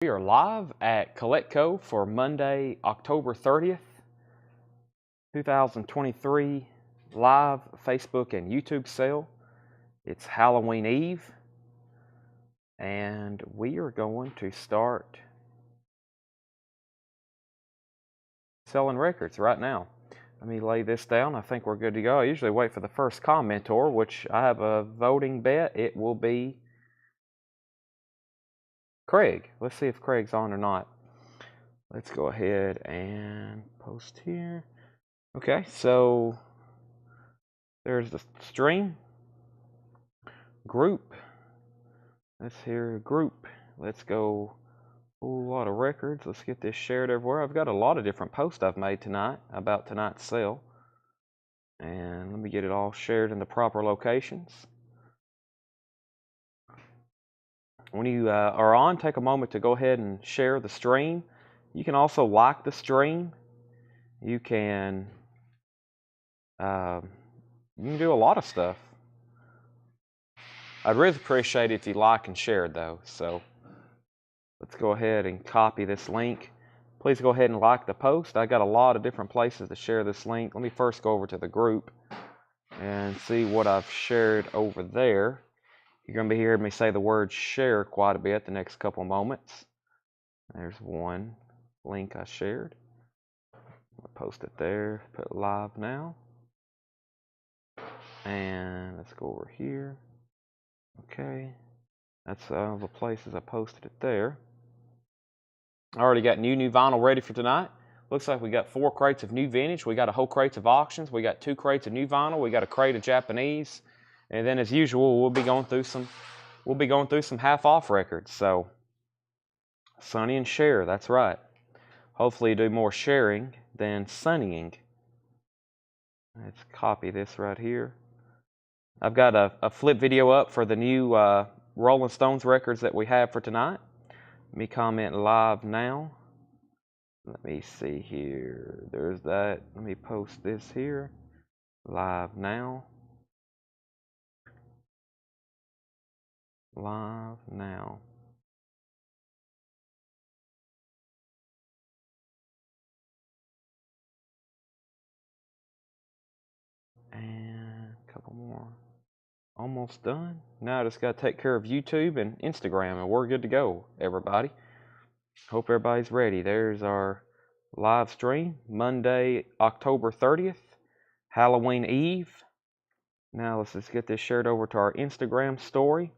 We are live at Coletco for Monday, October 30th, 2023, live Facebook and YouTube sale. It's Halloween Eve, and we are going to start selling records right now. Let me lay this down. I think we're good to go. I usually wait for the first commentor, which I have a voting bet. It will be Craig. Let's see if Craig's on or not. Let's go ahead and post here. Okay, so there's the stream. Group. Let's hear group. Let's go. A whole lot of records. Let's get this shared everywhere. I've got a lot of different posts I've made tonight about tonight's sale. And let me get it all shared in the proper locations. When you are on, take a moment to go ahead and share the stream. You can also like the stream. You can do a lot of stuff. I'd really appreciate it if you like and shared though. So let's go ahead and copy this link. Please go ahead and like the post. I got a lot of different places to share this link. Let me first go over to the group and see what I've shared over there. You're going to be hearing me say the word share quite a bit the next couple of moments. There's one link I shared. I'll post it there, put live now. And let's go over here. Okay, that's all the places I posted it there. I already got new vinyl ready for tonight. Looks like we got 4 crates of new vintage. We got a whole crate of auctions. We got 2 crates of new vinyl. We got a crate of Japanese. And then as usual, we'll be going through some half off records. So Sunny and share, that's right. Hopefully you do more sharing than sunnying. Let's copy this right here. I've got a flip video up for the new Rolling Stones records that we have for tonight. Let me comment live now. Let me see here. There's that. Let me post this here. Live now. Live now. And a couple more. Almost done. Now I just got to take care of YouTube and Instagram, and we're good to go, everybody. Hope everybody's ready. There's our live stream, Monday, October 30th, Halloween Eve. Now let's just get this shared over to our Instagram story.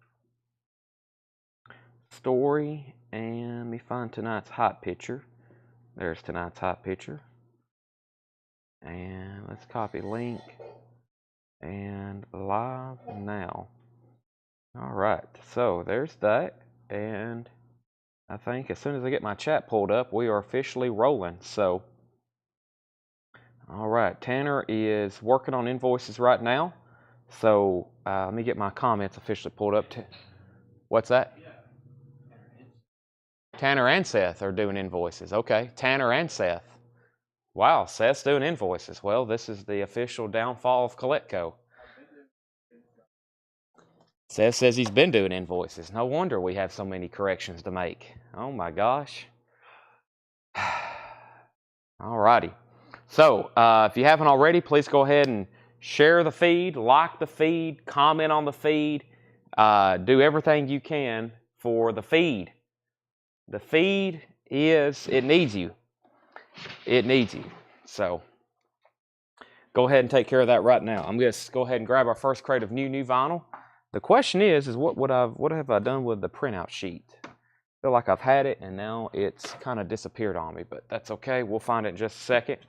And let me find tonight's hot picture. There's tonight's hot picture. And let's copy link. And live now. All right, so there's that. And I think as soon as I get my chat pulled up, we are officially rolling. So, all right, Tanner is working on invoices right now. So let me get my comments officially pulled up. What's that? Tanner and Seth are doing invoices. Okay, Tanner and Seth. Wow, Seth's doing invoices. Well, this is the official downfall of Coletco. Seth says he's been doing invoices. No wonder we have so many corrections to make. Oh my gosh. All righty. So if you haven't already, please go ahead and share the feed, like the feed, comment on the feed. Do everything you can for the feed. The feed it needs you. It needs you. So go ahead and take care of that right now. I'm going to go ahead and grab our first crate of new vinyl. The question is what have I done with the printout sheet? I feel like I've had it and now it's kind of disappeared on me, but that's okay. We'll find it in just a second.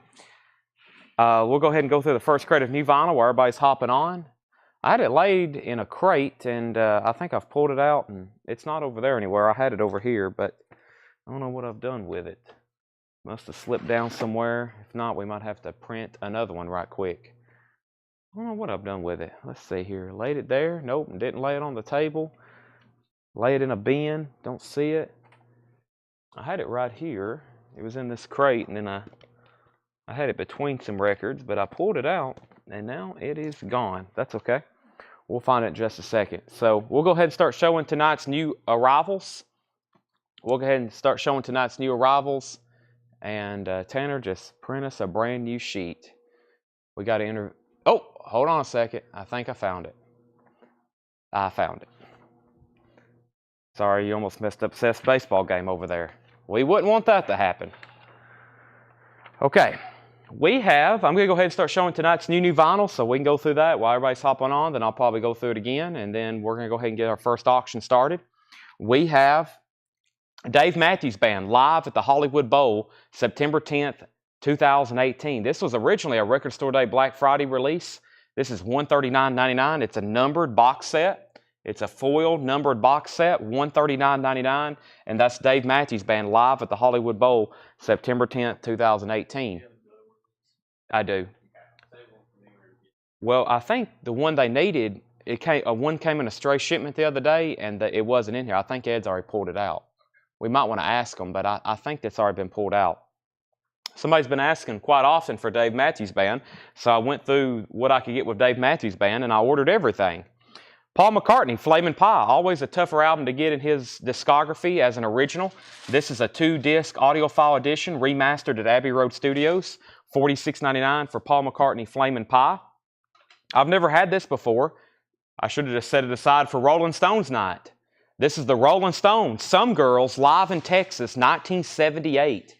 We'll go ahead and go through the first crate of new vinyl while everybody's hopping on. I had it laid in a crate and I think I've pulled it out and it's not over there anywhere. I had it over here, but I don't know what I've done with it. Must have slipped down somewhere. If not, we might have to print another one right quick. I don't know what I've done with it. Let's see here. Laid it there. Nope, didn't lay it on the table. Lay it in a bin. Don't see it. I had it right here. It was in this crate, and then I had it between some records, but I pulled it out, and now it is gone. That's okay. We'll find it in just a second. So we'll go ahead and start showing tonight's new arrivals. we'll go ahead and start showing tonight's new arrivals. And Tanner, just print us a brand new sheet. We got to enter. Oh, hold on a second. I think I found it. I found it. Sorry, you almost messed up Seth's baseball game over there. We wouldn't want that to happen. Okay. I'm going to go ahead and start showing tonight's new vinyl so we can go through that while everybody's hopping on. Then I'll probably go through it again, and then we're going to go ahead and get our first auction started. We have Dave Matthews Band live at the Hollywood Bowl, September 10th, 2018. This was originally a Record Store Day Black Friday release. This is $139.99. It's a numbered box set. It's a foil numbered box set, $139.99, and that's Dave Matthews Band live at the Hollywood Bowl, September 10th, 2018. I do. Well, I think the one they needed, one came in a stray shipment the other day, and it wasn't in here. I think Ed's already pulled it out. We might want to ask them, but I think that's already been pulled out. Somebody's been asking quite often for Dave Matthews Band, so I went through what I could get with Dave Matthews Band, and I ordered everything. Paul McCartney, Flamin' Pie, always a tougher album to get in his discography as an original. This is a 2-disc audiophile edition, remastered at Abbey Road Studios, $46.99 for Paul McCartney, Flamin' Pie. I've never had this before. I should have just set it aside for Rolling Stones night. This is the Rolling Stones, Some Girls, live in Texas, 1978,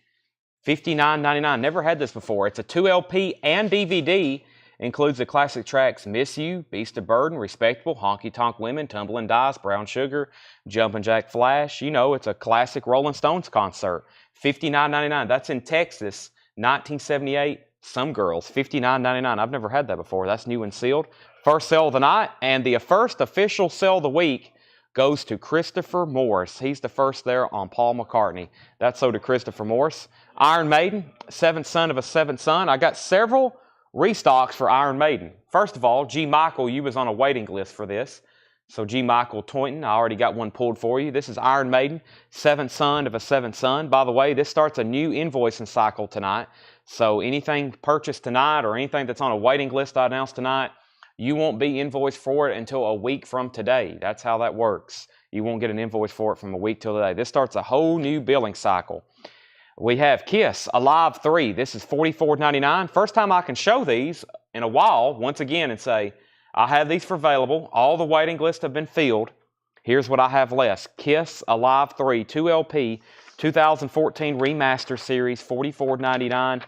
$59.99. Never had this before. It's a 2 LP and DVD. Includes the classic tracks Miss You, Beast of Burden, Respectable, Honky Tonk Women, Tumblin' Dice, Brown Sugar, Jumpin' Jack Flash. You know, it's a classic Rolling Stones concert. $59.99. That's in Texas, 1978. Some Girls, $59.99. I've never had that before. That's new and sealed. First sale of the night, and the first official sale of the week goes to Christopher Morris. He's the first there on Paul McCartney. That's so to Christopher Morris. Iron Maiden, Seventh Son of a Seventh Son. I got several restocks for Iron Maiden. First of all, G. Michael, you was on a waiting list for this. So G. Michael Toynton, I already got one pulled for you. This is Iron Maiden, Seventh Son of a Seventh Son. By the way, this starts a new invoicing cycle tonight. So anything purchased tonight or anything that's on a waiting list I announced tonight, you won't be invoiced for it until a week from today. That's how that works. You won't get an invoice for it from a week till today. This starts a whole new billing cycle. We have Kiss, Alive 3. This is $44.99. First time I can show these in a while, once again, and say, I have these for available. All the waiting lists have been filled. Here's what I have left. Kiss, Alive 3, 2 LP, 2014 Remaster Series, $44.99.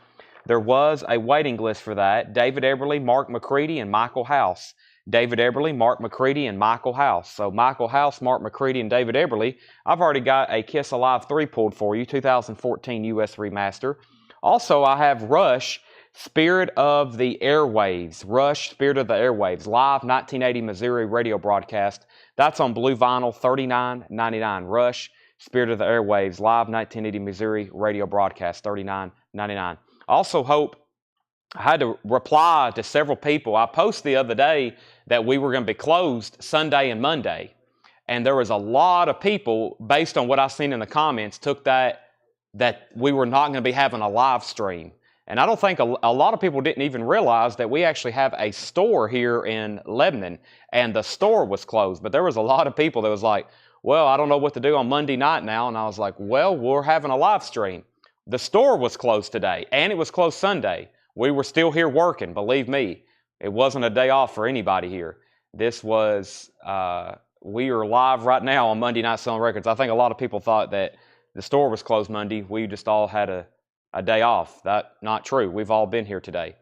There was a waiting list for that. David Eberly, Mark McCready, and Michael House. David Eberly, Mark McCready, and Michael House. So Michael House, Mark McCready, and David Eberly. I've already got a Kiss Alive 3 pulled for you, 2014 US Remaster. Also, I have Rush, Spirit of the Airwaves. Rush, Spirit of the Airwaves, live 1980 Missouri radio broadcast. That's on blue vinyl, $39.99. Rush, Spirit of the Airwaves, live 1980 Missouri radio broadcast, $39.99. Also hope, I had to reply to several people. I posted the other day that we were going to be closed Sunday and Monday. And there was a lot of people, based on what I seen in the comments, took that we were not going to be having a live stream. And I don't think a lot of people didn't even realize that we actually have a store here in Lebanon, and the store was closed. But there was a lot of people that was like, well, I don't know what to do on Monday night now. And I was like, well, we're having a live stream. The store was closed today, and it was closed Sunday. We were still here working, believe me. It wasn't a day off for anybody here. This was, we are live right now on Monday Night Selling Records. I think a lot of people thought that the store was closed Monday. We just all had a day off. That's not true. We've all been here today.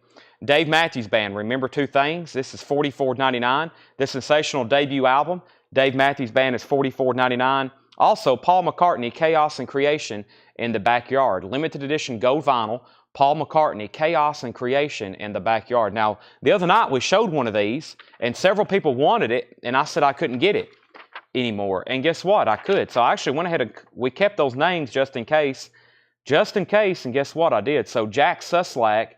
Dave Matthews Band, Remember Two Things. This is $44.99. This sensational debut album, Dave Matthews Band, is $44.99. Also, Paul McCartney, Chaos and Creation in the Backyard. Limited edition gold vinyl. Paul McCartney, Chaos and Creation in the Backyard. Now, the other night we showed one of these, and several people wanted it, and I said I couldn't get it anymore. And guess what? I could. So I actually went ahead and we kept those names just in case, and guess what? I did. So Jack Suslack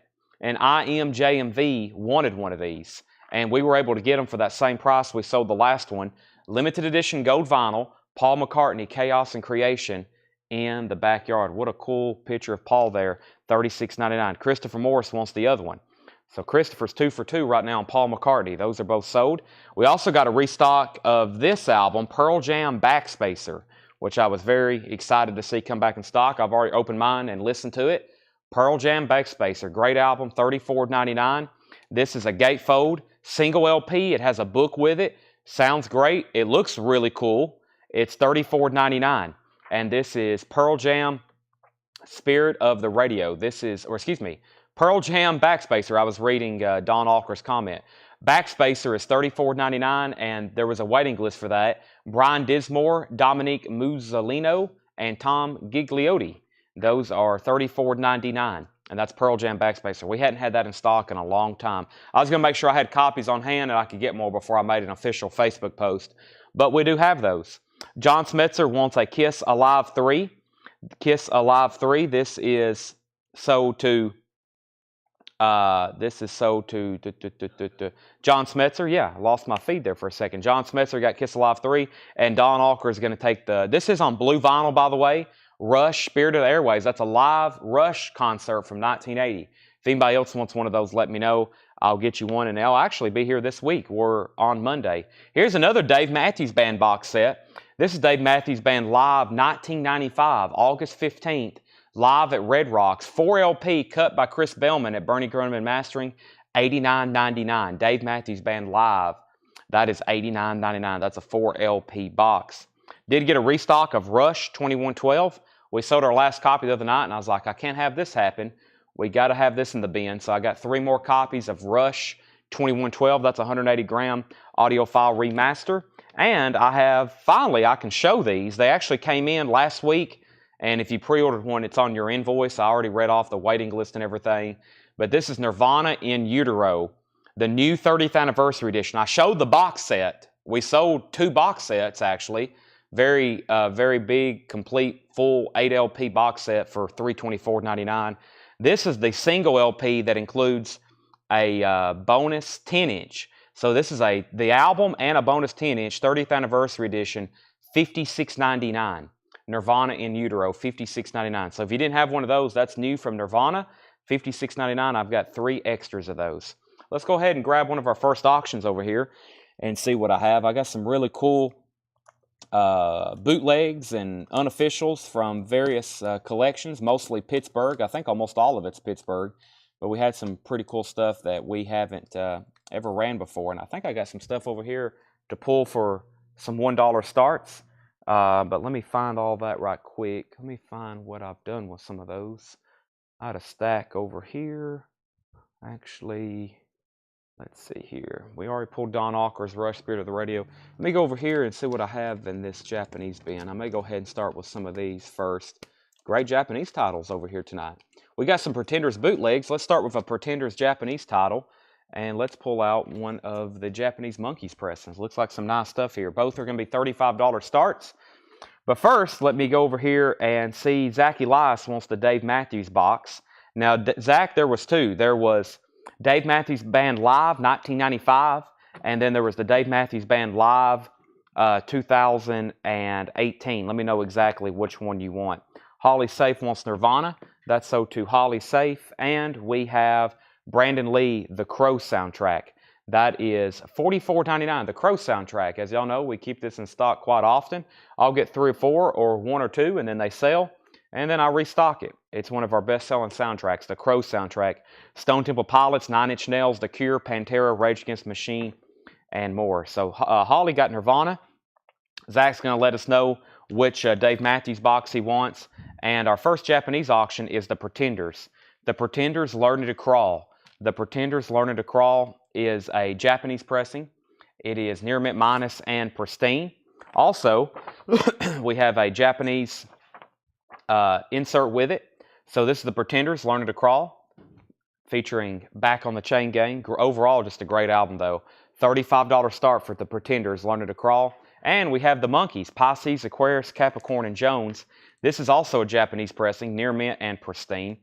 and IMJMV wanted one of these, and we were able to get them for that same price we sold the last one. Limited edition gold vinyl, Paul McCartney, Chaos and Creation in the Backyard. What a cool picture of Paul there, $36.99. Christopher Morris wants the other one. So Christopher's 2 for 2 right now on Paul McCartney. Those are both sold. We also got a restock of this album, Pearl Jam Backspacer, which I was very excited to see come back in stock. I've already opened mine and listened to it. Pearl Jam Backspacer, great album, $34.99. This is a gatefold single LP. It has a book with it. Sounds great. It looks really cool. It's $34.99. And this is Pearl Jam Spirit of the Radio. This is, or excuse me, Pearl Jam Backspacer. I was reading Don Alker's comment. Backspacer is $34.99, and there was a waiting list for that. Brian Dismore, Dominique Muzzolino, and Tom Gigliotti. Those are $34.99, and that's Pearl Jam Backspacer. We hadn't had that in stock in a long time. I was going to make sure I had copies on hand and I could get more before I made an official Facebook post, but we do have those. John Smetzer wants a Kiss Alive 3. Kiss Alive 3. This is sold to John Smetzer. Yeah, I lost my feed there for a second. John Smetzer got Kiss Alive 3, and Don Alker is going to take this is on blue vinyl, by the way. Rush, Spirit of the Airways. That's a live Rush concert from 1980. If anybody else wants one of those, let me know. I'll get you one, and they'll actually be here this week or on Monday. Here's another Dave Matthews Band box set. This is Dave Matthews Band Live 1995, August 15th, live at Red Rocks. 4 LP cut by Chris Bellman at Bernie Gruneman Mastering, $89.99. Dave Matthews Band Live, that is $89.99. That's a 4 LP box. Did get a restock of Rush 2112. We sold our last copy the other night, and I was like, I can't have this happen. We got to have this in the bin. So I got 3 more copies of Rush 2112. That's a 180-gram audiophile remaster. And I have, finally, I can show these. They actually came in last week, and if you pre-ordered one, it's on your invoice. I already read off the waiting list and everything. But this is Nirvana in Utero, the new 30th anniversary edition. I showed the box set. We sold 2 box sets, actually. Very big, complete, full 8 LP box set for $324.99. This is the single LP that includes a bonus 10-inch. So this is the album and a bonus 10-inch, 30th anniversary edition, $56.99. Nirvana in Utero, $56.99. So if you didn't have one of those, that's new from Nirvana, $56.99. I've got 3 extras of those. Let's go ahead and grab one of our first auctions over here and see what I have. I got some really cool bootlegs and unofficials from various collections, mostly Pittsburgh. I think almost all of it's Pittsburgh, but we had some pretty cool stuff that we haven't ever ran before, and I think I got some stuff over here to pull for some $1 starts, but let me find all that right quick. Let me find what I've done with some of those. I had a stack over here. Actually, let's see here. We already pulled Don Alker's Rush Spirit of the Radio. Let me go over here and see what I have in this Japanese bin. I may go ahead and start with some of these first. Great Japanese titles over here tonight. We got some Pretenders bootlegs. Let's start with a Pretenders Japanese title. And let's pull out one of the Japanese Monkeys pressings. Looks like some nice stuff here. Both are going to be $35 starts. But first, let me go over here and see Zach Elias wants the Dave Matthews box. Now, Zach, there was 2. There was Dave Matthews Band Live 1995, and then there was the Dave Matthews Band Live 2018. Let me know exactly which one you want. Holly Safe wants Nirvana. That's so to Holly Safe. And we have Brandon Lee, The Crow soundtrack. That is $44.99. The Crow soundtrack. As y'all know, we keep this in stock quite often. I'll get 3 or 4 or 1 or 2, and then they sell, and then I restock it. It's one of our best-selling soundtracks, The Crow soundtrack. Stone Temple Pilots, 9 Inch Nails, The Cure, Pantera, Rage Against the Machine, and more. So Holly got Nirvana. Zach's going to let us know which Dave Matthews box he wants. And our first Japanese auction is The Pretenders. The Pretenders Learning to Crawl. The Pretenders Learning to Crawl is a Japanese pressing. It is near mint minus and pristine. Also, we have a Japanese insert with it. So this is The Pretenders Learning to Crawl, featuring Back on the Chain Gang. Overall, just a great album, though. $35 start for The Pretenders Learning to Crawl. And we have the Monkeys, Pisces, Aquarius, Capricorn, and Jones. This is also a Japanese pressing, near mint and pristine.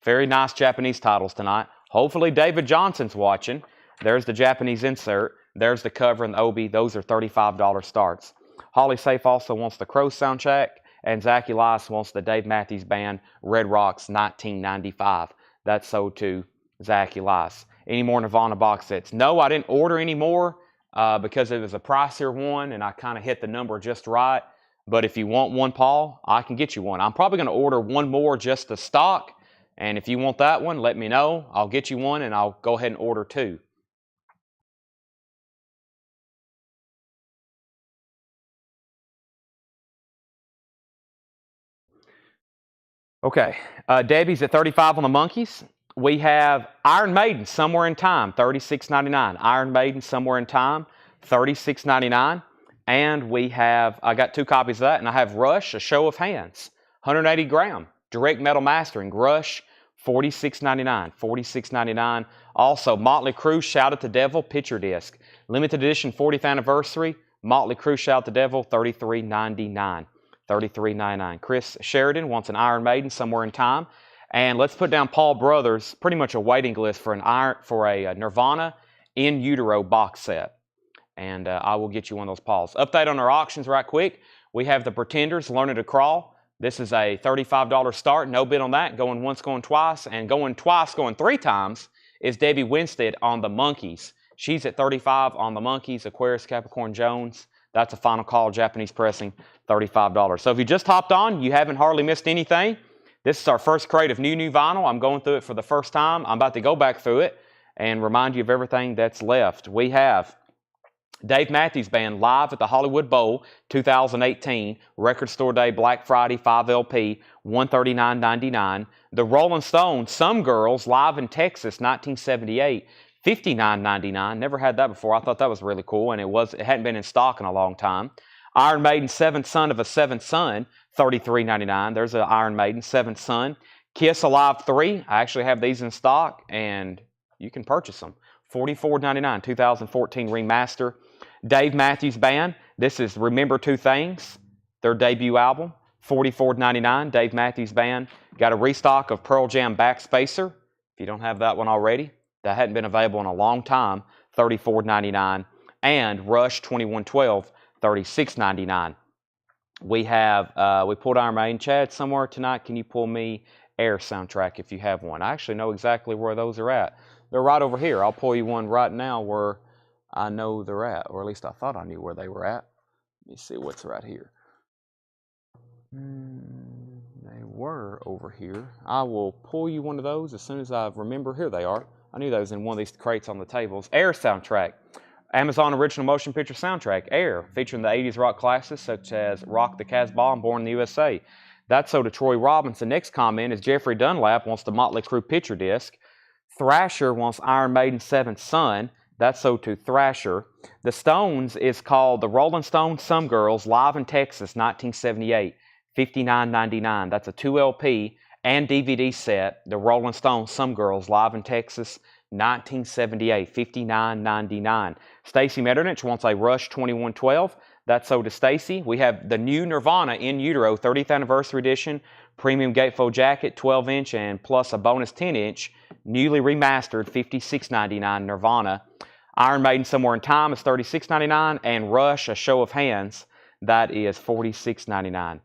Very nice Japanese titles tonight. Hopefully David Johnson's watching. There's the Japanese insert. There's the cover and the obi. Those are $35 starts. Holly Safe also wants the Crow soundtrack, and Zach Elias wants the Dave Matthews Band Red Rocks 1995. That's sold to Zach Elias. Any more Nirvana box sets? No, I didn't order any more because it was a pricier one, and I kind of hit the number just right. But if you want one, Paul, I can get you one. I'm probably going to order one more just to stock. And if you want that one, let me know. I'll get you one, and I'll go ahead and order two. Okay, Debbie's at 35 on the monkeys. We have Iron Maiden, Somewhere in Time, $36.99. Iron Maiden, Somewhere in Time, $36.99. And we have, I got 2 copies of that, and I have Rush, A Show of Hands, 180 gram, direct metal mastering. Rush, $46.99. $46.99. Also, Motley Crue, Shout at the Devil, picture disc. Limited edition 40th anniversary, Motley Crue, Shout at the Devil, $33.99. $33.99. Chris Sheridan wants an Iron Maiden, Somewhere in Time. And let's put down Paul Brothers, pretty much a waiting list for a Nirvana In Utero box set. And I will get you one of those, Pauls. Update on our auctions right quick. We have the Pretenders, Learning to Crawl. This is a $35 start. No bid on that. Going once, going twice. And going twice, going 3 times is Debbie Winstead on the Monkeys. She's at 35 on the Monkeys. Aquarius Capricorn Jones. That's a final call, Japanese pressing, $35. So if you just hopped on, you haven't hardly missed anything. This is our first crate of new vinyl. I'm going through it for the first time. I'm about to go back through it and remind you of everything that's left. We have Dave Matthews Band live at the Hollywood Bowl 2018, Record Store Day, Black Friday, 5 LP, $139.99. The Rolling Stones, Some Girls, live in Texas, 1978. $59.99. Never had that before. I thought that was really cool, and it hadn't been in stock in a long time. Iron Maiden, Seventh Son of a Seventh Son, $33.99. There's an Iron Maiden, Seventh Son. Kiss Alive 3. I actually have these in stock, and you can purchase them. $44.99, 2014 remaster. Dave Matthews Band. This is Remember Two Things, their debut album. $44.99. Dave Matthews Band. Got a restock of Pearl Jam Backspacer, if you don't have that one already. That hadn't been available in a long time, $34.99. And Rush 2112, $36.99. We have, we pulled Iron Maiden. Chad, somewhere tonight, can you pull me Air soundtrack if you have one? I actually know exactly where those are at. They're right over here. I'll pull you one right now where I know they're at, or at least I thought I knew where they were at. Let me see what's right here. They were over here. I will pull you one of those as soon as I remember. Here they are. I knew those in one of these crates on the tables. Air soundtrack. Amazon Original Motion Picture Soundtrack. Air, featuring the 80s rock classics such as Rock the Casbah and Born in the USA. That's so to Troy Robinson. Next comment is Jeffrey Dunlap wants the Motley Crue picture disc. Thrasher wants Iron Maiden Seventh Son. That's so to Thrasher. The Stones is called The Rolling Stones, Some Girls, live in Texas, 1978. $59.99. That's a 2 LP and DVD set. The Rolling Stones, Some Girls, live in Texas, 1978. $59.99. Stacy Metternich wants a Rush 2112. That's so to Stacy. We have the new Nirvana In Utero 30th Anniversary Edition, premium gatefold jacket, 12-inch, and plus a bonus 10-inch, newly remastered, $56.99 Nirvana. Iron Maiden Somewhere in Time is $36.99, and Rush, A Show of Hands, that is $46.99.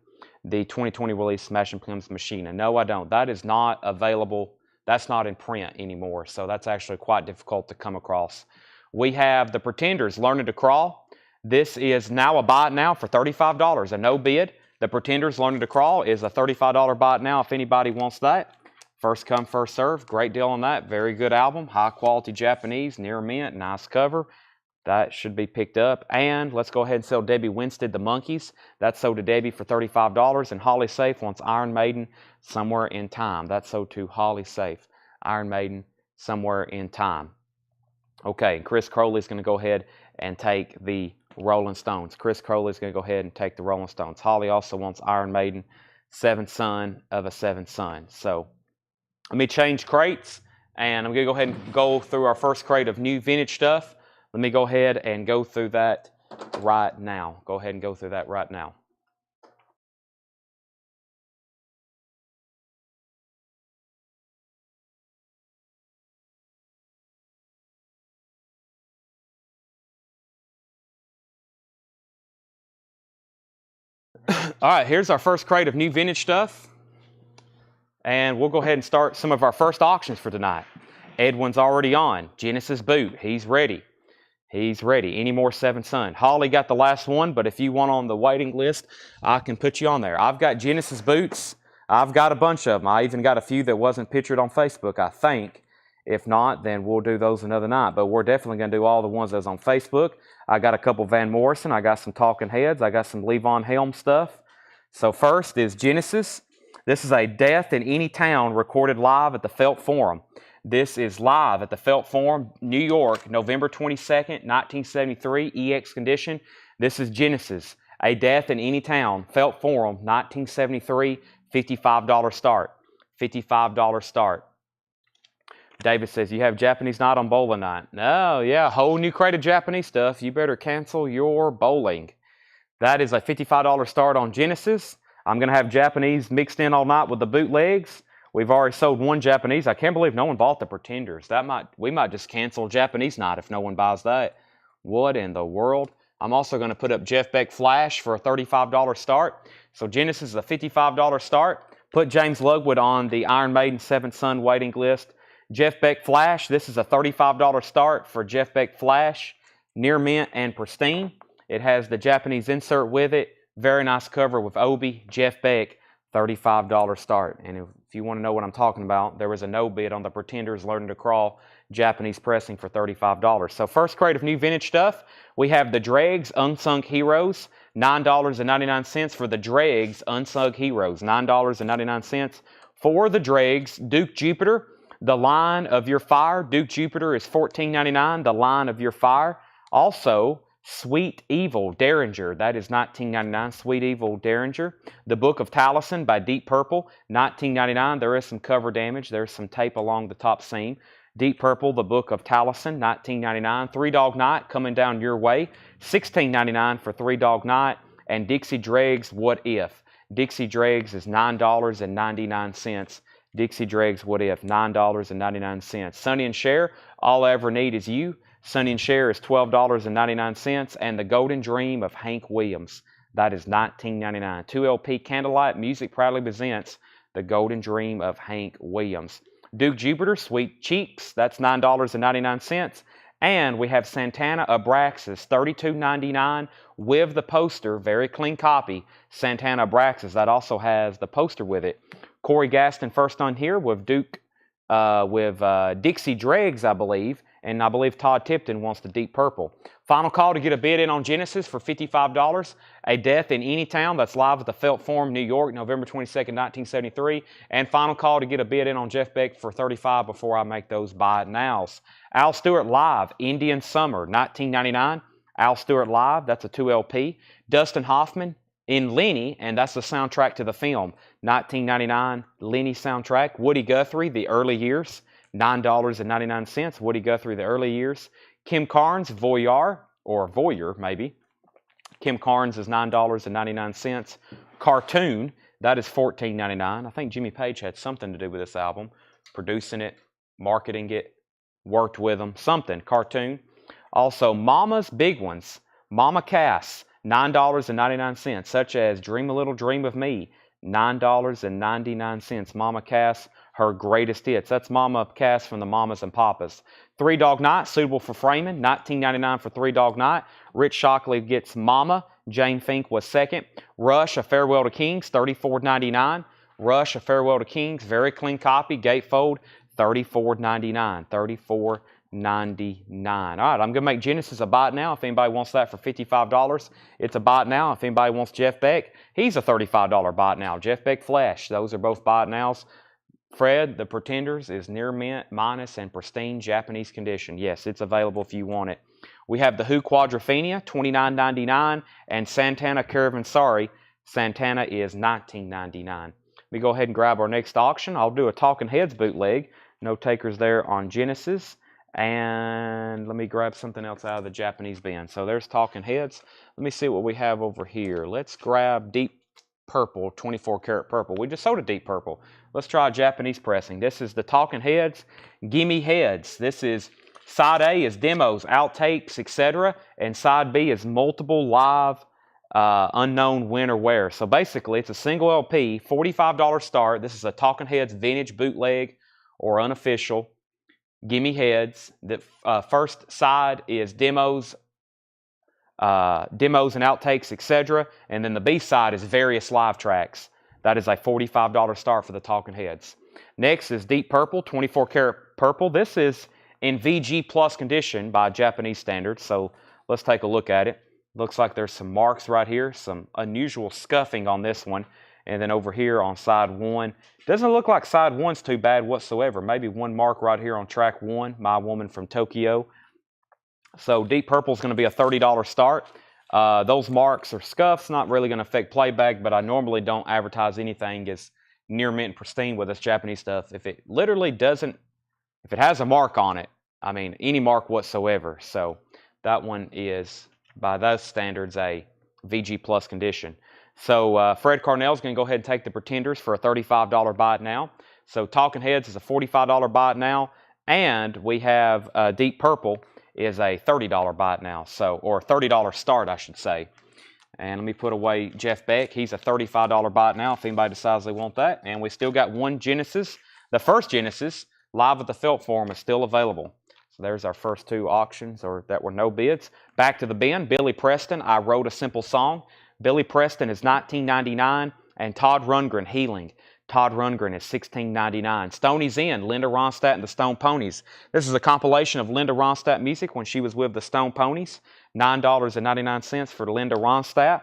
The 2020 release Smashing Pumpkins Machina. No, I don't. That is not available. That's not in print anymore, so that's actually quite difficult to come across. We have the Pretenders, Learning to Crawl. This is now a buy it now for $35, a no bid. The Pretenders, Learning to Crawl is a $35 buy it now if anybody wants that. First come, first serve. Great deal on that. Very good album. High quality Japanese, near mint, nice cover. That should be picked up. And let's go ahead and sell Debbie Winstead the Monkeys. That's sold to Debbie for $35. And Holly Safe wants Iron Maiden Somewhere in Time. That's sold to Holly Safe. Iron Maiden Somewhere in Time. Okay, Chris Crowley's going to go ahead and take the Rolling Stones. Chris Crowley's going to go ahead and take the Rolling Stones. Holly also wants Iron Maiden, Seventh Son of a Seventh Son. So let me change crates, and I'm going to go ahead and go through our first crate of new vintage stuff. Let me go ahead and go through that right now. Go ahead and go through that right now. All right, here's our first crate of new vintage stuff. And we'll go ahead and start some of our first auctions for tonight. Edwin's already on. Genesis Boot, he's ready. He's ready. Any more Seventh Son? Holly got the last one, but if you want on the waiting list, I can put you on there. I've got Genesis boots. I've got a bunch of them. I even got a few that wasn't pictured on Facebook, I think. If not, then we'll do those another night. But we're definitely going to do all the ones that's on Facebook. I got a couple Van Morrison. I got some Talking Heads. I got some Levon Helm stuff. So first is Genesis. This is a Death in Any Town recorded live at the Felt Forum. This is live at the Felt Forum, New York, November 22nd, 1973, EX condition. This is Genesis, A Death in Any Town, Felt Forum, 1973, $55 start. $55 start. David says, you have Japanese night on bowling night. No, yeah, whole new crate of Japanese stuff. You better cancel your bowling. That is a $55 start on Genesis. I'm going to have Japanese mixed in all night with the bootlegs. We've already sold one Japanese. I can't believe no one bought the Pretenders. We might just cancel Japanese night if no one buys that. What in the world? I'm also going to put up Jeff Beck Flash for a $35 start. So Genesis is a $55 start. Put James Lugwood on the Iron Maiden Seventh Son waiting list. Jeff Beck Flash, this is a $35 start for Jeff Beck Flash. Near mint and pristine. It has the Japanese insert with it. Very nice cover with Obi, Jeff Beck, $35 start. And if you want to know what I'm talking about, there was a no bid on the Pretenders Learning to Crawl Japanese pressing for $35. So first crate of new vintage stuff, we have the Dregs Unsung Heroes, $9.99 for the Dregs Unsung Heroes, $9.99 for the Dregs. Duke Jupiter, The Line of Your Fire. Duke Jupiter is $14.99, The Line of Your Fire. Also, Sweet Evil Derringer, that is $19.99, Sweet Evil Derringer. The Book of Taliesin by Deep Purple, $19.99. There is some cover damage. There's some tape along the top seam. Deep Purple, The Book of Taliesin, $19.99. Three Dog Night coming down your way, $16.99 for Three Dog Night. And Dixie Dregs, What If? Dixie Dregs is $9.99. Dixie Dregs, What If? $9.99. Sonny and Cher, All I Ever Need Is You. Sonny and Cher is $12.99, and The Golden Dream of Hank Williams, that is $19.99. 2LP Candlelight Music proudly presents The Golden Dream of Hank Williams. Duke Jupiter, Sweet Cheeks, that's $9.99. And we have Santana Abraxas, $32.99 with the poster, very clean copy. Santana Abraxas, that also has the poster with it. Corey Gaston first on here with Dixie Dregs, I believe. And I believe Todd Tipton wants the Deep Purple. Final call to get a bid in on Genesis for $55. A Death in Any Town, that's live at the Felt Forum, New York, November 22nd, 1973. And final call to get a bid in on Jeff Beck for $35 before I make those buy it nows. Al Stewart Live, Indian Summer, $19.99. Al Stewart Live, that's a 2LP. Dustin Hoffman in Lenny, and that's the soundtrack to the film, $19.99, Lenny soundtrack. Woody Guthrie, The Early Years, $9.99. Woody Guthrie, The Early Years. Kim Carnes, Voyeur, or Voyeur maybe. Kim Carnes is $9.99. Cartoon, that is $14.99. I think Jimmy Page had something to do with this album, producing it, marketing it, worked with them, something. Cartoon. Also, Mama's Big Ones, Mama Cass, $9.99, such as Dream a Little Dream of Me, $9.99. Mama Cass, her greatest hits. That's Mama Cass from the Mamas and Papas. Three Dog Night, suitable for framing, $19.99 for Three Dog Night. Rich Shockley gets Mama. Jane Fink was second. Rush, A Farewell to Kings, $34.99. Rush, A Farewell to Kings, very clean copy, gatefold, $34.99. $34.99. All right, I'm going to make Genesis a buy it now. If anybody wants that for $55, it's a buy it now. If anybody wants Jeff Beck, he's a $35 buy it now. Jeff Beck Flash, those are both buy it nows. Fred, the Pretenders, is near mint, minus, and pristine Japanese condition. Yes, it's available if you want it. We have the Who Quadrophenia, $29.99, and Santana Caravanserai. Santana is $19.99. Let me go ahead and grab our next auction. I'll do a Talking Heads bootleg. No takers there on Genesis. And let me grab something else out of the Japanese bin. So there's Talking Heads. Let me see what we have over here. Let's grab Deep Purple, 24 karat purple. We just sold a Deep Purple. Let's try Japanese pressing. This is the Talking Heads, Gimme Heads. This is side A is demos, outtakes, etc. And side B is multiple live unknown when or where. So basically, it's a single LP, $45 start. This is a Talking Heads vintage bootleg or unofficial. Gimme Heads. The first side is demos and outtakes, etc. And then the B side is various live tracks. That is a $45 start for the Talking Heads. Next is Deep Purple, 24 karat purple. This is in VG plus condition by Japanese standards. So let's take a look at it. Looks like there's some marks right here, some unusual scuffing on this one. And then over here on side 1, doesn't look like side 1's too bad whatsoever. Maybe one mark right here on track 1, My Woman from Tokyo. So Deep Purple is going to be a $30 start. Those marks or scuffs not really going to affect playback, but I normally don't advertise anything as near mint and pristine with this Japanese stuff. If it literally doesn't, if it has a mark on it, I mean any mark whatsoever. So that one is, by those standards, a VG plus condition. So Fred Carnell's going to go ahead and take the Pretenders for a $35 buy it now. So Talking Heads is a $45 buy it now, and we have Deep Purple is a $30 buy it now, so, or a $30 start, I should say. And let me put away Jeff Beck. He's a $35 buy it now if anybody decides they want that. And we still got one Genesis. The first Genesis, live with the felt form, is still available. So there's our first 2 auctions, or that were no bids. Back to the bin, Billy Preston, I Wrote a Simple Song. Billy Preston is $19.99, and Todd Rundgren, Healing. Todd Rundgren is $16.99. Stoney's In, Linda Ronstadt and the Stone Ponies. This is a compilation of Linda Ronstadt music when she was with the Stone Ponies. $9.99 for Linda Ronstadt.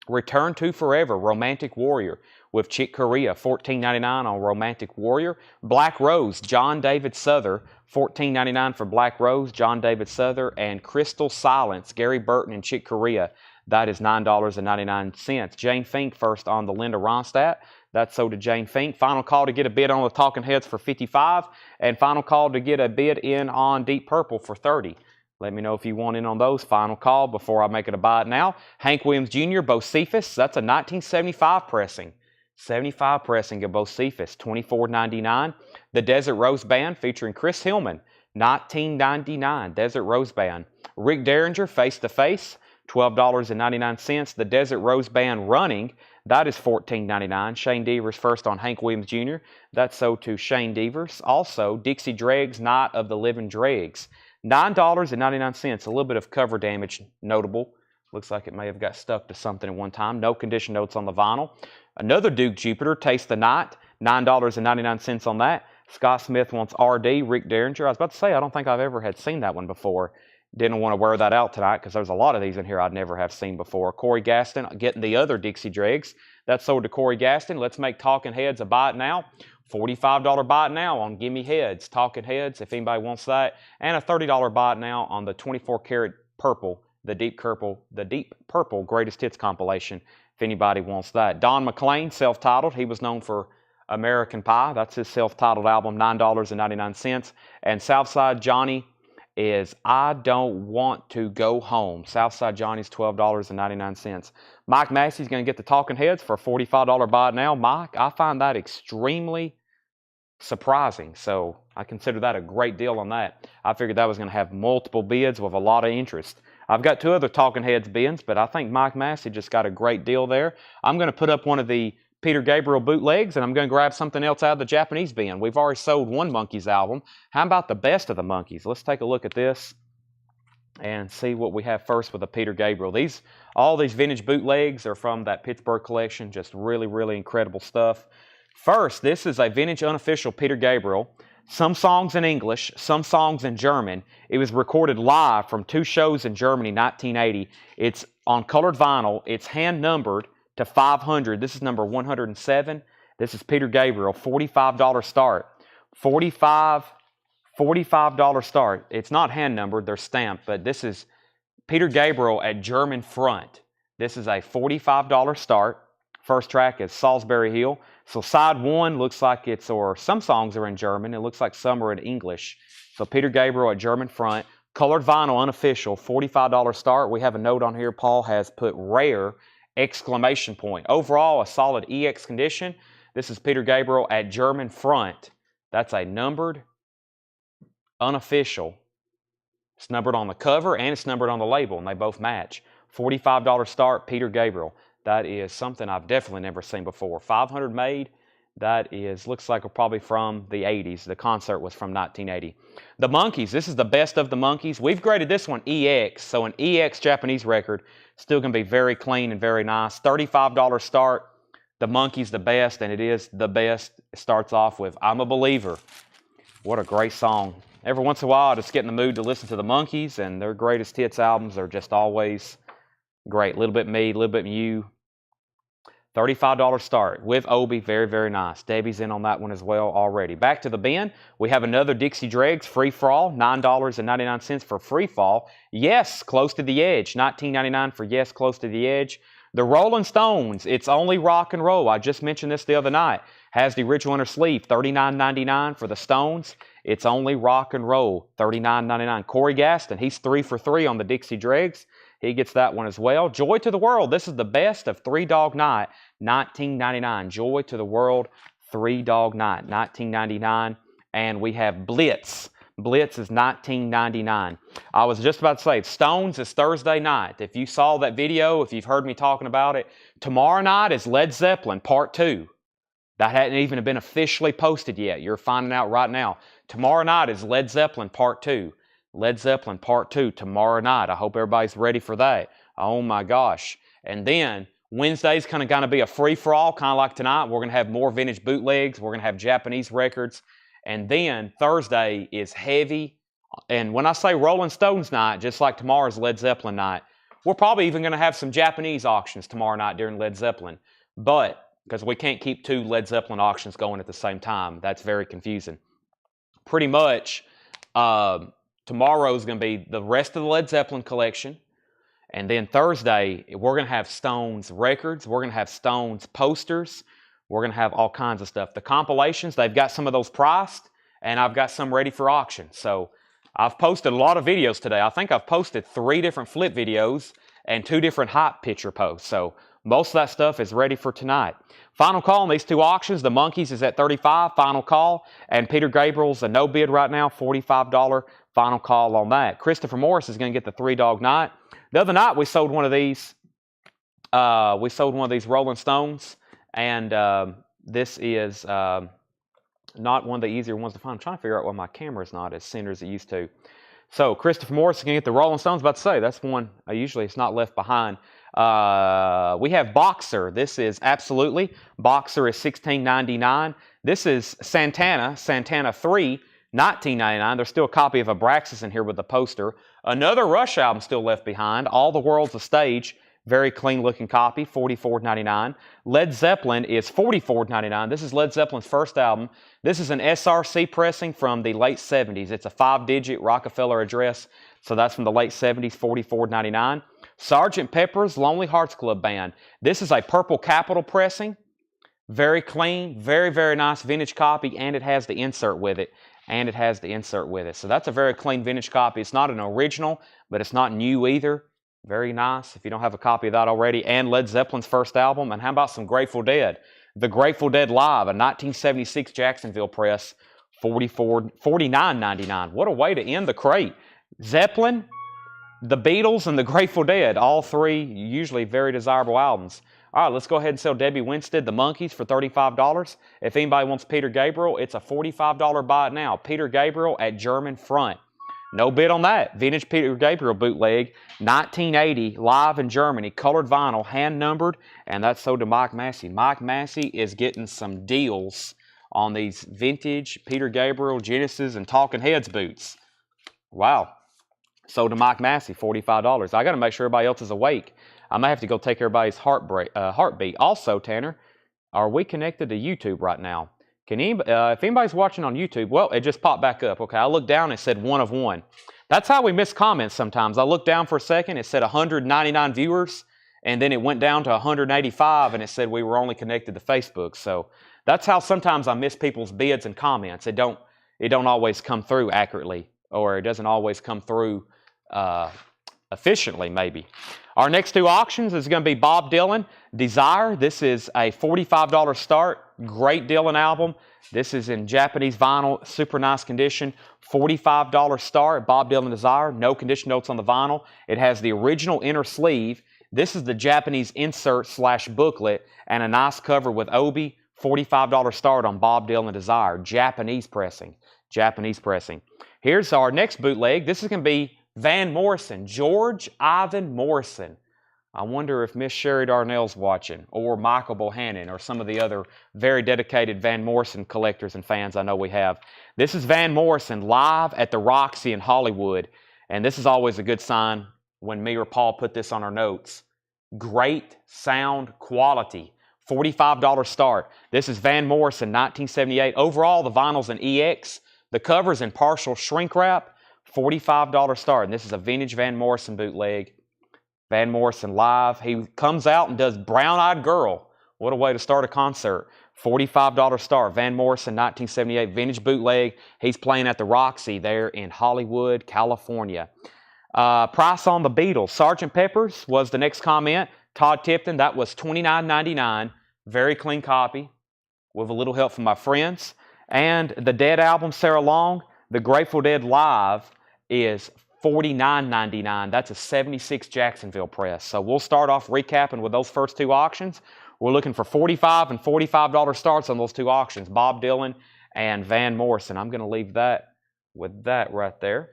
Return to Forever, Romantic Warrior with Chick Corea, $14.99 on Romantic Warrior. Black Rose, John David Souther, $14.99 for Black Rose, John David Souther. And Crystal Silence, Gary Burton and Chick Corea. That is $9.99. Jane Fink first on the Linda Ronstadt. That's sold to Jane Fink. Final call to get a bid on the Talking Heads for $55. And final call to get a bid in on Deep Purple for $30. Let me know if you want in on those. Final call before I make it a buy it now. Hank Williams Jr., Bocephus. That's a 1975 pressing. 75 pressing of Bocephus, $24.99. The Desert Rose Band featuring Chris Hillman, $19.99. Desert Rose Band. Rick Derringer, Face to Face, $12.99. The Desert Rose Band Running, that is $14.99. Shane Devers first on Hank Williams Jr. That's sold to Shane Devers. Also, Dixie Dregs, Night of the Living Dregs, $9.99. A little bit of cover damage notable. Looks like it may have got stuck to something at one time. No condition notes on the vinyl. Another Duke Jupiter, Taste the Night, $9.99 on that. Scott Smith wants RD, Rick Derringer. I was about to say, I don't think I've ever had seen that one before. Didn't want to wear that out tonight because there's a lot of these in here I'd never have seen before. Corey Gaston getting the other Dixie Dregs. That's sold to Corey Gaston. Let's make Talking Heads a buy it now. $45 buy it now on Gimme Heads. Talking Heads, if anybody wants that. And a $30 buy it now on the 24 karat purple, the Deep Purple Greatest Hits compilation, if anybody wants that. Don McLean, self-titled. He was known for American Pie. That's his self-titled album, $9.99. And Southside Johnny is I Don't Want to Go Home. Southside Johnny's $12.99. Mike Massey's going to get the Talking Heads for a $45 buy it now. Mike, I find that extremely surprising, so I consider that a great deal on that. I figured that was going to have multiple bids with a lot of interest. I've got 2 other Talking Heads bids, but I think Mike Massey just got a great deal there. I'm going to put up one of the Peter Gabriel bootlegs, and I'm going to grab something else out of the Japanese bin. We've already sold one Monkees album. How about the best of the Monkees? Let's take a look at this and see what we have first with the Peter Gabriel. All these vintage bootlegs are from that Pittsburgh collection. Just really, really incredible stuff. First, this is a vintage unofficial Peter Gabriel. Some songs in English, some songs in German. It was recorded live from 2 shows in Germany, 1980. It's on colored vinyl. It's hand numbered to 500. This is number 107. This is Peter Gabriel, $45 start. $45 start. It's not hand numbered, they're stamped, but this is Peter Gabriel at German front. This is a $45 start. First track is Salisbury Hill. So side 1 looks like it's, or some songs are in German. It looks like some are in English. So Peter Gabriel at German front. Colored vinyl, unofficial, $45 start. We have a note on here. Paul has put rare, exclamation point. Overall, a solid EX condition. This is Peter Gabriel at German front. That's a numbered, unofficial. It's numbered on the cover and it's numbered on the label, and they both match. $45 start, Peter Gabriel. That is something I've definitely never seen before. 500 made. That is, looks like probably from the 80s. The concert was from 1980. The Monkeys, this is the best of the Monkeys. We've graded this one EX, so an EX Japanese record. Still going to be very clean and very nice. $35 start. The Monkeys the best, and it is the best. It starts off with I'm a Believer. What a great song. Every once in a while, I just get in the mood to listen to the Monkeys, and their greatest hits albums are just always great. A Little Bit Me, A Little Bit You. $35 start with Obi. Very, very nice. Debbie's in on that one as well already. Back to the bin. We have another Dixie Dregs Free Fall. $9.99 for Free Fall. Yes, Close to the Edge. $19.99 for Yes, Close to the Edge. The Rolling Stones, It's Only Rock and Roll. I just mentioned this the other night. Has the original inner sleeve. $39.99 for the Stones. It's Only Rock and Roll. $39.99. Corey Gaston, he's 3 for 3 on the Dixie Dregs. He gets that one as well. Joy to the World. This is the best of Three Dog Night. $19.99. Joy to the World. Three Dog Night. $19.99. And we have Blitz. Blitz is $19.99. I was just about to say, Stones is Thursday night. If you saw that video, if you've heard me talking about it, tomorrow night is Led Zeppelin Part 2. That hadn't even been officially posted yet. You're finding out right now. Tomorrow night is Led Zeppelin Part 2. Led Zeppelin Part 2 tomorrow night. I hope everybody's ready for that. Oh my gosh. And then Wednesday's kind of going to be a free-for-all, kind of like tonight. We're going to have more vintage bootlegs. We're going to have Japanese records. And then Thursday is heavy. And when I say Rolling Stones night, just like tomorrow's Led Zeppelin night, we're probably even going to have some Japanese auctions tomorrow night during Led Zeppelin. But, because we can't keep 2 Led Zeppelin auctions going at the same time. That's very confusing. Pretty much, tomorrow is going to be the rest of the Led Zeppelin collection. And then Thursday, we're going to have Stones records. We're going to have Stones posters. We're going to have all kinds of stuff. The compilations, they've got some of those priced, and I've got some ready for auction. So I've posted a lot of videos today. I think I've posted 3 different flip videos and 2 different hype picture posts. So most of that stuff is ready for tonight. Final call on these 2 auctions. The Monkeys is at $35, final call. And Peter Gabriel's a no bid right now, $45, final call on that. Christopher Morris is going to get the Three Dog Night. The other night we sold one of these. Rolling Stones. And this is not one of the easier ones to find. I'm trying to figure out why my camera's not as center as it used to. So Christopher Morris is going to get the Rolling Stones. About to say, that's one, usually it's not left behind. We have Boxer. This is absolutely. Boxer is $16.99. This is Santana 3, $19.99. There's still a copy of Abraxas in here with the poster. Another Rush album still left behind. All the World's a Stage. Very clean looking copy, $44.99. Led Zeppelin is $44.99. This is Led Zeppelin's first album. This is an SRC pressing from the late 70s. It's a 5-digit Rockefeller address, so that's from the late 70s, $44.99. Sgt. Pepper's Lonely Hearts Club Band. This is a purple Capitol pressing. Very clean, very, very nice vintage copy, and it has the insert with it. So that's a very clean vintage copy. It's not an original, but it's not new either. Very nice if you don't have a copy of that already. And Led Zeppelin's first album. And how about some Grateful Dead? The Grateful Dead Live, a 1976 Jacksonville press, $49.99. What a way to end the crate. Zeppelin, the Beatles, and the Grateful Dead, all 3 usually very desirable albums. All right, let's go ahead and sell Debbie Winstead the Monkeys for $35. If anybody wants Peter Gabriel, it's a $45 buy it now. Peter Gabriel at German Front. No bid on that. Vintage Peter Gabriel bootleg, 1980, live in Germany, colored vinyl, hand-numbered, and that's sold to Mike Massey. Mike Massey is getting some deals on these vintage Peter Gabriel, Genesis, and Talking Heads boots. Wow. Sold to Mike Massey, $45. I got to make sure everybody else is awake. I may have to go take everybody's heartbeat. Also, Tanner, are we connected to YouTube right now? If anybody's watching on YouTube, well, it just popped back up. Okay, I looked down and it said 1 of 1. That's how we miss comments sometimes. I looked down for a second, it said 199 viewers, and then it went down to 185, and it said we were only connected to Facebook. So that's how sometimes I miss people's bids and comments. It don't always come through accurately, or it doesn't always come through efficiently, maybe. Our next 2 auctions is going to be Bob Dylan, Desire. This is a $45 start. Great Dylan album. This is in Japanese vinyl, super nice condition. $45 start, Bob Dylan Desire. No condition notes on the vinyl. It has the original inner sleeve. This is the Japanese insert / booklet and a nice cover with Obi. $45 start on Bob Dylan Desire. Japanese pressing. Japanese pressing. Here's our next bootleg. This is going to be Van Morrison. George Ivan Morrison. I wonder if Miss Sherry Darnell's watching, or Michael Bohannon, or some of the other very dedicated Van Morrison collectors and fans I know we have. This is Van Morrison live at the Roxy in Hollywood, and this is always a good sign when me or Paul put this on our notes. Great sound quality. $45 start. This is Van Morrison, 1978. Overall, the vinyl's an EX. The cover's in partial shrink wrap. $45 start. And this is a vintage Van Morrison bootleg. Van Morrison live. He comes out and does Brown Eyed Girl. What a way to start a concert. $45 start. Van Morrison, 1978, vintage bootleg. He's playing at the Roxy there in Hollywood, California. Price on the Beatles. Sgt. Pepper's was the next comment. Todd Tipton, that was $29.99. Very clean copy with a little help from my friends. And the Dead album, Sarah Long, the Grateful Dead Live is $49.99. That's a 76 Jacksonville press. So we'll start off recapping with those first two auctions. We're looking for $45 and $45 starts on those two auctions, Bob Dylan and Van Morrison. I'm going to leave that with that right there.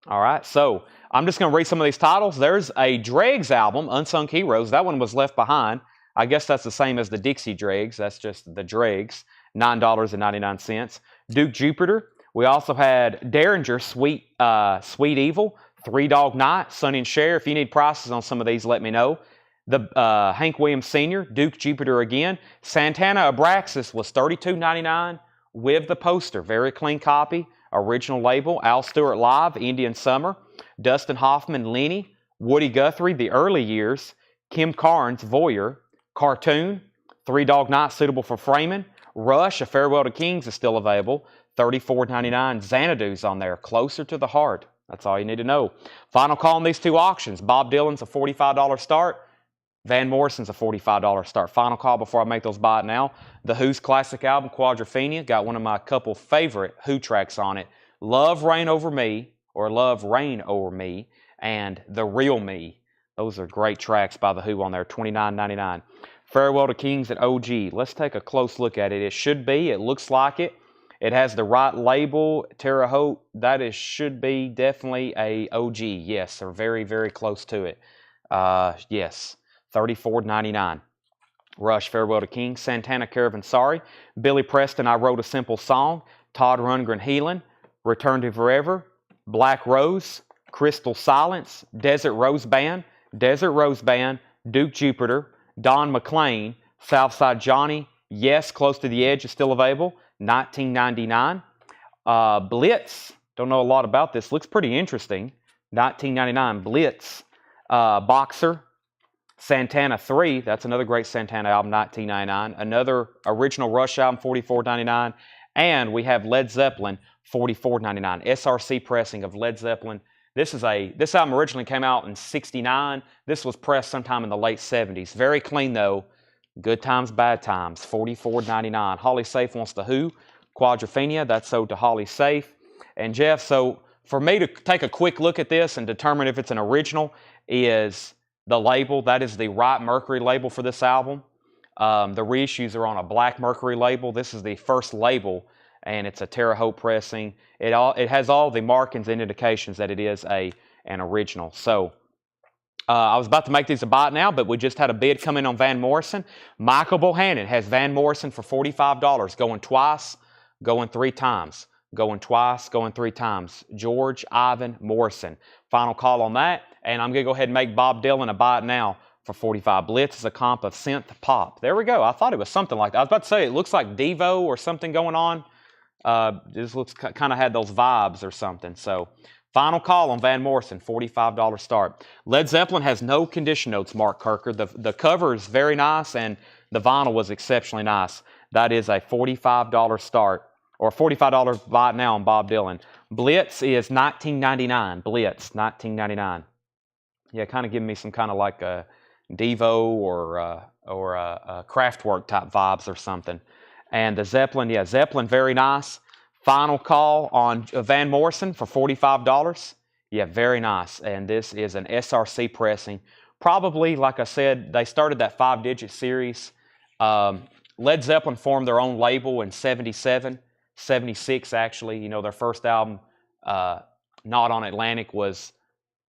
All right, so I'm just going to read some of these titles. There's a Dregs album, Unsung Heroes. That one was left behind. I guess that's the same as the Dixie Dregs. That's just the Dregs, $9.99. Duke Jupiter. We also had Derringer, Sweet Evil, Three Dog Night, Sonny and Cher. If you need prices on some of these, let me know. The Hank Williams Sr., Duke Jupiter again. Santana Abraxas was $32.99 with the poster. Very clean copy. Original label. Al Stewart Live, Indian Summer. Dustin Hoffman, Lenny. Woody Guthrie, The Early Years. Kim Carnes, Voyeur. Cartoon, Three Dog Night, suitable for framing. Rush, A Farewell to Kings is still available. $34.99. Xanadu's on there. Closer to the Heart. That's all you need to know. Final call on these two auctions. Bob Dylan's a $45 start. Van Morrison's a $45 start. Final call before I make those buy it now. The Who's classic album, Quadrophenia, got one of my couple favorite Who tracks on it. Love Reign Over Me, or Love Reign Over Me, and The Real Me. Those are great tracks by The Who on there, $29.99. Farewell to Kings at OG. Let's take a close look at it. It should be. It looks like it. It has the right label. Terre Haute. That should be definitely a OG. Yes, they're very, very close to it. Yes, $34.99. Rush, Farewell to Kings. Santana, Caravanserai. Billy Preston, I Wrote a Simple Song. Todd Rundgren, Healing. Return to Forever. Black Rose. Crystal Silence. Desert Rose Band. Duke Jupiter. Don McLean. Southside Johnny. Yes, Close to the Edge is still available. $19.99. Blitz. Don't know a lot about this. Looks pretty interesting. $19.99. Blitz. Boxer. Santana 3. That's another great Santana album. $19.99. Another original Rush album. $44.99. And we have Led Zeppelin. $44.99. SRC pressing of Led Zeppelin. This album originally came out in '69. This was pressed sometime in the late '70s. Very clean though. Good times, bad times. $44.99. Holly Safe wants the Who. Quadrophenia. That's sold to Holly Safe. And Jeff, so for me to take a quick look at this and determine if it's an original is the label. That is the Right Mercury label for this album. The reissues are on a Black Mercury label. This is the first label, and it's a Terre Haute pressing. It has all the markings and indications that it is an original. So I was about to make these a buy now, but we just had a bid come in on Van Morrison. Michael Bohannon has Van Morrison for $45, going twice, going three times. Going twice, going three times. George Ivan Morrison. Final call on that, and I'm going to go ahead and make Bob Dylan a buy it now for $45. Blitz is a comp of synth pop. There we go. I thought it was something like that. I was about to say it looks like Devo or something going on. This looks kind of had those vibes or something. So final call on Van Morrison, $45 start. Led Zeppelin has no condition notes, Mark Kirker. The cover is very nice, and the vinyl was exceptionally nice. That is a $45 start, or $45 buy it now on Bob Dylan. Blitz is $19.99. Blitz, $19.99. Yeah, kind of giving me some kind of like a Devo or a Kraftwerk type vibes or something. And the Zeppelin, yeah, Zeppelin, very nice. Final call on Van Morrison for $45. Yeah, very nice. And this is an SRC pressing. Probably, like I said, they started that 5-digit series Led Zeppelin formed their own label in 77, 76 actually. You know, their first album, Not on Atlantic, was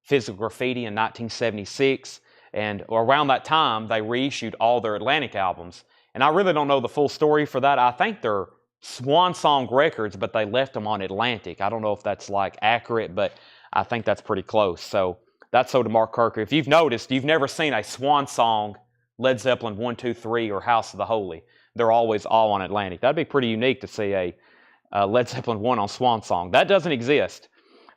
Physical Graffiti in 1976. And around that time, they reissued all their Atlantic albums. And I really don't know the full story for that. I think they're Swan Song Records, but they left them on Atlantic. I don't know if that's like accurate, but I think that's pretty close. So that's so to Mark Kirker. If you've noticed, you've never seen a Swan Song, Led Zeppelin 1, 2, 3, or House of the Holy. They're always all on Atlantic. That'd be pretty unique to see a Led Zeppelin 1 on Swan Song. That doesn't exist.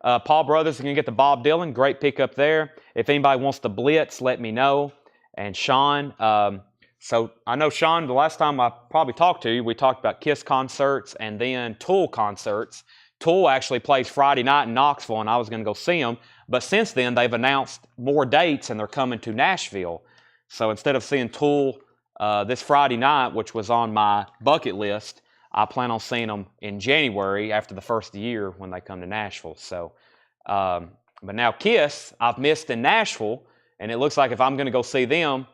Paul Brothers are going to get the Bob Dylan. Great pickup there. If anybody wants to blitz, let me know. And Sean, so I know, Sean, the last time I probably talked to you, we talked about Kiss concerts and then Tool concerts. Tool actually plays Friday night in Knoxville, and I was going to go see them. But since then, they've announced more dates, and they're coming to Nashville. So instead of seeing Tool this Friday night, which was on my bucket list, I plan on seeing them in January after the first of the year when they come to Nashville. So, but now Kiss, I've missed in Nashville, and it looks like if I'm going to go see them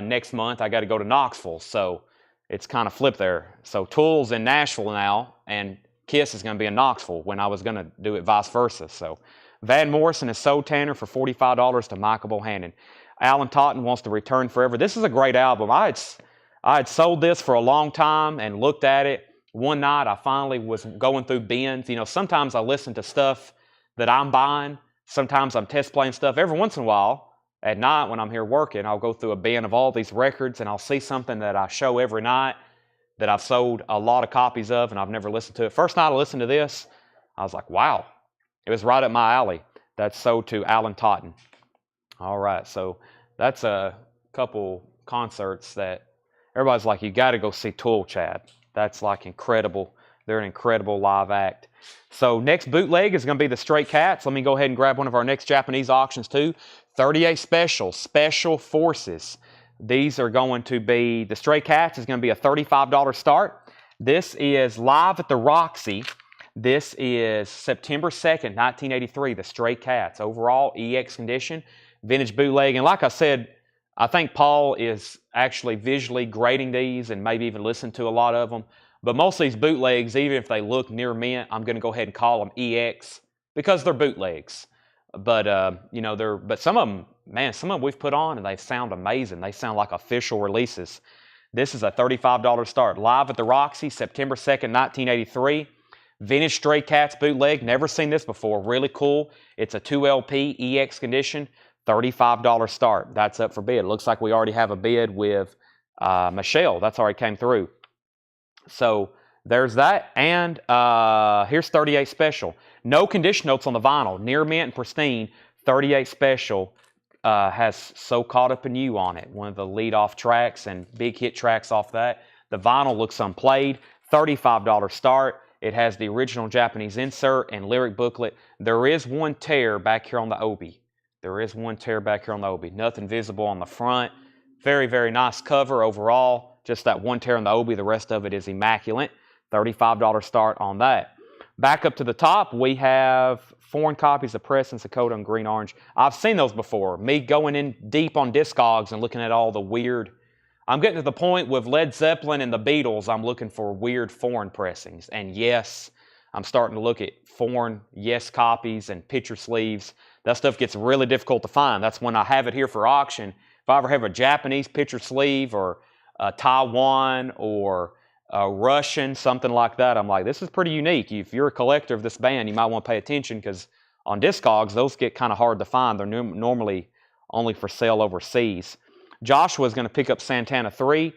next month, I got to go to Knoxville. So it's kind of flipped there. So Tool's in Nashville now, and Kiss is going to be in Knoxville when I was going to do it vice versa. So Van Morrison is Soul Tanner for $45 to Michael Bohannon. Alan Totten wants to Return Forever. This is a great album. I had sold this for a long time and looked at it. One night I finally was going through bins. You know, sometimes I listen to stuff that I'm buying. Sometimes I'm test playing stuff. Every once in a while, at night when I'm here working, I'll go through a bin of all these records and I'll see something that I show every night that I've sold a lot of copies of and I've never listened to it. First night I listened to this, I was like, wow. It was right up my alley. That's sold to Alan Totten. All right, so that's a couple concerts that everybody's like, you got to go see Tool, Chad. That's like incredible. They're an incredible live act. So next bootleg is going to be the Stray Cats. Let me go ahead and grab one of our next Japanese auctions too. 38 Special Forces. These are going to be, the Stray Cats is going to be a $35 start. This is live at the Roxy. This is September 2nd, 1983, the Stray Cats. Overall, EX condition, vintage bootleg. And like I said, I think Paul is actually visually grading these and maybe even listened to a lot of them. But most of these bootlegs, even if they look near mint, I'm going to go ahead and call them EX because they're bootlegs. But, you know, but some of them, man, some of them we've put on and they sound amazing. They sound like official releases. This is a $35 start. Live at the Roxy, September 2nd, 1983. Vintage Stray Cats bootleg. Never seen this before. Really cool. It's a 2LP EX condition. $35 start. That's up for bid. It looks like we already have a bid with Michelle. That's already came through. So there's that. And here's 38 Special. No condition notes on the vinyl. Near mint and pristine. 38 Special has So Caught Up in You on it. One of the lead-off tracks and big hit tracks off that. The vinyl looks unplayed. $35 start. It has the original Japanese insert and lyric booklet. There is one tear back here on the obi. There is one tear back here on the obi. Nothing visible on the front. Very, very nice cover overall. Just that one tear on the obi. The rest of it is immaculate. $35 start on that. Back up to the top, we have foreign copies of Press and Sakota and Green Orange. I've seen those before. Me going in deep on Discogs and looking at all the weird. I'm getting to the point with Led Zeppelin and the Beatles, I'm looking for weird foreign pressings. And yes, I'm starting to look at foreign Yes copies and picture sleeves. That stuff gets really difficult to find. That's when I have it here for auction. If I ever have a Japanese picture sleeve or a Taiwan or a Russian, something like that, I'm like, this is pretty unique. If you're a collector of this band, you might want to pay attention because on Discogs, those get kind of hard to find. They're normally only for sale overseas. Joshua's going to pick up Santana 3.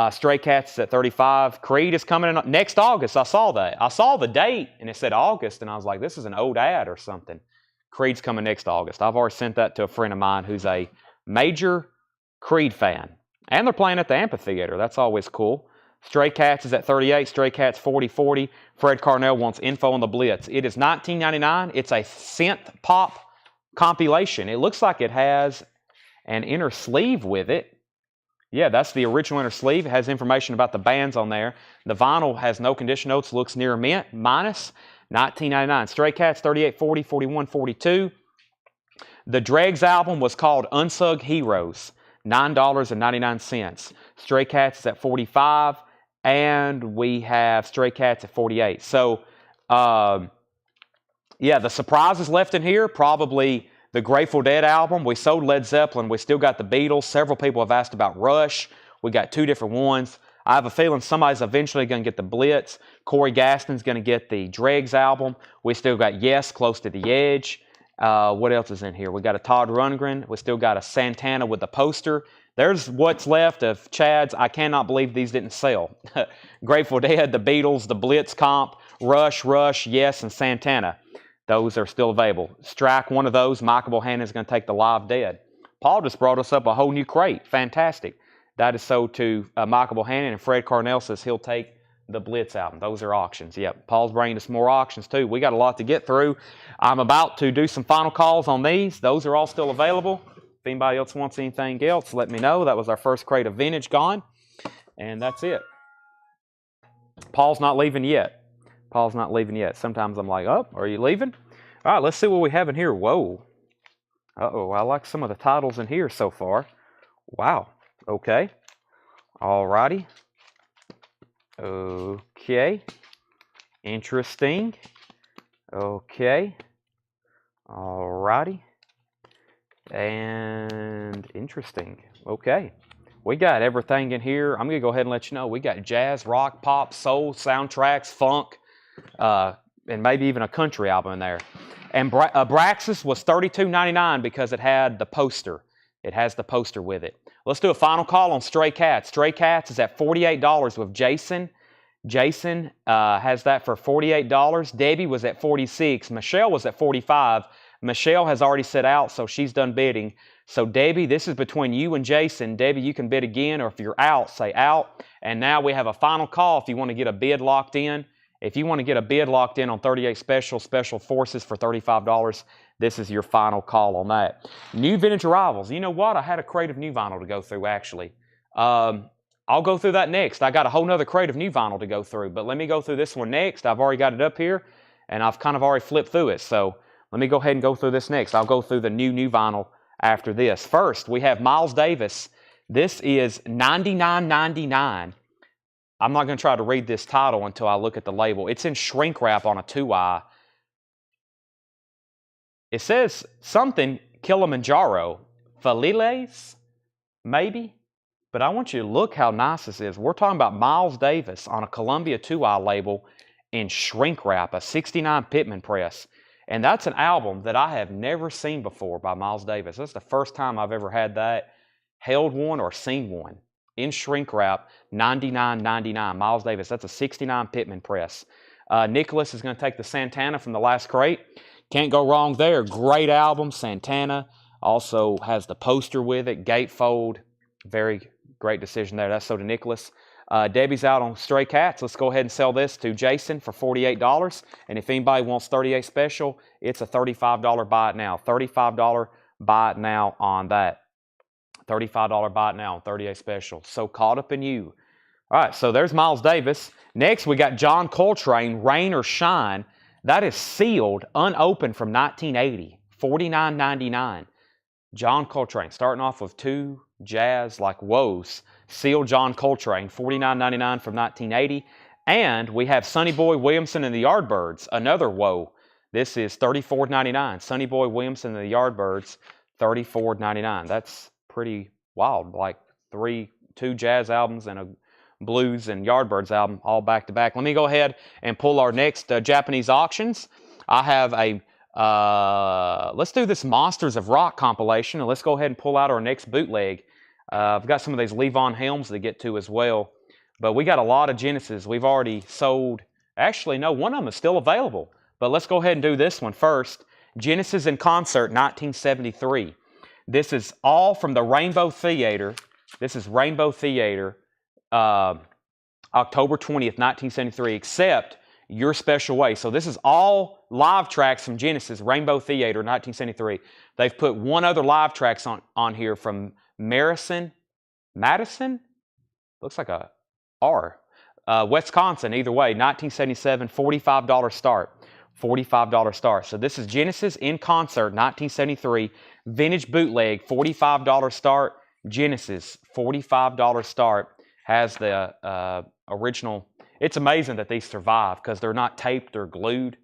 Stray Cats is at 35. Creed is coming in next August. I saw that. I saw the date, and it said August, and I was like, this is an old ad or something. Creed's coming next August. I've already sent that to a friend of mine who's a major Creed fan. And they're playing at the amphitheater. That's always cool. Stray Cats is at 38. Stray Cats 4040. Fred Carnell wants info on the Blitz. It is $19.99. It's a synth pop compilation. It looks like it has an inner sleeve with it. Yeah, that's the original inner sleeve. It has information about the bands on there. The vinyl has no condition notes. Looks near mint. Minus $19.99. Stray Cats 38, 40, 41, 42. The Dregs album was called Unsung Heroes. $9.99. Stray Cats is at $45, and we have Stray Cats at $48. So, yeah, the surprises left in here, probably the Grateful Dead album. We sold Led Zeppelin. We still got the Beatles. Several people have asked about Rush. We got 2 different ones. I have a feeling somebody's eventually going to get the Blitz. Corey Gaston's going to get the Dregs album. We still got Yes, Close to the Edge. What else is in here? We got a Todd Rundgren. We still got a Santana with the poster. There's what's left of Chad's. I cannot believe these didn't sell. Grateful Dead, the Beatles, the Blitz comp, Rush, Yes, and Santana. Those are still available. Strike one of those. Michael Bohannon is going to take the Live Dead. Paul just brought us up a whole new crate. Fantastic. That is sold to Michael Bohannon, and Fred Carnell says he'll take the Blitz album. Those are auctions. Yep. Paul's bringing us more auctions too. We got a lot to get through. I'm about to do some final calls on these. Those are all still available. If anybody else wants anything else, let me know. That was our first crate of vintage gone. And that's it. Paul's not leaving yet. Paul's not leaving yet. Sometimes I'm like, oh, are you leaving? All right, let's see what we have in here. Whoa. Uh-oh, I like some of the titles in here so far. Wow. Okay. All righty. Okay. Interesting. Okay. All righty. And interesting. Okay. We got everything in here. I'm going to go ahead and let you know. We got jazz, rock, pop, soul, soundtracks, funk, and maybe even a country album in there. And Abraxas was $32.99 because it had the poster. It has the poster with it. Let's do a final call on Stray Cats. Stray Cats is at $48 with Jason. Jason has that for $48. Debbie was at $46. Michelle was at $45. Michelle has already set out, so she's done bidding. So Debbie, this is between you and Jason. Debbie, you can bid again, or if you're out, say out. And now we have a final call if you want to get a bid locked in. If you want to get a bid locked in on 38 Special Forces for $35, this is your final call on that. New vintage arrivals. You know what? I had a crate of new vinyl to go through, actually. I'll go through that next. I got a whole nother crate of new vinyl to go through, but let me go through this one next. I've already got it up here, and I've kind of already flipped through it. So let me go ahead and go through this next. I'll go through the new vinyl after this. First, we have Miles Davis. This is $99.99. I'm not going to try to read this title until I look at the label. It's in shrink wrap on a 2i. It says something Kilimanjaro. Feliles? Maybe? But I want you to look how nice this is. We're talking about Miles Davis on a Columbia 2i label in shrink wrap, a 69 Pittman press. And that's an album that I have never seen before by Miles Davis. That's the first time I've ever had that, held one or seen one. In shrink wrap, $99.99. Miles Davis, that's a 69 Pittman press. Nicholas is going to take the Santana from the last crate. Can't go wrong there. Great album, Santana. Also has the poster with it, gatefold. Very great decision there. That's so to Nicholas. Debbie's out on Stray Cats. Let's go ahead and sell this to Jason for $48. And if anybody wants 38 Special, it's a $35 buy it now. $35 buy it now on that. $35 buy it now on 38 Special. So caught up in you. All right, so there's Miles Davis. Next, we got John Coltrane, Rain or Shine. That is sealed, unopened from 1980. $49.99. John Coltrane, starting off with 2 jazz like woes. Sealed John Coltrane, $49.99 from 1980. And we have Sonny Boy Williamson and the Yardbirds, another woe. This is $34.99. Sonny Boy Williamson and the Yardbirds, $34.99. That's pretty wild, like 2 jazz albums and a blues and Yardbirds album all back to back. Let me go ahead and pull our next Japanese auctions. I have a, let's do this Monsters of Rock compilation, and let's go ahead and pull out our next bootleg. I've got some of these Levon Helms to get to as well, but we got a lot of Genesis. We've already sold, actually no, one of them is still available, but let's go ahead and do this one first. Genesis in Concert, 1973. This is all from the Rainbow Theater. This is Rainbow Theater, October 20th, 1973, except Your Special Way. So this is all live tracks from Genesis, Rainbow Theater, 1973. They've put one other live tracks on here from Madison? Looks like a R. Wisconsin, either way, 1977, $45 start. $45 start. So this is Genesis in Concert, 1973. Vintage bootleg, $45 start. Genesis, $45 start, has the original. It's amazing that these survive because they're not taped or glued.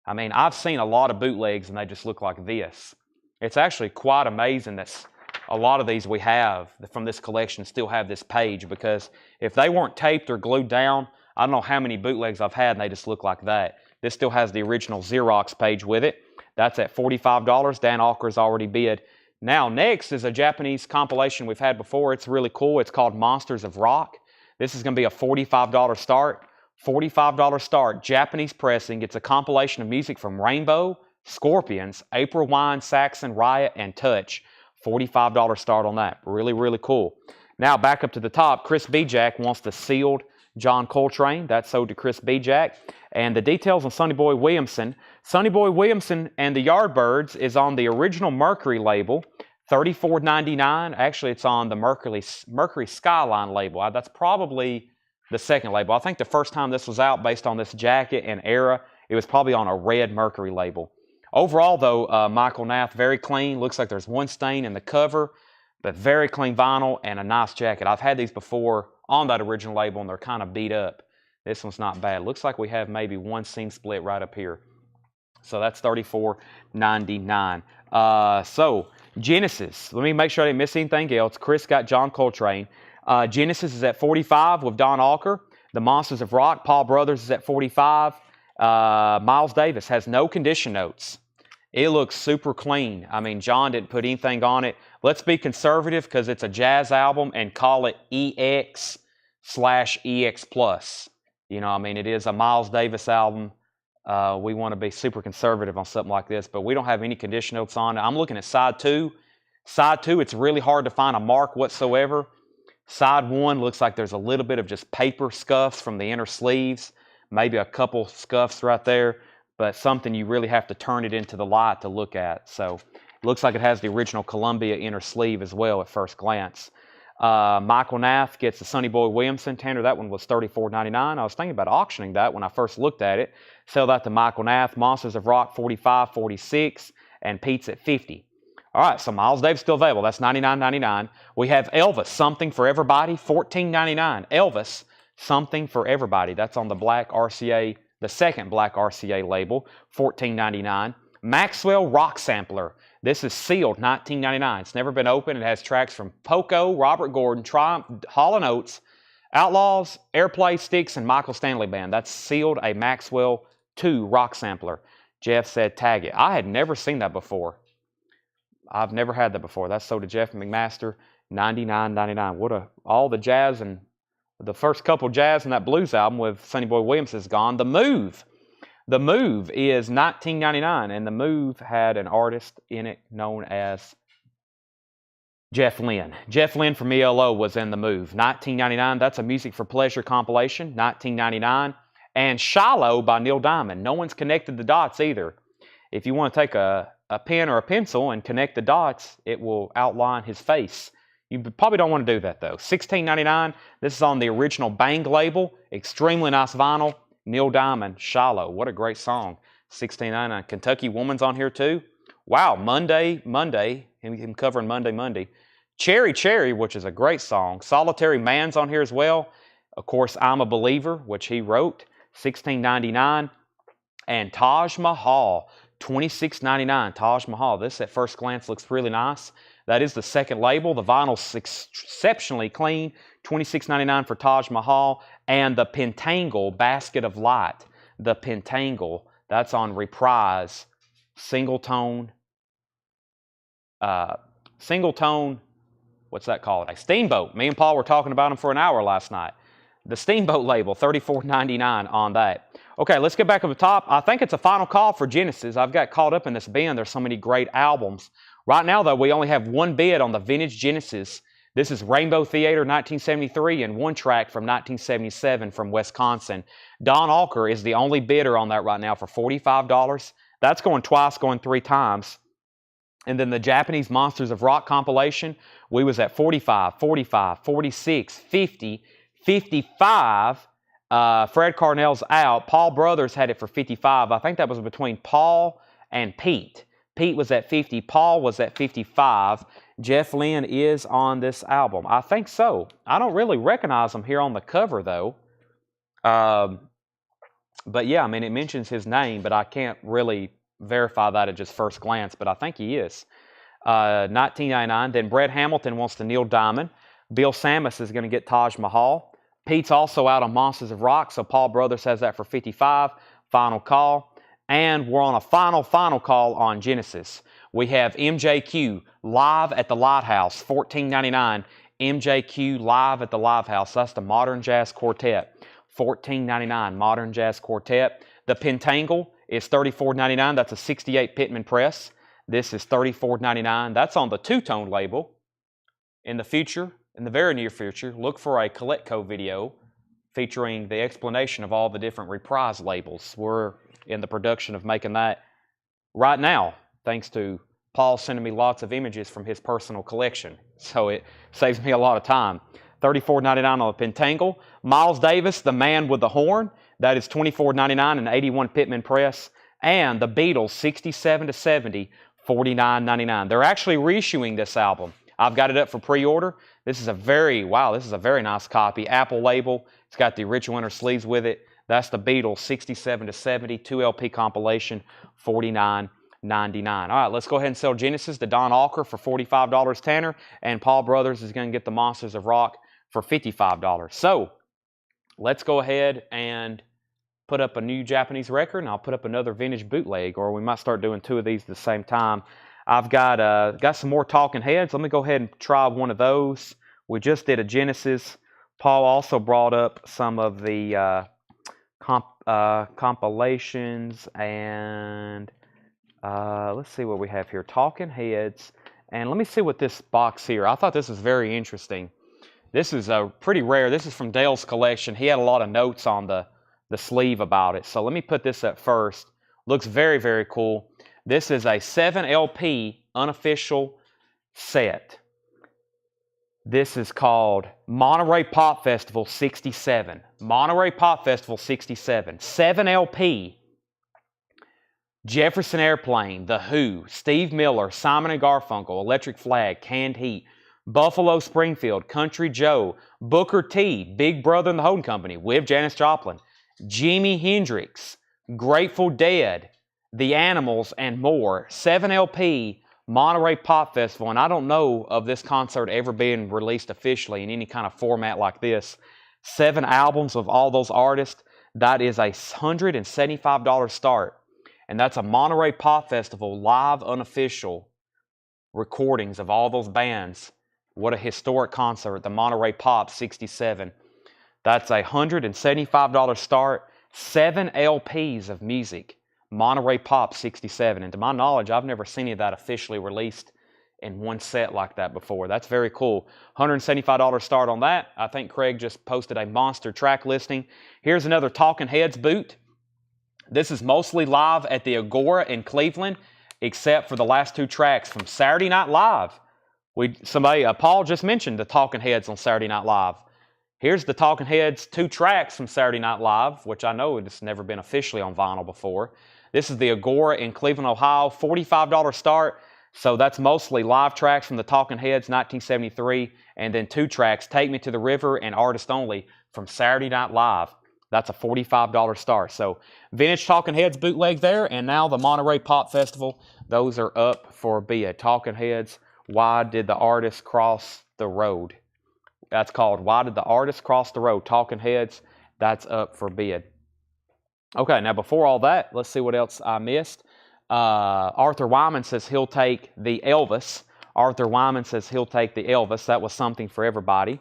I mean, I've seen a lot of bootlegs and they just look like this. It's actually quite amazing that a lot of these we have from this collection still have this page, because if they weren't taped or glued down, I don't know how many bootlegs I've had and they just look like that. This still has the original Xerox page with it. That's at $45. Dan Alker's already bid. Now, next is a Japanese compilation we've had before. It's really cool. It's called Monsters of Rock. This is going to be a $45 start. $45 start, Japanese pressing. It's a compilation of music from Rainbow, Scorpions, April Wine, Saxon, Riot, and Touch. $45 start on that. Really, really cool. Now, back up to the top, Chris Bijak wants the sealed John Coltrane. That's sold to Chris Bijak. And the details on Sonny Boy Williamson. Sonny Boy Williamson and the Yardbirds is on the original Mercury label, $34.99. Actually, it's on the Mercury Skyline label. That's probably the second label. I think the first time this was out, based on this jacket and era, it was probably on a red Mercury label. Overall, though, Michael Nath, very clean. Looks like there's one stain in the cover, but very clean vinyl and a nice jacket. I've had these before on that original label, and they're kind of beat up. This one's not bad. Looks like we have maybe one seam split right up here. So that's $34.99. So Genesis. Let me make sure I didn't miss anything else. Chris got John Coltrane. Genesis is at $45 with Don Alker. The Monsters of Rock, Paul Brothers, is at $45. Miles Davis has no condition notes. It looks super clean. I mean, John didn't put anything on it. Let's be conservative because it's a jazz album and call it EX/EX Plus. You know, I mean, it is a Miles Davis album. We want to be super conservative on something like this, but we don't have any condition notes on it. I'm looking at side 2. Side 2, it's really hard to find a mark whatsoever. Side 1 looks like there's a little bit of just paper scuffs from the inner sleeves. Maybe a couple scuffs right there, but something you really have to turn it into the light to look at. So it looks like it has the original Columbia inner sleeve as well at first glance. Michael Nath gets the Sonny Boy Williamson. Tanner, that one was $34.99. I was thinking about auctioning that when I first looked at it. Sell that to Michael Nath. Monsters of Rock, $45, $46, and Pete's at $50. All right, so Miles Davis still available. That's $99.99. We have Elvis, Something for Everybody, $14.99. Elvis, Something for Everybody. That's on the black RCA, the second black RCA label, $14.99. Maxwell Rock Sampler. This is sealed, $19.99. It's never been opened. It has tracks from Poco, Robert Gordon, Triumph, Hall & Oates, Outlaws, Airplay, Styx, and Michael Stanley Band. That's sealed, a Maxwell 2 Rock Sampler. Jeff said tag it. I had never seen that before. I've never had that before. That's sold to Jeff McMaster, $99.99. All the jazz and the first couple jazz and that blues album with Sonny Boy Williams is gone. The Move. The Move is $19.99, and The Move had an artist in it known as Jeff Lynne. Jeff Lynne from ELO was in The Move. $19.99. That's a Music for Pleasure compilation, $19.99. And Shiloh by Neil Diamond. No one's connected the dots either. If you want to take a pen or a pencil and connect the dots, it will outline his face. You probably don't want to do that, though. $16.99. This is on the original Bang label. Extremely nice vinyl. Neil Diamond, Shiloh. What a great song. $16.99. Kentucky Woman's on here, too. Wow, Monday. Him covering Monday. Cherry Cherry, which is a great song. Solitary Man's on here as well. Of course, I'm a Believer, which he wrote. $16.99. And Taj Mahal, $26.99. Taj Mahal. This at first glance looks really nice. That is the second label. The vinyl's exceptionally clean. $26.99 for Taj Mahal. And the Pentangle Basket of Light. The Pentangle. That's on Reprise. Single tone. What's that called? A Steamboat. Me and Paul were talking about them for an hour last night. The Steamboat label, $34.99 on that. Okay, let's get back up to the top. I think it's a final call for Genesis. I've got caught up in this bin. There's so many great albums. Right now, though, we only have one bid on the vintage Genesis. This is Rainbow Theater 1973 and one track from 1977 from Wisconsin. Don Alker is the only bidder on that right now for $45. That's going twice, going 3 times. And then the Japanese Monsters of Rock compilation, we was at 45, 45, 46, 50, 55. Fred Carnell's out. Paul Brothers had it for 55. I think that was between Paul and Pete. Pete was at 50. Paul was at 55. Jeff Lynne is on this album. I think so. I don't really recognize him here on the cover, though. But yeah, I mean, it mentions his name, but I can't really verify that at just first glance, but I think he is. 1999. Then Brett Hamilton wants to Neil Diamond. Bill Samus is going to get Taj Mahal. Pete's also out on Monsters of Rock, so Paul Brothers has that for 55. Final call. And we're on a final call on Genesis. We have MJQ live at the Lighthouse, $14.99. MJQ live at the Lighthouse. That's the Modern Jazz Quartet. $14.99 Modern Jazz Quartet. The Pentangle is $34.99. That's a 68 Pittman press. This is $34.99. That's on the two-tone label. In the future, in the very near future, look for a Coletco video featuring the explanation of all the different reprise labels. We're in the production of making that right now, thanks to Paul sending me lots of images from his personal collection. So it saves me a lot of time. $34.99 on the Pentangle. Miles Davis, The Man with the Horn. That is $24.99 in 81 Pittman press. And the Beatles, 67 to 70, $49.99. They're actually reissuing this album. I've got it up for pre-order. This is a very nice copy. Apple label. It's got the original inner sleeves with it. That's the Beatles, 67 to 70, 2 LP compilation, $49.99. All right, let's go ahead and sell Genesis to Don Alker for $45 Tanner, and Paul Brothers is going to get the Monsters of Rock for $55. So let's go ahead and put up a new Japanese record, and I'll put up another vintage bootleg, or we might start doing two of these at the same time. I've got some more Talking Heads. Let me go ahead and try one of those. We just did a Genesis. Paul also brought up some of the compilations, and let's see what we have here. Talking Heads, and let me see what this box here. I thought this was very interesting. This is pretty rare. This is from Dale's collection. He had a lot of notes on the sleeve about it. So let me put this up first. Looks very, very cool. This is a 7 LP unofficial set. This is called Monterey Pop Festival 67. Monterey Pop Festival 67. 7 LP. Jefferson Airplane, The Who, Steve Miller, Simon & Garfunkel, Electric Flag, Canned Heat, Buffalo Springfield, Country Joe, Booker T, Big Brother and the Holding Company with Janis Joplin, Jimi Hendrix, Grateful Dead, The Animals, and more. 7 LP, Monterey Pop Festival, and I don't know of this concert ever being released officially in any kind of format like this. 7 albums of all those artists. That is a $175 start. And that's a Monterey Pop Festival live unofficial recordings of all those bands. What a historic concert, the Monterey Pop 67. That's a $175 start, 7 LPs of music. Monterey Pop 67. And to my knowledge, I've never seen any of that officially released in one set like that before. That's very cool. $175 start on that. I think Craig just posted a monster track listing. Here's another Talking Heads boot. This is mostly live at the Agora in Cleveland, except for the last 2 tracks from Saturday Night Live. Paul just mentioned the Talking Heads on Saturday Night Live. Here's the Talking Heads 2 tracks from Saturday Night Live, which I know it's never been officially on vinyl before. This is the Agora in Cleveland, Ohio, $45 start. So that's mostly live tracks from the Talking Heads 1973, and then 2 tracks, Take Me to the River and Artist Only from Saturday Night Live. That's a $45 start. So vintage Talking Heads bootleg there, and now the Monterey Pop Festival. Those are up for bid. Talking Heads, Why Did the Artist Cross the Road? That's called Why Did the Artist Cross the Road? Talking Heads, that's up for bid. Okay, now before all that, let's see what else I missed. Arthur Wyman says he'll take the Elvis. Arthur Wyman says he'll take the Elvis. That was something for everybody.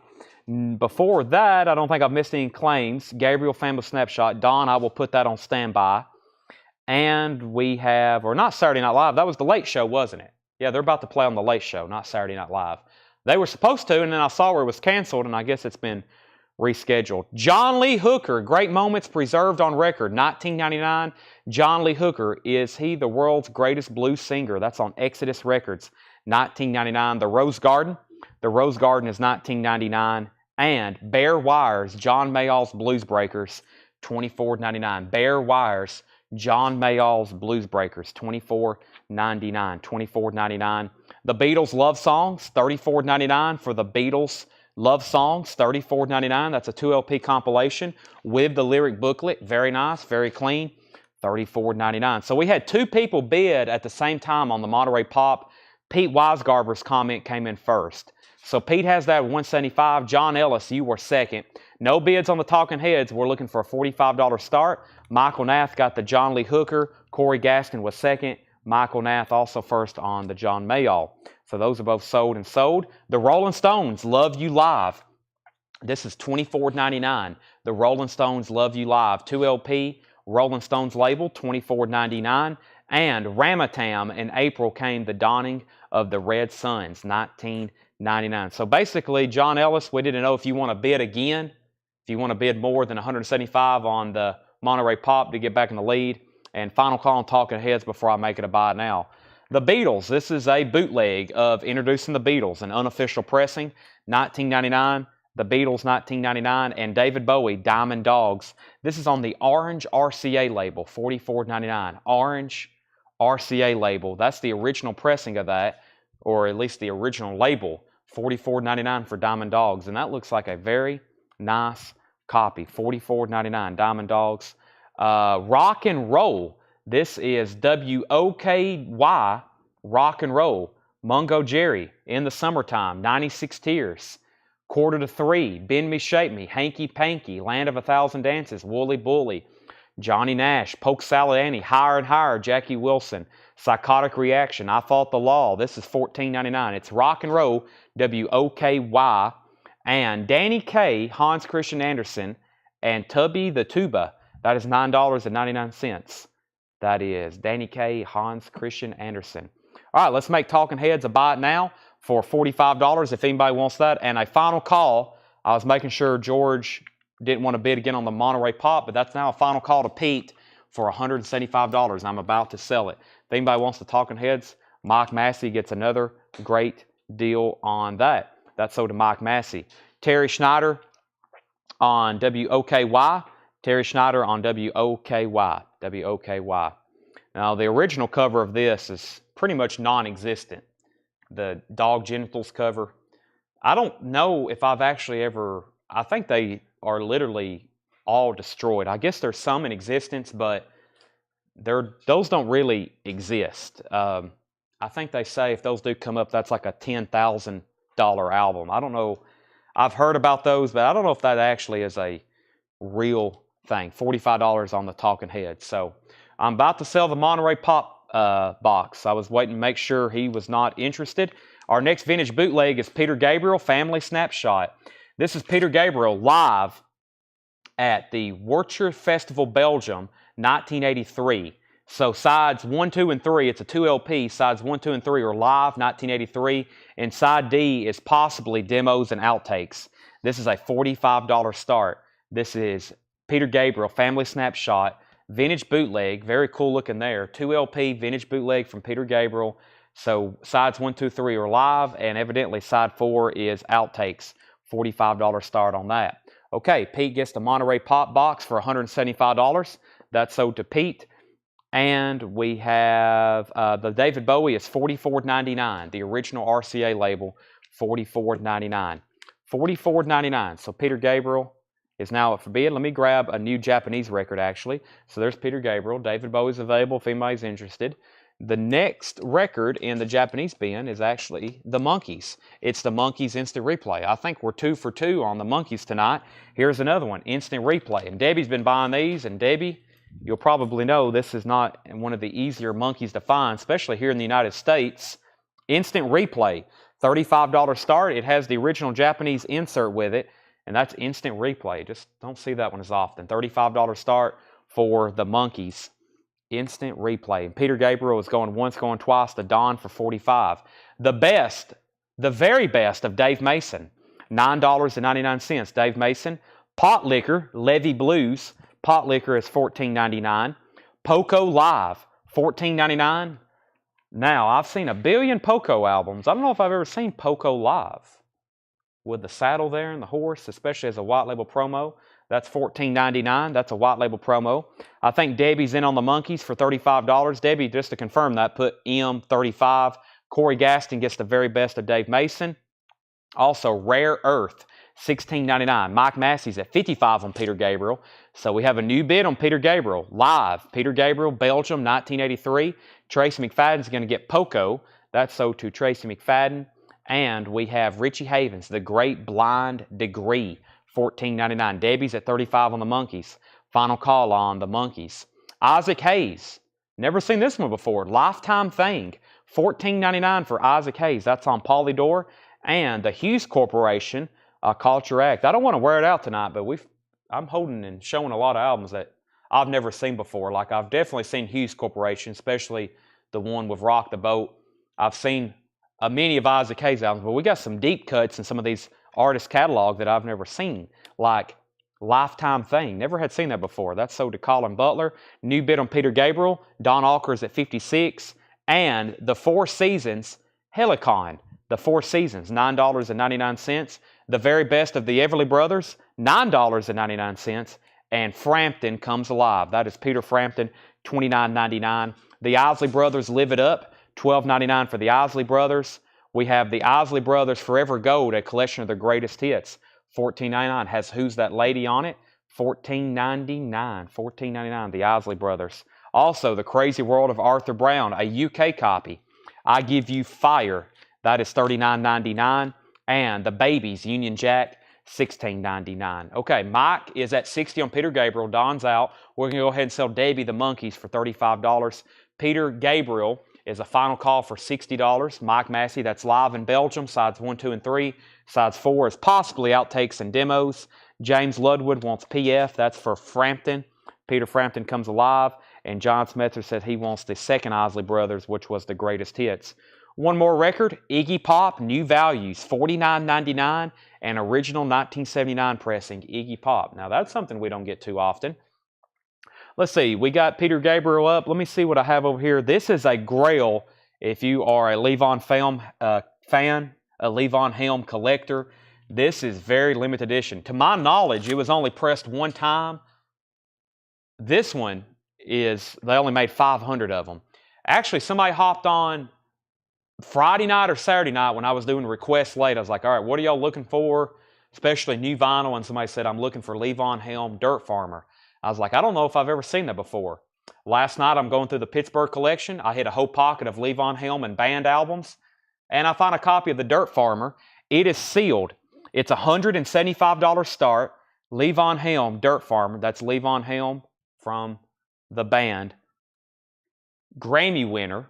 Before that, I don't think I've missed any claims. Gabriel Family Snapshot. Don, I will put that on standby. And we have, or not Saturday Night Live, that was the Late Show, wasn't it? Yeah, they're about to play on the Late Show, not Saturday Night Live. They were supposed to, and then I saw where it was canceled, and I guess it's been rescheduled. John Lee Hooker, Great Moments Preserved on Record, 1999. John Lee Hooker, is he the world's greatest blues singer? That's on Exodus Records, 1999. The Rose Garden is 1999. And Bare Wires, John Mayall's Blues Breakers, $24.99. Bare Wires, John Mayall's Blues Breakers, $24.99. $24.99. The Beatles Love Songs, $34.99 for the Beatles Love Songs, $34.99. That's a 2 LP compilation with the lyric booklet. Very nice, very clean, $34.99. So we had 2 people bid at the same time on the Monterey Pop. Pete Weisgarber's comment came in first. So Pete has that at $175. John Ellis, you were second. No bids on the Talking Heads. We're looking for a $45 start. Michael Nath got the John Lee Hooker. Corey Gaskin was second. Michael Nath also first on the John Mayall. So those are both sold and sold. The Rolling Stones, Love You Live. This is $24.99. The Rolling Stones, Love You Live. 2 LP, Rolling Stones label, $24.99. And Ramatam, in April came The Dawning of the Red Suns, $19.99. So basically, John Ellis, we didn't know if you want to bid again, if you want to bid more than $175 on the Monterey Pop to get back in the lead. And final call on Talking Heads before I make it a buy now. The Beatles, this is a bootleg of Introducing the Beatles, an unofficial pressing, $19.99. The Beatles, $19.99. And David Bowie, Diamond Dogs. This is on the Orange RCA label, $44.99. Orange RCA label. That's the original pressing of that, or at least the original label, $44.99 for Diamond Dogs. And that looks like a very nice copy, $44.99, Diamond Dogs. Rock and Roll. This is WOKY, Rock and Roll. Mungo Jerry, In the Summertime, 96 Tears. Quarter to Three, Bend Me, Shape Me, Hanky Panky, Land of a Thousand Dances, Wooly Bully. Johnny Nash, Polk Salad Annie, Higher and Higher, Jackie Wilson. Psychotic Reaction, I Fought the Law. This is $14.99. It's Rock and Roll, WOKY. And Danny Kaye, Hans Christian Andersen, and Tubby the Tuba. That is $9.99. That is Danny Kaye, Hans Christian Andersen. All right, let's make Talking Heads a buy it now for $45 if anybody wants that. And a final call. I was making sure George didn't want to bid again on the Monterey Pop, but that's now a final call to Pete for $175. I'm about to sell it. If anybody wants the Talking Heads, Mike Massey gets another great deal on that. That's sold to Mike Massey. Terry Schneider on WOKY. Terry Schneider on WOKY. WOKY. Now, the original cover of this is pretty much non-existent. The dog genitals cover. I don't know if I've actually ever... I think they are literally all destroyed. I guess there's some in existence, but those don't really exist. I think they say if those do come up, that's like a $10,000 album. I don't know. I've heard about those, but I don't know if that actually is a real thing. $45 on the Talking Heads. So I'm about to sell the Monterey Pop box. I was waiting to make sure he was not interested. Our next vintage bootleg is Peter Gabriel, Family Snapshot. This is Peter Gabriel live at the Werchter Festival, Belgium, 1983. So sides 1, 2, and 3, it's a 2 LP. Sides 1, 2, and 3 are live, 1983. And side D is possibly demos and outtakes. This is a $45 start. This is Peter Gabriel, Family Snapshot, vintage bootleg. Very cool looking there. 2 LP, vintage bootleg from Peter Gabriel. So sides 1, 2, 3 are live, and evidently side 4 is outtakes. $45 start on that. Okay, Pete gets the Monterey Pop box for $175. That's sold to Pete. And we have the David Bowie is $44.99. The original RCA label, $44.99. $44.99. So Peter Gabriel is now up for bid. Let me grab a new Japanese record, actually. So there's Peter Gabriel. David Bowie's available if anybody's interested. The next record in the Japanese bin is actually the Monkees. It's the Monkees Instant Replay. I think we're 2 for 2 on the Monkees tonight. Here's another one, Instant Replay. And Debbie's been buying these, and Debbie, you'll probably know this is not one of the easier Monkees to find, especially here in the United States. Instant Replay, $35 start. It has the original Japanese insert with it, and that's Instant Replay. Just don't see that one as often. $35 start for the Monkees. Instant Replay. And Peter Gabriel is going once, going twice. The Dawn for $45. The best, the very best of Dave Mason, $9.99. Dave Mason. Pot Liquor, Levy Blues. Pot Liquor is $14.99. Poco Live, $14.99. Now, I've seen a billion Poco albums. I don't know if I've ever seen Poco Live. With the saddle there and the horse, especially as a white label promo. That's $14.99. That's a white label promo. I think Debbie's in on the Monkees for $35. Debbie, just to confirm that, put M35 Corey Gaston gets the very best of Dave Mason. Also, Rare Earth, $16.99. Mike Massey's at $55 on Peter Gabriel. So we have a new bid on Peter Gabriel. Live, Peter Gabriel, Belgium, 1983. Tracy McFadden's going to get Poco. That's sold to Tracy McFadden. And we have Richie Havens, The Great Blind Degree, $14.99. Debbie's at $35 on the Monkeys. Final call on the Monkeys. Isaac Hayes, never seen this one before. Lifetime Thing, $14.99 for Isaac Hayes. That's on Polydor. And the Hughes Corporation, Culture Act. I don't want to wear it out tonight, but I'm holding and showing a lot of albums that I've never seen before. Like, I've definitely seen Hughes Corporation, especially the one with Rock the Boat. I've seen many of Isaac Hayes' albums, but we got some deep cuts in some of these artists' catalog that I've never seen, like Lifetime Thing. Never had seen that before. That's sold to Colin Butler. New bid on Peter Gabriel. Don Alker's at $56. And the Four Seasons Helicon. The Four Seasons, $9.99. The very best of the Everly Brothers, $9.99. And Frampton Comes Alive. That is Peter Frampton, $29.99. The Isley Brothers Live It Up, $12.99 for the Isley Brothers. We have the Isley Brothers Forever Gold, a collection of their greatest hits, $14.99. Has Who's That Lady on it, $14.99. $14.99, the Isley Brothers. Also, The Crazy World of Arthur Brown, a UK copy. I Give You Fire, that is $39.99. And the Babies, Union Jack, $16.99. Okay, Mike is at $60 on Peter Gabriel. Don's out. We're going to go ahead and sell Debbie the Monkeys for $35. Peter Gabriel is a final call for $60. Mike Massey, that's live in Belgium, sides 1, 2, and 3. Sides 4 is possibly outtakes and demos. James Ludwood wants PF. That's for Frampton. Peter Frampton Comes Alive. And John Smetzer said he wants the second Isley Brothers, which was the greatest hits. One more record, Iggy Pop, New Values, $49.99, and original 1979 pressing, Iggy Pop. Now, that's something we don't get too often. Let's see, we got Peter Gabriel up. Let me see what I have over here. This is a Grail if you are a Levon Helm fan, a Levon Helm collector. This is very limited edition. To my knowledge, it was only pressed one time. This one is, they only made 500 of them. Actually, somebody hopped on Friday night or Saturday night when I was doing requests late. I was like, all right, what are y'all looking for? Especially new vinyl. And somebody said, I'm looking for Levon Helm Dirt Farmer. I was like, I don't know if I've ever seen that before. Last night, I'm going through the Pittsburgh collection. I hit a whole pocket of Levon Helm and band albums. And I found a copy of the Dirt Farmer. It is sealed. It's $175 start. Levon Helm Dirt Farmer. That's Levon Helm from the band. Grammy winner.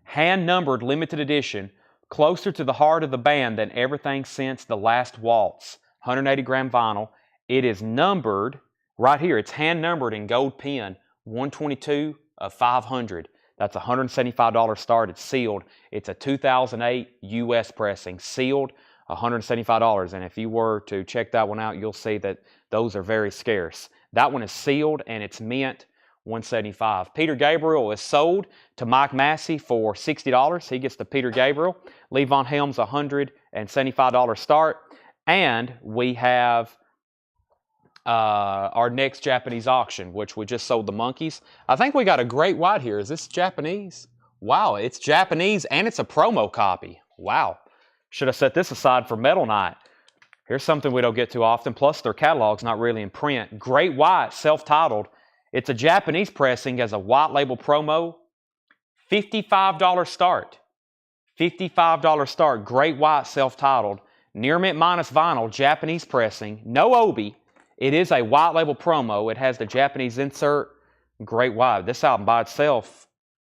Hand-numbered limited edition, closer to the heart of the band than everything since The Last Waltz. 180-gram vinyl. It is numbered, right here, it's hand-numbered in gold pen, 122 of 500. That's $175 start. It's sealed. It's a 2008 U.S. pressing, sealed, $175. And if you were to check that one out, you'll see that those are very scarce. That one is sealed, and it's mint $175. Peter Gabriel is sold to Mike Massey for $60. He gets the Peter Gabriel. Levon Helm's $175 start. And we have our next Japanese auction, which we just sold the Monkeys. I think we got a great white here. Is this Japanese? Wow, it's Japanese and it's a promo copy. Wow. Should have set this aside for Metal Night. Here's something we don't get too often. Plus, their catalog's not really in print. Great White, self-titled. It's a Japanese pressing as a white label promo. $55 start. $55 start. Great White, self-titled. Near mint minus vinyl, Japanese pressing. No obi. It is a white label promo. It has the Japanese insert. Great White. This album by itself,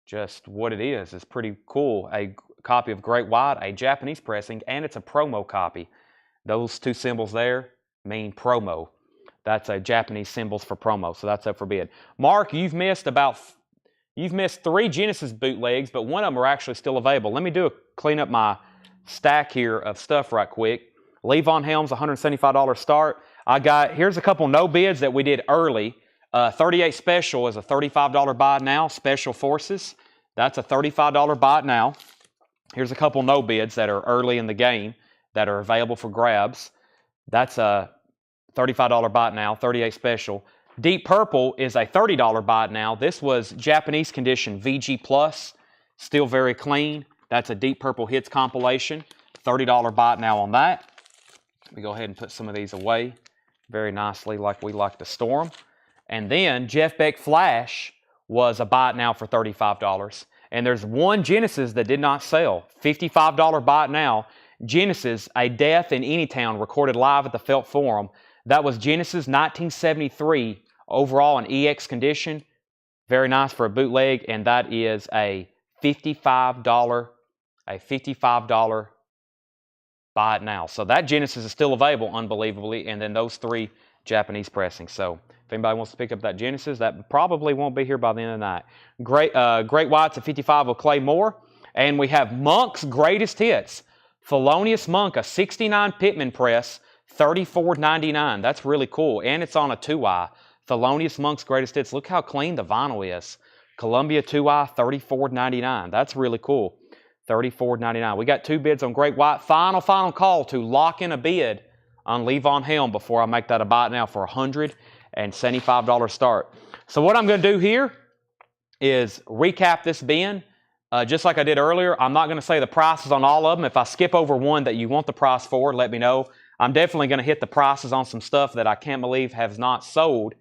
just what it is pretty cool. A copy of Great White, a Japanese pressing, and it's a promo copy. Those two symbols there mean promo. That's a Japanese symbols for promo, so that's up for bid. Mark, you've missed 3 Genesis bootlegs, but one of them are actually still available. Let me clean up my stack here of stuff right quick. Levon Helm's $175 start. Here's a couple no bids that we did early. 38 Special is a $35 buy now. Special Forces, that's a $35 buy now. Here's a couple no bids that are early in the game that are available for grabs. That's a $35 buy now, 38 Special. Deep Purple is a $30 buy now. This was Japanese condition VG Plus, still very clean. That's a Deep Purple Hits compilation. $30 buy it now on that. Let me go ahead and put some of these away very nicely like we like to store them. And then Jeff Beck Flash was a buy it now for $35. And there's one Genesis that did not sell. $55 buy it now. Genesis, A Death in Anytown, recorded live at the Felt Forum. That was Genesis 1973, overall in EX condition. Very nice for a bootleg, and that is a $55 buy it now. So that Genesis is still available, unbelievably, and then those 3 Japanese pressings. So if anybody wants to pick up that Genesis, that probably won't be here by the end of the night. Great Whites at 55 of Clay Moore. And we have Monk's Greatest Hits. Thelonious Monk, a 69 Pittman press, $34.99. That's really cool. And it's on a 2i. Thelonious Monk's Greatest Hits. Look how clean the vinyl is. Columbia 2i, $34.99. That's really cool. $34.99. We got 2 bids on Great White. Final call to lock in a bid on Levon Helm before I make that a buy it now for $175 start. So what I'm going to do here is recap this bin. Just like I did earlier, I'm not going to say the prices on all of them. If I skip over one that you want the price for, let me know. I'm definitely going to hit the prices on some stuff that I can't believe has not sold.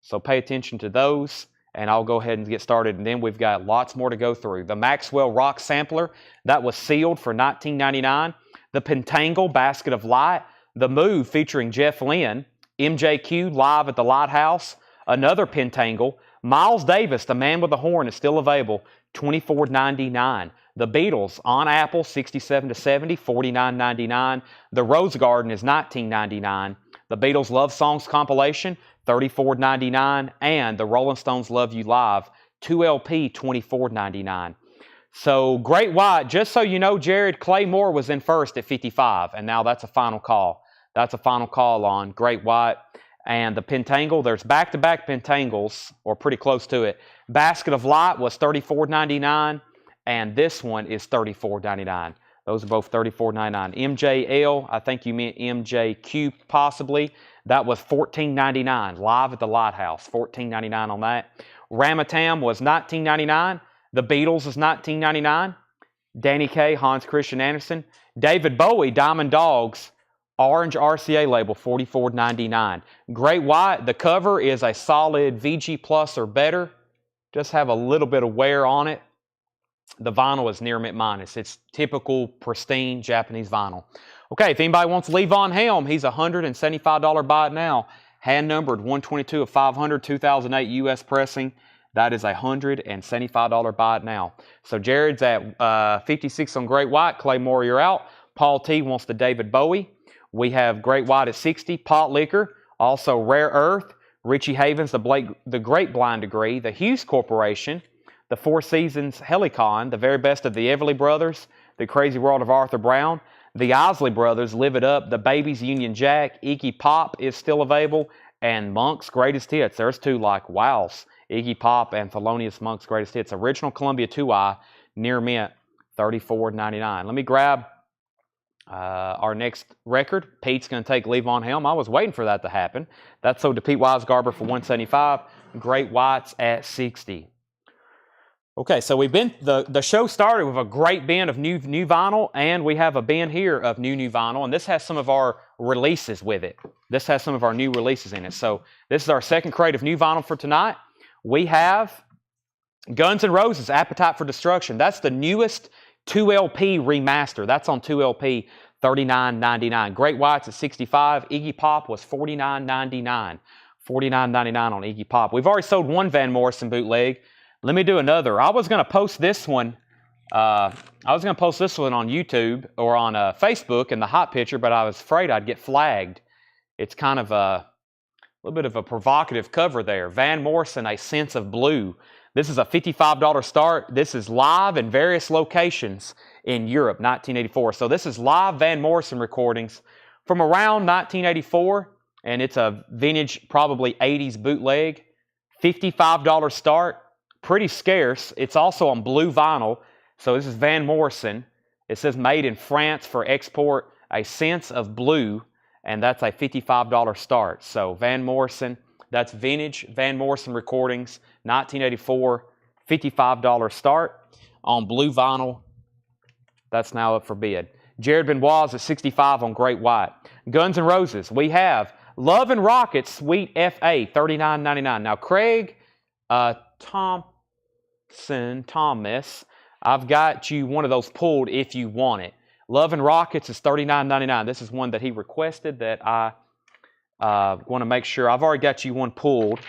So pay attention to those, and I'll go ahead and get started. And then we've got lots more to go through. The Maxwell Rock Sampler, that was sealed for $19.99. The Pentangle Basket of Light. The Move featuring Jeff Lynne. MJQ live at the Lighthouse. Another Pentangle. Miles Davis, The Man with the Horn, is still available. $24.99. The Beatles on Apple, 67 to 70, $49.99. The Rose Garden is $19.99. The Beatles Love Songs compilation, $34.99. And the Rolling Stones Love You Live, 2LP, $24.99. So Great White, just so you know, Jared, Clay Moore was in first at 55, and now that's a final call. That's a final call on Great White. And the Pentangle, there's back-to-back Pentangles, or pretty close to it. Basket of Light was $34.99, and this one is $34.99. Those are both $34.99. MJL, I think you meant MJQ possibly. That was $14.99, live at the Lighthouse, $14.99 on that. Ramatam was $19.99. The Beatles is $19.99. Danny Kaye, Hans Christian Andersen. David Bowie, Diamond Dogs, Orange RCA label, $44.99. Great White, the cover is a solid VG Plus or better. Just have a little bit of wear on it. The vinyl is near mint minus. It's typical pristine Japanese vinyl. Okay, if anybody wants Levon Helm, he's $175 buy it now. Hand numbered 122 of 500, 2008 US pressing. That is $175 buy it now. So Jared's at 56 on Great White. Clay Moore, you're out. Paul T wants the David Bowie. We have Great White at 60, Pot Liquor, also Rare Earth, Richie Havens, the Great Blind Degree, the Hughes Corporation, the Four Seasons Helicon, the very best of the Everly Brothers, the Crazy World of Arthur Brown, the Isley Brothers, Live It Up, the Babies Union Jack, Iggy Pop is still available, and Monk's Greatest Hits. There's 2 like wows, Iggy Pop and Thelonious Monk's Greatest Hits. Original Columbia 2i, near mint, $34.99. Let me grab our next record. Pete's going to take Levon Helm. I was waiting for that to happen. That's sold to Pete Weisgarber for $175. Great Whites at 60. Okay, so we've been the show started with a great bin of new vinyl, and we have a bin here of new vinyl, and this has some of our releases with it. This has some of our new releases in it. So this is our second crate of new vinyl for tonight. We have Guns N' Roses, Appetite for Destruction. That's the newest 2LP remaster. That's on 2LP, $39.99. Great Whites at 65. Iggy Pop was $49.99. $49.99 on Iggy Pop. We've already sold one Van Morrison bootleg. Let me do another. I was going to post this one. On YouTube or on Facebook in the hot picture, but I was afraid I'd get flagged. It's kind of a little bit of a provocative cover there. Van Morrison, A Sense of Blue. This is a $55 start. This is live in various locations in Europe, 1984. So this is live Van Morrison recordings from around 1984, and it's a vintage, probably 80s bootleg. $55 start, pretty scarce. It's also on blue vinyl. So this is Van Morrison. It says made in France for export, A Sense of Blue, and that's a $55 start. So Van Morrison, that's vintage Van Morrison recordings, 1984, $55 start on blue vinyl. That's now up for bid. Jared Benoit is at 65 on Great White. Guns N' Roses, we have Love and Rockets Sweet FA, $39.99. Now, Craig Thomas, I've got you one of those pulled if you want it. Love and Rockets is $39.99. This is one that he requested that I want to make sure. I've already got you one pulled,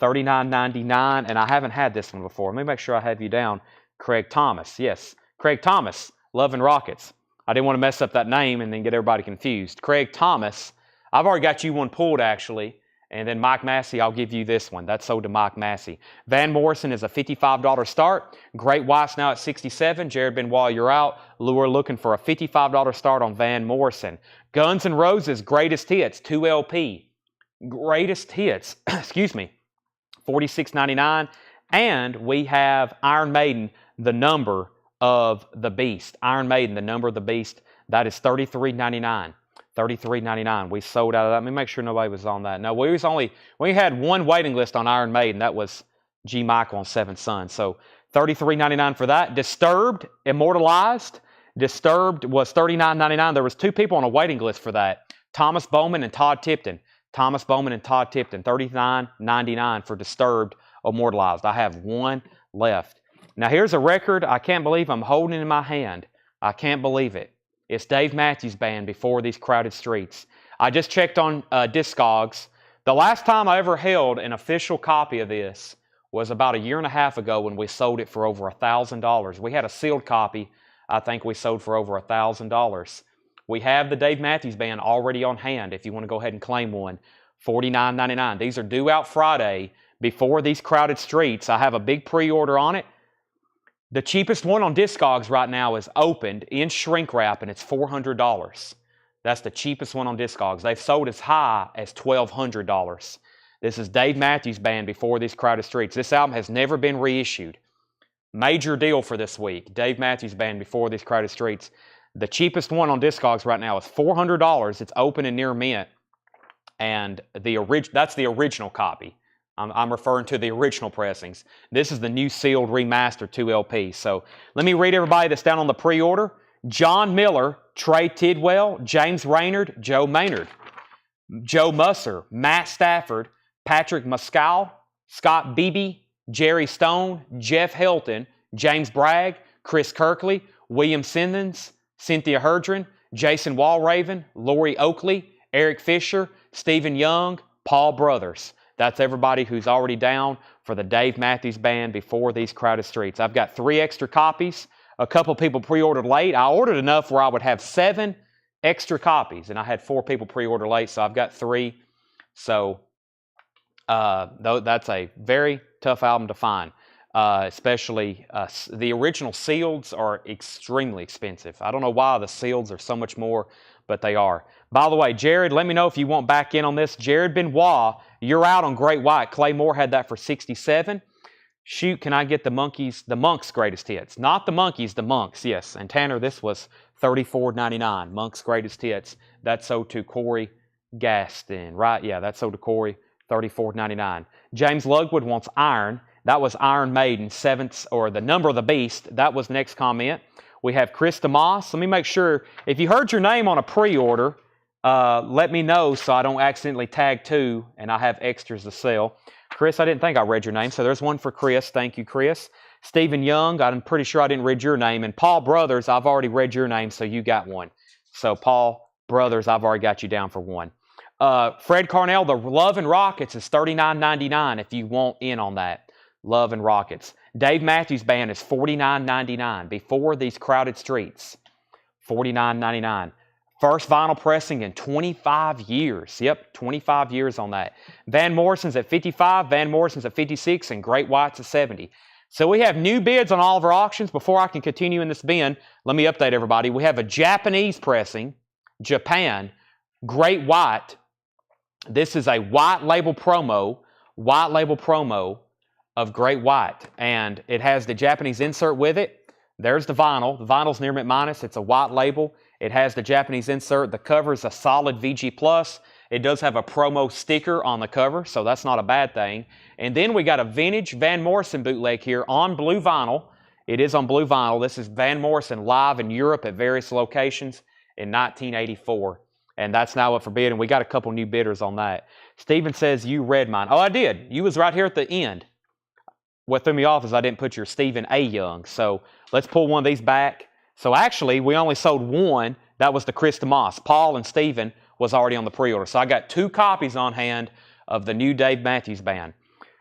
$39.99, and I haven't had this one before. Let me make sure I have you down. Craig Thomas, yes. Craig Thomas, Love and Rockets. I didn't want to mess up that name and then get everybody confused. Craig Thomas, I've already got you one pulled actually. And then Mike Massey, I'll give you this one. That's sold to Mike Massey. Van Morrison is a $55 start. Great White's now at $67. Jared Benoit, you're out. We're looking for a $55 start on Van Morrison. Guns N' Roses Greatest Hits, 2LP. Greatest Hits, excuse me, $46.99. And we have Iron Maiden, The Number of the Beast. Iron Maiden, The Number of the Beast, that is $33.99. $33.99. We sold out of that. Let me make sure nobody was on that. No, we had one waiting list on Iron Maiden. That was G. Michael and Seven Sons. So $33.99 for that. Disturbed, Immortalized. Disturbed was $39.99. There was two people on a waiting list for that. Thomas Bowman and Todd Tipton. Thomas Bowman and Todd Tipton. $39.99 for Disturbed, Immortalized. I have one left. Now here's a record I can't believe I'm holding in my hand. I can't believe it. It's Dave Matthews Band, Before These Crowded Streets. I just checked on Discogs. The last time I ever held an official copy of this was about a year and a half ago when we sold it for over $1,000. We had a sealed copy. I think we sold for over $1,000. We have the Dave Matthews Band already on hand if you want to go ahead and claim one. $49.99. These are due out Friday, Before These Crowded Streets. I have a big pre-order on it. The cheapest one on Discogs right now is opened in shrink wrap, and it's $400. That's the cheapest one on Discogs. They've sold as high as $1,200. This is Dave Matthews Band, Before These Crowded Streets. This album has never been reissued. Major deal for this week. Dave Matthews Band, Before These Crowded Streets. The cheapest one on Discogs right now is $400. It's open and near mint, and that's the original copy. I'm referring to the original pressings. This is the new sealed remastered 2LP. So let me read everybody that's down on the pre-order. John Miller, Trey Tidwell, James Raynard, Joe Maynard, Joe Musser, Matt Stafford, Patrick Muscal, Scott Beebe, Jerry Stone, Jeff Helton, James Bragg, Chris Kirkley, William Simmons, Cynthia Herdren, Jason Walraven, Lori Oakley, Eric Fisher, Stephen Young, Paul Brothers. That's everybody who's already down for the Dave Matthews Band, Before These Crowded Streets. I've got 3 extra copies. A couple people pre-ordered late. I ordered enough where I would have 7 extra copies, and I had 4 people pre-order late, so I've got 3. So that's a very tough album to find, especially the original sealeds are extremely expensive. I don't know why the sealeds are so much more, but they are. By the way, Jared, let me know if you want back in on this. Jared Benoit, you're out on Great White. Clay Moore had that for $67. Shoot, can I get the Monks' Greatest Hits? Not the Monkeys, the Monks, yes. And Tanner, this was $34.99. Monks' Greatest Hits. That's sold to Corey Gaston, right? Yeah, that's sold to Corey, $34.99. James Lugwood wants Iron. That was Iron Maiden, The Number of the Beast. That was the next comment. We have Chris DeMoss. Let me make sure, if you heard your name on a pre-order, let me know so I don't accidentally tag 2 and I have extras to sell. Chris, I didn't think I read your name, so there's one for Chris. Thank you, Chris. Stephen Young, I'm pretty sure I didn't read your name. And Paul Brothers, I've already read your name, so you got one. So Paul Brothers, I've already got you down for one. Fred Carnell, the Love and Rockets is $39.99 if you want in on that. Love and Rockets. Dave Matthews Band is $49.99. Before These Crowded Streets, $49.99. First vinyl pressing in 25 years. Yep, 25 years on that. Van Morrison's at 55, Van Morrison's at 56, and Great White's at 70. So we have new bids on all of our auctions. Before I can continue in this bin, let me update everybody. We have a Japanese pressing, Japan, Great White. This is a white label promo of Great White. And it has the Japanese insert with it. There's the vinyl. The vinyl's near mint minus. It's a white label. It has the Japanese insert. The cover is a solid VG+. It does have a promo sticker on the cover, so that's not a bad thing. And then we got a vintage Van Morrison bootleg here on blue vinyl. It is on blue vinyl. This is Van Morrison live in Europe at various locations in 1984. And that's now up for bid, and we got a couple new bidders on that. Stephen says you read mine. Oh, I did. You was right here at the end. What threw me off is I didn't put your Stephen A. Young. So let's pull one of these back. So actually, we only sold one. That was the Chris DeMoss. Paul and Stephen was already on the pre-order. So I got 2 copies on hand of the new Dave Matthews Band.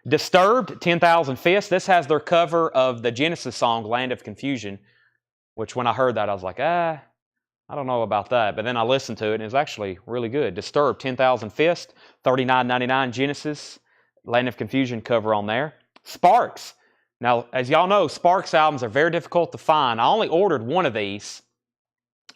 Disturbed, 10,000 Fists. This has their cover of the Genesis song, Land of Confusion, which when I heard that, I was like, I don't know about that, but then I listened to it, and it was actually really good. Disturbed, 10,000 Fists, $39.99 Genesis, Land of Confusion cover on there. Sparks. Now, as y'all know, Sparks albums are very difficult to find. I only ordered one of these,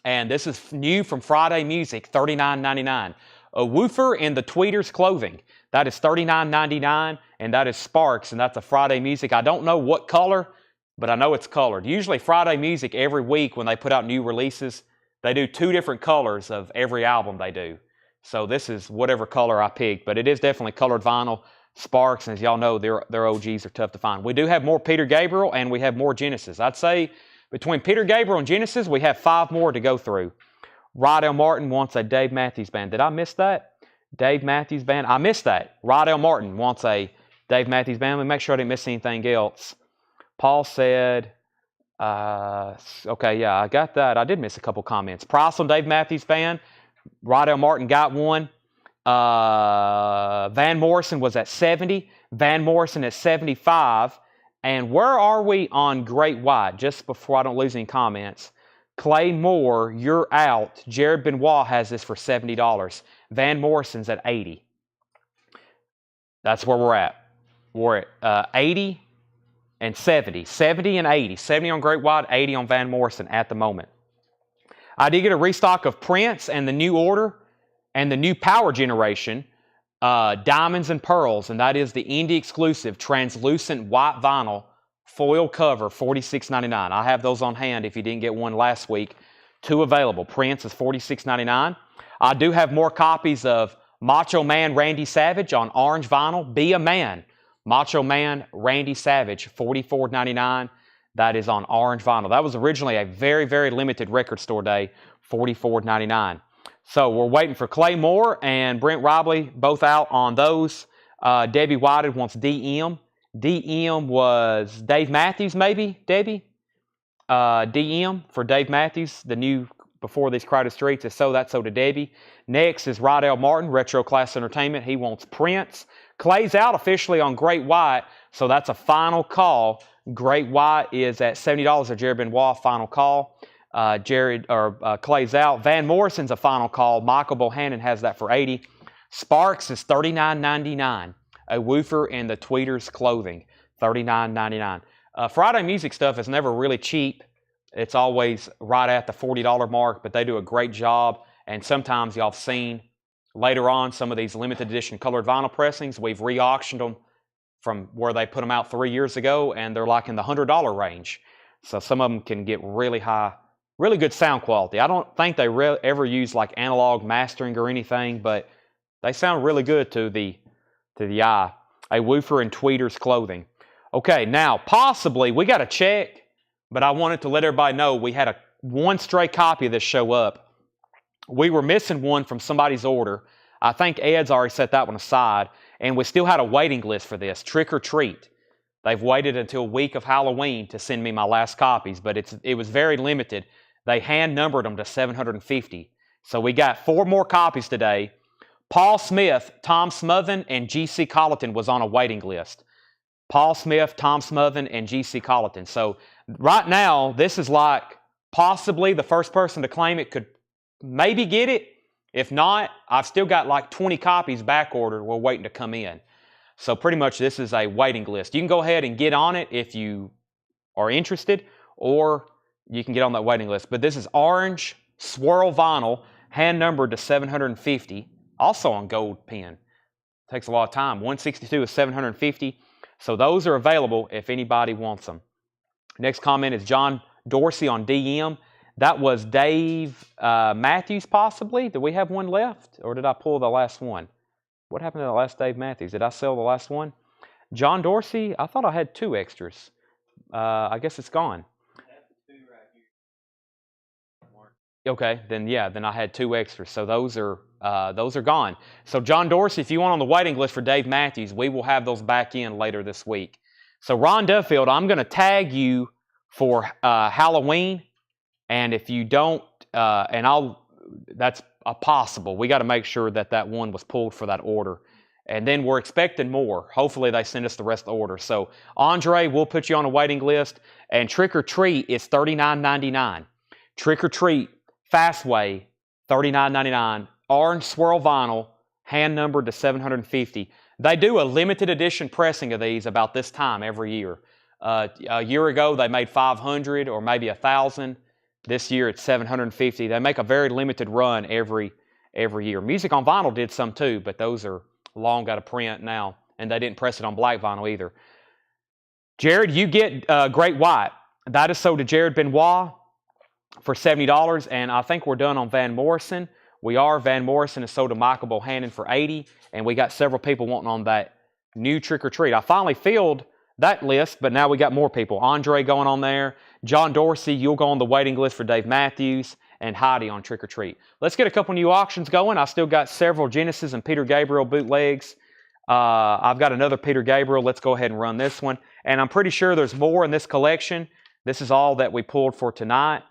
and this is new from Friday Music, $39.99. A Woofer in the Tweeters Clothing. That is $39.99, and that is Sparks, and that's a Friday Music. I don't know what color, but I know it's colored. Usually Friday Music, every week when they put out new releases, they do 2 different colors of every album they do. So this is whatever color I picked, but it is definitely colored vinyl. Sparks, and as y'all know, their OGs are tough to find. We do have more Peter Gabriel, and we have more Genesis. I'd say between Peter Gabriel and Genesis, we have 5 more to go through. Rydell Martin wants a Dave Matthews Band. Did I miss that? Dave Matthews Band. I missed that. Rydell Martin wants a Dave Matthews Band. Let me make sure I didn't miss anything else. Paul said... okay, yeah, I got that. I did miss a couple comments. Price on Dave Matthews Band. Rydell Martin got one. Van Morrison was at 70. Van Morrison at 75. And where are we on Great White? Just before I don't lose any comments. Clay Moore, you're out. Jared Benoit has this for $70. Van Morrison's at 80. That's where we're at. We're at 80 and 70. 70 and 80. 70 on Great White, 80 on Van Morrison at the moment. I did get a restock of Prince and the New Order and the new Power Generation, Diamonds and Pearls, and that is the indie exclusive translucent white vinyl foil cover, $46.99. I have those on hand if you didn't get one last week. 2 available. Prince is $46.99. I do have more copies of Macho Man Randy Savage on orange vinyl. Be a Man. Macho Man Randy Savage, $44.99. That is on orange vinyl. That was originally a very, very limited record store day, $44.99. So we're waiting for Clay Moore and Brent Robley, both out on those. Debbie Whited wants DM. DM was Dave Matthews, maybe, Debbie? DM for Dave Matthews, the new Before These Crowded Streets is so, that's so to Debbie. Next is Rydell Martin, Retro Class Entertainment. He wants Prince. Clay's out officially on Great White, so that's a final call. Great White is at $70 at Jared Benoit, final call. Clay's out. Van Morrison's a final call. Michael Bohannon has that for $80. Sparks is $39.99. A Woofer in the Tweeters Clothing, $39.99. Friday Music stuff is never really cheap. It's always right at the $40 mark, but they do a great job. And sometimes y'all have seen later on some of these limited edition colored vinyl pressings. We've re-auctioned them from where they put them out 3 years ago, and they're like in the $100 range. So some of them can get really high, really good sound quality. I don't think they ever use like analog mastering or anything, but they sound really good to the eye. A Woofer in Tweeters Clothing. Okay, now possibly we got to check, but I wanted to let everybody know we had one stray copy of this show up. We were missing one from somebody's order. I think Ed's already set that one aside, and we still had a waiting list for this. Trick or Treat. They've waited until week of Halloween to send me my last copies, but it was very limited. They hand numbered them to 750. So we got 4 more copies today. Paul Smith, Tom Smothen, and G.C. Colleton was on a waiting list. Paul Smith, Tom Smothen, and G.C. Colleton. So right now, this is like possibly the first person to claim it could maybe get it. If not, I've still got like 20 copies back ordered. We're waiting to come in. So pretty much this is a waiting list. You can go ahead and get on it if you are interested, or you can get on that waiting list. But this is orange swirl vinyl, hand numbered to 750. Also on gold pen. Takes a lot of time. 162 is 750. So those are available if anybody wants them. Next comment is John Dorsey on DM. That was Dave Matthews possibly. Do we have one left? Or did I pull the last one? What happened to the last Dave Matthews? Did I sell the last one? John Dorsey, I thought I had 2 extras. I guess it's gone. Okay, then yeah, then I had 2 extras, so those are gone. So John Dorsey, if you want on the waiting list for Dave Matthews, we will have those back in later this week. So Ron Duffield, I'm going to tag you for Halloween, and if you don't, that's possible. We got to make sure that one was pulled for that order, and then we're expecting more. Hopefully they send us the rest of the order. So Andre, we'll put you on a waiting list, and Trick or Treat is $39.99. Trick or Treat. Fastway, $39.99. Orange swirl vinyl, hand numbered to 750. They do a limited edition pressing of these about this time every year. A year ago, they made 500 or maybe 1,000. This year, it's 750. They make a very limited run every year. Music on Vinyl did some too, but those are long out of print now, and they didn't press it on black vinyl either. Jared, you get Great White. That is sold to Jared Benoit for $70, and I think we're done on Van Morrison. We are. Van Morrison is sold to Michael Bohannon for $80, and we got several people wanting on that new Trick or Treat. I finally filled that list, but now we got more people. Andre going on there. John Dorsey, you'll go on the waiting list for Dave Matthews, and Heidi on Trick or Treat. Let's get a couple new auctions going. I still got several Genesis and Peter Gabriel bootlegs. I've got another Peter Gabriel. Let's go ahead and run this one. And I'm pretty sure there's more in this collection. This is all that we pulled for tonight.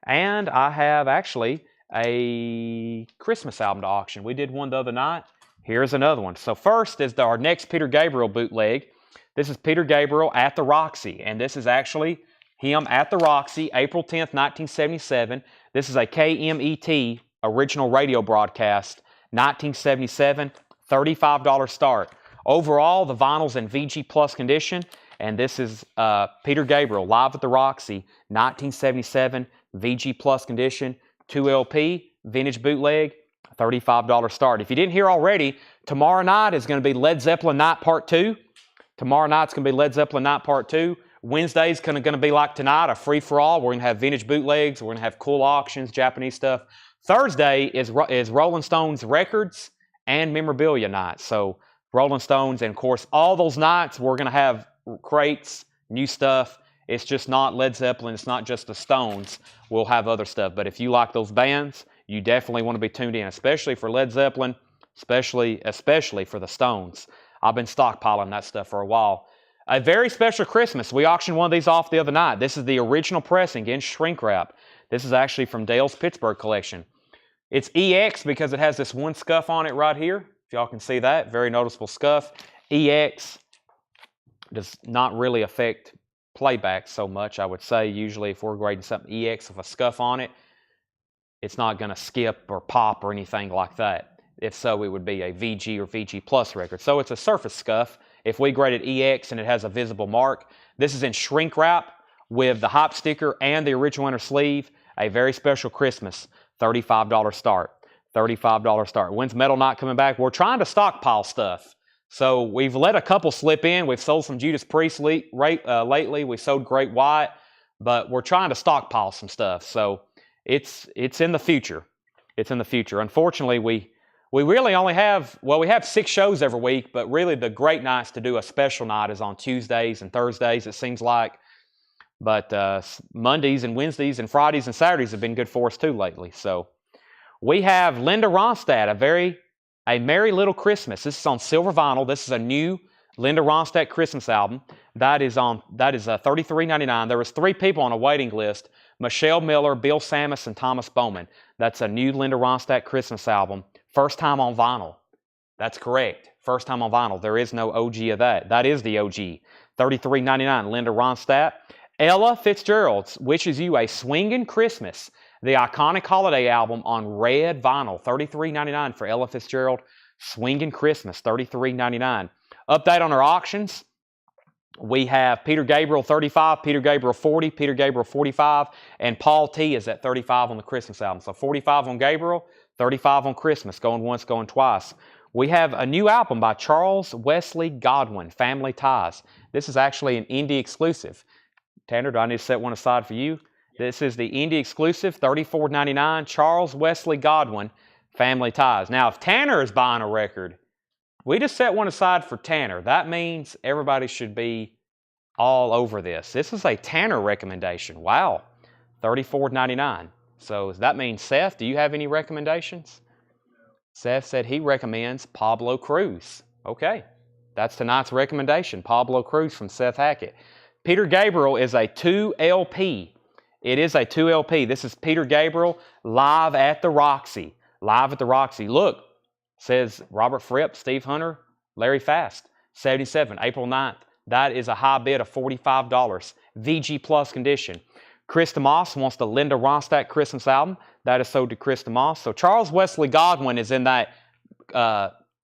And I have actually a Christmas album to auction. We did one the other night. Here's another one. So first is our next Peter Gabriel bootleg. This is Peter Gabriel at the Roxy. And this is actually him at the Roxy, April 10th, 1977. This is a KMET original radio broadcast, 1977, $35 start. Overall, the vinyl's in VG Plus condition. And this is Peter Gabriel live at the Roxy, 1977, VG Plus condition, 2 LP, vintage bootleg, $35 start. If you didn't hear already, tomorrow night is going to be Led Zeppelin Night Part 2. Tomorrow night's going to be Led Zeppelin Night Part 2. Wednesday's going to be like tonight, a free-for-all. We're going to have vintage bootlegs. We're going to have cool auctions, Japanese stuff. Thursday is Rolling Stones records and memorabilia night. So Rolling Stones, and of course, all those nights we're going to have crates, new stuff. It's just not Led Zeppelin. It's not just the Stones. We'll have other stuff. But if you like those bands, you definitely want to be tuned in, especially for Led Zeppelin, especially for the Stones. I've been stockpiling that stuff for a while. A very special Christmas. We auctioned one of these off the other night. This is the original pressing in shrink wrap. This is actually from Dale's Pittsburgh collection. It's EX because it has this one scuff on it right here. If y'all can see that, very noticeable scuff. EX does not really affect playback so much, I would say. Usually if we're grading something EX with a scuff on it, it's not going to skip or pop or anything like that. If so, it would be a VG or VG Plus record. So it's a surface scuff. If we grade it EX and it has a visible mark, this is in shrink wrap with the hop sticker and the original inner sleeve. A very special Christmas, $35 start. $35 start. When's Metal Night coming back? We're trying to stockpile stuff. So we've let a couple slip in. We've sold some Judas Priest lately. We sold Great White, but we're trying to stockpile some stuff. So it's in the future. It's in the future. Unfortunately, we really only have, we have 6 shows every week, but really the great nights to do a special night is on Tuesdays and Thursdays, it seems like. But Mondays and Wednesdays and Fridays and Saturdays have been good for us too lately. So we have Linda Ronstadt, A Merry Little Christmas. This is on silver vinyl. This is a new Linda Ronstadt Christmas album. That is $33.99. There was 3 people on a waiting list: Michelle Miller, Bill Sammis, and Thomas Bowman. That's a new Linda Ronstadt Christmas album. First time on vinyl. That's correct. First time on vinyl. There is no OG of that. That is the OG. $33.99. Linda Ronstadt. Ella Fitzgerald wishes you a swinging Christmas. The iconic holiday album on red vinyl, $33.99 for Ella Fitzgerald. Swinging Christmas, $33.99. Update on our auctions. We have Peter Gabriel 35, Peter Gabriel 40, Peter Gabriel 45, and Paul T is at 35 on the Christmas album. So 45 on Gabriel, 35 on Christmas, going once, going twice. We have a new album by Charles Wesley Godwin, Family Ties. This is actually an indie exclusive. Tanner, do I need to set one aside for you? This is the indie exclusive, $34.99, Charles Wesley Godwin, Family Ties. Now, if Tanner is buying a record, we just set one aside for Tanner. That means everybody should be all over this. This is a Tanner recommendation. Wow, $34.99. So does that mean, Seth, do you have any recommendations? Seth said he recommends Pablo Cruz. Okay, that's tonight's recommendation, Pablo Cruz from Seth Hackett. Peter Gabriel is a 2LP. It is a 2LP. This is Peter Gabriel live at the Roxy. Live at the Roxy. Look, says Robert Fripp, Steve Hunter, Larry Fast, 77, April 9th. That is a high bid of $45. VG Plus condition. Chris DeMoss wants the Linda Ronstadt Christmas album. That is sold to Chris DeMoss. So Charles Wesley Godwin is in that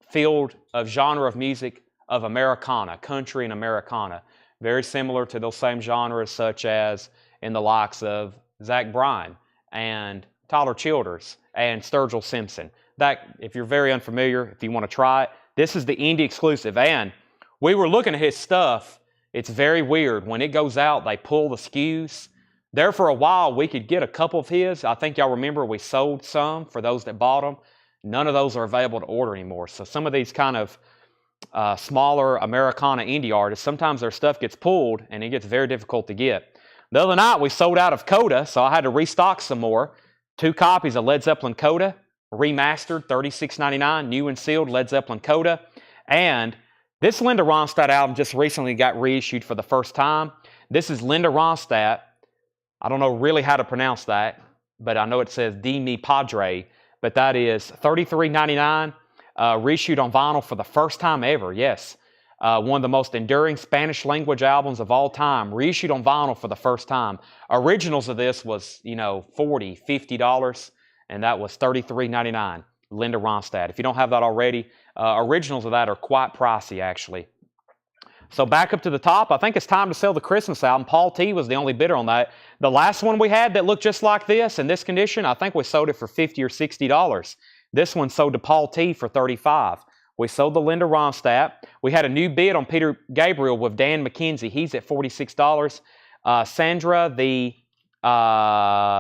field of genre of music of Americana, country and Americana. Very similar to those same genres such as in the likes of Zach Bryan and Tyler Childers and Sturgill Simpson. That, if you're very unfamiliar, if you want to try it, this is the indie exclusive. And we were looking at his stuff. It's very weird. When it goes out, they pull the SKUs. There for a while, we could get a couple of his. I think y'all remember we sold some for those that bought them. None of those are available to order anymore. So some of these kind of smaller Americana indie artists, sometimes their stuff gets pulled and it gets very difficult to get. The other night, we sold out of Coda, so I had to restock some more. 2 copies of Led Zeppelin Coda, remastered, $36.99, new and sealed Led Zeppelin Coda. And this Linda Ronstadt album just recently got reissued for the first time. This is Linda Ronstadt. I don't know really how to pronounce that, but I know it says "Di Mi Padre," but that is $33.99, reissued on vinyl for the first time ever, yes. One of the most enduring Spanish language albums of all time, reissued on vinyl for the first time. Originals of this was, $40, $50, and that was $33.99, Linda Ronstadt. If you don't have that already, originals of that are quite pricey, actually. So back up to the top, I think it's time to sell the Christmas album. Paul T was the only bidder on that. The last one we had that looked just like this in this condition, I think we sold it for $50 or $60. This one sold to Paul T for $35. We sold the Linda Ronstadt. We had a new bid on Peter Gabriel with Dan McKenzie. He's at $46.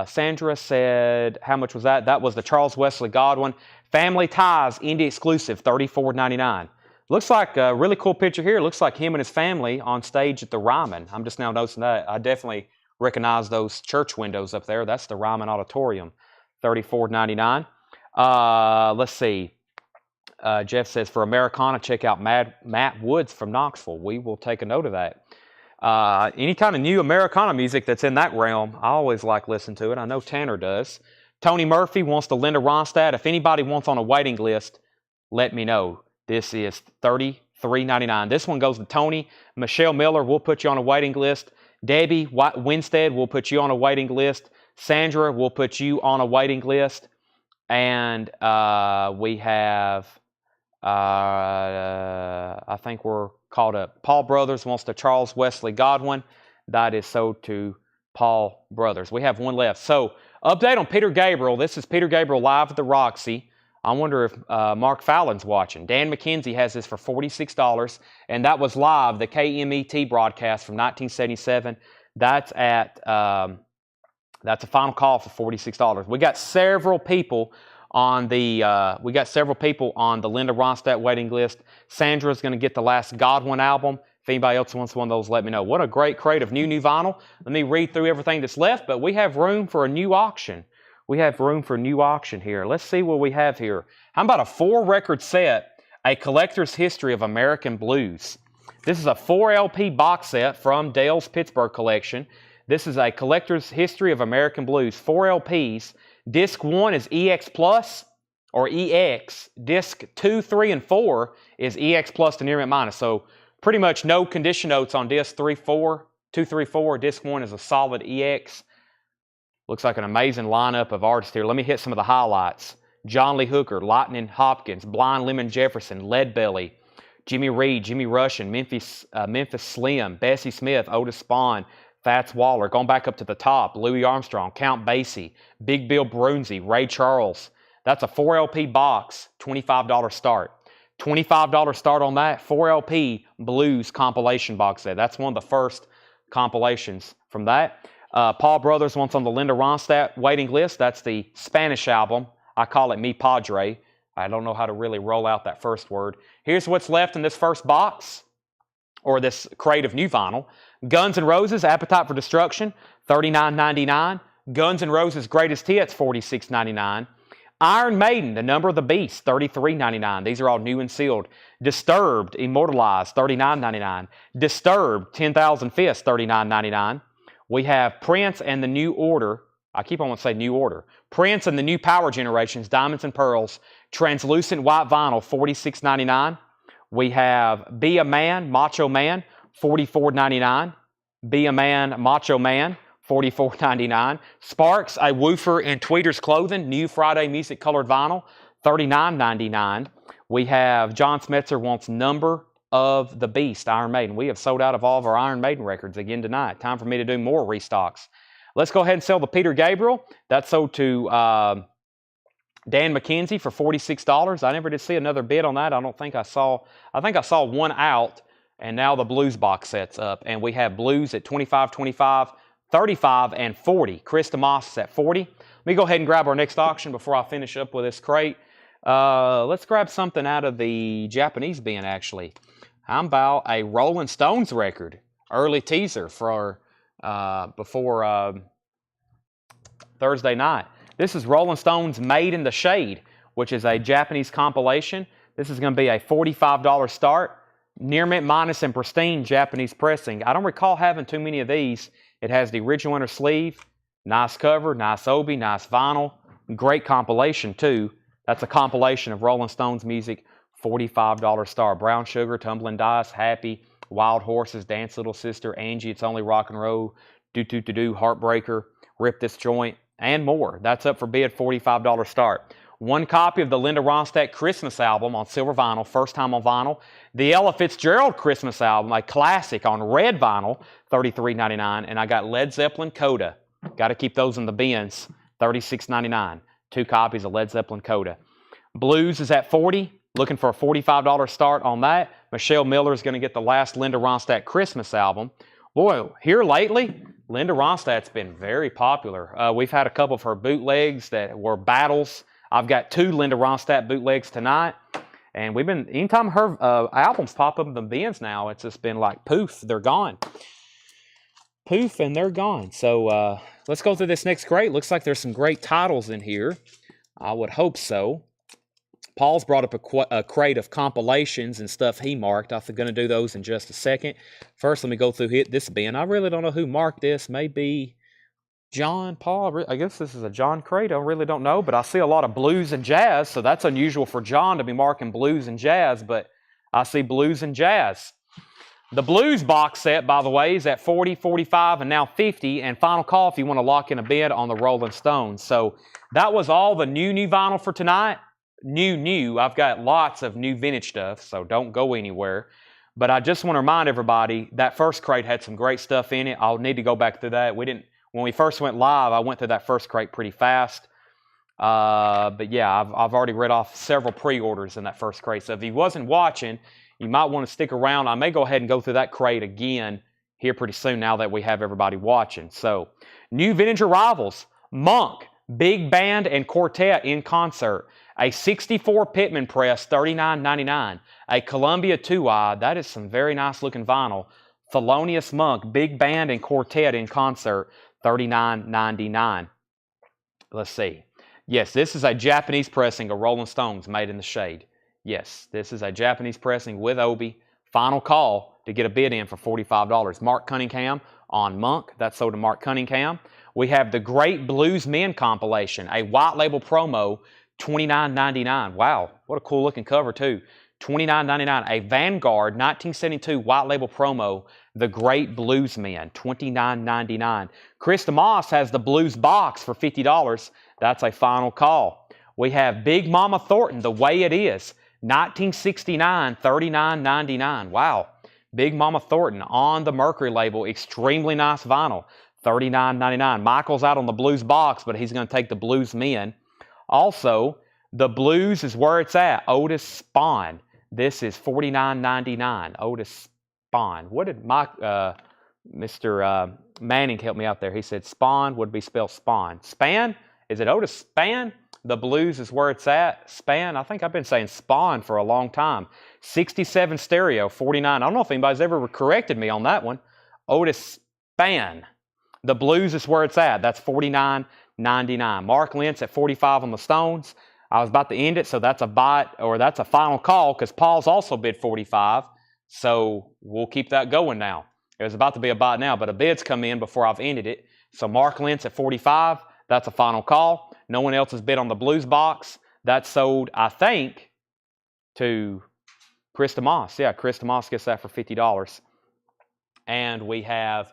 Sandra said, how much was that? That was the Charles Wesley Godwin Family Ties Indie Exclusive, $34.99. Looks like a really cool picture here. Looks like him and his family on stage at the Ryman. I'm just now noticing that. I definitely recognize those church windows up there. That's the Ryman Auditorium, $34.99. Let's see. Jeff says, for Americana, check out Matt Woods from Knoxville. We will take a note of that. Any kind of new Americana music that's in that realm, I always like listening to it. I know Tanner does. Tony Murphy wants the Linda Ronstadt. If anybody wants on a waiting list, let me know. This is $33.99. This one goes to Tony. Michelle Miller, we'll put you on a waiting list. Debbie Winstead, we'll put you on a waiting list. Sandra, we'll put you on a waiting list. And we have, I think we're caught up. Paul Brothers wants the Charles Wesley Godwin. That is sold to Paul Brothers. We have one left. So, update on Peter Gabriel. This is Peter Gabriel live at the Roxy. I wonder if Mark Fallon's watching. Dan McKenzie has this for $46, and that was live, the KMET broadcast from 1977. That's at that's a final call for $46. We got several people on the Linda Ronstadt waiting list. Sandra's going to get the last Godwin album. If anybody else wants one of those, let me know. What a great crate of new vinyl. Let me read through everything that's left, but we have room for a new auction. We have room for a new auction here. Let's see what we have here. How about a 4-record set, A Collector's History of American Blues? This is a 4 LP box set from Dale's Pittsburgh collection. This is A Collector's History of American Blues, 4 LPs. Disc 1 is EX Plus or EX. Disc 2, 3, and 4 is EX Plus to near mint minus. So pretty much no condition notes on disc 3, 4, 2, 3, 4. Disc 1 is a solid EX. Looks like an amazing lineup of artists here. Let me hit some of the highlights. John Lee Hooker, Lightning Hopkins, Blind Lemon Jefferson, Leadbelly, Jimmy Reed, Jimmy Rushing, Memphis Slim, Bessie Smith, Otis Spawn, Fats Waller. Going back up to the top, Louis Armstrong, Count Basie, Big Bill Broonzy, Ray Charles. That's a 4 LP box, $25 start. $25 start on that, 4 LP blues compilation box set. That's one of the first compilations from that. Paul Brothers wants on the Linda Ronstadt waiting list. That's the Spanish album. I call it Mi Padre. I don't know how to really roll out that first word. Here's what's left in this first box. or this crate of new vinyl. Guns N' Roses, Appetite for Destruction, $39.99. Guns N' Roses Greatest Hits, $46.99. Iron Maiden, The Number of the Beast, $33.99. These are all new and sealed. Disturbed, Immortalized, $39.99. Disturbed, 10,000 Fists, $39.99. We have Prince and the New Order. I keep on wanting to say New Order. Prince and the New Power Generations, Diamonds and Pearls, translucent white vinyl, $46.99. We have Be a Man, Macho Man, $44.99. Be a Man, Macho Man, $44.99. Sparks, a woofer in Tweeter's Clothing, New Friday Music Colored Vinyl, $39.99. We have John Smetzer wants Number of the Beast, Iron Maiden. We have sold out of all of our Iron Maiden records again tonight. Time for me to do more restocks. Let's go ahead and sell the Peter Gabriel. That sold to Dan McKenzie for $46. I never did see another bid on that. I think I saw one out, and now the blues box set's up. And we have blues at $25, $25, $35, and $40. Chris DeMoss is at $40. Let me go ahead and grab our next auction before I finish up with this crate. Let's grab something out of the Japanese bin, actually. How about a Rolling Stones record? Early teaser for before Thursday night. This is Rolling Stones Made in the Shade, which is a Japanese compilation. This is going to be a $45 start. Near mint minus and pristine Japanese pressing. I don't recall having too many of these. It has the original inner sleeve. Nice cover, nice obi, nice vinyl. Great compilation too. That's a compilation of Rolling Stones music. $45 star. Brown Sugar, Tumbling Dice, Happy, Wild Horses, Dance Little Sister, Angie, It's Only Rock and Roll, Do Do Do Do, Heartbreaker, Rip This Joint, and more. That's up for bid, $45 start. One copy of the Linda Ronstadt Christmas album on silver vinyl, first time on vinyl. The Ella Fitzgerald Christmas album, a classic on red vinyl, $33.99. And I got Led Zeppelin Coda. Got to keep those in the bins, $36.99. 2 copies of Led Zeppelin Coda. Blues is at $40. Looking for a $45 start on that. Michelle Miller is going to get the last Linda Ronstadt Christmas album. Boy, here lately, Linda Ronstadt's been very popular. We've had a couple of her bootlegs that were battles. I've got 2 Linda Ronstadt bootlegs tonight. And we've been, anytime her albums pop up in the bins now, it's just been like poof, they're gone. Poof, and they're gone. So let's go through this next crate. Looks like there's some great titles in here. I would hope so. Paul's brought up a crate of compilations and stuff he marked. I'm going to do those in just a second. First, let me go through this bin. I really don't know who marked this. Maybe John, Paul. I guess this is a John crate. I really don't know, but I see a lot of blues and jazz, so that's unusual for John to be marking blues and jazz, but I see blues and jazz. The blues box set, by the way, is at $40, $45, and now $50, and final call if you want to lock in a bid on the Rolling Stones. So that was all the new vinyl for tonight. New. I've got lots of new vintage stuff, so don't go anywhere. But I just want to remind everybody that first crate had some great stuff in it. I'll need to go back through that. When we first went live, I went through that first crate pretty fast. But yeah, I've already read off several pre-orders in that first crate. So if you wasn't watching, you might want to stick around. I may go ahead and go through that crate again here pretty soon now that we have everybody watching. So, new vintage arrivals. Monk, Big Band and Quartet in concert. A 64 Pittman press, $39.99. A Columbia 2-eye, that is some very nice looking vinyl. Thelonious Monk, Big Band and Quartet in concert, $39.99. Let's see. Yes, this is a Japanese pressing of Rolling Stones Made in the Shade. Yes, this is a Japanese pressing with Obi. Final call to get a bid in for $45. Mark Cunningham on Monk. That's sold to Mark Cunningham. We have the Great Blues Men compilation, a white label promo, $29.99. Wow, what a cool looking cover too. $29.99. A Vanguard 1972 white label promo, The Great Blues Men, $29.99. Chris DeMoss has the Blues box for $50. That's a final call. We have Big Mama Thornton, The Way It Is, 1969, $39.99. Wow. Big Mama Thornton on the Mercury label, extremely nice vinyl, $39.99. Michael's out on the Blues box, but he's going to take the Blues Men. Also, the Blues is where it's at. Otis Spawn. This is $49.99. Otis Spawn. What did Mr. Manning help me out there? He said Spawn would be spelled Spawn. Span? Is it Otis Span? The blues is where it's at. Span, I think I've been saying spawn for a long time. 67 stereo, 49. I don't know if anybody's ever corrected me on that one. Otis Span. The blues is where it's at. That's $49.99. Mark Lentz at 45 on the Stones. I was about to end it, so that's a bot, or that's a final call, because Paul's also bid 45. So we'll keep that going now. It was about to be a bot now, but a bid's come in before I've ended it. So Mark Lentz at 45. That's a final call. No one else has bid on the blues box. That sold, I think, to Chris DeMoss. Yeah, Chris DeMoss gets that for $50. And we have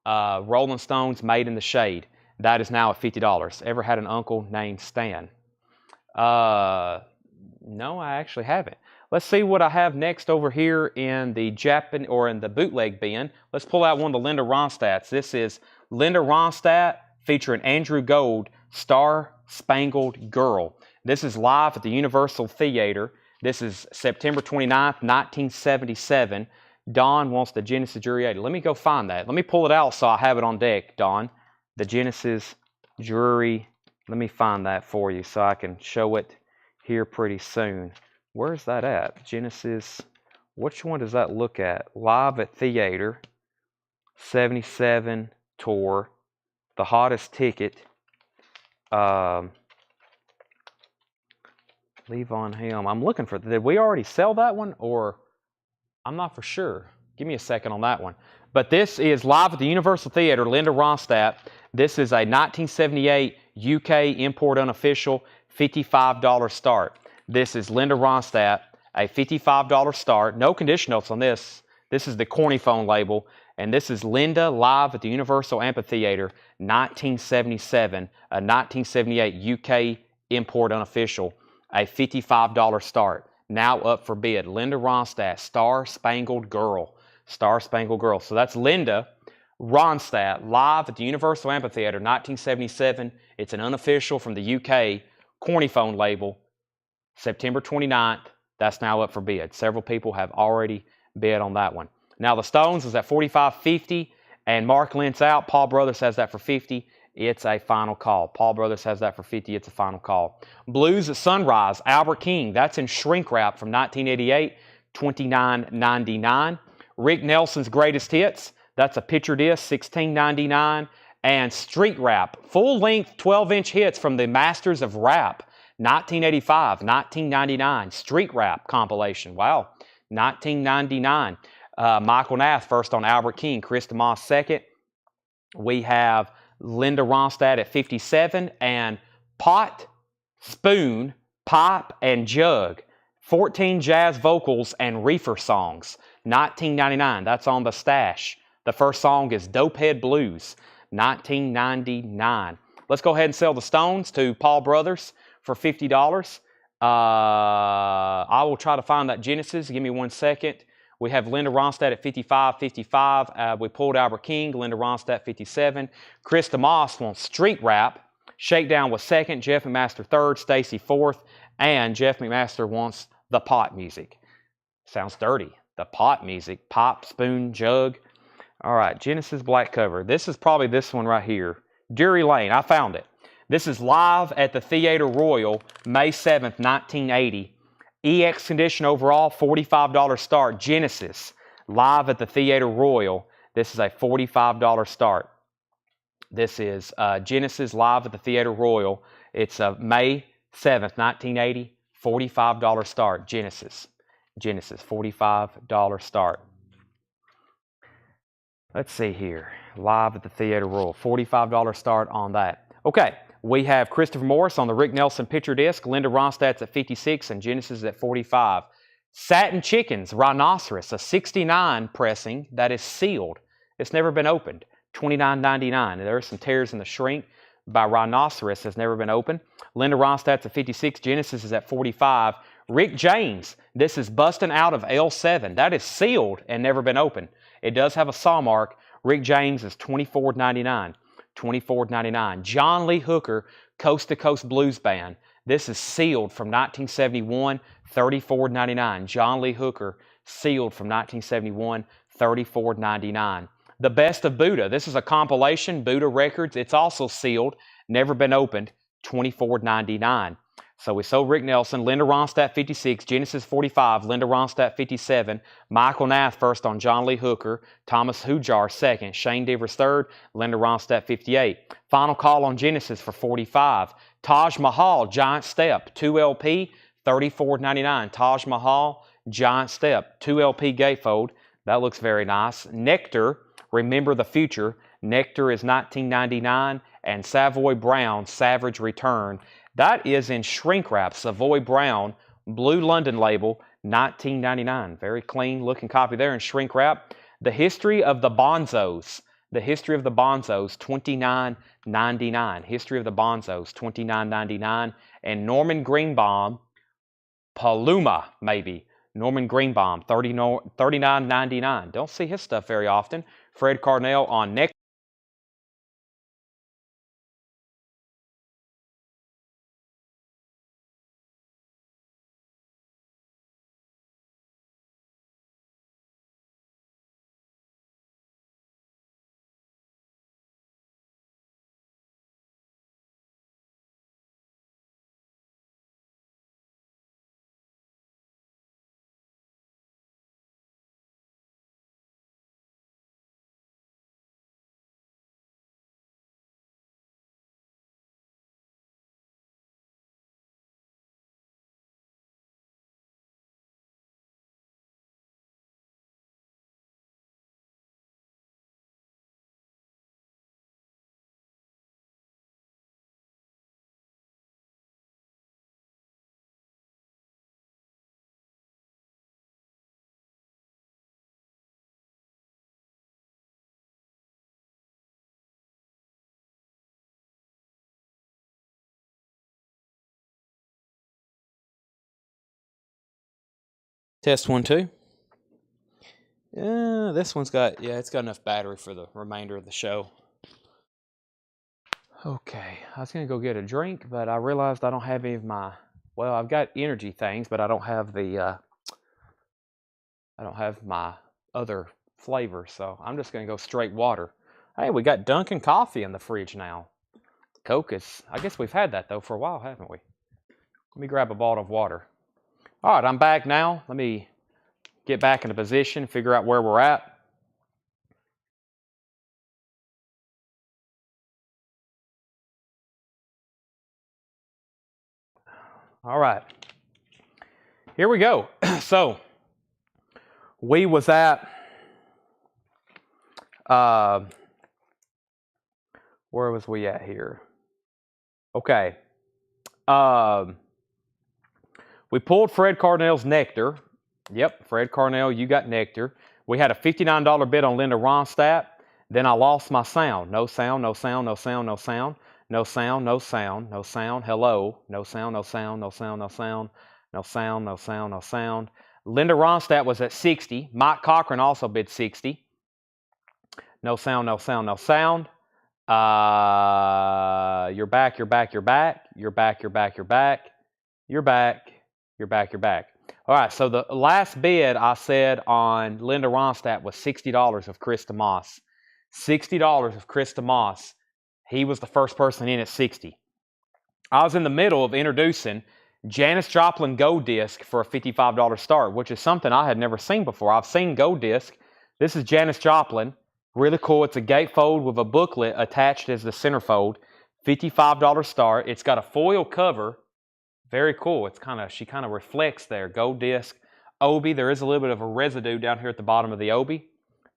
Rolling Stones Made in the Shade. That is now at $50. Ever had an uncle named Stan? No, I actually haven't. Let's see what I have next over here in the in the bootleg bin. Let's pull out one of the Linda Ronstadts. This is Linda Ronstadt featuring Andrew Gold, Star Spangled Girl. This is live at the Universal Theater. This is September 29th, 1977. Don wants the Genesis Jury 80. Let me go find that. Let me pull it out so I have it on deck, Don. The Genesis Jury. Let me find that for you so I can show it here pretty soon. Where's that at? Genesis. Which one does that look at? Live at Theater. 77 tour. The hottest ticket. Leave on him. I'm looking for. Did we already sell that one, or I'm not for sure. Give me a second on that one. But this is live at the Universal Theater. Linda Ronstadt. This is a 1978 UK import unofficial $55 start. This is Linda Ronstadt, a $55 start. No condition notes on this. This is the Corny Phone label. And this is Linda live at the Universal Amphitheater, 1977, a 1978 UK import unofficial, a $55 start. Now up for bid. Linda Ronstadt, Star Spangled Girl. Star Spangled Girl. So that's Linda Ronstadt live at the Universal Amphitheater, 1977. It's an unofficial from the UK Corny Phone label, September 29th. That's now up for bid. Several people have already bid on that one. Now the Stones is at $45.50, and Mark Lentz out. Paul Brothers has that for $50. It's a final call. Paul Brothers has that for $50. It's a final call. Blues at Sunrise, Albert King. That's in shrink wrap from 1988, $29.99. Rick Nelson's Greatest Hits. That's a picture disc, $16.99. And Street Rap, full-length 12-inch hits from the Masters of Rap, 1985, 1999. Street Rap compilation. Wow, 1999. Michael Nath first on Albert King. Chris DeMoss second. We have Linda Ronstadt at 57. And Pot, Spoon, Pipe, and Jug. 14 jazz vocals and reefer songs. 1999. That's on the stash. The first song is Dopehead Blues. 1999. Let's go ahead and sell the Stones to Paul Brothers for $50. I will try to find that Genesis. Give me 1 second. We have Linda Ronstadt at $55.55. We pulled Albert King, Linda Ronstadt 57. Chris DeMoss wants Street Rap. Shakedown was second, Jeff McMaster third, Stacy fourth, and Jeff McMaster wants the pot music. Sounds dirty. The pot music. Pop, spoon, jug. All right, Genesis black cover. This is probably this one right here. Drury Lane. I found it. This is live at the Theater Royal, May 7th, 1980. EX condition overall, $45 start. Genesis, live at the Theater Royal. This is a $45 start. This is Genesis live at the Theater Royal. It's May 7th, 1980. $45 start. Genesis. Genesis, $45 start. Let's see here. Live at the Theater Royal. $45 start on that. Okay. We have Christopher Morris on the Rick Nelson picture disc. Linda Ronstadt's at 56 and Genesis at 45. Satin Chickens, Rhinoceros, a 69 pressing that is sealed. It's never been opened. $29.99. There are some tears in the shrink by Rhinoceros. Has never been opened. Linda Ronstadt's at 56. Genesis is at 45. Rick James, this is busting out of L7. That is sealed and never been opened. It does have a saw mark. Rick James is $24.99. $24.99. John Lee Hooker, Coast to Coast Blues Band. This is sealed from 1971, $34.99. John Lee Hooker, sealed from 1971, $34.99. The Best of Buddha. This is a compilation, Buddha Records. It's also sealed, never been opened, $24.99. So we sold Rick Nelson, Linda Ronstadt 56, Genesis 45, Linda Ronstadt 57, Michael Nath first on John Lee Hooker, Thomas Hujar second, Shane Devers third, Linda Ronstadt 58. Final call on Genesis for 45. Taj Mahal, Giant Step, 2 LP, $34.99. Taj Mahal, Giant Step, 2 LP gatefold. That looks very nice. Nectar, Remember the Future. Nectar is $19.99. And Savoy Brown, Savage Return. That is in shrink wrap. Savoy Brown, blue London label, $19.99. Very clean looking copy there in shrink wrap. The History of the Bonzos. The History of the Bonzos, $29.99. History of the Bonzos, $29.99. And Norman Greenbaum, Paluma, maybe. Norman Greenbaum, $39.99. Don't see his stuff very often. Fred Carnell on Nectar. Test 1, 2. This one's got, it's got enough battery for the remainder of the show. Okay, I was going to go get a drink, but I realized I don't have any of my, well, I've got energy things, but I don't have the, I don't have my other flavor, so I'm just going to go straight water. Hey, we got Dunkin' coffee in the fridge now. Coke is, I guess we've had that, though, for a while, haven't we? Let me grab a bottle of water. All right, I'm back now. Let me get back into position, figure out where we're at. All right. Here we go. So, we was at, where was we at here? Okay. We pulled Fred Carnell's Nectar. Yep, Fred Carnell, you got Nectar. We had a $59 bid on Linda Ronstadt. Then I lost my sound. No sound, no sound, no sound, no sound. No sound, no sound, no sound. Hello. No sound, no sound, no sound, no sound. No sound, no sound, no sound. Linda Ronstadt was at 60. Mike Cochran also bid 60. No sound, no sound, no sound. You're back, you're back, you're back. You're back, you're back, you're back. You're back, you're back, you're back. All right, so the last bid I said on Linda Ronstadt was $60 of Chris DeMoss. $60 of Chris DeMoss. He was the first person in at 60. I was in the middle of introducing Janis Joplin Gold Disc for a $55 start, which is something I had never seen before. I've seen Gold Disc. This is Janis Joplin. Really cool. It's a gatefold with a booklet attached as the centerfold. $55 start. It's got a foil cover. Very cool. It's she kind of reflects there. Gold disc. Obi. There is a little bit of a residue down here at the bottom of the Obi.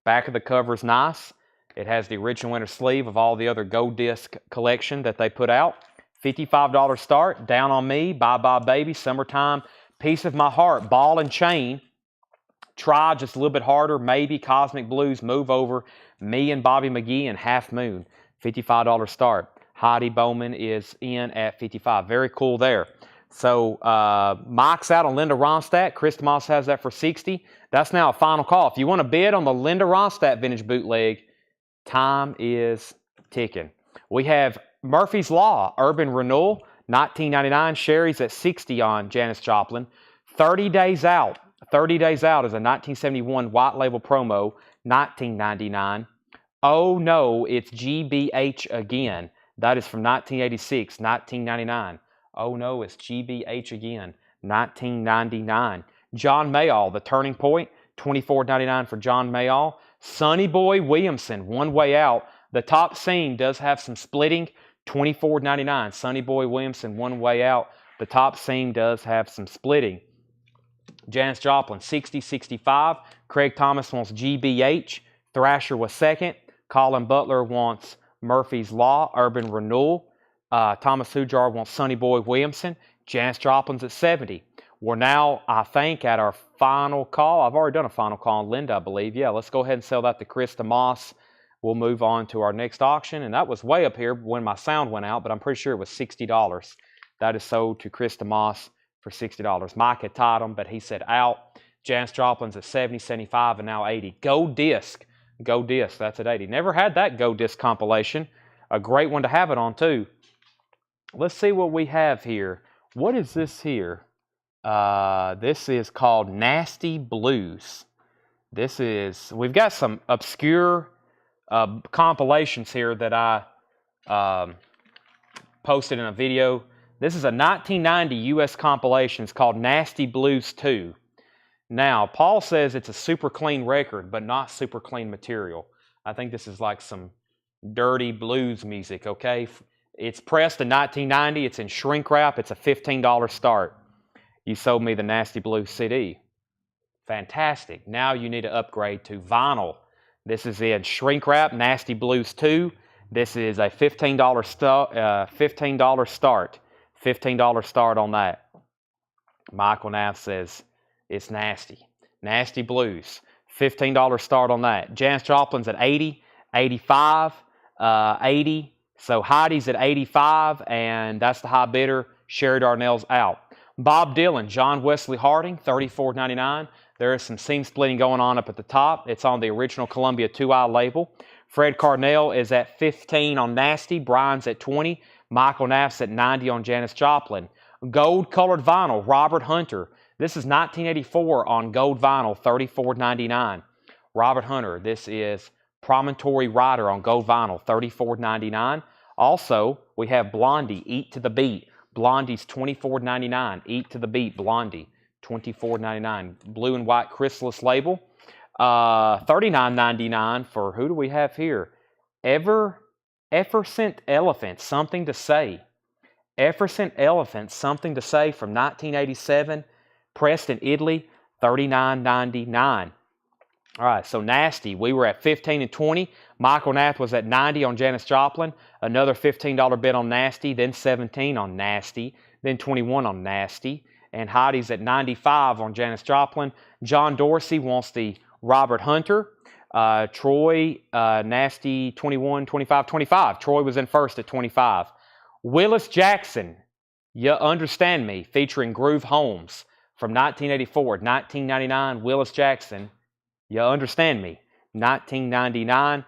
Back of the cover is nice. It has the original winter sleeve of all the other gold disc collection that they put out. $55 start. Down on Me. Bye Bye Baby. Summertime. Piece of My Heart. Ball and Chain. Try just a little bit harder. Maybe. Cosmic Blues. Move Over. Me and Bobby McGee and Half Moon. $55 start. Heidi Bowman is in at $55. Very cool there. So Mike's out on Linda Ronstadt. Chris DeMoss has that for $60. That's now a final call. If you want to bid on the Linda Ronstadt vintage bootleg, time is ticking. We have Murphy's Law Urban Renewal, $19.99. Sherry's at $60 on Janis Joplin. 30 Days Out. 30 Days Out is a 1971 white label promo, $19.99. Oh No, It's GBH Again. That is from 1986, 1999. Oh no, it's GBH again, 1999. John Mayall, The Turning Point, $24.99 for John Mayall. Sonny Boy Williamson, One Way Out. The top seam does have some splitting, $24.99. Sonny Boy Williamson, One Way Out. The top seam does have some splitting. Janis Joplin, 60, 65. Craig Thomas wants GBH. Thrasher was second. Colin Butler wants Murphy's Law, Urban Renewal. Thomas Hujar wants Sonny Boy Williamson. Janis Joplin's at 70. We're now, I think, at our final call. I've already done a final call on Linda, I believe. Yeah, let's go ahead and sell that to Krista Moss. We'll move on to our next auction. And that was way up here when my sound went out, but I'm pretty sure it was $60. That is sold to Krista Moss for $60. Mike had tied him, but he said out. Janis Joplin's at 70, 75, and now 80. Gold Disc. Gold Disc, that's at 80. Never had that Gold Disc compilation. A great one to have it on, too. Let's see what we have here. What is this here? This is called Nasty Blues. We've got some obscure compilations here that I posted in a video. This is a 1990 U.S. compilation. It's called Nasty Blues 2. Now, Paul says it's a super clean record, but not super clean material. I think this is like some dirty blues music, okay? It's pressed in 1990. It's in shrink wrap. It's a $15 start. You sold me the Nasty Blues CD. Fantastic. Now you need to upgrade to vinyl. This is in shrink wrap, Nasty Blues 2. This is a $15 start. $15 start on that. Michael Knapp says it's nasty. Nasty Blues. $15 start on that. Janis Joplin's at 80, 85, 80. So Heidi's at 85, and that's the high bidder. Sherry Darnell's out. Bob Dylan, John Wesley Harding, $34.99. There is some seam splitting going on up at the top. It's on the original Columbia 2i label. Fred Carnell is at 15 on Nasty. Brian's at 20. Michael Knapp's at 90 on Janis Joplin. Gold colored vinyl, Robert Hunter. This is 1984 on gold vinyl, $34.99. Robert Hunter, this is Promontory Rider on gold vinyl, $34.99. Also, we have Blondie, Eat to the Beat. Blondie's $24.99. Eat to the Beat, Blondie, $24.99. Blue and white chrysalis label. $39.99 for, who do we have here? Effervescent Elephant, Something to Say. Effervescent Elephant, Something to Say from 1987. Pressed in Italy, $39.99. All right, so Nasty, we were at 15 and 20. Michael Knapp was at 90 on Janis Joplin. Another $15 bid on Nasty, then 17 on Nasty, then 21 on Nasty. And Heidi's at 95 on Janis Joplin. John Dorsey wants the Robert Hunter. Troy, Nasty, 21, 25, 25. Troy was in first at 25. Willis Jackson, You Understand Me, featuring Groove Holmes. From 1984, 1999, Willis Jackson, You Understand Me, 1999.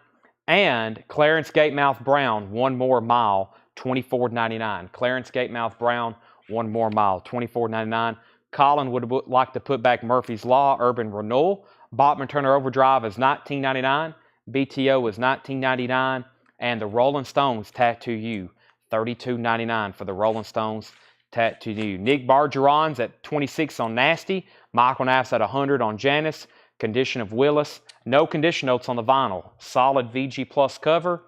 And Clarence Gatemouth Brown, One More Mile, $24.99. Clarence Gatemouth Brown, One More Mile, $24.99. Colin would like to put back Murphy's Law, Urban Renewal. Bachman Turner Overdrive is $19.99. BTO is $19.99. And the Rolling Stones Tattoo You, $32.99 for the Rolling Stones Tattoo You. Nick Bargeron's at 26 on Nasty. Michael Knapp's at 100 on Janis. Condition of Willis. No condition notes on the vinyl. Solid VG Plus cover.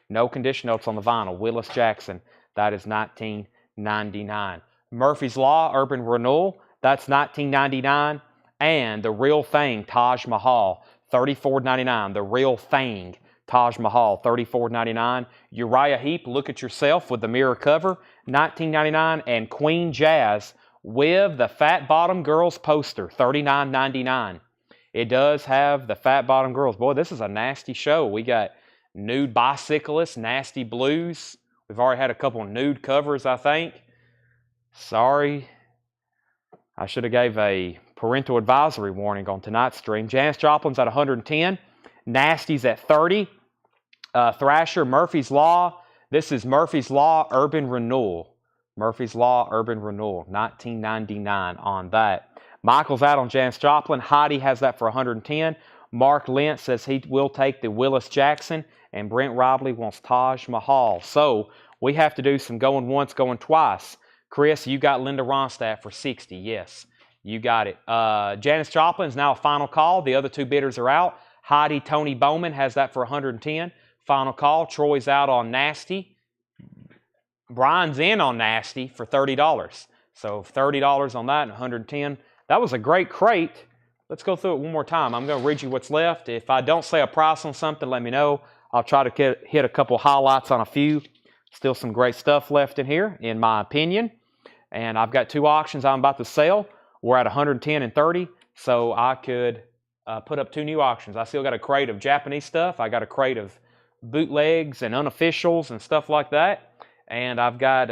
No condition notes on the vinyl. Willis Jackson. That is $19.99. Murphy's Law, Urban Renewal. That's $19.99. And The Real Thing, Taj Mahal, $34.99. The Real Thing, Taj Mahal, $34.99. Uriah Heep, Look at Yourself with the mirror cover, $19.99. And Queen Jazz with the Fat Bottom Girls poster, $39.99. It does have the Fat Bottom Girls. Boy, this is a nasty show. We got Nude Bicyclist, Nasty Blues. We've already had a couple nude covers, I think. Sorry. I should have gave a parental advisory warning on tonight's stream. Janis Joplin's at 110. Nasty's at 30. Thrasher, Murphy's Law. This is Murphy's Law, Urban Renewal. Murphy's Law, Urban Renewal, $19.99 on that. Michael's out on Janis Joplin. Heidi has that for 110. Mark Lentz says he will take the Willis Jackson. And Brent Robley wants Taj Mahal. So We have to do some going once, going twice. Chris, you got Linda Ronstadt for 60. Yes, you got it. Janis Joplin is now a final call. The other two bidders are out. Heidi Tony Bowman has that for 110. Final call. Troy's out on Nasty. Brian's in on Nasty for $30. So $30 on that and 110. That was a great crate. Let's go through it one more time. I'm going to read you what's left. If I don't say a price on something, let me know. I'll try to hit a couple highlights on a few. Still some great stuff left in here, in my opinion. And I've got two auctions I'm about to sell. We're at 110 and 30, so I could put up two new auctions. I still got a crate of Japanese stuff. I got a crate of bootlegs and unofficials and stuff like that. And I've got,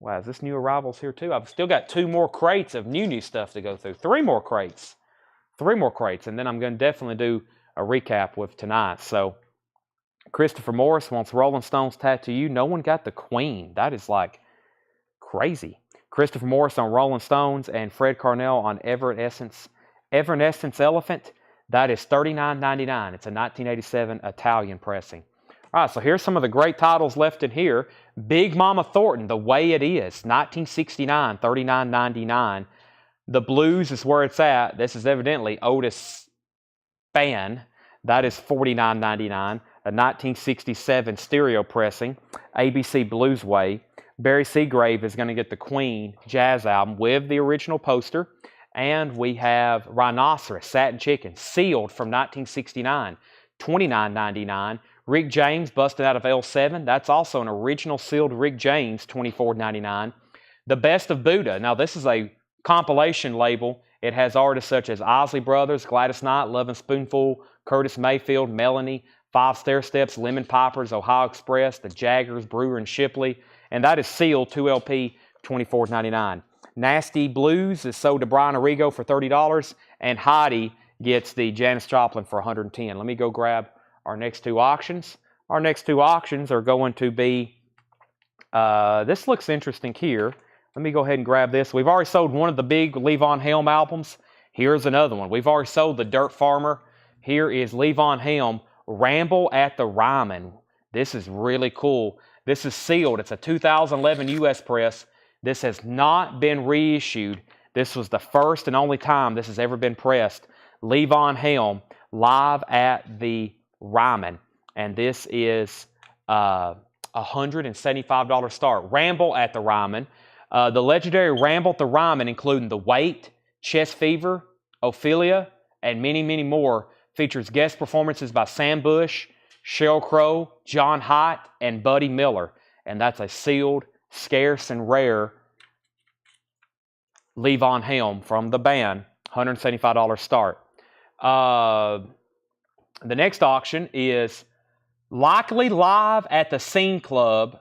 wow, is this new arrivals here too? I've still got two more crates of new stuff to go through. Three more crates. And then I'm going to definitely do a recap with tonight. So Christopher Morris wants Rolling Stones Tattoo. No one got the Queen. That is like crazy. Christopher Morris on Rolling Stones and Fred Carnell on Evanescence Elephant. That is $39.99. It's a 1987 Italian pressing. All right, so here's some of the great titles left in here. Big Mama Thornton, The Way It Is, 1969, $39.99. The Blues is where it's at. This is evidently Otis Spann. That is $49.99. A 1967 stereo pressing, ABC Blues Way. Barry Seagrave is going to get the Queen jazz album with the original poster. And we have Rhinoceros, Satin Chicken, sealed from 1969, $29.99. Rick James, busted out of L7. That's also an original sealed Rick James, $24.99. The Best of Buddha. Now, this is a compilation label. It has artists such as Isley Brothers, Gladys Knight, Lovin' Spoonful, Curtis Mayfield, Melanie, Five Stair Steps, Lemon Poppers, Ohio Express, the Jaggers, Brewer and Shipley. And that is sealed, 2LP, $24.99. Nasty Blues is sold to Brian Arrigo for $30. And Heidi gets the Janis Joplin for $110. Let me go grab our next two auctions. Our next two auctions are going to be, this looks interesting here. Let me go ahead and grab this. We've already sold one of the big Levon Helm albums. Here's another one. We've already sold the Dirt Farmer. Here is Levon Helm, Ramble at the Ryman. This is really cool. This is sealed. It's a 2011 U.S. press. This has not been reissued. This was the first and only time this has ever been pressed. Levon Helm, live at the Ryman. And this is $175 start. Ramble at the Ryman. The legendary Ramble at the Ryman, including The Wait, Chest Fever, Ophelia, and many, many more, features guest performances by Sam Bush, Sheryl Crow, John Haidt, and Buddy Miller. And that's a sealed, scarce, and rare Levon Helm from the band, $175 start. The next auction is likely live at the Scene Club,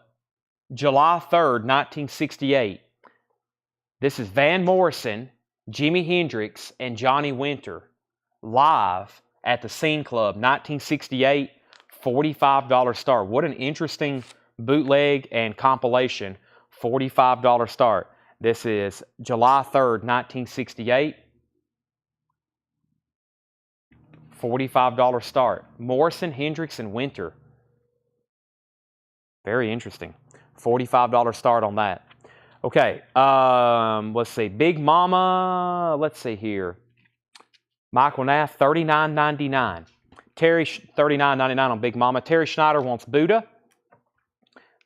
July 3rd, 1968. This is Van Morrison, Jimi Hendrix, and Johnny Winter live at the Scene Club, 1968, $45 start. What an interesting bootleg and compilation, $45 start. This is July 3rd, 1968, $45 start. Morrison, Hendrix, and Winter. Very interesting. $45 start on that. Okay, let's see. Big Mama, let's see here. Michael Nath, $39.99. Terry, $39.99 on Big Mama. Terry Schneider wants Buddha.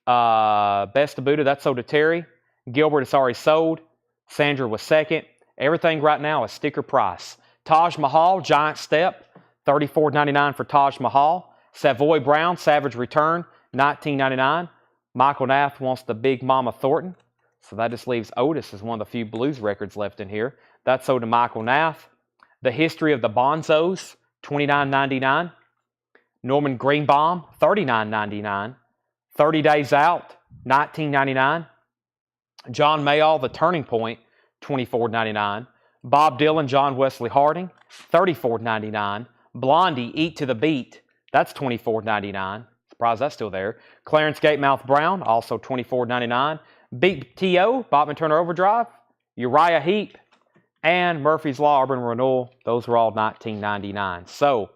Best of Buddha, that's sold to Terry. Gilbert, it's already sold. Sandra was second. Everything right now is sticker price. Taj Mahal, Giant Step, $34.99 for Taj Mahal. Savoy Brown, Savage Return, $19.99. Michael Nath wants the Big Mama Thornton. So that just leaves Otis as one of the few blues records left in here. That's sold to Michael Nath. The History of the Bonzos, $29.99. Norman Greenbaum, $39.99. 30 Days Out, $19.99. John Mayall, The Turning Point, $24.99. Bob Dylan, John Wesley Harding, $34.99. Blondie, Eat to the Beat, that's $24.99. Surprised that's still there. Clarence Gatemouth Brown, also $24.99. Big T.O., Bachman Turner Overdrive, Uriah Heep, and Murphy's Law Urban Renewal. Those were all $19.99. So,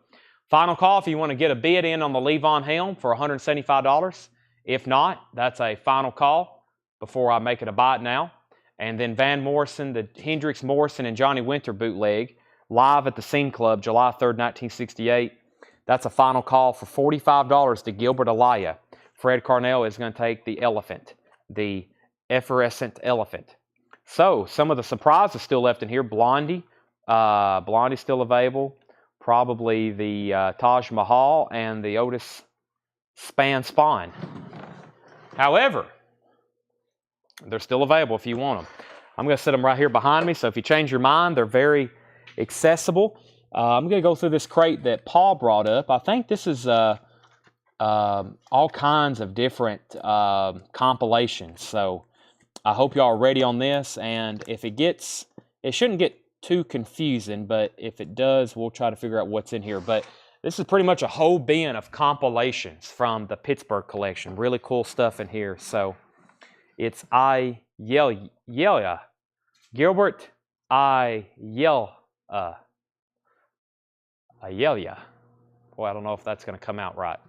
final call if you want to get a bid in on the Levon Helm for $175. If not, that's a final call before I make it a buy it now. And then Van Morrison, the Hendrix Morrison and Johnny Winter bootleg, live at the Scene Club, July 3rd, 1968. That's a final call for $45 to Gilbert Alaya. Fred Carnell is going to take the elephant, the effervescent elephant. So, some of the surprises still left in here. Blondie. Blondie's still available. Probably the Taj Mahal and the Otis Spawn. However, they're still available if you want them. I'm going to set them right here behind me, so if you change your mind, they're very accessible. I'm going to go through this crate that Paul brought up. I think this is all kinds of different compilations, so I hope y'all are ready on this, and if it shouldn't get too confusing, but if it does, we'll try to figure out what's in here. But this is pretty much a whole bin of compilations from the Pittsburgh collection. Really cool stuff in here. So it's Gilbert Ayelia. Boy, I don't know if that's going to come out right.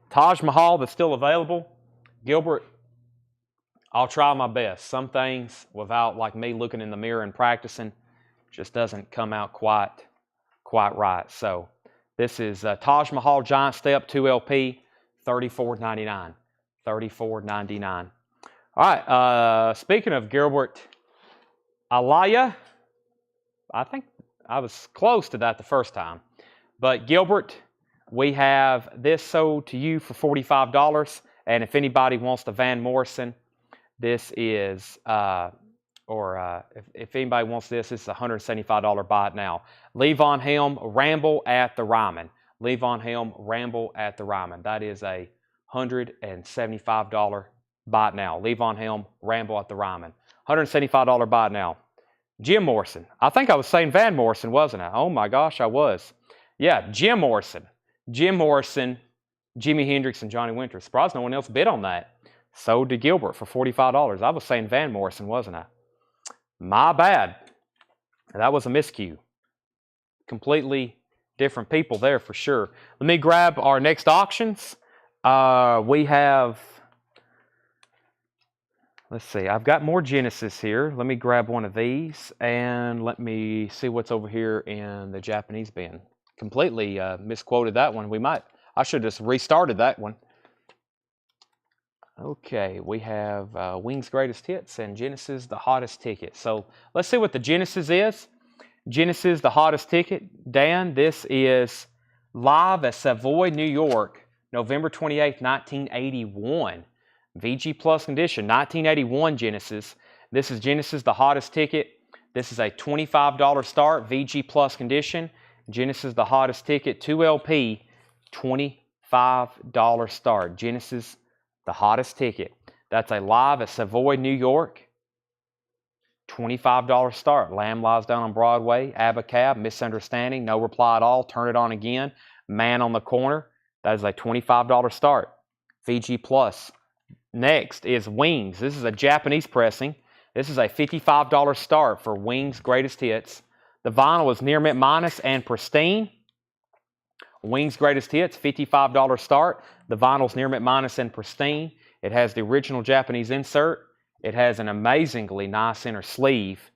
Taj Mahal, that's still available. Gilbert, I'll try my best. Some things, without like me looking in the mirror and practicing, just doesn't come out quite right. So this is Taj Mahal Giant Step 2 LP, $34.99. $34.99. All right. Speaking of Gilbert Alaya, I think I was close to that the first time. But Gilbert, we have this sold to you for $45. And if anybody wants the Van Morrison, this is, if anybody wants this is a $175 buy it now. Levon Helm, Ramble at the Ryman. Levon Helm, Ramble at the Ryman. That is a $175 buy it now. Levon Helm, Ramble at the Ryman. $175 buy it now. Jim Morrison. I think I was saying Van Morrison, wasn't I? Oh my gosh, I was. Yeah, Jim Morrison. Jim Morrison, Jimi Hendrix, and Johnny Winter. Surprised no one else bid on that. Sold to Gilbert for $45. I was saying Van Morrison, wasn't I? My bad. That was a miscue. Completely different people there for sure. Let me grab our next auctions. We have, let's see, I've got more Genesis here. Let me grab one of these and let me see what's over here in the Japanese bin. Completely misquoted that one. I should have just restarted that one. Okay, we have Wings Greatest Hits and Genesis The Hottest Ticket. So let's see what the Genesis is. Genesis The Hottest Ticket. Dan, this is live at Savoy, New York, November 28th, 1981. VG Plus condition, 1981 Genesis. This is Genesis The Hottest Ticket. This is a $25 start, VG Plus condition. Genesis The Hottest Ticket, 2 LP, $25 start. Genesis The Hottest Ticket. That's a live at Savoy, New York. $25 start. Lamb Lies Down on Broadway. Abacab. Misunderstanding. No Reply at All. Turn It On Again. Man on the Corner. That is a $25 start. VG Plus. Next is Wings. This is a Japanese pressing. This is a $55 start for Wings Greatest Hits. The vinyl is Near Mint Minus and Pristine. Wings Greatest Hits, $55 start. The vinyl's Near Mint Minus and Pristine. It has the original Japanese insert. It has an amazingly nice inner sleeve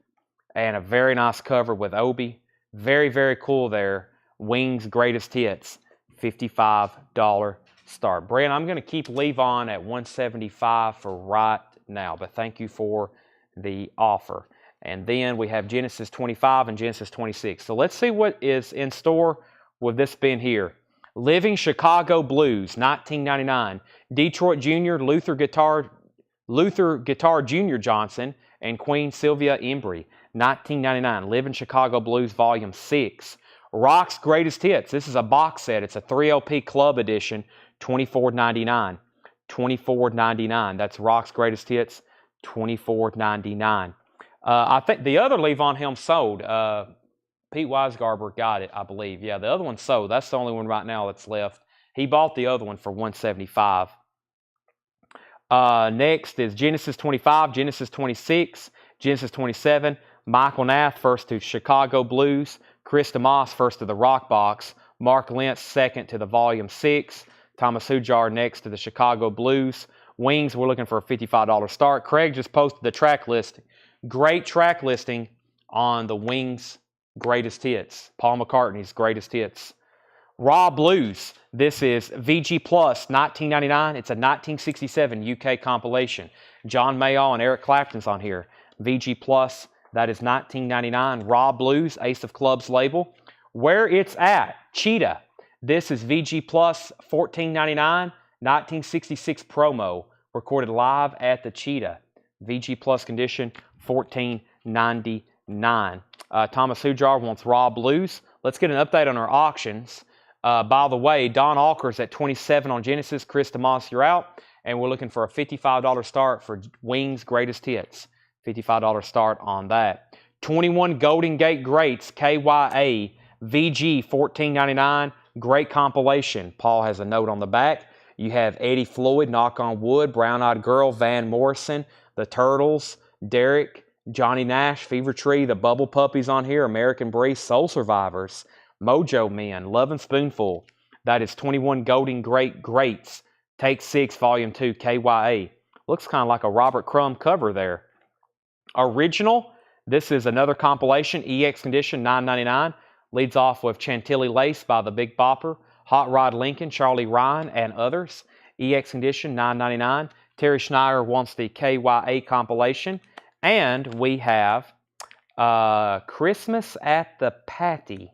and a very nice cover with Obi. Very, very cool there. Wings Greatest Hits, $55 start. Brent, I'm going to keep Levon at $175 for right now, but thank you for the offer. And then we have Genesis 25 and Genesis 26. So let's see what is in store with this bin here. Living Chicago Blues, 1999. Detroit Jr., Luther Guitar Jr. Johnson, and Queen Sylvia Embry, 1999. Living Chicago Blues, Volume 6. Rock's Greatest Hits. This is a box set. It's a 3 LP Club Edition, $24.99. $24.99. That's Rock's Greatest Hits, $24.99. I think the other Levon Helm sold. Pete Weisgarber got it, I believe. Yeah, the other one sold. That's the only one right now that's left. He bought the other one for $175. Next is Genesis 25, Genesis 26, Genesis 27. Michael Nath, first to Chicago Blues. Chris DeMoss, first to the Rock Box. Mark Lentz, second to the Volume 6. Thomas Hujar next to the Chicago Blues. Wings, we're looking for a $55 start. Craig just posted the track listing. Great track listing on the Wings Greatest Hits. Paul McCartney's Greatest Hits. Raw Blues. This is VG Plus, $19.99. It's a 1967 UK compilation. John Mayall and Eric Clapton's on here. VG Plus, that is $19.99. Raw Blues, Ace of Clubs label. Where It's At, Cheetah. This is VG Plus, $14.99. 1966 promo, recorded live at the Cheetah. VG Plus condition, $14.99. Thomas Hujar wants Raw Blues. Let's get an update on our auctions. By the way, Don Alker's at 27 on Genesis. Chris DeMoss, you're out. And we're looking for a $55 start for Wings Greatest Hits. $55 start on that. 21 Golden Gate Greats, KYA, VG, $14.99. Great compilation. Paul has a note on the back. You have Eddie Floyd, Knock on Wood, Brown Eyed Girl, Van Morrison, The Turtles, Derek, Johnny Nash, Fever Tree, The Bubble Puppies on here, American Breeze, Soul Survivors, Mojo Men, Lovin' Spoonful. That is 21 Golden Greats, Take 6, Volume 2, KYA. Looks kind of like a Robert Crumb cover there. Original, this is another compilation, EX condition, $9.99. Leads off with Chantilly Lace by the Big Bopper, Hot Rod Lincoln, Charlie Ryan, and others. EX condition, $9.99. Terry Schneider wants the KYA compilation. And we have Christmas at the Patty.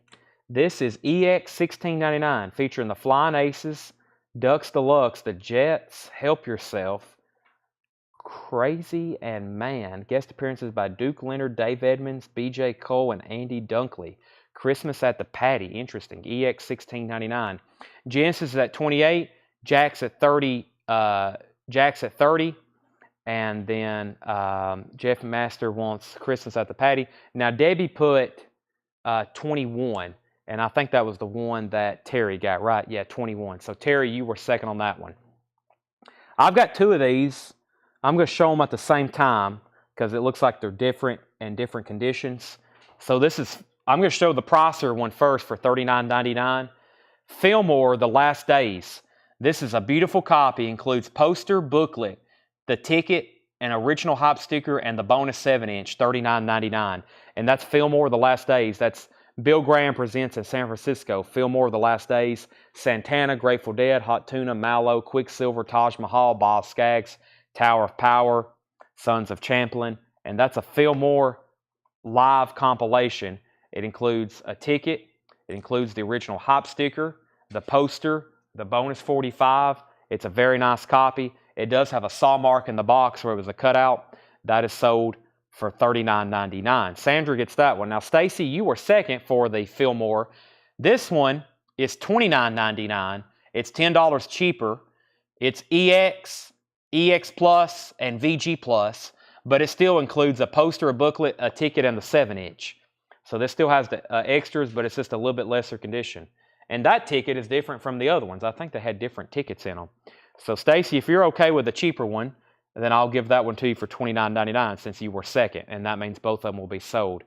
This is EX $16.99, featuring the Flying Aces, Ducks Deluxe, the Jets, Help Yourself, Crazy and Man. Guest appearances by Duke Leonard, Dave Edmonds, BJ Cole, and Andy Dunkley. Christmas at the Patty, interesting. EX $16.99. Genesis is at 28. Jack's at 30. And then Jeff Master wants Christmas at the Patty. Now Debbie put 21, and I think that was the one that Terry got right. Yeah, 21. So Terry, you were second on that one. I've got two of these. I'm going to show them at the same time because it looks like they're different and different conditions. So this is. I'm going to show the Prosser one first for $39.99. Fillmore, The Last Days. This is a beautiful copy. Includes poster, booklet, the ticket, an original hop sticker, and the bonus 7-inch, $39.99. And that's Fillmore, The Last Days. That's Bill Graham Presents in San Francisco. Fillmore, The Last Days. Santana, Grateful Dead, Hot Tuna, Mallow, Quicksilver, Taj Mahal, Bob Skaggs, Tower of Power, Sons of Champlin. And that's a Fillmore live compilation. It includes a ticket, it includes the original hop sticker, the poster, the bonus 45. It's a very nice copy. It does have a saw mark in the box where it was a cutout. That is sold for $39.99. Sandra gets that one. Now, Stacy, you were second for the Fillmore. This one is $29.99. It's $10 cheaper. It's EX, EX Plus, and VG Plus, but it still includes a poster, a booklet, a ticket, and the 7-inch. So this still has the extras, but it's just a little bit lesser condition. And that ticket is different from the other ones. I think they had different tickets in them. So Stacy, if you're okay with the cheaper one, then I'll give that one to you for $29.99 since you were second, and that means both of them will be sold.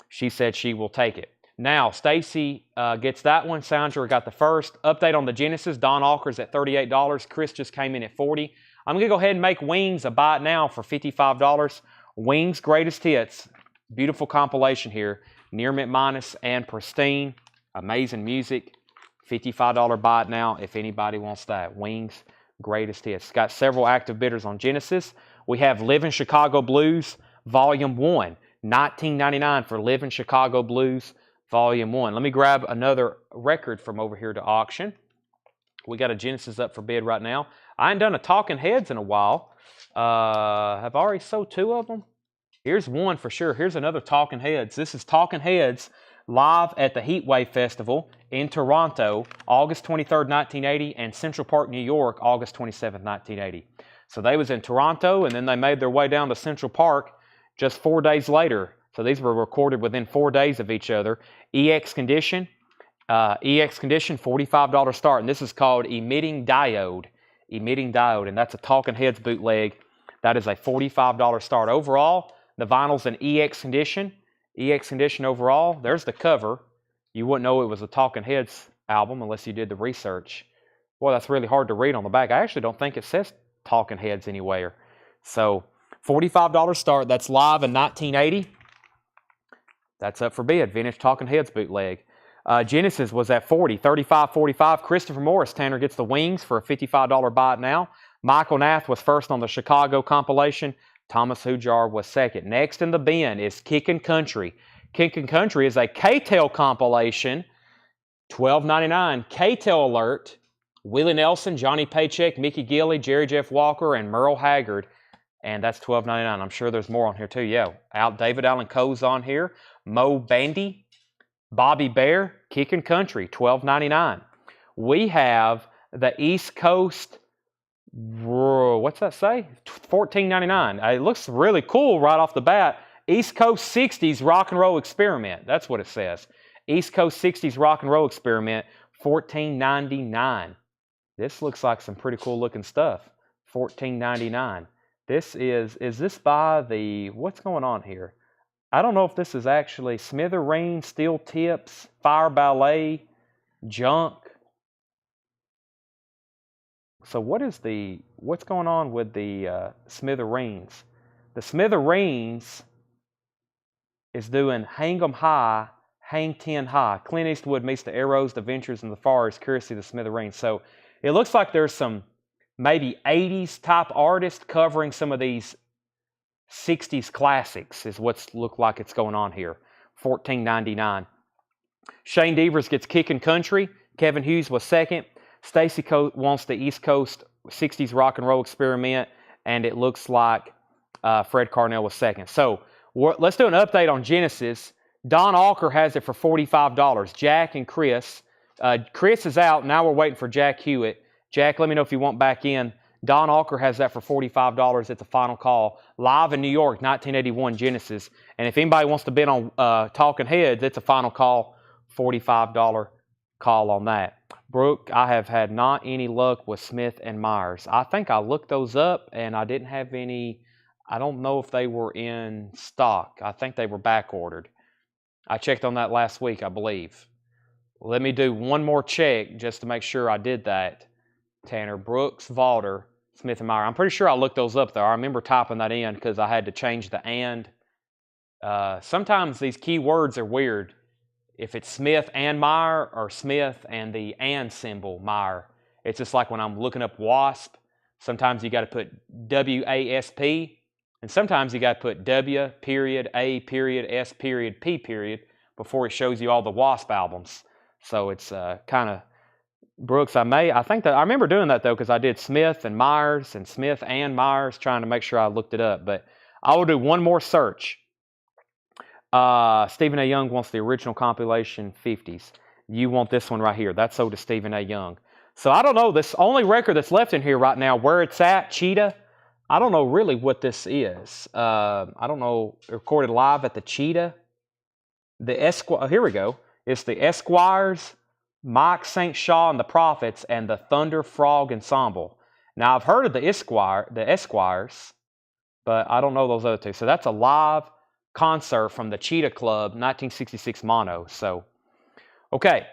She said she will take it. Now, Stacy gets that one. Sandra got the first. Update on the Genesis. Don Alker's at $38. Chris just came in at $40. I'm going to go ahead and make Wings a buy it now for $55. Wings Greatest Hits. Beautiful compilation here. Near Mint Minus and Pristine. Amazing music. $55 buy it now if anybody wants that. Wings Greatest Hits. Got several active bidders on Genesis. We have Livin' Chicago Blues Volume 1. $19.99 for Livin' Chicago Blues Volume 1. Let me grab another record from over here to auction. We got a Genesis up for bid right now. I ain't done a Talking Heads in a while. Have already sold 2 of them. Here's one for sure. Here's another Talking Heads. This is Talking Heads live at the Heatwave Festival in Toronto, August 23rd, 1980, and Central Park, New York, August 27th, 1980. So they was in Toronto, and then they made their way down to Central Park just 4 days later. So these were recorded within 4 days of each other. EX condition, $45 start, and this is called Emitting Diode. Emitting Diode, and that's a Talking Heads bootleg. That is a $45 start. Overall, the vinyl's in EX condition. EX condition overall. There's the cover. You wouldn't know it was a Talking Heads album unless you did the research. Boy, that's really hard to read on the back. I actually don't think it says Talking Heads anywhere. So $45 start. That's live in 1980. That's up for bid. Vintage Talking Heads bootleg. Genesis was at 40, 35, 45. Christopher Morris, Tanner gets the wings for a $55 buy it now. Michael Nath was first on the Chicago compilation. Thomas Hujar was second. Next in the bin is Kickin' Country. Kickin' Country is a K-Tail compilation. $12.99. K-Tail alert. Willie Nelson, Johnny Paycheck, Mickey Gilley, Jerry Jeff Walker, and Merle Haggard. And that's $12.99. I'm sure there's more on here too. Yeah. David Allen Coe's on here. Mo Bandy, Bobby Bear, Kickin' Country, $12.99. We have the East Coast, what's that say? $14.99. It looks really cool right off the bat. East Coast 60s Rock and Roll Experiment. That's what it says. East Coast 60s Rock and Roll Experiment, $14.99. This looks like some pretty cool looking stuff. $14.99. This is this by the, what's going on here? I don't know if this is actually Smithereen, Steel Tips, Fire Ballet, Junk. So what's going on with the Smithereens? The Smithereens is doing Hang 'em High, Hang 10 High. Clint Eastwood meets the Arrows, the Ventures, and the Fars, courtesy of the Smithereens. So it looks like there's some maybe 80s type artists covering some of these 60s classics is what's look like it's going on here. $14.99. Shane Devers gets Kickin' Country. Kevin Hughes was second. Stacy wants the East Coast 60s Rock and Roll Experiment, and it looks like Fred Carnell was second. So let's do an update on Genesis. Don Alker has it for $45. Jack and Chris. Chris is out. Now we're waiting for Jack Hewitt. Jack, let me know if you want back in. Don Alker has that for $45. It's a final call. Live in New York, 1981 Genesis. And if anybody wants to bid on Talking Heads, it's a final call, $45 call on that. Brooke, I have had not any luck with Smith and Myers. I think I looked those up and I didn't have any. I don't know if they were in stock. I think they were back ordered. I checked on that last week, I believe. Let me do one more check just to make sure I did that. Tanner, Brooks, Valder, Smith and Meyer. I'm pretty sure I looked those up, though. I remember typing that in because I had to change the and. Sometimes these keywords are weird. If it's Smith and Meyer or Smith and the and symbol, Meyer, it's just like when I'm looking up WASP. Sometimes you got to put W-A-S-P, and sometimes you got to put W period, A period, S period, P period before it shows you all the WASP albums. So it's kind of Brooks. I remember doing that though because I did Smith and Myers and Smith and Myers, trying to make sure I looked it up. But I will do one more search. Stephen A. Young wants the original compilation 50s. You want this one right here. That's sold to Stephen A. Young. So I don't know. This only record that's left in here right now, where it's at, Cheetah. I don't know really what this is. I don't know. Recorded live at the Cheetah. The Esquire. Here we go. It's the Esquires, Mike St. Shaw and the Prophets, and the Thunder Frog Ensemble. Now I've heard of the Esquires, but I don't know those other two. So that's a live concert from the Cheetah Club, 1966 mono. So, okay.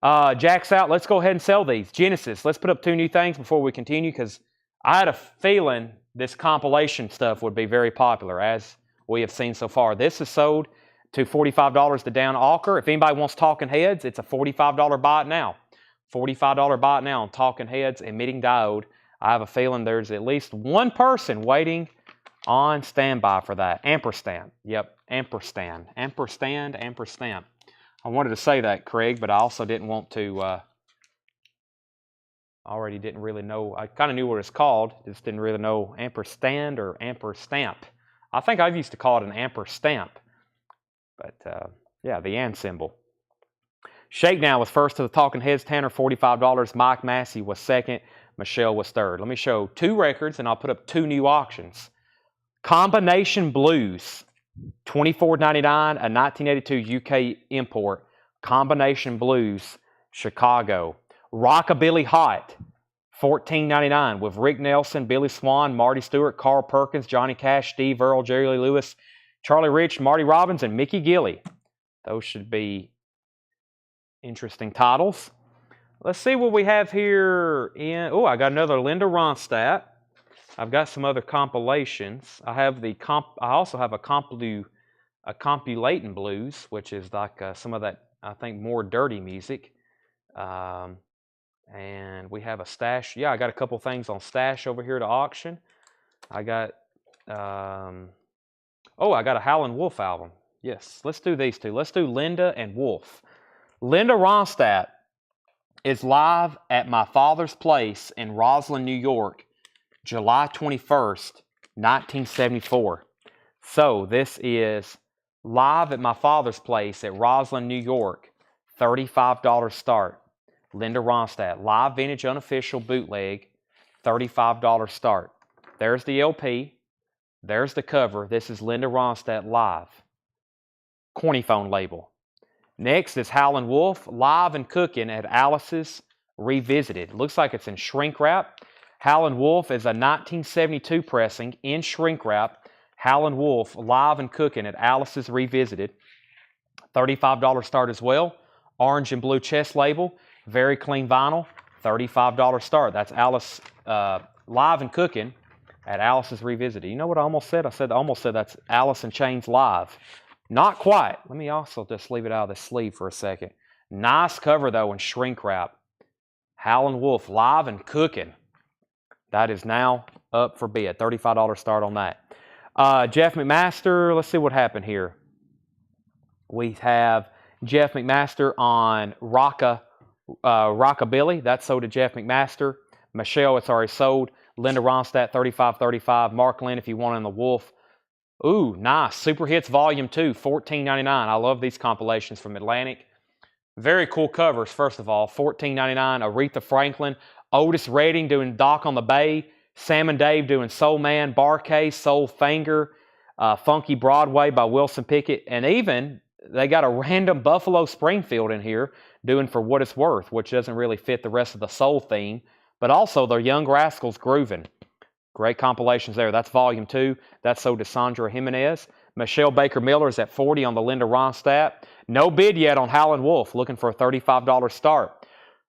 Jack's out. Let's go ahead and sell these. Genesis. Let's put up two new things before we continue because I had a feeling this compilation stuff would be very popular, as we have seen so far. This is sold to $45 to Dan Alker. If anybody wants Talking Heads, it's a $45 buy it now. $45 buy it now on Talking Heads emitting diode. I have a feeling there's at least one person waiting on standby for that. Ampersand. Yep, ampersand. Ampersand. I wanted to say that, Craig, but I also didn't want to, I already didn't really know. I kind of knew what it's called, just didn't really know ampersand or amperstamp. I think I've used to call it an amperstamp. But, yeah, the and symbol. Shakedown was first to the Talking Heads, Tanner, $45. Mike Massey was second. Michelle was third. Let me show two records, and I'll put up two new auctions. Combination Blues, $24.99, a 1982 UK import. Combination Blues, Chicago. Rockabilly Hot, $14.99, with Rick Nelson, Billy Swan, Marty Stewart, Carl Perkins, Johnny Cash, Steve Earle, Jerry Lee Lewis, Charlie Rich, Marty Robbins, and Mickey Gilley. Those should be interesting titles. Let's see what we have here in... Oh, I got another Linda Ronstadt. I've got some other compilations. I also have a compulating blues, which is like some of that, I think, more dirty music. And we have a stash. Yeah, I got a couple things on stash over here to auction. I got, I got a Howlin' Wolf album. Yes, let's do these two. Let's do Linda and Wolf. Linda Ronstadt is live at my father's place in Roslyn, New York, July 21st, 1974. So this is live at my father's place at Roslyn, New York, $35 start. Linda Ronstadt, live vintage unofficial bootleg, $35 start. There's the LP. There's the cover. This is Linda Ronstadt live. Cornyphone label. Next is Howlin' Wolf, live and cooking at Alice's Revisited. It looks like it's in shrink wrap. Howlin' Wolf is a 1972 pressing in shrink wrap. Howlin' Wolf, live and cooking at Alice's Revisited. $35 start as well. Orange and blue chest label. Very clean vinyl. $35 start. That's Alice live and cooking at Alice's Revisited. You know what I almost said? I almost said that's Alice in Chains live. Not quite. Let me also just leave it out of the sleeve for a second. Nice cover, though, in shrink wrap. Howlin' Wolf, live and cooking. That is now up for bid. $35 start on that. Jeff McMaster, let's see what happened here. We have Jeff McMaster on Rockabilly. That's sold to Jeff McMaster. Michelle, it's already sold. Linda Ronstadt, $35.35. Mark Lynn, if you want on the Wolf. Ooh, nice. Super Hits Volume 2, $14.99. I love these compilations from Atlantic. Very cool covers, first of all. $14.99. Aretha Franklin. Otis Redding doing Dock on the Bay. Sam and Dave doing Soul Man. Barcase, Soul Finger. Funky Broadway by Wilson Pickett. And even, they got a random Buffalo Springfield in here doing For What It's Worth, which doesn't really fit the rest of the soul theme. But also, their Young Rascals Groovin'. Great compilations there. That's Volume 2. That's sold to Sandra Jimenez. Michelle Baker Miller is at $40 on the Linda Ronstadt. No bid yet on Howlin' Wolf. Looking for a $35 start.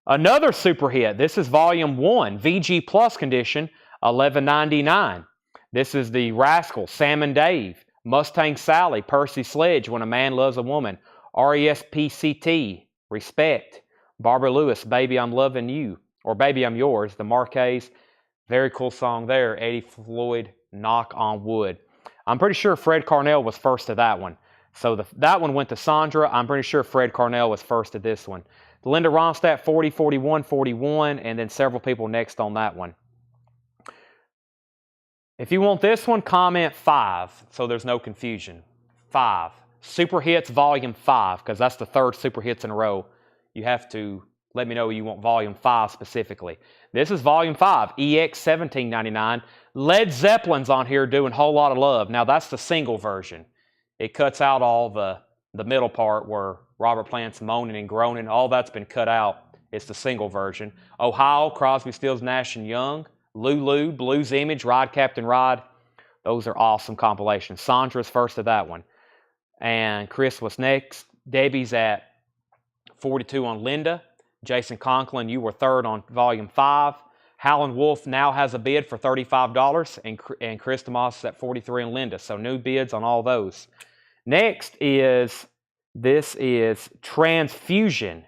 Another super hit. This is Volume 1. VG Plus condition. $11.99. This is the Rascals. Sam and Dave. Mustang Sally. Percy Sledge. When a Man Loves a Woman. RESPCT. Respect. Barbara Lewis. Baby I'm Loving You. Or Baby I'm Yours. The Marquez. Very cool song there. Eddie Floyd, Knock on Wood. I'm pretty sure Fred Carnell was first to that one. So that one went to Sandra. I'm pretty sure Fred Carnell was first to this one. Linda Ronstadt, 40, 41, 41, and then several people next on that one. If you want this one, comment 5, so there's no confusion. 5. Super Hits Volume 5, because that's the third Super Hits in a row. You have to let me know you want Volume 5 specifically. This is Volume 5, EX $17.99. Led Zeppelin's on here doing Whole Lot of Love. Now, that's the single version. It cuts out all the middle part where Robert Plant's moaning and groaning. All that's been cut out. It's the single version. Ohio, Crosby, Stills, Nash & Young. Lulu, Blues Image, Ride Captain Ride. Those are awesome compilations. Sandra's first to that one. And Chris was next. Debbie's at 42 on Linda. Jason Conklin, you were third on Volume 5. Howlin' Wolf now has a bid for $35, and Chris DeMoss is at 43 on Linda. So new bids on all those. Next is, this is Transfusion.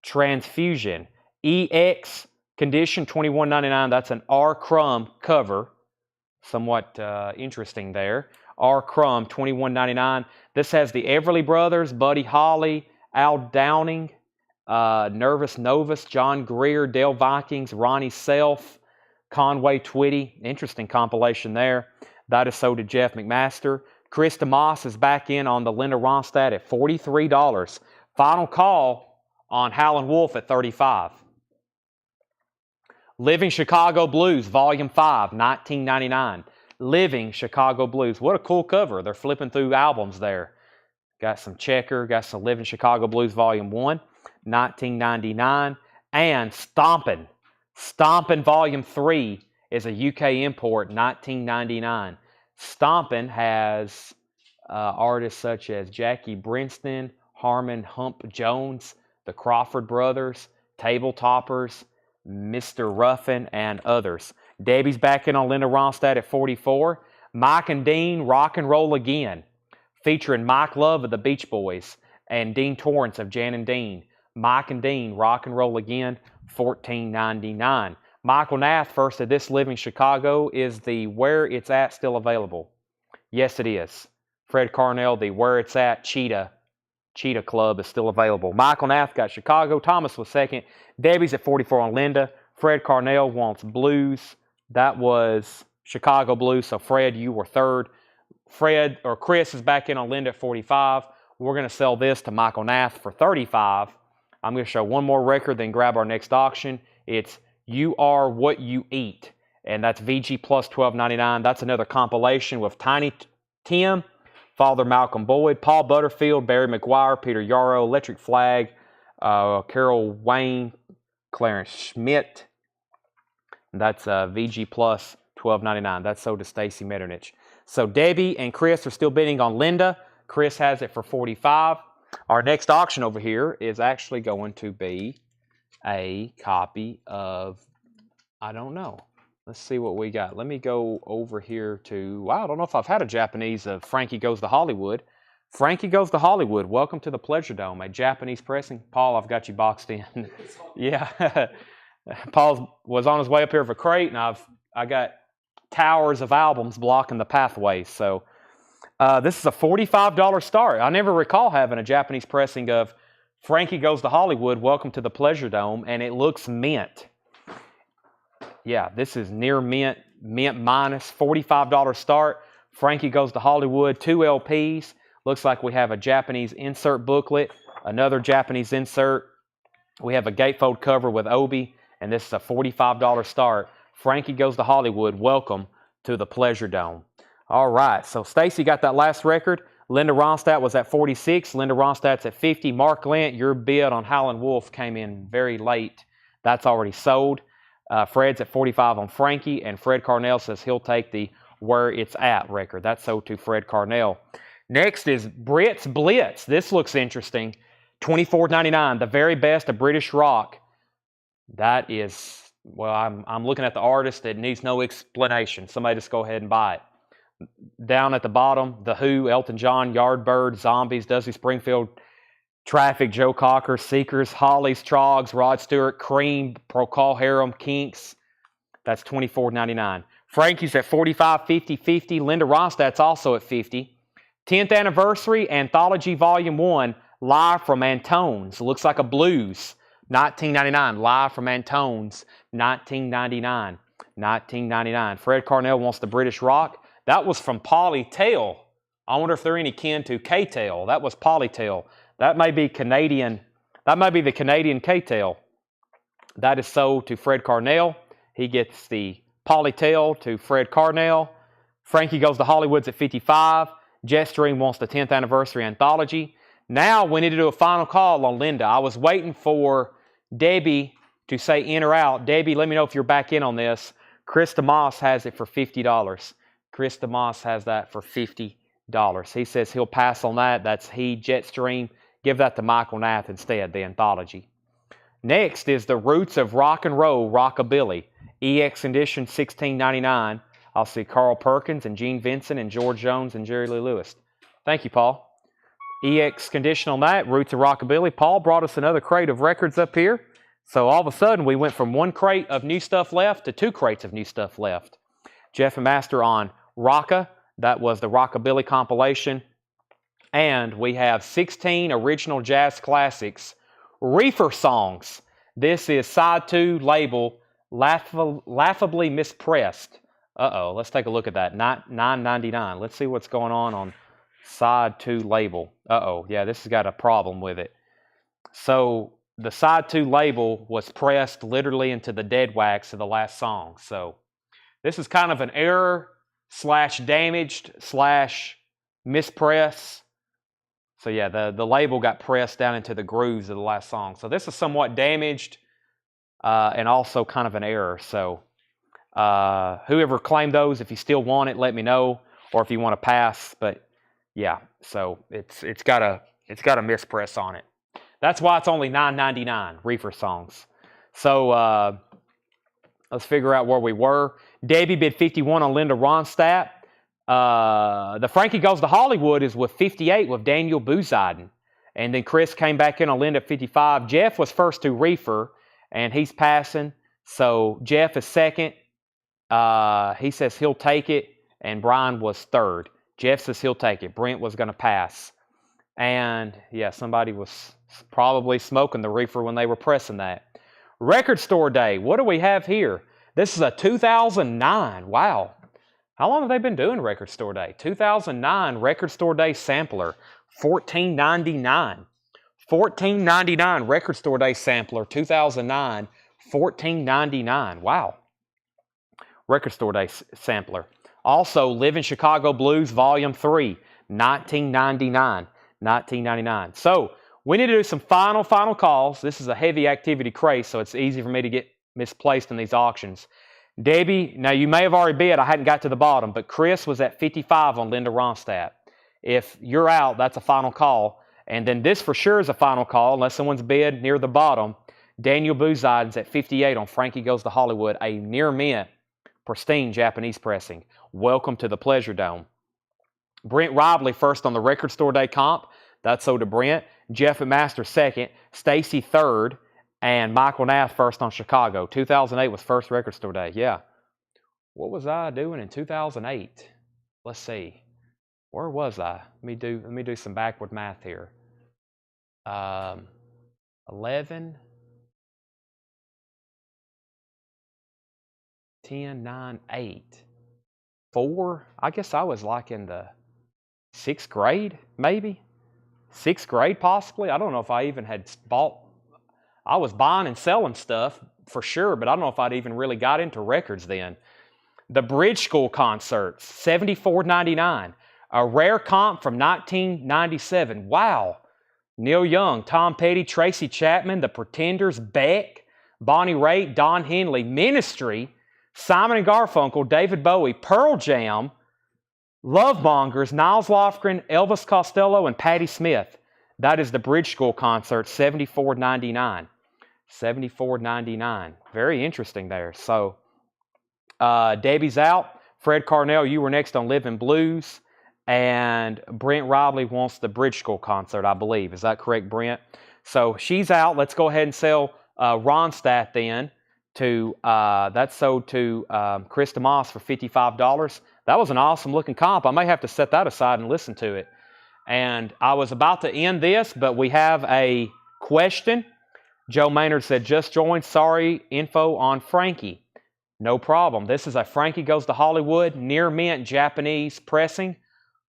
Transfusion. EX condition, $21.99. That's an R. Crumb cover. Somewhat interesting there. R. Crumb, $21.99. This has the Everly Brothers, Buddy Holly, Al Downing, Nervous Novus, John Greer, Dale Vikings, Ronnie Self, Conway Twitty. Interesting compilation there. That is sold to Jeff McMaster. Chris DeMoss is back in on the Linda Ronstadt at $43. Final call on Howlin' Wolf at $35. Living Chicago Blues, Volume 5, $19.99. Living Chicago Blues. What a cool cover. They're flipping through albums there. Got some Checker, got some Living Chicago Blues, Volume 1. $19.99. And Stompin'. Stompin' Volume 3 is a UK import, $19.99. Stompin' has artists such as Jackie Brinston, Harmon Hump Jones, the Crawford Brothers, Table Toppers, Mr. Ruffin, and others. Debbie's back in on Linda Ronstadt at 44. Mike and Dean, Rock and Roll Again, featuring Mike Love of the Beach Boys and Dean Torrance of Jan and Dean. Mike and Dean, Rock and Roll Again, $14.99. Michael Nath, First of This Living Chicago, is the Where It's At still available? Yes, it is. Fred Carnell, the Where It's At Cheetah Club is still available. Michael Nath got Chicago. Thomas was second. Debbie's at 44 on Linda. Fred Carnell wants Blues. That was Chicago Blues, so Fred, you were third. Chris is back in on Linda at 45. We're going to sell this to Michael Nath for 35. I'm going to show one more record, then grab our next auction. It's You Are What You Eat, and that's VG plus $12.99. That's another compilation with Tiny Tim, Father Malcolm Boyd, Paul Butterfield, Barry McGuire, Peter Yarrow, Electric Flag, Carol Wayne, Clarence Schmidt. That's VG plus $12.99. That's sold to Stacy Metternich. So Debbie and Chris are still bidding on Linda. Chris has it for 45. Our next auction over here is actually going to be a copy of, I don't know. Let's see what we got. Let me go over here to, wow, I don't know if I've had a Japanese of Frankie Goes to Hollywood. Frankie Goes to Hollywood. Welcome to the Pleasure Dome, a Japanese pressing. Paul, I've got you boxed in. Yeah. Paul was on his way up here with a crate, and I got towers of albums blocking the pathway. So this is a $45 start. I never recall having a Japanese pressing of Frankie Goes to Hollywood, Welcome to the Pleasure Dome, and it looks mint. Yeah, this is near mint minus, $45 start. Frankie Goes to Hollywood, 2 LPs. Looks like we have a Japanese insert booklet, another Japanese insert. We have a gatefold cover with Obi, and this is a $45 start. Frankie Goes to Hollywood, Welcome to the Pleasure Dome. All right, so Stacy got that last record. Linda Ronstadt was at 46. Linda Ronstadt's at 50. Mark Lent, your bid on Howlin' Wolf came in very late. That's already sold. Fred's at 45 on Frankie, and Fred Carnell says he'll take the Where It's At record. That's sold to Fred Carnell. Next is Brit's Blitz. This looks interesting. $24.99, the very best of British rock. That is, well, I'm looking at the artist. It needs no explanation. Somebody just go ahead and buy it. Down at the bottom, The Who, Elton John, Yardbird, Zombies, Dusty Springfield, Traffic, Joe Cocker, Seekers, Hollies, Trogs, Rod Stewart, Cream, Procol Harum, Kinks. That's $24.99. Frankie's at 45, 50, 50. Linda Ronstadt's also at 50. 10th Anniversary Anthology Volume 1, live from Antone's. Looks like a blues. $19.99. Live from Antone's. $19.99. $19.99. Fred Carnell wants the British rock. That was from Polly Tail. I wonder if they're any kin to K-Tail. That was Polly Tail. That may be Canadian. That might be the Canadian K-Tail. That is sold to Fred Carnell. He gets the Polly Tail to Fred Carnell. Frankie Goes to Hollywood's at 55. Jetstream wants the 10th Anniversary Anthology. Now we need to do a final call on Linda. I was waiting for Debbie to say in or out. Debbie, let me know if you're back in on this. Chris DeMoss has it for $50. Chris DeMoss has that for $50. He says he'll pass on that. That's Jetstream. Give that to Michael Nath instead, the anthology. Next is The Roots of Rock and Roll, Rockabilly. EX edition, $16.99. I'll see Carl Perkins and Gene Vincent and George Jones and Jerry Lee Lewis. Thank you, Paul. EX condition on that, Roots of Rockabilly. Paul brought us another crate of records up here. So all of a sudden, we went from 1 crate of new stuff left to 2 crates of new stuff left. Jeff and Master on Rocka. That was the Rockabilly compilation. And we have 16 original jazz classics. Reefer songs. This is side 2 label, Laughably Mispressed. Let's take a look at that. $9.99. Let's see what's going on side 2 label. Yeah, this has got a problem with it. So the side 2 label was pressed literally into the dead wax of the last song. So this is kind of an error / damaged / mispress. So yeah, the label got pressed down into the grooves of the last song. So this is somewhat damaged and also kind of an error. So whoever claimed those, if you still want it, let me know, or if you want to pass. But yeah, so it's got a mispress on it. That's why it's only $9.99. Reefer songs. So let's figure out where we were. Debbie bid 51 on Linda Ronstadt. The Frankie Goes to Hollywood is with 58 with Daniel Buziden. And then Chris came back in on Linda at 55. Jeff was first to reefer, and he's passing. So Jeff is second. He says he'll take it, and Brian was third. Jeff says he'll take it. Brent was going to pass. And, yeah, somebody was probably smoking the reefer when they were pressing that. Record Store Day. What do we have here? This is a 2009. Wow. How long have they been doing Record Store Day? 2009 Record Store Day sampler. $14.99. $14.99 Record Store Day sampler. 2009. $14.99. Wow. Record Store Day sampler. Also, Live in Chicago Blues Volume 3. $19.99. $19.99. So, we need to do some final calls. This is a heavy activity crate, so it's easy for me to get misplaced in these auctions. Debbie, now you may have already bid. I hadn't got to the bottom, but Chris was at 55 on Linda Ronstadt. If you're out, that's a final call. And then this for sure is a final call, unless someone's bid near the bottom. Daniel Buziden's at 58 on Frankie Goes to Hollywood, a near mint, pristine Japanese pressing. Welcome to the Pleasure Dome. Brent Robley first on the Record Store Day comp. That's so to Brent. Jeff McMaster second. Stacy third. And Michael Nath first on Chicago. 2008 was first Record Store Day. Yeah. What was I doing in 2008? Let's see. Where was I? Let me do some backward math here. 11, 10, 9, 8, 4. I guess I was like in the 6th grade, maybe. 6th grade, possibly. I don't know if I even had bought. I was buying and selling stuff for sure, but I don't know if I'd even really got into records then. The Bridge School concerts, $74.99. A rare comp from 1997. Wow. Neil Young, Tom Petty, Tracy Chapman, The Pretenders, Beck, Bonnie Raitt, Don Henley, Ministry, Simon & Garfunkel, David Bowie, Pearl Jam, Lovemongers, Niles Lofgren, Elvis Costello, and Patti Smith. That is the Bridge School concert, $74.99. $74.99. Very interesting there. So, Debbie's out. Fred Carnell, you were next on Living Blues. And Brent Robley wants the Bridge School concert, I believe. Is that correct, Brent? So she's out. Let's go ahead and sell Ronstadt then. That's sold to Chris DeMoss for $55. That was an awesome looking comp. I may have to set that aside and listen to it. And I was about to end this, but we have a question. Joe Maynard said, just joined. Sorry, info on Frankie. No problem. This is a Frankie Goes to Hollywood near mint Japanese pressing.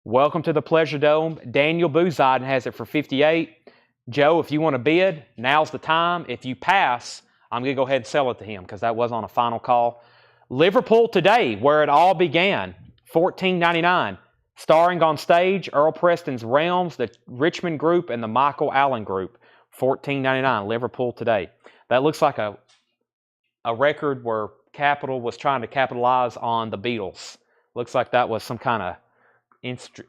Welcome to the Pleasure Dome. Daniel Buziden has it for 58. Joe, if you want to bid, now's the time. If you pass, I'm going to go ahead and sell it to him because that was on a final call. Liverpool Today, where it all began, $14.99. Starring on stage, Earl Preston's Realms, the Richmond Group, and the Michael Allen Group. $14.99, Liverpool Today. That looks like a record where Capitol was trying to capitalize on the Beatles. Looks like that was some kind of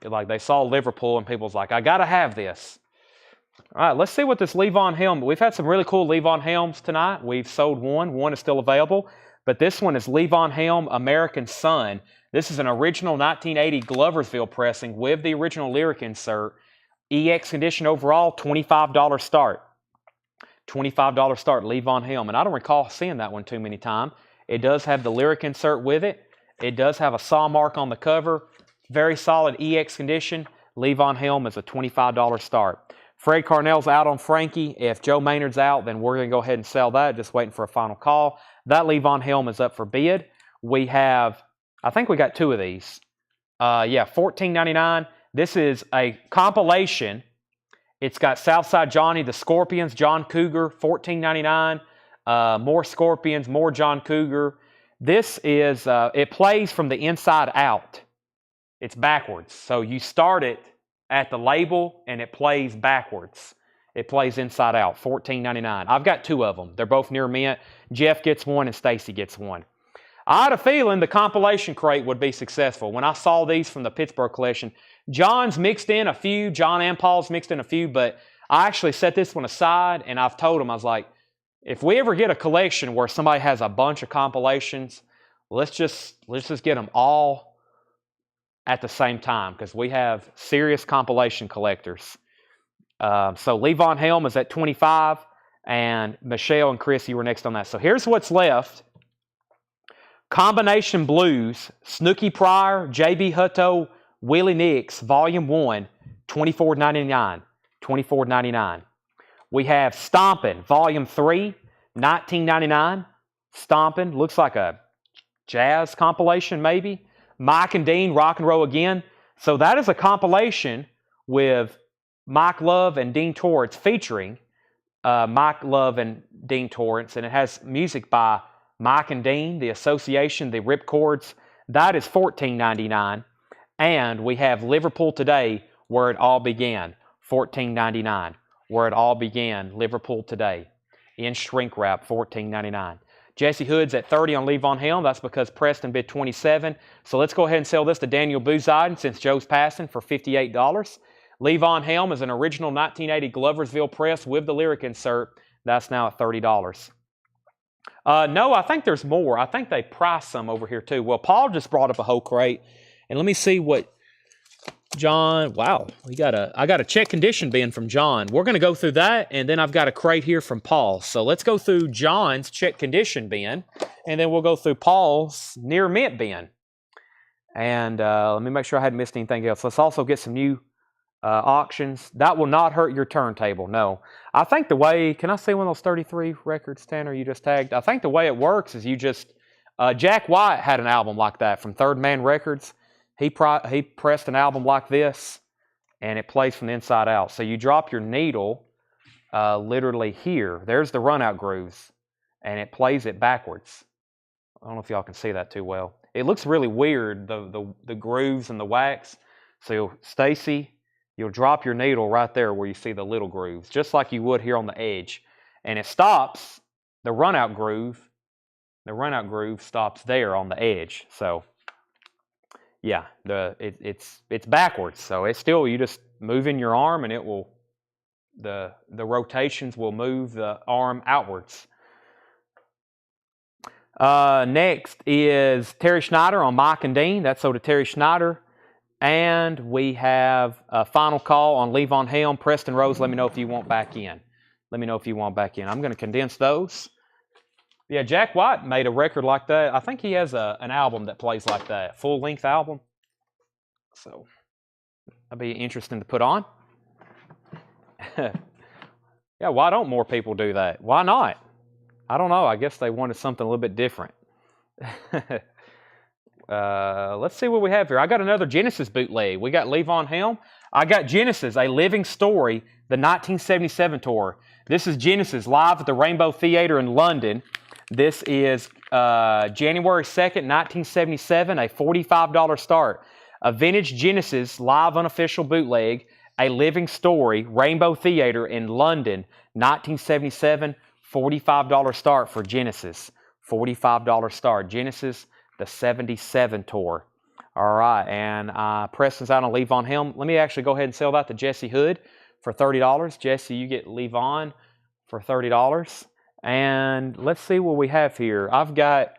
like they saw Liverpool and people was like, I got to have this. All right, let's see what this Levon Helm. We've had some really cool Levon Helms tonight. We've sold one. One is still available. But this one is Levon Helm American Sun. This is an original 1980 Gloversville pressing with the original lyric insert. EX condition overall, $25 start. $25 start, Levon Helm. And I don't recall seeing that one too many times. It does have the lyric insert with it. It does have a saw mark on the cover. Very solid EX condition. Levon Helm is a $25 start. Fred Carnell's out on Frankie. If Joe Maynard's out, then we're going to go ahead and sell that. Just waiting for a final call. That Levon Helm is up for bid. We have, I think we got two of these. Yeah, $14.99. This is a compilation. It's got Southside Johnny, the Scorpions, John Cougar, $14.99. More Scorpions, more John Cougar. This is, it plays from the inside out. It's backwards. So you start it at the label and it plays backwards. It plays inside out, $14.99. I've got two of them. They're both near mint. Jeff gets one and Stacy gets one. I had a feeling the compilation crate would be successful. When I saw these from the Pittsburgh collection, John's mixed in a few, John and Paul's mixed in a few, but I actually set this one aside and I've told them, I was like, if we ever get a collection where somebody has a bunch of compilations, let's just get them all at the same time because we have serious compilation collectors. So Levon Helm is at 25, and Michelle and Chris, you were next on that. So here's what's left. Combination Blues, Snooky Pryor, J.B. Hutto, Willie Nix, Volume 1, $24.99. $24.99. We have Stompin', Volume 3, $19.99. Stompin', looks like a jazz compilation maybe. Mike and Dean, Rock and Roll Again. So that is a compilation with Mike Love and Dean Torrance featuring Mike Love and Dean Torrance, and it has music by Mike and Dean, the Association, the Ripcords. That is $14.99. And we have Liverpool Today, Where It All Began, $14.99. Where It All Began, Liverpool Today. In shrink wrap, $14.99. Jesse Hood's at 30 on Levon Helm. That's because Preston bid 27. So let's go ahead and sell this to Daniel Booziden since Joe's passing for $58. Levon Helm is an original 1980 Gloversville press with the lyric insert. That's now at $30. No, I think there's more. I think they priced some over here too. Well, Paul just brought up a whole crate. And let me see what John, wow, I got a check condition bin from John. We're going to go through that, and then I've got a crate here from Paul. So let's go through John's check condition bin, and then we'll go through Paul's near mint bin. And let me make sure I hadn't missed anything else. Let's also get some new auctions. That will not hurt your turntable, no. I think the way, can I see one of those 33 records, Tanner, you just tagged? I think the way it works is you just, Jack White had an album like that from Third Man Records. He pressed an album like this, and it plays from the inside out. So you drop your needle literally here. There's the run-out grooves, and it plays it backwards. I don't know if y'all can see that too well. It looks really weird, the grooves and the wax. So Stacy, you'll drop your needle right there where you see the little grooves, just like you would here on the edge. And it stops the run-out groove. The run-out groove stops there on the edge. So yeah, it's backwards. So it's still, you just move in your arm and it will, the rotations will move the arm outwards. Next is Terry Schneider on Mike and Dean. That's sold to Terry Schneider. And we have a final call on Levon Helm. Preston Rose, let me know if you want back in. Let me know if you want back in. I'm going to condense those. Yeah, Jack White made a record like that. I think he has an album that plays like that, full-length album. So that'd be interesting to put on. Yeah, why don't more people do that? Why not? I don't know. I guess they wanted something a little bit different. Let's see what we have here. I got another Genesis bootleg. We got Levon Helm. I got Genesis, A Living Story, the 1977 tour. This is Genesis live at the Rainbow Theatre in London. This is January 2nd, 1977, a $45 start. A vintage Genesis live unofficial bootleg, A Living Story, Rainbow Theatre in London, 1977, $45 start for Genesis. $45 start. Genesis, the 77 tour. All right, and Preston's out on Levon Helm. Let me actually go ahead and sell that to Jesse Hood for $30. Jesse, you get Levon for $30. And let's see what we have here. I've got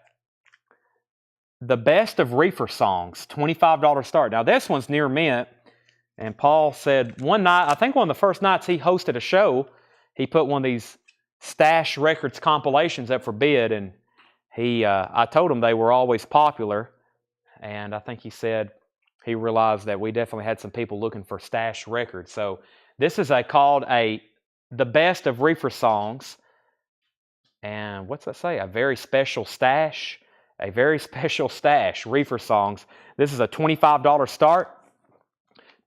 the Best of Reefer Songs, $25 start. Now, this one's near mint. And Paul said one night, I think one of the first nights he hosted a show, he put one of these Stash Records compilations up for bid. And I told him they were always popular. And I think he said he realized that we definitely had some people looking for Stash Records. So this is called The Best of Reefer Songs. And what's that say? A very special stash. A very special stash. Reefer Songs. This is a $25 start.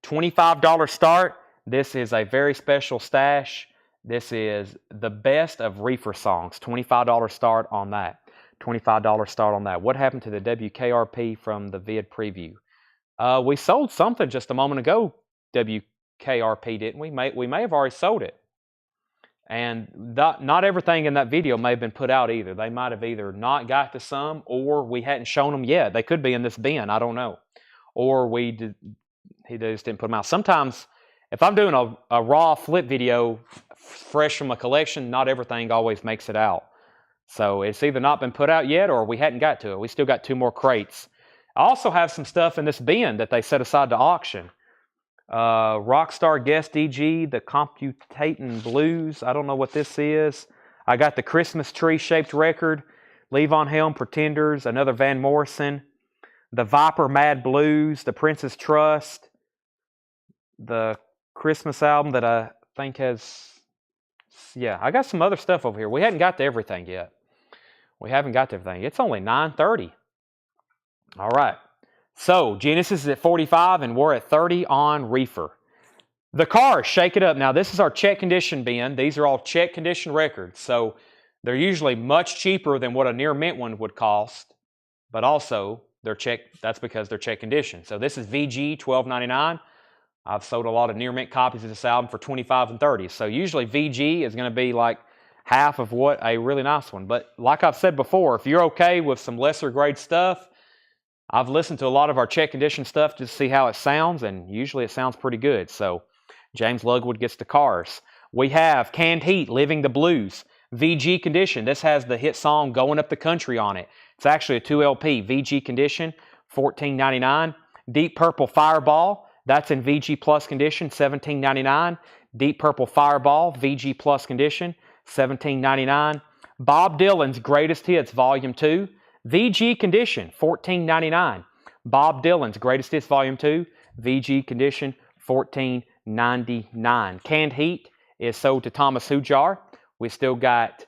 $25 start. This is a very special stash. This is The Best of Reefer Songs. $25 start on that. $25 start on that. What happened to the WKRP from the vid preview? We sold something just a moment ago, WKRP, didn't we? We may have already sold it. And not everything in that video may have been put out either. They might have either not got to some, or we hadn't shown them yet. They could be in this bin. I don't know. Or he just didn't put them out. Sometimes, if I'm doing a raw flip video fresh from a collection, not everything always makes it out. So it's either not been put out yet or we hadn't got to it. We still got 2 more crates. I also have some stuff in this bin that they set aside to auction. Rockstar Guest DG, the Computating Blues. I don't know what this is. I got the Christmas tree shaped record. Levon Helm, Pretenders, another Van Morrison. The Viper Mad Blues, the Princess Trust. The Christmas album that I think has... Yeah, I got some other stuff over here. We hadn't got to everything yet. We haven't got to everything. It's only 9:30. All right. So, Genesis is at 45 and we're at 30 on reefer. The Cars, Shake It Up. Now, this is our check condition bin. These are all check condition records. So, they're usually much cheaper than what a near mint one would cost. But also, that's because they're check condition. So, this is VG $12.99. I've sold a lot of near mint copies of this album for $25 and $30. So, usually VG is going to be like half of what a really nice one. But like I've said before, if you're okay with some lesser grade stuff, I've listened to a lot of our check condition stuff to see how it sounds, and usually it sounds pretty good. So James Lugwood gets the Cars. We have Canned Heat, Living the Blues. VG condition. This has the hit song Going Up the Country on it. It's actually a 2 LP. VG condition, $14.99. Deep Purple Fireball. That's in VG Plus condition, $17.99. Deep Purple Fireball, VG Plus condition, $17.99. Bob Dylan's Greatest Hits, Volume 2. VG condition, $14.99. Bob Dylan's Greatest Hits Volume 2, VG condition, $14.99. Canned Heat is sold to Thomas Hujar. We still got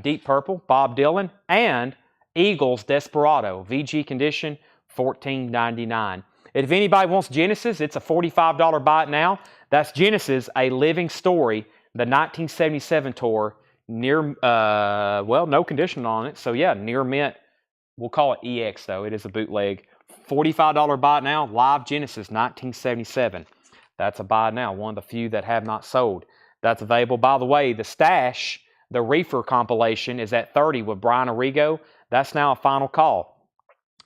Deep Purple, Bob Dylan, and Eagles Desperado, VG condition, $14.99. If anybody wants Genesis, it's a $45 buy it now. That's Genesis, A Living Story, the 1977 tour. Near, well, no condition on it. So, yeah, near mint. We'll call it EX, though. It is a bootleg. $45 buy it now. Live Genesis, 1977. That's a buy now. One of the few that have not sold. That's available. By the way, the Stash, the Reefer compilation, is at 30 with Brian Arrigo. That's now a final call.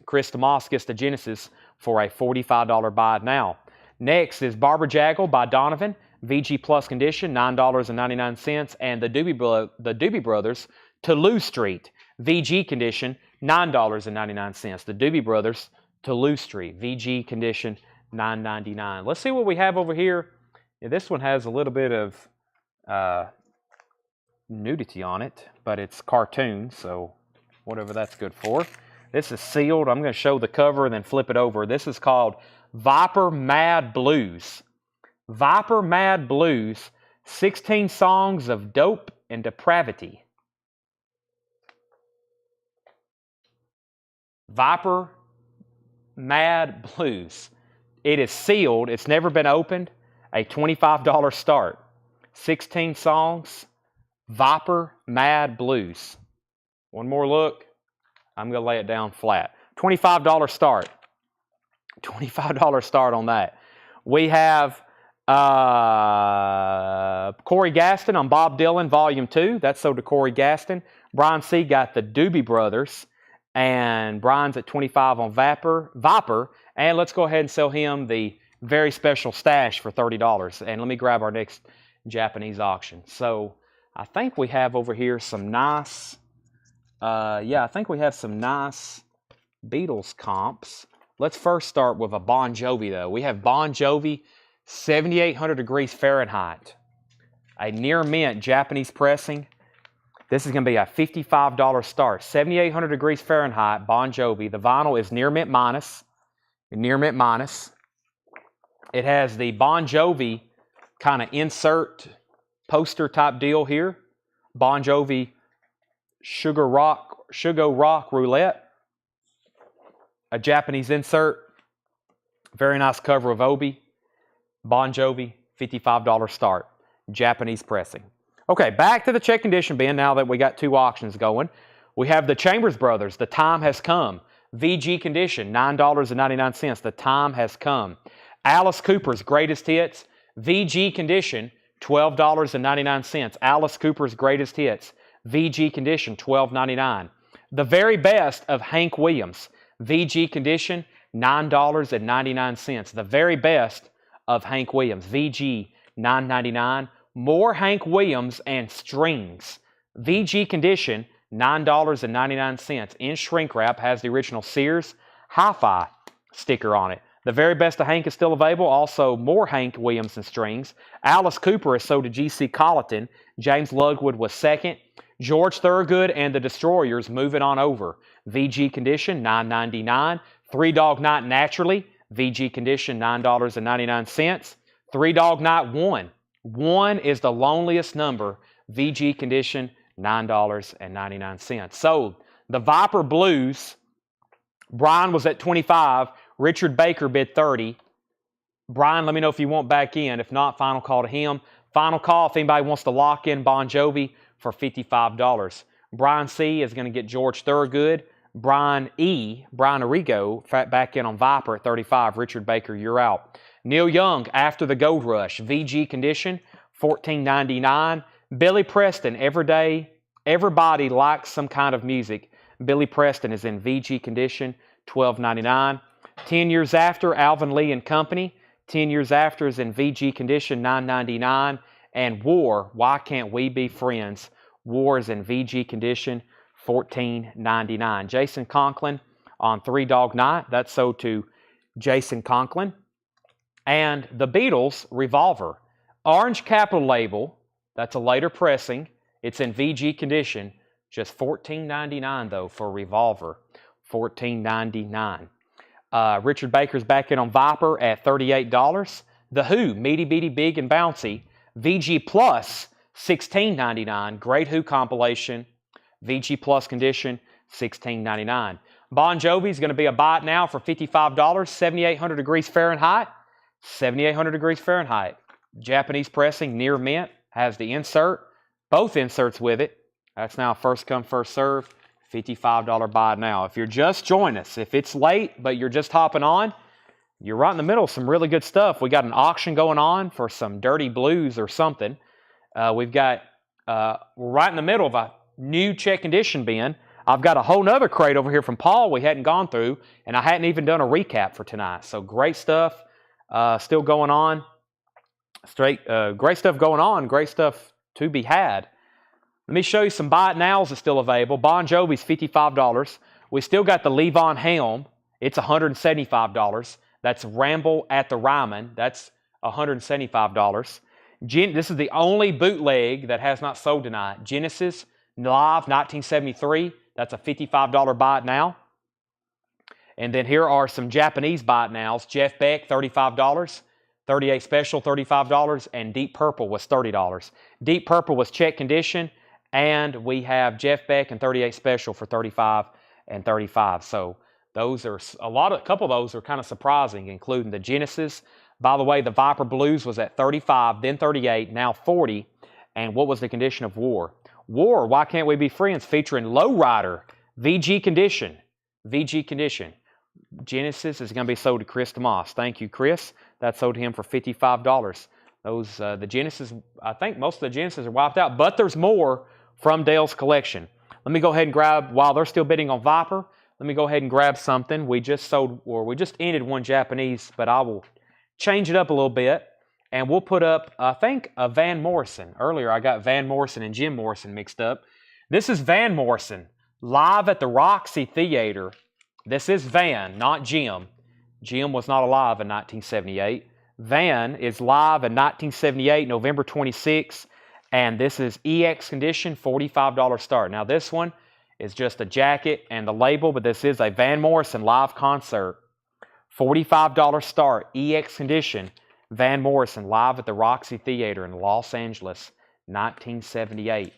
Chris DeMoss gets the Genesis for a $45 buy it now. Next is Barbara Jaggle by Donovan. VG Plus condition, $9.99, and the Doobie Brothers, Toulouse Street, VG condition, $9.99. The Doobie Brothers, Toulouse Street, VG condition, $9.99. Let's see what we have over here. Yeah, this one has a little bit of nudity on it, but it's cartoon, so whatever that's good for. This is sealed. I'm going to show the cover and then flip it over. This is called Viper Mad Blues. Viper Mad Blues, 16 songs of dope and depravity. Viper Mad Blues. It is sealed. It's never been opened. A $25 start. 16 songs. Viper Mad Blues. One more look. I'm going to lay it down flat. $25 start. $25 start on that. We have Corey Gaston on Bob Dylan, Volume 2. That's sold to Corey Gaston. Brian C. got the Doobie Brothers. And Brian's at $25 on Viper. And let's go ahead and sell him the very special Stash for $30. And let me grab our next Japanese auction. So I think we have over here some nice... I think we have some nice Beatles comps. Let's first start with a Bon Jovi, though. We have Bon Jovi, 7,800 degrees Fahrenheit. A near mint Japanese pressing. This is going to be a $55 start. 7,800 degrees Fahrenheit, Bon Jovi. The vinyl is near mint minus. Near mint minus. It has the Bon Jovi kind of insert poster type deal here. Bon Jovi Sugar Rock Roulette. A Japanese insert. Very nice cover of Obi. Bon Jovi, $55 start. Japanese pressing. Okay, back to the check condition bin now that we got 2 auctions going. We have the Chambers Brothers, The Time Has Come. VG condition, $9.99. The Time Has Come. Alice Cooper's Greatest Hits. VG condition, $12.99. Alice Cooper's Greatest Hits. VG condition, $12.99. The Very Best of Hank Williams. VG condition, $9.99. The Very Best of Hank Williams. VG, $9.99. More Hank Williams and Strings. VG condition, $9.99. In shrink wrap, has the original Sears Hi-Fi sticker on it. The Very Best of Hank is still available. Also, more Hank Williams and strings. Alice Cooper is sold to G.C. Colleton. James Ludwig was second. George Thorogood and the Destroyers moving on over. VG condition, $9.99. Three Dog Night Naturally, VG condition, $9.99. Three Dog Night 1. 1 is the loneliest number. VG condition, $9.99. So, the Viper Blues, Brian was at 25. Richard Baker bid 30. Brian, let me know if you want back in. If not, final call to him. Final call if anybody wants to lock in Bon Jovi for $55. Brian C. is going to get George Thorogood. Brian Arrigo, back in on Viper at 35. Richard Baker, you're out. Neil Young, After the Gold Rush, VG condition, $14.99. Billy Preston, Everybody Likes Some Kind of Music. Billy Preston is in VG condition, $12.99. 10 Years After, Alvin Lee and Company. 10 Years After is in VG condition, $9.99. And War, Why Can't We Be Friends? War is in VG condition, $14.99. Jason Conklin on Three Dog Night. That's sold to Jason Conklin. And the Beatles, Revolver. Orange Capital label. That's a later pressing. It's in VG condition. Just $14.99 though for Revolver. $14.99. Richard Baker's back in on Viper at $38. The Who, Meaty Beaty Big and Bouncy. VG Plus, $16.99. Great Who compilation. VG Plus condition, $16.99. Bon Jovi is going to be a buy it now for $55. 7,800 degrees Fahrenheit. 7,800 degrees Fahrenheit. Japanese pressing, near mint. Has the insert. Both inserts with it. That's now first come, first serve. $55 buy it now. If you're just joining us, if it's late, but you're just hopping on, you're right in the middle of some really good stuff. We got an auction going on for some dirty blues or something. We're right in the middle of a new check condition bin. I've got a whole nother crate over here from Paul we hadn't gone through, and I hadn't even done a recap for tonight. So great stuff still going on. Great stuff going on. Great stuff to be had. Let me show you some buy it nows that's still available. Bon Jovi's $55. We still got the Levon Helm. It's $175. That's Ramble at the Ryman. That's $175. This is the only bootleg that has not sold tonight. Genesis Live 1973. That's a $55 buy it now. And then here are some Japanese buy it nows. Jeff Beck, $35. 38 Special, $35. And Deep Purple was $30. Deep Purple was check condition. And we have Jeff Beck and 38 Special for $35 and $35. So those are a couple of those are kind of surprising, including the Genesis. By the way, the Viper Blues was at 35, then 38, now 40. And what was the condition of War? War, Why Can't We Be Friends? Featuring Lowrider, VG condition. VG condition. Genesis is going to be sold to Chris DeMoss. Thank you, Chris. That's sold to him for $55. Those the Genesis, I think most of the Genesis are wiped out, but there's more from Dale's collection. Let me go ahead and grab, while they're still bidding on Viper, let me go ahead and grab something. We just ended one Japanese, but I will change it up a little bit, and we'll put up, I think, a Van Morrison. Earlier, I got Van Morrison and Jim Morrison mixed up. This is Van Morrison, live at the Roxy Theater. This is Van, not Jim. Jim was not alive in 1978. Van is live in 1978, November 26, and this is EX condition, $45 start. Now, this one is just a jacket and the label, but this is a Van Morrison live concert. $45 start, EX condition, Van Morrison live at the Roxy Theater in Los Angeles, 1978.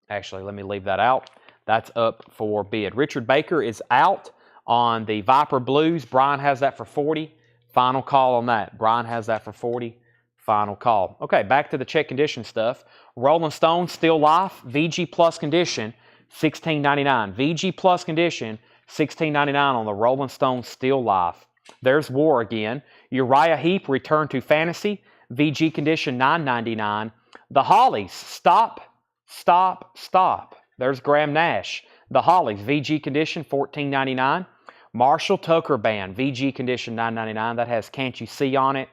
Actually, let me leave that out. That's up for bid. Richard Baker is out on the Viper Blues. Brian has that for $40. Final call on that. Brian has that for $40. Final call. Okay, back to the check condition stuff. Rolling Stone, Still Life, VG Plus condition, $16.99. VG Plus condition, $16.99 on the Rolling Stone Still Life. There's War again. Uriah Heep, Return to Fantasy, VG condition, $9.99. The Hollies, Stop, Stop, Stop. There's Graham Nash. The Hollies, VG condition, $14.99. Marshall Tucker Band, VG condition, $9.99. That has Can't You See on it.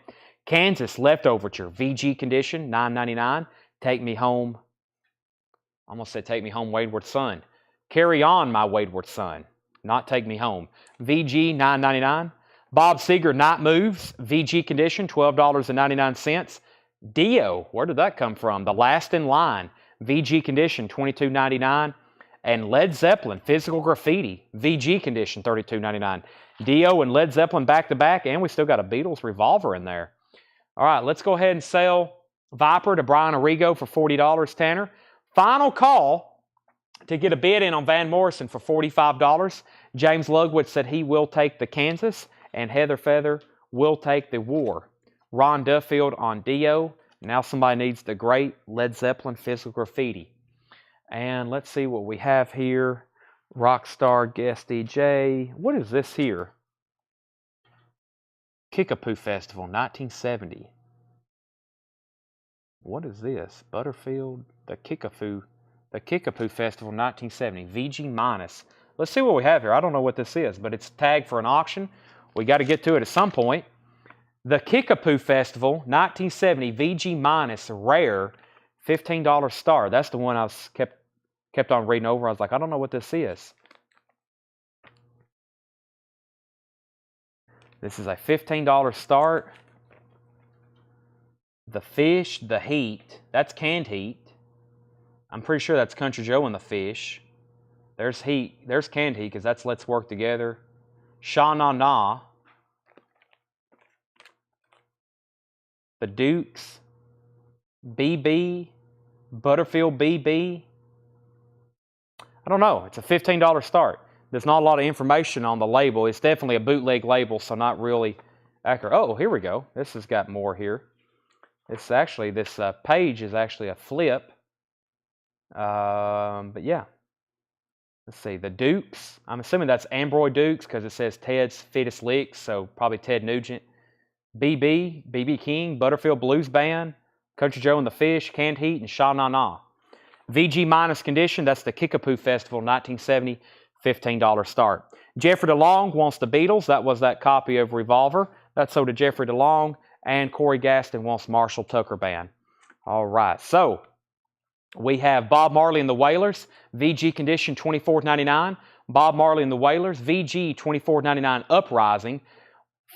Kansas Leftoverture, VG condition, $9.99. Take Me Home. I'm going to say Take Me Home, Wayward Son. Carry On, My Wayward Son. Not Take Me Home. VG, $9.99. Bob Seger, Night Moves. VG condition, $12.99. Dio, where did that come from? The Last in Line. VG condition, $22.99. And Led Zeppelin, Physical Graffiti. VG condition, $32.99. Dio and Led Zeppelin back to back, and we still got a Beatles revolver in there. All right, let's go ahead and sell Viper to Brian Arrigo for $40, Tanner. Final call to get a bid in on Van Morrison for $45. James Lugwood said he will take the Kansas, and Heather Feather will take the War. Ron Duffield on Dio. Now somebody needs the great Led Zeppelin Physical Graffiti. And let's see what we have here. Rockstar Guest DJ. What is this here? Kickapoo Festival, 1970. What is this? Butterfield, the Kickapoo Festival, 1970. VG minus. Let's see what we have here. I don't know what this is, but it's tagged for an auction. We got to get to it at some point. The Kickapoo Festival, 1970, VG minus, rare, $15 star. That's the one I was kept on reading over. I was like, I don't know what this is. This is a $15 start. The Fish, the Heat. That's Canned Heat. I'm pretty sure that's Country Joe and the Fish. There's Heat. There's Canned Heat because that's Let's Work Together. Sha Na Na. The Dukes. BB. Butterfield BB. I don't know. It's a $15 start. There's not a lot of information on the label. It's definitely a bootleg label, so not really accurate. Oh, here we go. This has got more here. It's actually, this page is actually a flip. But yeah. Let's see. The Dukes. I'm assuming that's Ambroy Dukes because it says Ted's Fittest Licks, so probably Ted Nugent. BB King, Butterfield Blues Band, Country Joe and the Fish, Canned Heat, and Sha Na Na. VG minus condition, that's the Kickapoo Festival, 1970, $15 start. Jeffrey DeLong wants the Beatles. That was that copy of Revolver. That's sold to Jeffrey DeLong. And Corey Gaston wants Marshall Tucker Band. All right, so we have Bob Marley and the Wailers, VG condition, $24.99. Bob Marley and the Wailers, VG, $24.99, Uprising.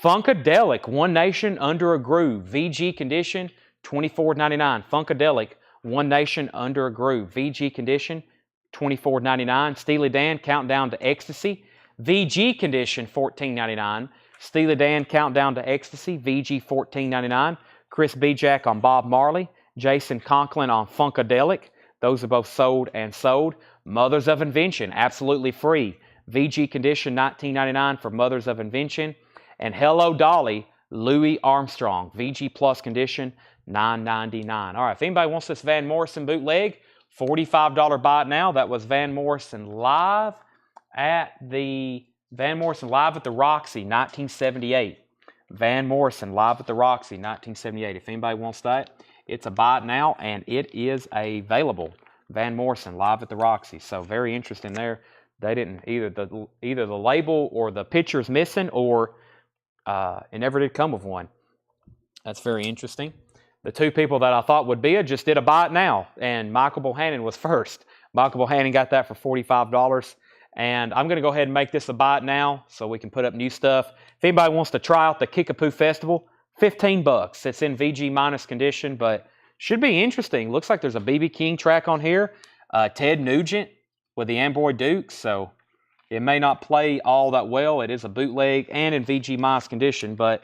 Funkadelic, One Nation Under a Groove, VG condition, $24.99. Funkadelic, One Nation Under a Groove, VG condition, $24.99. Steely Dan, Countdown to Ecstasy, VG condition, $14.99. Steely Dan, Countdown to Ecstasy, VG, $14.99. Chris Bijak on Bob Marley. Jason Conklin on Funkadelic. Those are both sold and sold. Mothers of Invention, absolutely free. VG condition, $19.99 for Mothers of Invention. And Hello Dolly, Louis Armstrong, VG Plus condition, $9.99. All right, if anybody wants this Van Morrison bootleg, $45 buy it now. That was Van Morrison live at the Roxy, 1978. Van Morrison live at the Roxy, 1978. If anybody wants that, it's a buy it now, and it is available. Van Morrison live at the Roxy. So very interesting there. They didn't either the label or the picture's missing, or it never did come with one. That's very interesting. The two people that I thought would be it just did a buy it now, and Michael Bohannon was first. Michael Bohannon got that for $45, and I'm going to go ahead and make this a buy it now so we can put up new stuff. If anybody wants to try out the Kickapoo Festival, $15. It's in VG minus condition, but should be interesting. Looks like there's a B.B. King track on here. Ted Nugent with the Amboy Dukes, so it may not play all that well. It is a bootleg and in VG minus condition, but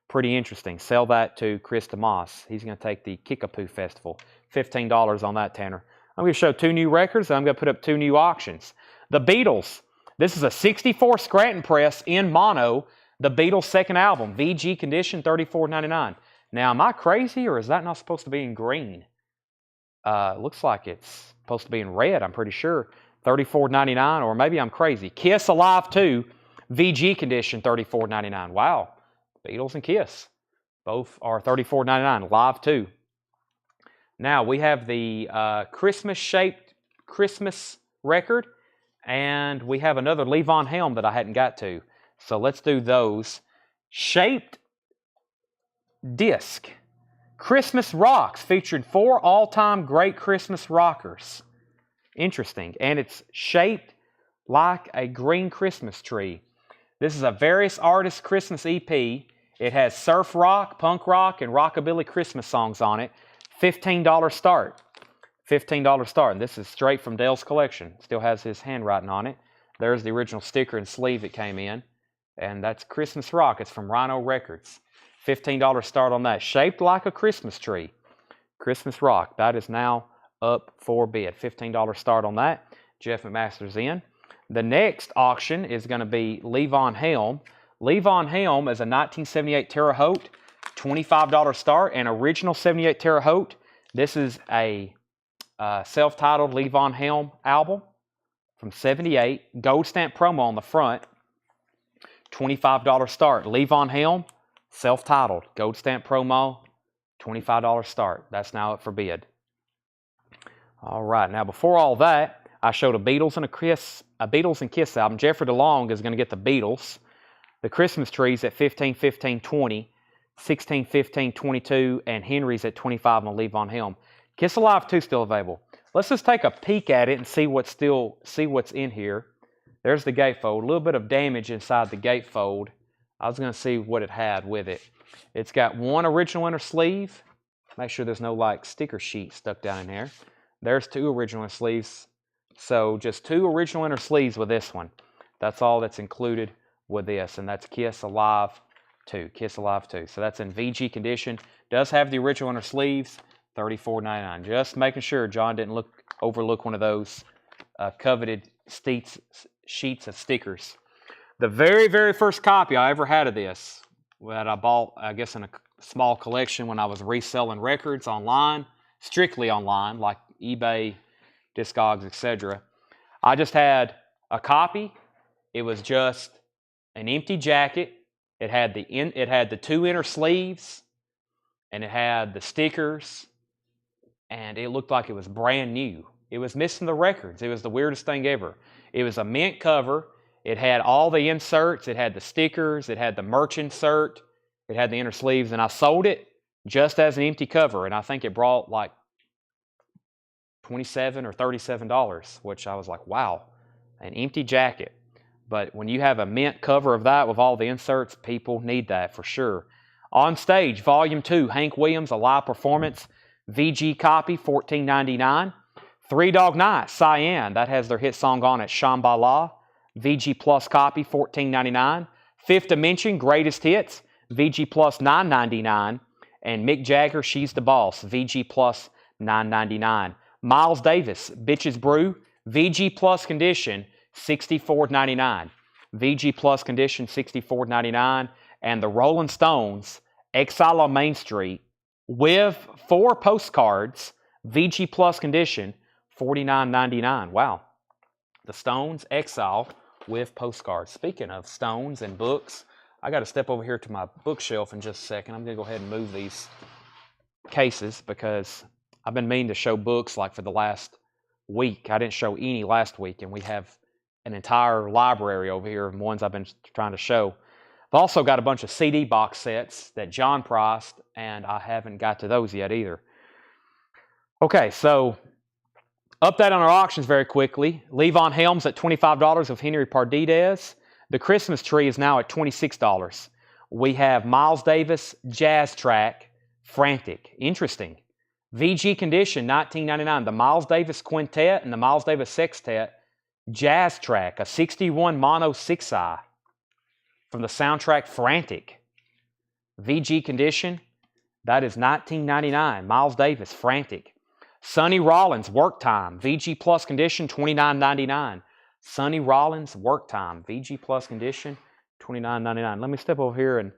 pretty interesting. Sell that to Chris DeMoss. He's going to take the Kickapoo Festival. $15 on that, Tanner. I'm going to show two new records, and I'm going to put up two new auctions. The Beatles. This is a 64 Scranton press in mono. The Beatles' second album, VG condition, $34.99. Now, am I crazy, or is that not supposed to be in green? Looks like it's supposed to be in red, I'm pretty sure. $34.99, or maybe I'm crazy. Kiss Alive 2, VG condition, $34.99. Wow. Beatles and Kiss. Both are $34.99. Live 2. Now, we have the Christmas-shaped Christmas record, and we have another Levon Helm that I hadn't got to. So let's do those. Shaped disc. Christmas Rocks featured 4 all-time great Christmas rockers. Interesting. And it's shaped like a green Christmas tree. This is a various artists Christmas EP. It has surf rock, punk rock, and rockabilly Christmas songs on it. $15 start. $15 start. And this is straight from Dale's collection. Still has his handwriting on it. There's the original sticker and sleeve that came in. And that's Christmas Rock. It's from Rhino Records. $15 start on that. Shaped like a Christmas tree. Christmas Rock. That is now up for bid. $15 start on that. Jeff McMaster's in. The next auction is going to be Levon Helm. Levon Helm is a 1978 Terre Haute. $25 start. An original 78 Terre Haute. This is a self-titled Levon Helm album from 78. Gold stamp promo on the front. $25 start. Levon Helm, self-titled. Gold stamp promo, $25 start. That's now up for bid. All right. Now, before all that, I showed a Beatles and Kiss album. Jeffrey DeLong is going to get the Beatles. The Christmas Trees at $15, $15, $20, $16, $15, $22, and Henry's at $25 on Levon Helm. Kiss Alive 2 still available. Let's just take a peek at it and see what's in here. There's the gatefold. A little bit of damage inside the gatefold. I was going to see what it had with it. It's got one original inner sleeve. Make sure there's no like sticker sheet stuck down in there. There's two original inner sleeves. So just two original inner sleeves with this one. That's all that's included with this. And that's Kiss Alive 2. Kiss Alive 2. So that's in VG condition. Does have the original inner sleeves. $34.99. Just making sure John didn't overlook one of those coveted sheets of stickers. The very, very first copy I ever had of this that I bought, I guess, in a small collection when I was reselling records online, strictly online, like eBay, Discogs, etc. I just had a copy. It was just an empty jacket. It had the two inner sleeves, and it had the stickers, and it looked like it was brand new. It was missing the records. It was the weirdest thing ever. It was a mint cover. It had all the inserts. It had the stickers. It had the merch insert. It had the inner sleeves. And I sold it just as an empty cover. And I think it brought like $27 or $37, which I was like, wow, an empty jacket. But when you have a mint cover of that with all the inserts, people need that for sure. On Stage, Volume 2, Hank Williams, a live performance. VG copy, $14.99. Three Dog Night, Cyan, that has their hit song on it, Shambhala. VG Plus copy, $14.99. Fifth Dimension, Greatest Hits, VG Plus, $9.99. And Mick Jagger, She's the Boss, VG Plus, $9.99. Miles Davis, Bitches Brew, VG Plus condition, $64.99. VG Plus condition, $64.99. And the Rolling Stones, Exile on Main Street, with 4 postcards, VG Plus condition, $49.99. Wow. The Stones, Exile, with postcards. Speaking of Stones and books, I got to step over here to my bookshelf in just a second. I'm going to go ahead and move these cases because I've been meaning to show books like for the last week. I didn't show any last week, and we have an entire library over here of ones I've been trying to show. I've also got a bunch of CD box sets that John priced, and I haven't got to those yet either. Okay, so update on our auctions very quickly. Levon Helm's at $25 of Henry Pardidez. The Christmas Tree is now at $26. We have Miles Davis Jazz Track, Frantic. Interesting. VG condition, $19.99. The Miles Davis Quintet and the Miles Davis Sextet Jazz Track, a 61 mono 6i from the soundtrack Frantic. VG condition, that is $19.99. Miles Davis, Frantic. Sonny Rollins, Work Time, VG Plus condition, $29.99. Sonny Rollins, Work Time, VG Plus condition, $29.99. Let me step over here, and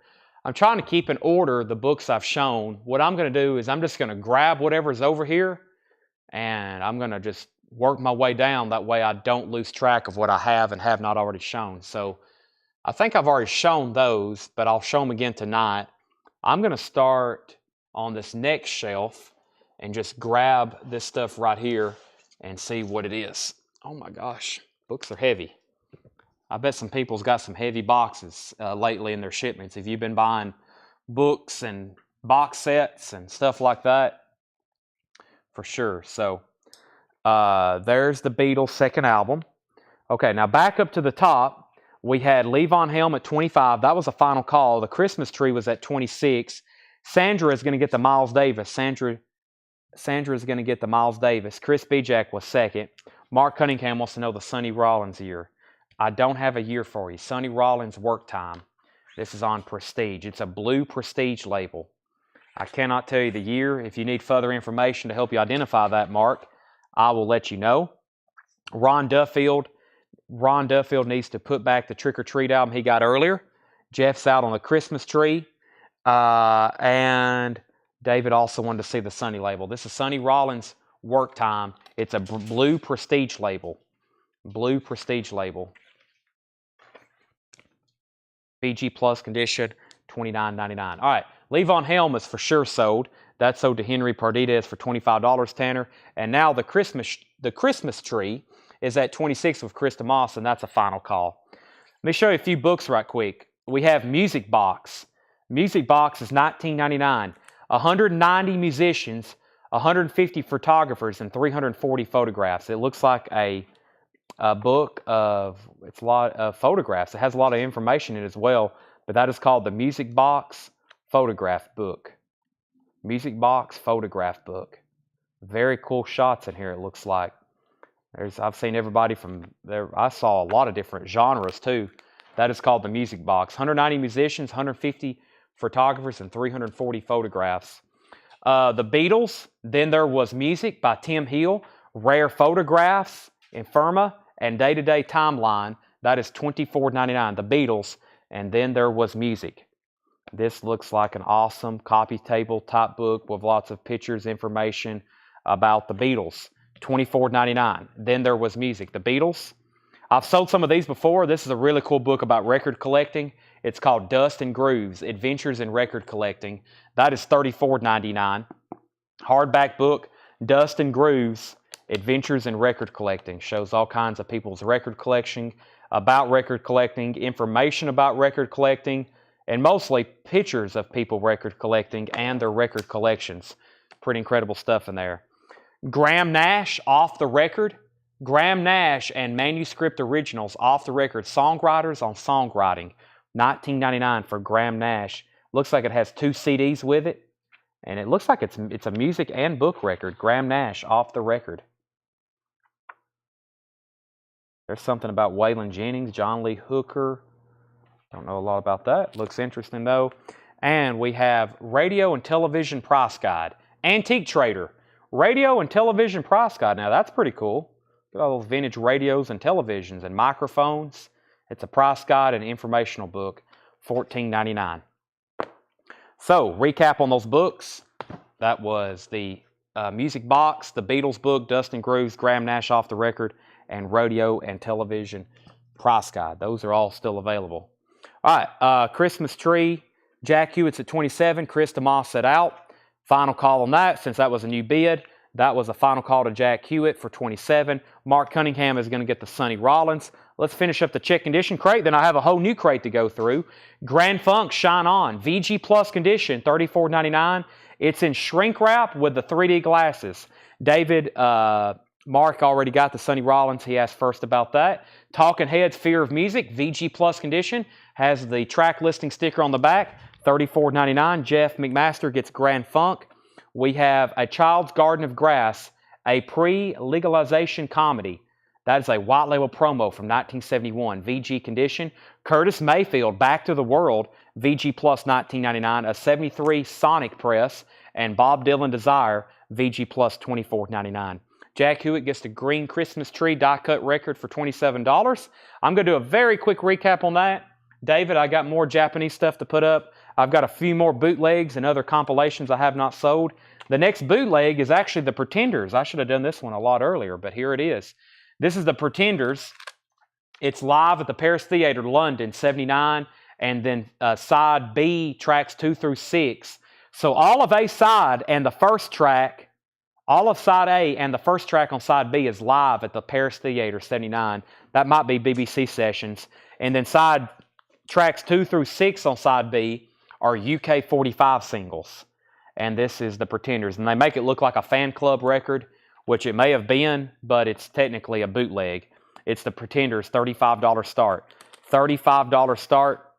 I'm trying to keep in order the books I've shown. What I'm going to do is I'm just going to grab whatever's over here, and I'm going to just work my way down. That way I don't lose track of what I have and have not already shown. So I think I've already shown those, but I'll show them again tonight. I'm going to start on this next shelf and just grab this stuff right here and see what it is. Oh my gosh, books are heavy. I bet some people's got some heavy boxes lately in their shipments. If you've been buying books and box sets and stuff like that, for sure. So There's the Beatles' second album. Okay, now back up to the top. We had Levon Helm at 25. That was a final call. The Christmas Tree was at 26. Sandra is going to get the Miles Davis. Sandra is going to get the Miles Davis. Chris Bijak was second. Mark Cunningham wants to know the Sonny Rollins year. I don't have a year for you. Sonny Rollins Work Time. This is on Prestige. It's a blue Prestige label. I cannot tell you the year. If you need further information to help you identify that, Mark, I will let you know. Ron Duffield needs to put back the Trick or Treat album he got earlier. Jeff's out on the Christmas Tree. And David also wanted to see the Sonny label. This is Sonny Rollins Work Time. It's a blue Prestige label. Blue Prestige label. BG Plus condition, $29.99. All right, Levon Helm is for sure sold. That sold to Henry Pardidez for $25, Tanner. And now the Christmas Tree is at 26 with Krista Moss, and that's a final call. Let me show you a few books right quick. We have Music Box. Music Box is $19.99. 190 musicians, 150 photographers, and 340 photographs. It looks like a book of, it's a lot of photographs. It has a lot of information in it as well, but that is called the Music Box Photograph Book. Music Box Photograph Book. Very cool shots in here, it looks like. I've seen everybody from there. I saw a lot of different genres too. That is called the Music Box. 190 musicians, 150 photographers, and 340 photographs. The Beatles, Then There Was Music by Tim Hill, Rare Photographs, Infirma, and Day-to-Day Timeline. That is $24.99. The Beatles, and Then There Was Music. This looks like an awesome coffee table type book with lots of pictures, information about the Beatles. $24.99. Then There Was Music. The Beatles. I've sold some of these before. This is a really cool book about record collecting. It's called Dust and Grooves, Adventures in Record Collecting. That is $34.99. Hardback book, Dust and Grooves, Adventures in Record Collecting. Shows all kinds of people's record collection, about record collecting, information about record collecting, and mostly pictures of people record collecting and their record collections. Pretty incredible stuff in there. Graham Nash, Off the Record. Graham Nash and Manuscript Originals, Off the Record. Songwriters on Songwriting. $19.99 for Graham Nash. Looks like it has 2 CDs with it. And it looks like it's a music and book record. Graham Nash, Off the Record. There's something about Waylon Jennings, John Lee Hooker. Don't know a lot about that. Looks interesting though. And we have Radio and Television Price Guide. Antique Trader. Radio and Television Price Guide. Now that's pretty cool. Look at all those vintage radios and televisions and microphones. It's a price guide and informational book. $14.99. So, recap on those books. That was the Music Box, the Beatles book, Dust and Grooves, Graham Nash Off the Record, and Radio and Television Price Guide. Those are all still available. All right, Christmas Tree, Jack Hewitt's at 27, Chris DeMoss set out. Final call on that, since that was a new bid. That was a final call to Jack Hewitt for 27. Mark Cunningham is going to get the Sonny Rollins. Let's finish up the check condition crate. Then I have a whole new crate to go through. Grand Funk Shine On, VG Plus condition, $34.99. It's in shrink wrap with the 3D glasses. David, Mark already got the Sonny Rollins. He asked first about that. Talking Heads Fear of Music, VG Plus condition, has the track listing sticker on the back, $34.99. Jeff McMaster gets Grand Funk. We have A Child's Garden of Grass, a pre-legalization comedy. That is a white label promo from 1971, VG condition. Curtis Mayfield, Back to the World, VG Plus $19.99. A 73 Sonic Press, and Bob Dylan Desire, VG Plus $24.99. Jack Hewitt gets the Green Christmas Tree die-cut record for $27. I'm going to do a very quick recap on that. David, I got more Japanese stuff to put up. I've got a few more bootlegs and other compilations I have not sold. The next bootleg is actually The Pretenders. I should have done this one a lot earlier, but here it is. This is The Pretenders. It's live at the Paris Theatre, London, 79, and then side B, tracks 2 through 6. So all of A side and the first track, all of side A and the first track on side B is live at the Paris Theatre, 79. That might be BBC sessions. And then side tracks 2 through 6 on side B are UK 45 singles. And this is The Pretenders. And they make it look like a fan club record which it may have been, but it's technically a bootleg. It's the Pretenders $35 start. $35 start,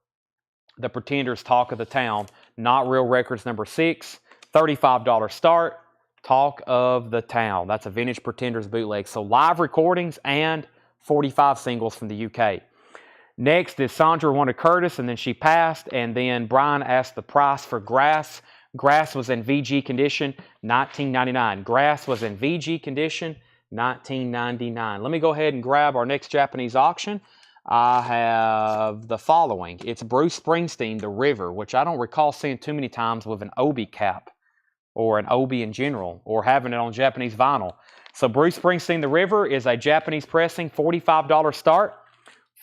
the Pretenders Talk of the Town, Not Real Records number 6. $35 start, Talk of the Town. That's a vintage Pretenders bootleg. So live recordings and 45 singles from the UK. Next is Sandra wanted Curtis, and then she passed, and then Brian asked the price for Grass. Grass was in VG condition, $19.99. Grass was in VG condition, $19.99. Let me go ahead and grab our next Japanese auction. I have the following. It's Bruce Springsteen, The River, which I don't recall seeing too many times with an Obi cap, or an Obi in general, or having it on Japanese vinyl. So Bruce Springsteen, The River is a Japanese pressing, $45 start.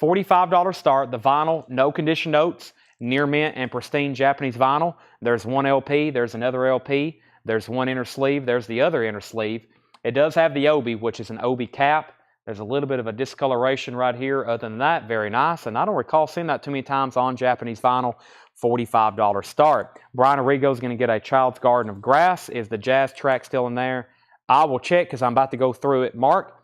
$45 start, the vinyl, no condition notes, near mint and pristine Japanese vinyl. There's one LP, there's another LP, there's one inner sleeve, there's the other inner sleeve. It does have the Obi, which is an Obi cap. There's a little bit of a discoloration right here. Other than that, very nice. And I don't recall seeing that too many times on Japanese vinyl. $45 start. Brian Arrigo is going to get a Child's Garden of Grass. Is the jazz track still in there? I will check because I'm about to go through it. Mark,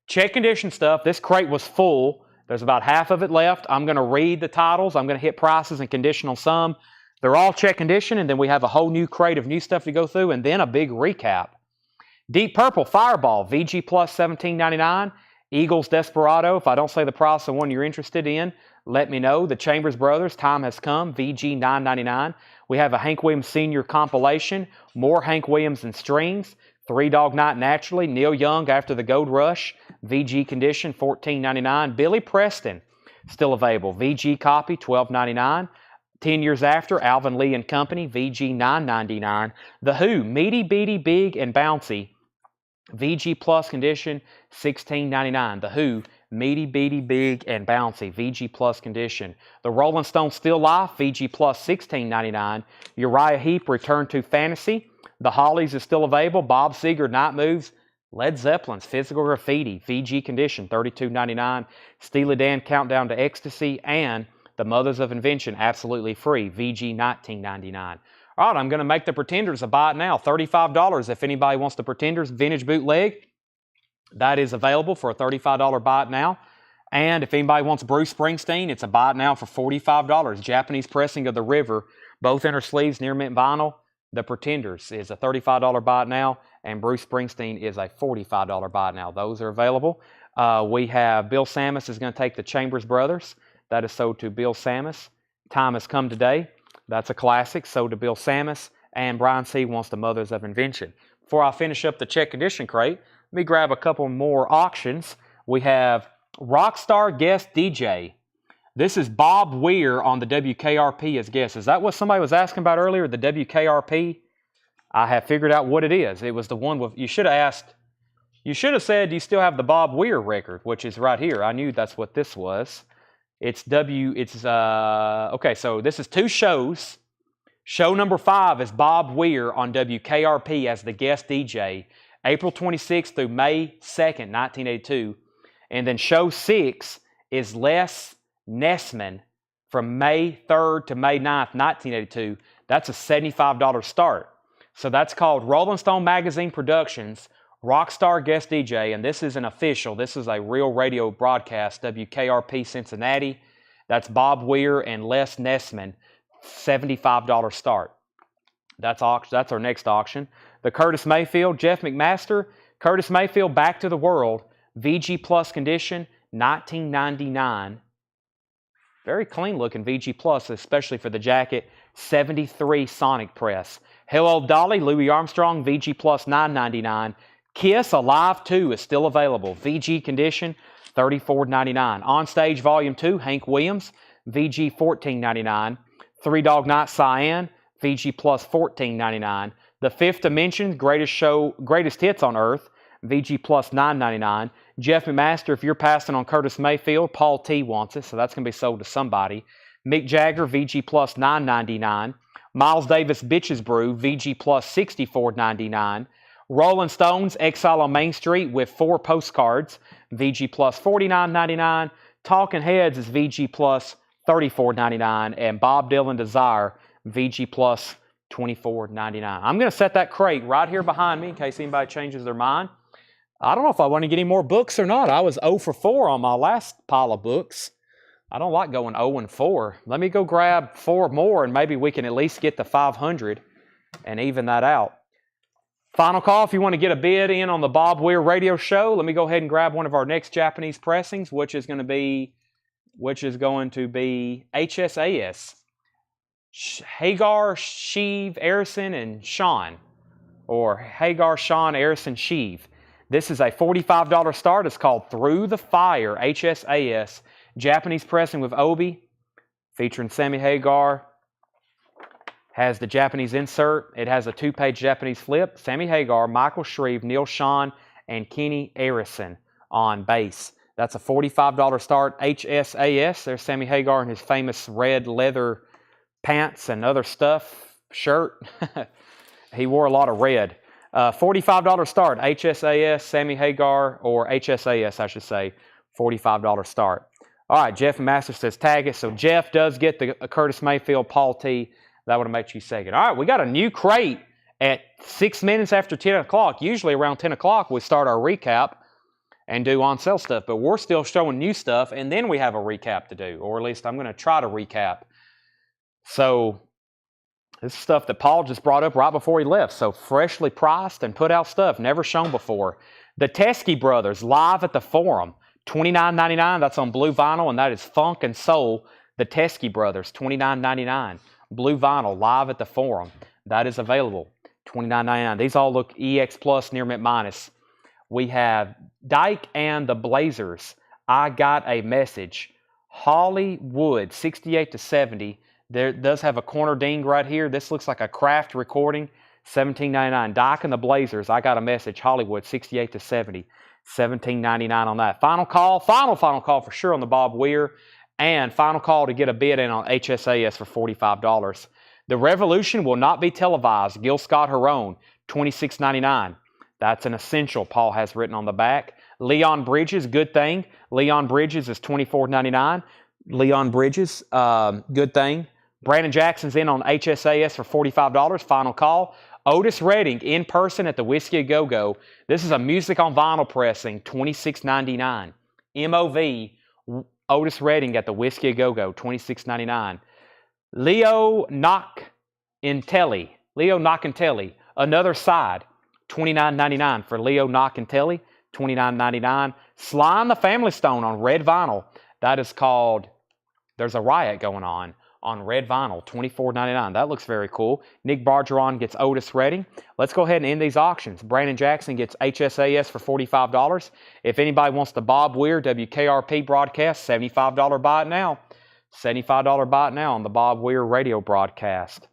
check condition stuff. This crate was full. There's about half of it left. I'm going to read the titles. I'm going to hit prices and condition on some. They're all check condition, and then we have a whole new crate of new stuff to go through, and then a big recap. Deep Purple Fireball, VG Plus $17.99. Eagles Desperado, if I don't say the price of one you're interested in, let me know. The Chambers Brothers, Time Has Come, VG $9.99. We have a Hank Williams Sr. compilation, more Hank Williams and strings. Three Dog Night Naturally, Neil Young After the Gold Rush, VG condition, $14.99. Billy Preston, still available, VG copy, $12.99. 10 Years After, Alvin Lee and Company, VG $9.99. The Who, Meaty, Beady, Big, and Bouncy, VG Plus condition, $16.99. The Who, Meaty, Beady, Big, and Bouncy, VG Plus condition. The Rolling Stones Still Life, VG Plus $16.99. Uriah Heep, Return to Fantasy. The Hollies is still available. Bob Seger, Night Moves. Led Zeppelin's Physical Graffiti, VG condition, $32.99. Steely Dan, Countdown to Ecstasy. And The Mothers of Invention, absolutely free, VG $19.99. All right, I'm going to make the Pretenders a buy it now, $35. If anybody wants the Pretenders vintage bootleg, that is available for a $35 buy it now. And if anybody wants Bruce Springsteen, it's a buy it now for $45. Japanese pressing of The River, both inner sleeves, near mint vinyl. The Pretenders is a $35 buy it now, and Bruce Springsteen is a $45 buy it now. Those are available. We have Bill Samus is going to take the Chambers Brothers. That is sold to Bill Samus. Time Has Come Today. That's a classic, sold to Bill Samus. And Brian C. wants the Mothers of Invention. Before I finish up the check condition crate, let me grab a couple more auctions. We have Rockstar Guest DJ. This is Bob Weir on the WKRP as guest. Is that what somebody was asking about earlier, the WKRP? I have figured out what it is. It was the one with, you should have asked, you should have said, do you still have the Bob Weir record, which is right here. I knew that's what this was. Okay, so this is 2 shows. Show number 5 is Bob Weir on WKRP as the guest DJ, April 26th through May 2nd, 1982. And then show 6 is Les Nessman from May 3rd to May 9th, 1982. That's a $75 start. So that's called Rolling Stone Magazine Productions, Rockstar Guest DJ, and this is an official. This is a real radio broadcast, WKRP Cincinnati. That's Bob Weir and Les Nessman, $75 start. That's our next auction. The Curtis Mayfield, Jeff McMaster, Curtis Mayfield, Back to the World, VG Plus condition, $19.99. Very clean looking VG Plus, especially for the jacket. 73 Sonic Press. Hello Dolly, Louis Armstrong, VG Plus $9.99. Kiss Alive 2 is still available. VG condition, $34.99. On Stage Volume 2, Hank Williams, VG $14.99. Three Dog Night Cyan, VG Plus $14.99. The Fifth Dimension, Greatest Hits on Earth, VG Plus $9.99. Jeff McMaster, if you're passing on Curtis Mayfield, Paul T wants it, so that's going to be sold to somebody. Mick Jagger, VG Plus $9.99. Miles Davis, Bitches Brew, VG Plus $64.99. Rolling Stones, Exile on Main Street with 4 postcards, VG Plus $49.99. Talking Heads is VG Plus $34.99. And Bob Dylan Desire, VG Plus $24.99. I'm going to set that crate right here behind me in case anybody changes their mind. I don't know if I want to get any more books or not. I was 0 for 4 on my last pile of books. I don't like going 0 and 4. Let me go grab 4 more, and maybe we can at least get to 500 and even that out. Final call, if you want to get a bid in on the Bob Weir radio show, let me go ahead and grab one of our next Japanese pressings, which is going to be HSAS. Hagar, Sheev, Arison, and Sean. Or Hagar, Sean, Arison, Sheev. This is a $45 start. It's called Through the Fire, HSAS. Japanese pressing with Obi, featuring Sammy Hagar. Has the Japanese insert. It has a 2-page Japanese flip. Sammy Hagar, Michael Shreve, Neil Sean, and Kenny Arison on bass. That's a $45 start. HSAS. There's Sammy Hagar in his famous red leather pants and other stuff. Shirt. He wore a lot of red. $45 start. HSAS, Sammy Hagar, or HSAS, I should say. $45 start. All right, Jeff Master says tag it. So Jeff does get the Curtis Mayfield, Paul T. That would have made you second. All right, we got a new crate at 6 minutes after 10 o'clock. Usually around 10 o'clock, we start our recap and do on-sale stuff. But we're still showing new stuff, and then we have a recap to do. Or at least I'm going to try to recap. So this is stuff that Paul just brought up right before he left. So freshly priced and put out stuff, never shown before. The Teskey Brothers, live at the Forum. $29.99. That's on blue vinyl, and that is Funk and Soul. The Teskey Brothers, $29.99. Blue vinyl, live at the Forum. That is available. $29.99. These all look EX Plus, near mint minus. We have Dyke and the Blazers. I Got a Message. Hollywood, 68 to 70. There does have a corner ding right here. This looks like a craft recording. $17.99. Dyke and the Blazers. I Got a Message. Hollywood, 68 to 70. $17.99 on that. Final call for sure on the Bob Weir. And final call to get a bid in on HSAS for $45. The Revolution will not be televised. Gil Scott Heron, $26.99. That's an essential, Paul has written on the back. Leon Bridges, Good Thing. Leon Bridges is $24.99. Leon Bridges, Good Thing. Brandon Jackson's in on HSAS for $45. Final call. Otis Redding, in person at the Whiskey A Go-Go. This is a music on vinyl pressing, $26.99. MOV, Otis Redding at the Whiskey A Go-Go, $26.99. Leo Knockentelli, Another Side, $29.99 for Leo Knockentelli, $29.99. Sly and the Family Stone on red vinyl. That is called There's a Riot Going On red vinyl, $24.99. That looks very cool. Nick Bargeron gets Otis Redding. Let's go ahead and end these auctions. Brandon Jackson gets HSAS for $45. If anybody wants the Bob Weir WKRP broadcast, $75 buy it now. $75 buy it now on the Bob Weir radio broadcast.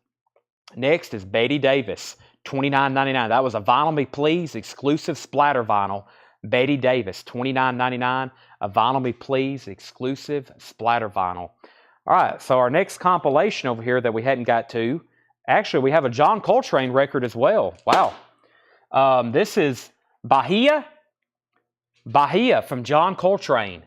Next is Betty Davis, $29.99. That was a Vinyl Me Please exclusive splatter vinyl. Betty Davis, $29.99. A Vinyl Me Please exclusive splatter vinyl. All right, so our next compilation over here that we hadn't got to, actually we have a John Coltrane record as well. Wow. This is Bahia from John Coltrane.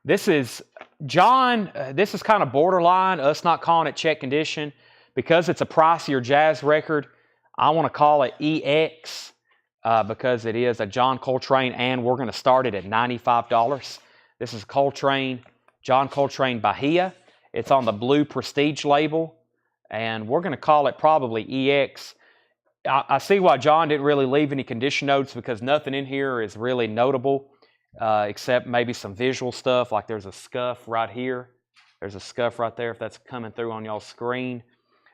This is kind of borderline, us not calling it check condition. Because it's a pricier jazz record, I want to call it EX because it is a John Coltrane, and we're going to start it at $95. This is John Coltrane Bahia. It's on the blue Prestige label, and we're going to call it probably EX. I see why John didn't really leave any condition notes, because nothing in here is really notable except maybe some visual stuff, like there's a scuff right here. There's a scuff right there if that's coming through on y'all's screen.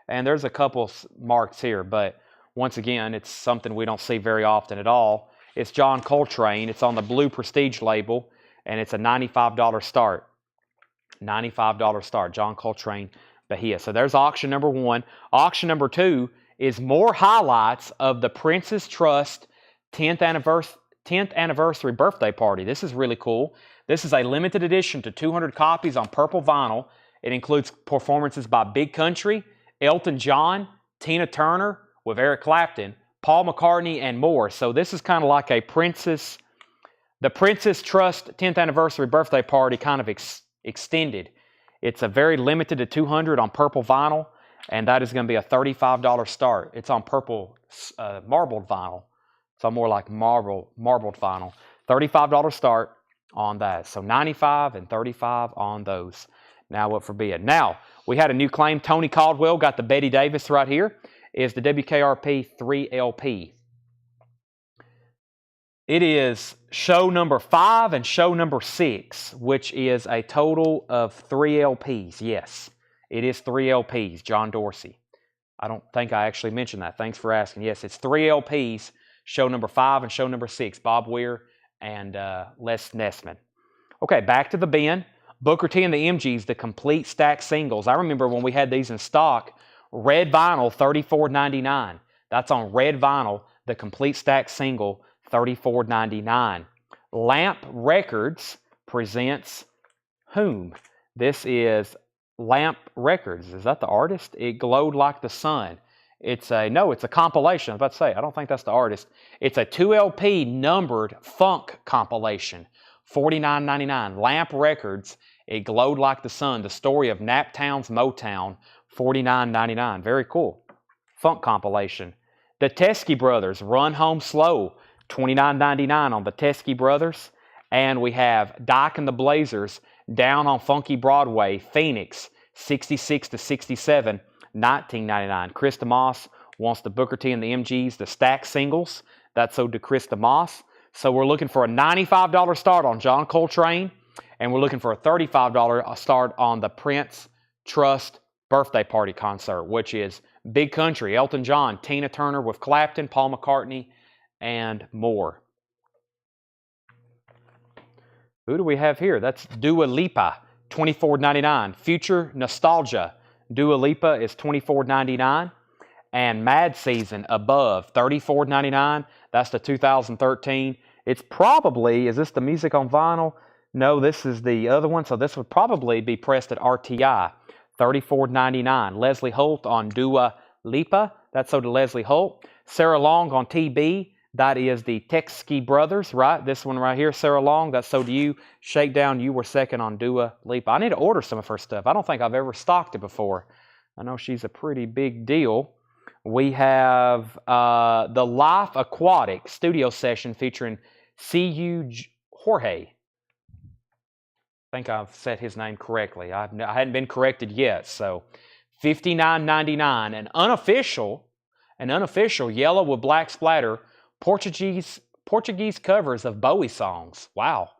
And there's a couple marks here, but once again, it's something we don't see very often at all. It's John Coltrane. It's on the blue Prestige label, and it's a $95 start. $95 start, John Coltrane Bahia. So there's auction number 1. Auction number 2 is more highlights of the Prince's Trust 10th anniversary birthday party. This is really cool. This is a limited edition to 200 copies on purple vinyl. It includes performances by Big Country, Elton John, Tina Turner with Eric Clapton, Paul McCartney, and more. So this is kind of like the Prince's Trust 10th anniversary birthday party kind of extended. It's a very limited to 200 on purple vinyl, and that is going to be a $35 start. It's on purple marbled vinyl. So more like marbled vinyl. $35 start on that. So $95 and $35 on those. Now what for bid? Now, we had a new claim. Tony Caldwell got the Betty Davis right here. Is the WKRP 3LP. It is show number 5 and show number 6, which is a total of 3 LPs. Yes, it is 3 LPs, John Dorsey. I don't think I actually mentioned that. Thanks for asking. Yes, it's 3 LPs, show number 5 and show number 6, Bob Weir and Les Nessman. Okay, back to the bin. Booker T and the MGs, the complete stack singles. I remember when we had these in stock, red vinyl, $34.99. That's on red vinyl, the complete stack single, $34.99. Lamp Records presents whom? This is Lamp Records. Is that the artist? It Glowed Like the Sun. It's a compilation. I was about to say, I don't think that's the artist. It's a 2 LP numbered funk compilation. $49.99. Lamp Records, It Glowed Like the Sun, the story of Naptown's Motown, $49.99. Very cool. Funk compilation. The Teskey Brothers, Run Home Slow, $29.99 on the Teskey Brothers. And we have Dyke and the Blazers, Down on Funky Broadway, Phoenix, 66 to 67, $19.99. Krista Moss wants the Booker T and the MGs, the stack singles. That's owed to Krista Moss. So we're looking for a $95 start on John Coltrane, and we're looking for a $35 start on the Prince Trust Birthday Party concert, which is Big Country, Elton John, Tina Turner with Clapton, Paul McCartney, and more. Who do we have here? That's Dua Lipa, $24.99. Future Nostalgia, Dua Lipa is $24.99. And Mad Season Above, $34.99. That's the 2013. It's probably, is this the music on vinyl? No, this is the other one. So this would probably be pressed at RTI, $34.99. Leslie Holt on Dua Lipa. That's so to Leslie Holt. Sarah Long on TB. That is the Teskey Brothers, right? This one right here, Sarah Long. That's so to you. Shakedown, you were second on Dua Lipa. I need to order some of her stuff. I don't think I've ever stocked it before. I know she's a pretty big deal. We have the Life Aquatic studio session featuring C.U. Jorge. I think I've said his name correctly. I hadn't been corrected yet. So $59.99. An unofficial yellow with black splatter Portuguese covers of Bowie songs. Wow.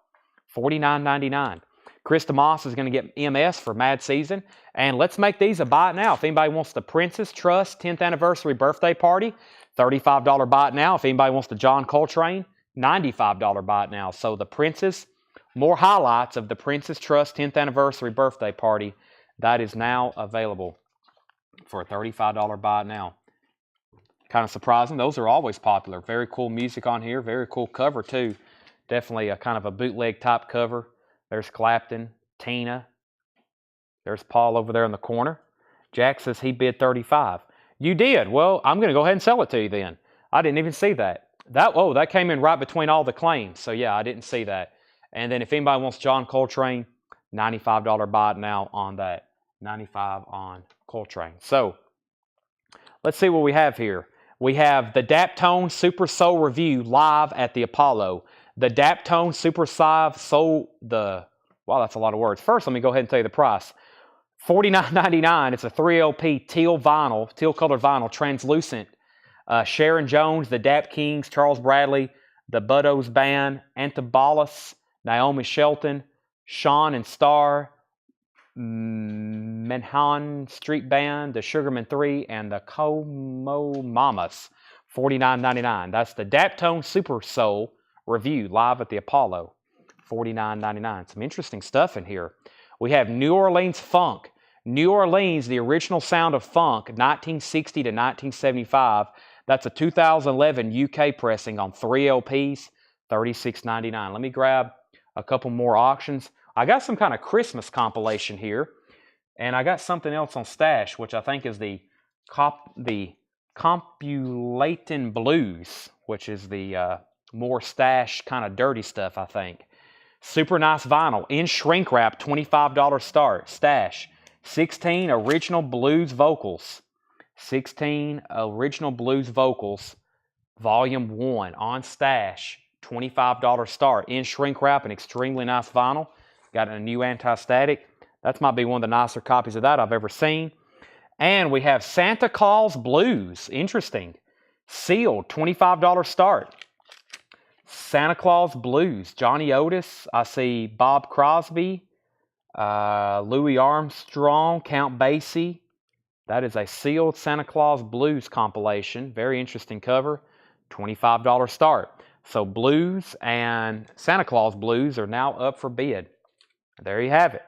$49.99. Krista Moss is going to get MS for Mad Season. And let's make these a buy it now. If anybody wants the Princess Trust 10th Anniversary Birthday Party, $35 buy it now. If anybody wants the John Coltrane, $95 buy it now. So the Princess, more highlights of the Princess Trust 10th Anniversary Birthday Party, that is now available for a $35 buy it now. Kind of surprising. Those are always popular. Very cool music on here. Very cool cover too. Definitely a kind of a bootleg type cover. There's Clapton, Tina. There's Paul over there in the corner. Jack says he bid $35. You did. Well, I'm going to go ahead and sell it to you then. I didn't even see that. That came in right between all the claims. So yeah, I didn't see that. And then if anybody wants John Coltrane, $95 buy it now on that. $95 on Coltrane. So let's see what we have here. We have the Daptone Super Soul Review live at the Apollo. The Daptone Super Soul, wow, that's a lot of words. First, let me go ahead and tell you the price. $49.99. It's a 3 LP teal colored vinyl, translucent. Sharon Jones, the Dap Kings, Charles Bradley, the Buttos Band, Antibolas, Naomi Shelton, Sean and Star, Manhattan Street Band, the Sugarman 3, and the Como Mamas. $49.99. That's the Daptone Super Soul Review live at the Apollo. $49.99. Some interesting stuff in here. We have New Orleans Funk. New Orleans, the original sound of funk, 1960 to 1975. That's a 2011 UK pressing on 3 LPs, $36.99. Let me grab a couple more auctions. I got some kind of Christmas compilation here, and I got something else on stash, which I think is the Compulatin Blues, which is the more stash kind of dirty stuff, I think. Super nice vinyl in shrink wrap, $25 start. Stash. 16 original blues vocals. 16 original blues vocals, volume 1 on stash, $25 start. In shrink wrap, an extremely nice vinyl. Got a new anti-static. That might be one of the nicer copies of that I've ever seen. And we have Santa Claus Blues. Interesting. Sealed, $25 start. Santa Claus Blues. Johnny Otis. I see Bob Crosby, Louis Armstrong, Count Basie. That is a sealed Santa Claus Blues compilation. Very interesting cover. $25 start. So Blues and Santa Claus Blues are now up for bid. There you have it.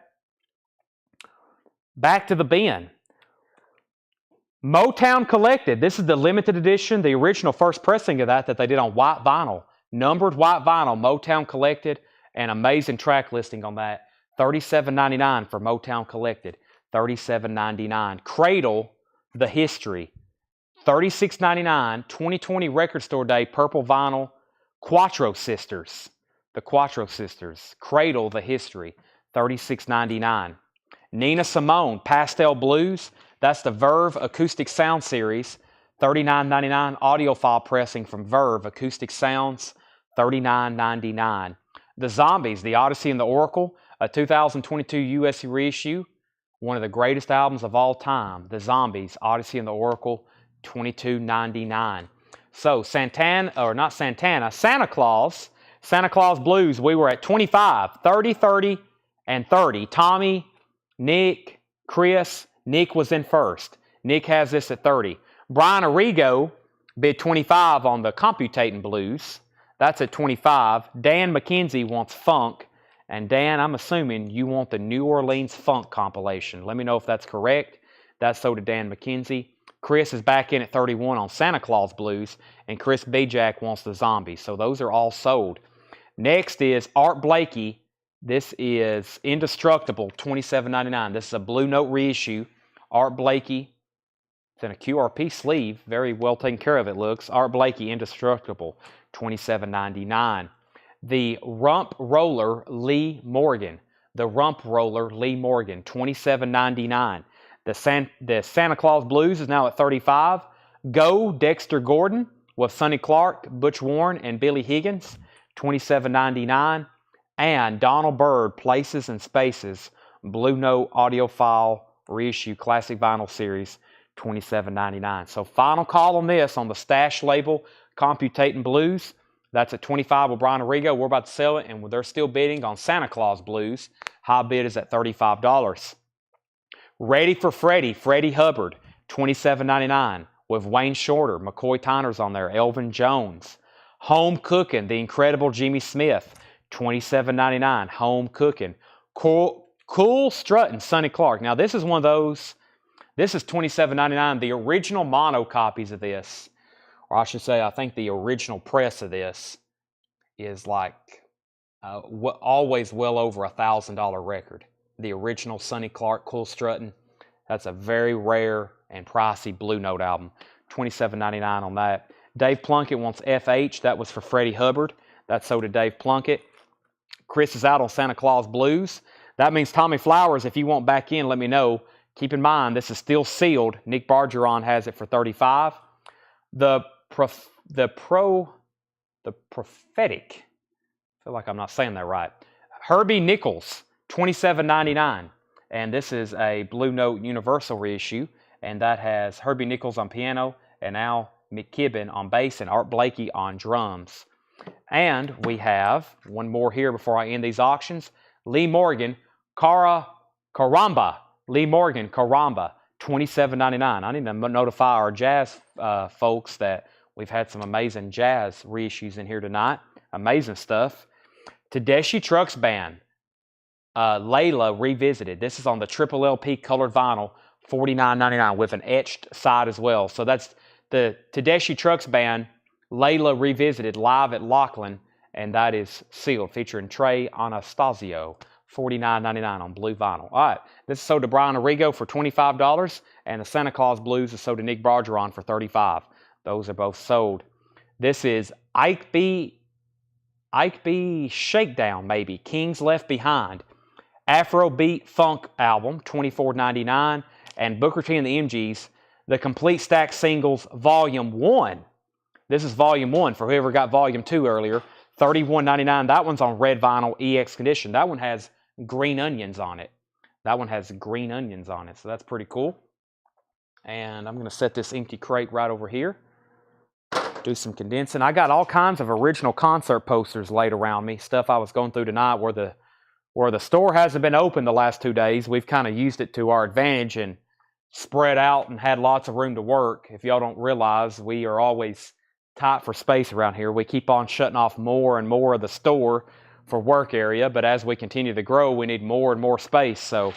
Back to the bin. Motown Collected. This is the limited edition, the original first pressing of that they did on white vinyl. Numbered white vinyl, Motown Collected. An amazing track listing on that. $37.99 for Motown Collected. $37.99. Cradle the History. $36.99. 2020 Record Store Day Purple Vinyl. Quattro Sisters. The Quattro Sisters. Cradle the History. $36.99. Nina Simone Pastel Blues. That's the Verve Acoustic Sound Series. $39.99. Audiophile pressing from Verve Acoustic Sounds. $39.99. The Zombies, The Odyssey and the Oracle. A 2022 US reissue. One of the greatest albums of all time. The Zombies, Odyssey and the Oracle. $22.99. So Santa Claus. Santa Claus Blues, we were at 25, 30, 30, and 30. Tommy, Nick, Chris. Nick was in first. Nick has this at 30. Brian Arrigo bid 25 on the Computating Blues. That's at 25. Dan McKenzie wants Funk. And Dan, I'm assuming you want the New Orleans Funk compilation. Let me know if that's correct. That's so to Dan McKenzie. Chris is back in at 31 on Santa Claus Blues. And Chris Bajak wants the Zombies. So those are all sold. Next is Art Blakey. This is Indestructible, $27.99. This is a Blue Note reissue. Art Blakey. It's in a QRP sleeve. Very well taken care of, it looks. Art Blakey, Indestructible, $27.99. The Rump Roller Lee Morgan. The Rump Roller Lee Morgan, $27.99. The Santa Claus Blues is now at 35. Go Dexter Gordon with Sonny Clark, Butch Warren, and Billy Higgins, $27.99. And Donald Byrd, Places and Spaces, Blue Note Audiophile Reissue Classic Vinyl Series, $27.99. So final call on this on the Stash label, Computating Blues. That's at 25 with Brian Arrigo. We're about to sell it, and they're still bidding on Santa Claus Blues. High bid is at $35. Ready for Freddie, Freddie Hubbard, $27.99 with Wayne Shorter, McCoy Tyner's on there, Elvin Jones. Home Cooking, the incredible Jimmy Smith, $27.99. Home Cooking. Cool Strutting, Sonny Clark. Now this is one of those, this is $27.99. The original mono copies of this, or I should say, I think the original press of this is like always well over $1,000 record. The original Sonny Clark Cool Strutting. That's a very rare and pricey Blue Note album. $27.99 on that. Dave Plunkett wants FH. That was for Freddie Hubbard. That's so to Dave Plunkett. Chris is out on Santa Claus Blues. That means Tommy Flowers, if you want back in, let me know. Keep in mind, this is still sealed. Nick Bargeron has it for $35. The Prophetic. I feel like I'm not saying that right. Herbie Nichols, $27.99. And this is a Blue Note Universal reissue. And that has Herbie Nichols on piano and Al McKibben on bass and Art Blakey on drums. And we have one more here before I end these auctions. Lee Morgan, Caramba. Lee Morgan, Caramba, $27.99. I need to notify our jazz folks that we've had some amazing jazz reissues in here tonight. Amazing stuff. Tedeschi Trucks Band, Layla Revisited. This is on the triple LP colored vinyl, $49.99 with an etched side as well. So that's the Tedeschi Trucks Band, Layla Revisited, live at Laughlin, and that is sealed, featuring Trey Anastasio, $49.99 on blue vinyl. All right, this is sold to Brian Arrigo for $25, and the Santa Claus Blues is sold to Nick Bargeron for $35. Those are both sold. This is Ike B Shakedown, maybe, Kings Left Behind, Afrobeat Funk album, $24.99, and Booker T and the MGs, the Complete Stack Singles, Volume 1. This is Volume 1 for whoever got Volume 2 earlier, $31.99. That one's on red vinyl EX condition. That one has green onions on it. That one has green onions on it, so that's pretty cool. And I'm going to set this empty crate right over here. Do some condensing. I got all kinds of original concert posters laid around me, stuff I was going through tonight where the store hasn't been open the last 2 days. We've kind of used it to our advantage and spread out and had lots of room to work. If y'all don't realize, we are always tight for space around here. We keep on shutting off more and more of the store for work area, but as we continue to grow, we need more and more space. So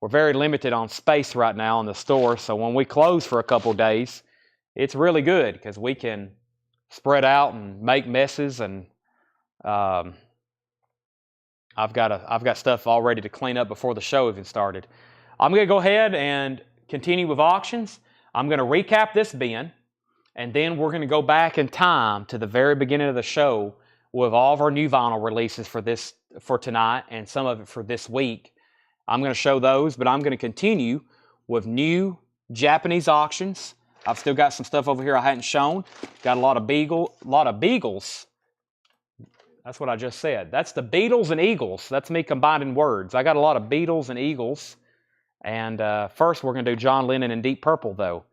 we're very limited on space right now in the store. So when we close for a couple days, it's really good because we can spread out and make messes. And I've got stuff all ready to clean up before the show even started. I'm going to go ahead and continue with auctions. I'm going to recap this bin, and then we're going to go back in time to the very beginning of the show with all of our new vinyl releases for tonight and some of it for this week. I'm going to show those, but I'm going to continue with new Japanese auctions. I've still got some stuff over here I hadn't shown. Got a lot of beagles. That's what I just said. That's the Beatles and Eagles. That's me combining words. I got a lot of Beatles and Eagles. And first we're going to do John Lennon in Deep Purple, though.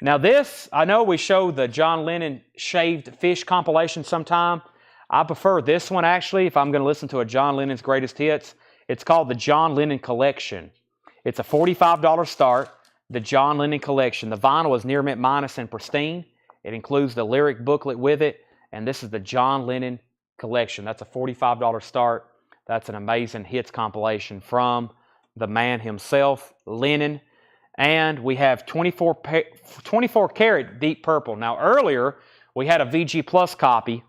Now this, I know we showed the John Lennon Shaved Fish compilation sometime. I prefer this one, actually, if I'm going to listen to a John Lennon's Greatest Hits. It's called the John Lennon Collection. It's a $45 start, the John Lennon Collection. The vinyl is near mint minus and pristine. It includes the lyric booklet with it, and this is the John Lennon Collection. That's a $45 start. That's an amazing hits compilation from the man himself, Lennon. And we have 24 karat Deep Purple. Now earlier, we had a VG Plus copy.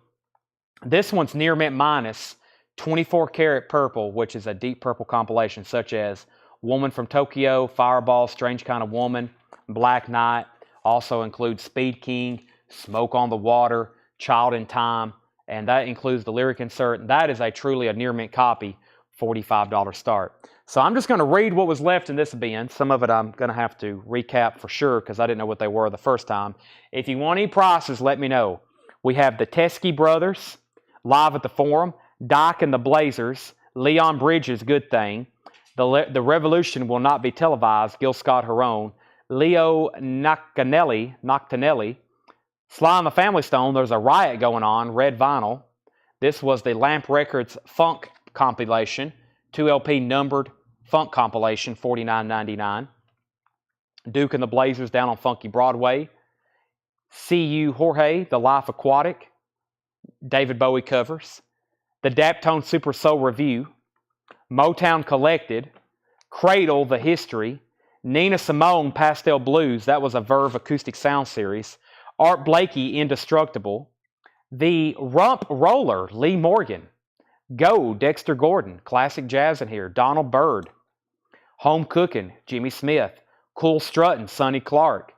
This one's near mint minus, 24 karat purple, which is a Deep Purple compilation, such as Woman from Tokyo, Fireball, Strange Kind of Woman, Black Knight. Also includes Speed King, Smoke on the Water, Child in Time, and that includes the lyric insert. That is truly a near mint copy, $45 start. So I'm just going to read what was left in this bin. Some of it I'm going to have to recap for sure because I didn't know what they were the first time. If you want any prices, let me know. We have the Teskey Brothers, Live at the Forum, Doc and the Blazers, Leon Bridges, Good Thing, The Revolution Will Not Be Televised, Gil Scott-Heron, Leo Noctinelli, Sly and the Family Stone, There's a Riot Going On, red vinyl. This was the Lamp Records Funk compilation, 2 LP numbered funk compilation, $49.99. Duke and the Blazers, Down on Funky Broadway. See You Jorge, The Life Aquatic, David Bowie covers. The Daptone Super Soul Review, Motown Collected, Cradle, The History, Nina Simone, Pastel Blues, that was a Verve acoustic sound series, Art Blakey, Indestructible, The Rump Roller, Lee Morgan, Go, Dexter Gordon, classic jazz in here, Donald Byrd, Home Cooking, Jimmy Smith, Cool Struttin', Sonny Clark,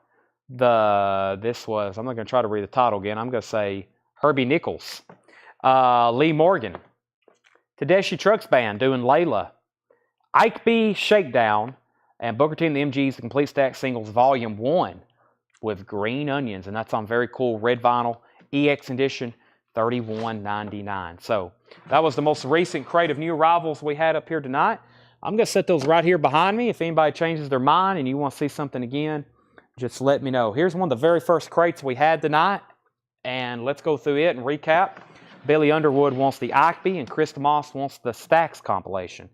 I'm not going to try to read the title again, I'm going to say Herbie Nichols, Lee Morgan, Tedeschi Trucks Band doing Layla, Ike B. Shakedown, and Booker T and the MGs, the Complete Stack Singles Volume 1 with Green Onions, and that's on very cool red vinyl, EX edition, $31.99. So that was the most recent crate of new arrivals we had up here tonight. I'm going to set those right here behind me. If anybody changes their mind and you want to see something again, just let me know. Here's one of the very first crates we had tonight, and let's go through it and recap. Billy Underwood wants the Ike, and Chris Moss wants the Stax compilation.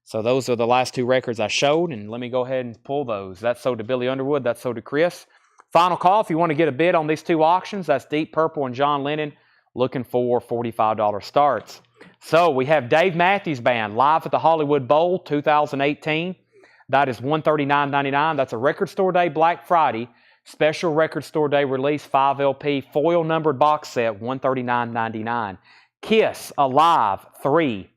So those are the last 2 records I showed, and let me go ahead and pull those. That's sold to Billy Underwood, that's sold to Chris. Final call, if you want to get a bid on these 2 auctions, that's Deep Purple and John Lennon, looking for $45 starts. So we have Dave Matthews Band, Live at the Hollywood Bowl, 2018. That is $139.99. That's a Record Store Day Black Friday, special Record Store Day release, 5 LP, foil numbered box set, $139.99. Kiss Alive 3.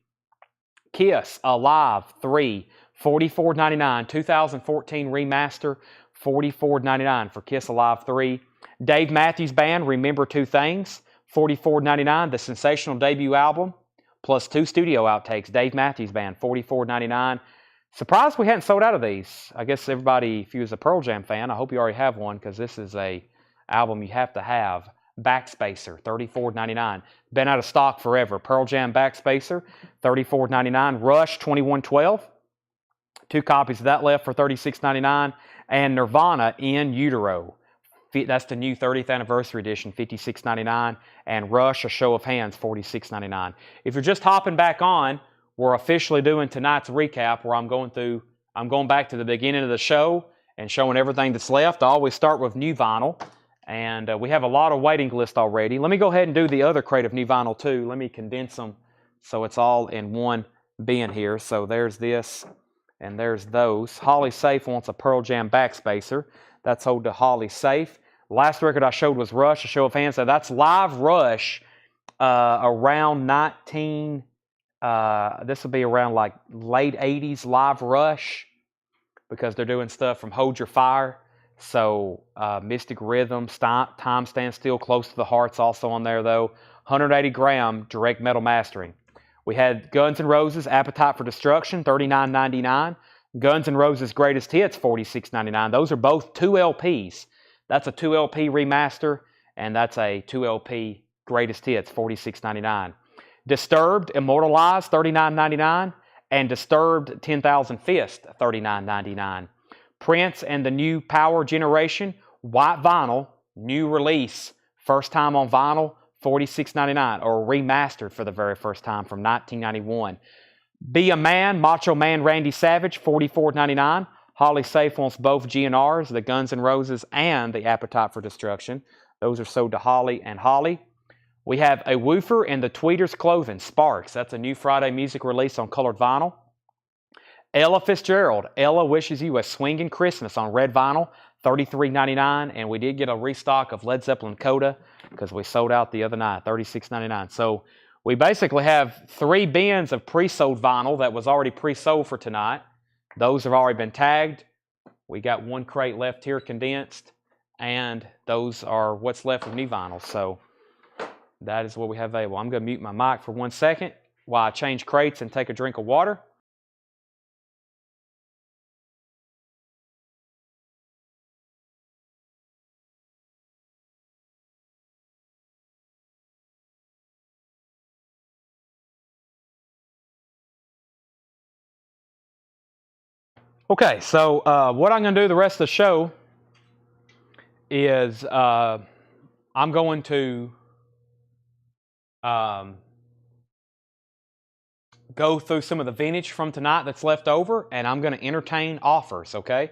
Kiss Alive 3, $44.99. 2014 remaster, $44.99 for Kiss Alive 3. Dave Matthews Band, Remember Two Things, $44.99. The sensational debut album, plus 2 studio outtakes. Dave Matthews Band, $44.99. Surprised we hadn't sold out of these. I guess everybody, if you was a Pearl Jam fan, I hope you already have one because this is a album you have to have. backspacer, $34.99. Been out of stock forever. Pearl Jam backspacer, $34.99. Rush, $21.12. 2 copies of that left for $36.99. And Nirvana in Utero. That's the new 30th anniversary edition, $56.99. And Rush, A Show of Hands, $46.99. If you're just hopping back on, we're officially doing tonight's recap where I'm going back to the beginning of the show and showing everything that's left. I always start with new vinyl. And we have a lot of waiting list already. Let me go ahead and do the other crate of new vinyl too. Let me condense them so it's all in one bin here. So there's this and there's those. Holly Safe wants a Pearl Jam backspacer. That's owed to Holly Safe. Last record I showed was Rush, A Show of Hands. So that's live Rush around 19... this will be around like late 80s live Rush because they're doing stuff from Hold Your Fire. So Mystic Rhythm, Time Stands Still, Close to the Heart's also on there though. 180 gram direct metal mastering. We had Guns N' Roses, Appetite for Destruction, $39.99. Guns N' Roses Greatest Hits, $46.99. Those are both 2 LPs. That's a 2 LP remaster and that's a 2 LP Greatest Hits, $46.99. Disturbed, Immortalized, $39.99. And Disturbed, 10,000 Fist, $39.99. Prince and the New Power Generation, white vinyl, new release, first time on vinyl, $46.99, or remastered for the very first time from 1991. Be a Man, Macho Man Randy Savage, $44.99. Holly Safe wants both GNRs, the Guns N' Roses and the Appetite for Destruction. Those are sold to Holly and Holly. We have a woofer in the Tweeters Clothing, Sparks. That's a new Friday music release on colored vinyl. Ella Fitzgerald, Ella Wishes You a Swingin' Christmas on red vinyl, $33.99. And we did get a restock of Led Zeppelin Coda because we sold out the other night, $36.99. So we basically have 3 bins of pre-sold vinyl that was already pre-sold for tonight. Those have already been tagged. We got 1 crate left here condensed. And those are what's left of new vinyl. So that is what we have available. I'm going to mute my mic for 1 second while I change crates and take a drink of water. Okay, so what I'm going to do the rest of the show is I'm going to go through some of the vintage from tonight that's left over, and I'm going to entertain offers, okay?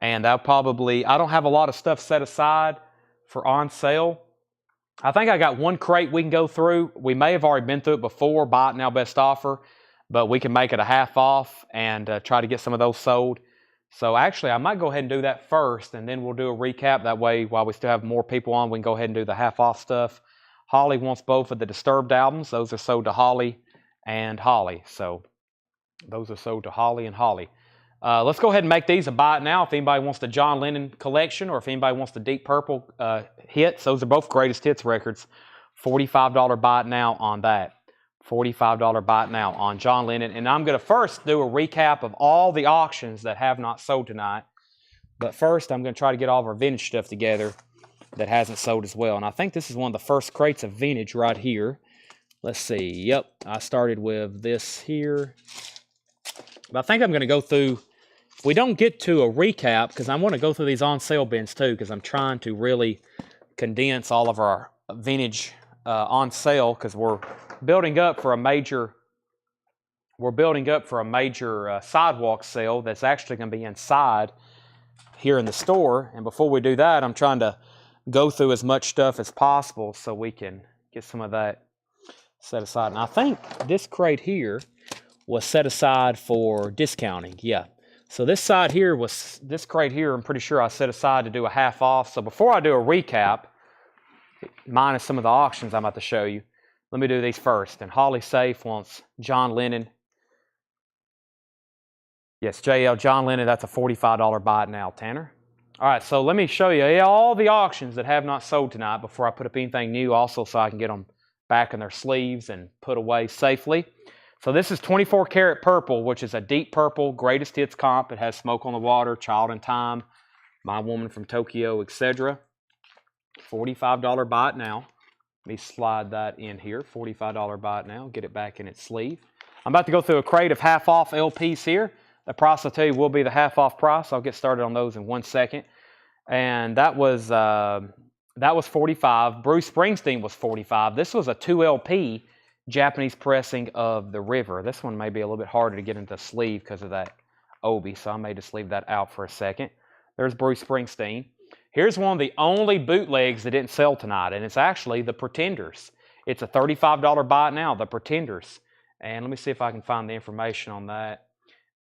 And I don't have a lot of stuff set aside for on sale. I think I got 1 crate we can go through. We may have already been through it before, buy it now, best offer. But we can make it a half off and try to get some of those sold. So actually, I might go ahead and do that first, and then we'll do a recap. That way, while we still have more people on, we can go ahead and do the half off stuff. Holly wants both of the Disturbed albums. Those are sold to Holly and Holly. So those are sold to Holly and Holly. Let's go ahead and make these a buy it now. If anybody wants the John Lennon collection or if anybody wants the Deep Purple hits, those are both greatest hits records. $45 buy it now on that. $45 buy it now on John Lennon. And I'm going to first do a recap of all the auctions that have not sold tonight. But first, I'm going to try to get all of our vintage stuff together that hasn't sold as well. And I think this is one of the first crates of vintage right here. Let's see. Yep, I started with this here. But I think I'm going to go through... We don't get to a recap because I want to go through these on sale bins too because I'm trying to really condense all of our vintage on sale because we're building up for a major sidewalk sale that's actually going to be inside here in the store. And before we do that, I'm trying to go through as much stuff as possible so we can get some of that set aside. And I think this crate here was set aside for discounting. Yeah. So this crate here, I'm pretty sure I set aside to do a half off. So before I do a recap, minus some of the auctions I'm about to show you, let me do these first. And Holly Safe wants John Lennon. Yes, JL, John Lennon, that's a $45 buy it now, Tanner. All right, so let me show you all the auctions that have not sold tonight before I put up anything new also so I can get them back in their sleeves and put away safely. So this is 24 Karat Purple, which is a Deep Purple Greatest Hits comp. It has Smoke on the Water, Child in Time, My Woman from Tokyo, etc. $45 buy it now. Let me slide that in here. $45 buy it now. Get it back in its sleeve. I'm about to go through a crate of half-off LPs here. The price I'll tell you will be the half-off price. I'll get started on those in 1 second. And that was $45. Bruce Springsteen was $45. This was a 2 LP Japanese pressing of The River. This one may be a little bit harder to get into the sleeve because of that obi, so I may just leave that out for a second. There's Bruce Springsteen. Here's one of the only bootlegs that didn't sell tonight, and it's actually The Pretenders. It's a $35 buy it now, The Pretenders. And let me see if I can find the information on that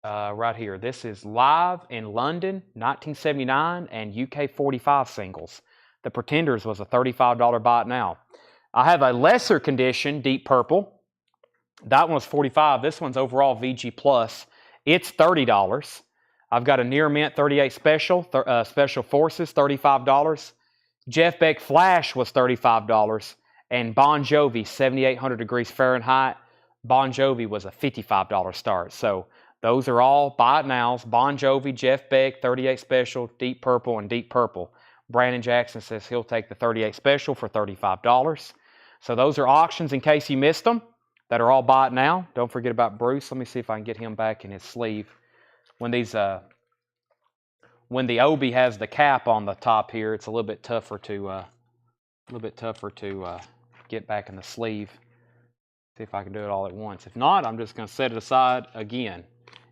right here. This is live in London, 1979, and UK 45 singles. The Pretenders was a $35 buy it now. I have a lesser condition, Deep Purple. That one was $45. This one's overall VG Plus. It's $30. I've got a Near Mint 38 Special, Special Forces, $35. Jeff Beck Flash was $35. And Bon Jovi, 7,800 degrees Fahrenheit. Bon Jovi was a $55 start. So those are all buy it nows. Bon Jovi, Jeff Beck, 38 Special, Deep Purple, and Deep Purple. Brandon Jackson says he'll take the 38 Special for $35. So those are auctions in case you missed them that are all buy it now. Don't forget about Bruce. Let me see if I can get him back in his sleeve. When the obi has the cap on the top here, it's a little bit tougher to get back in the sleeve. See if I can do it all at once. If not, I'm just going to set it aside again.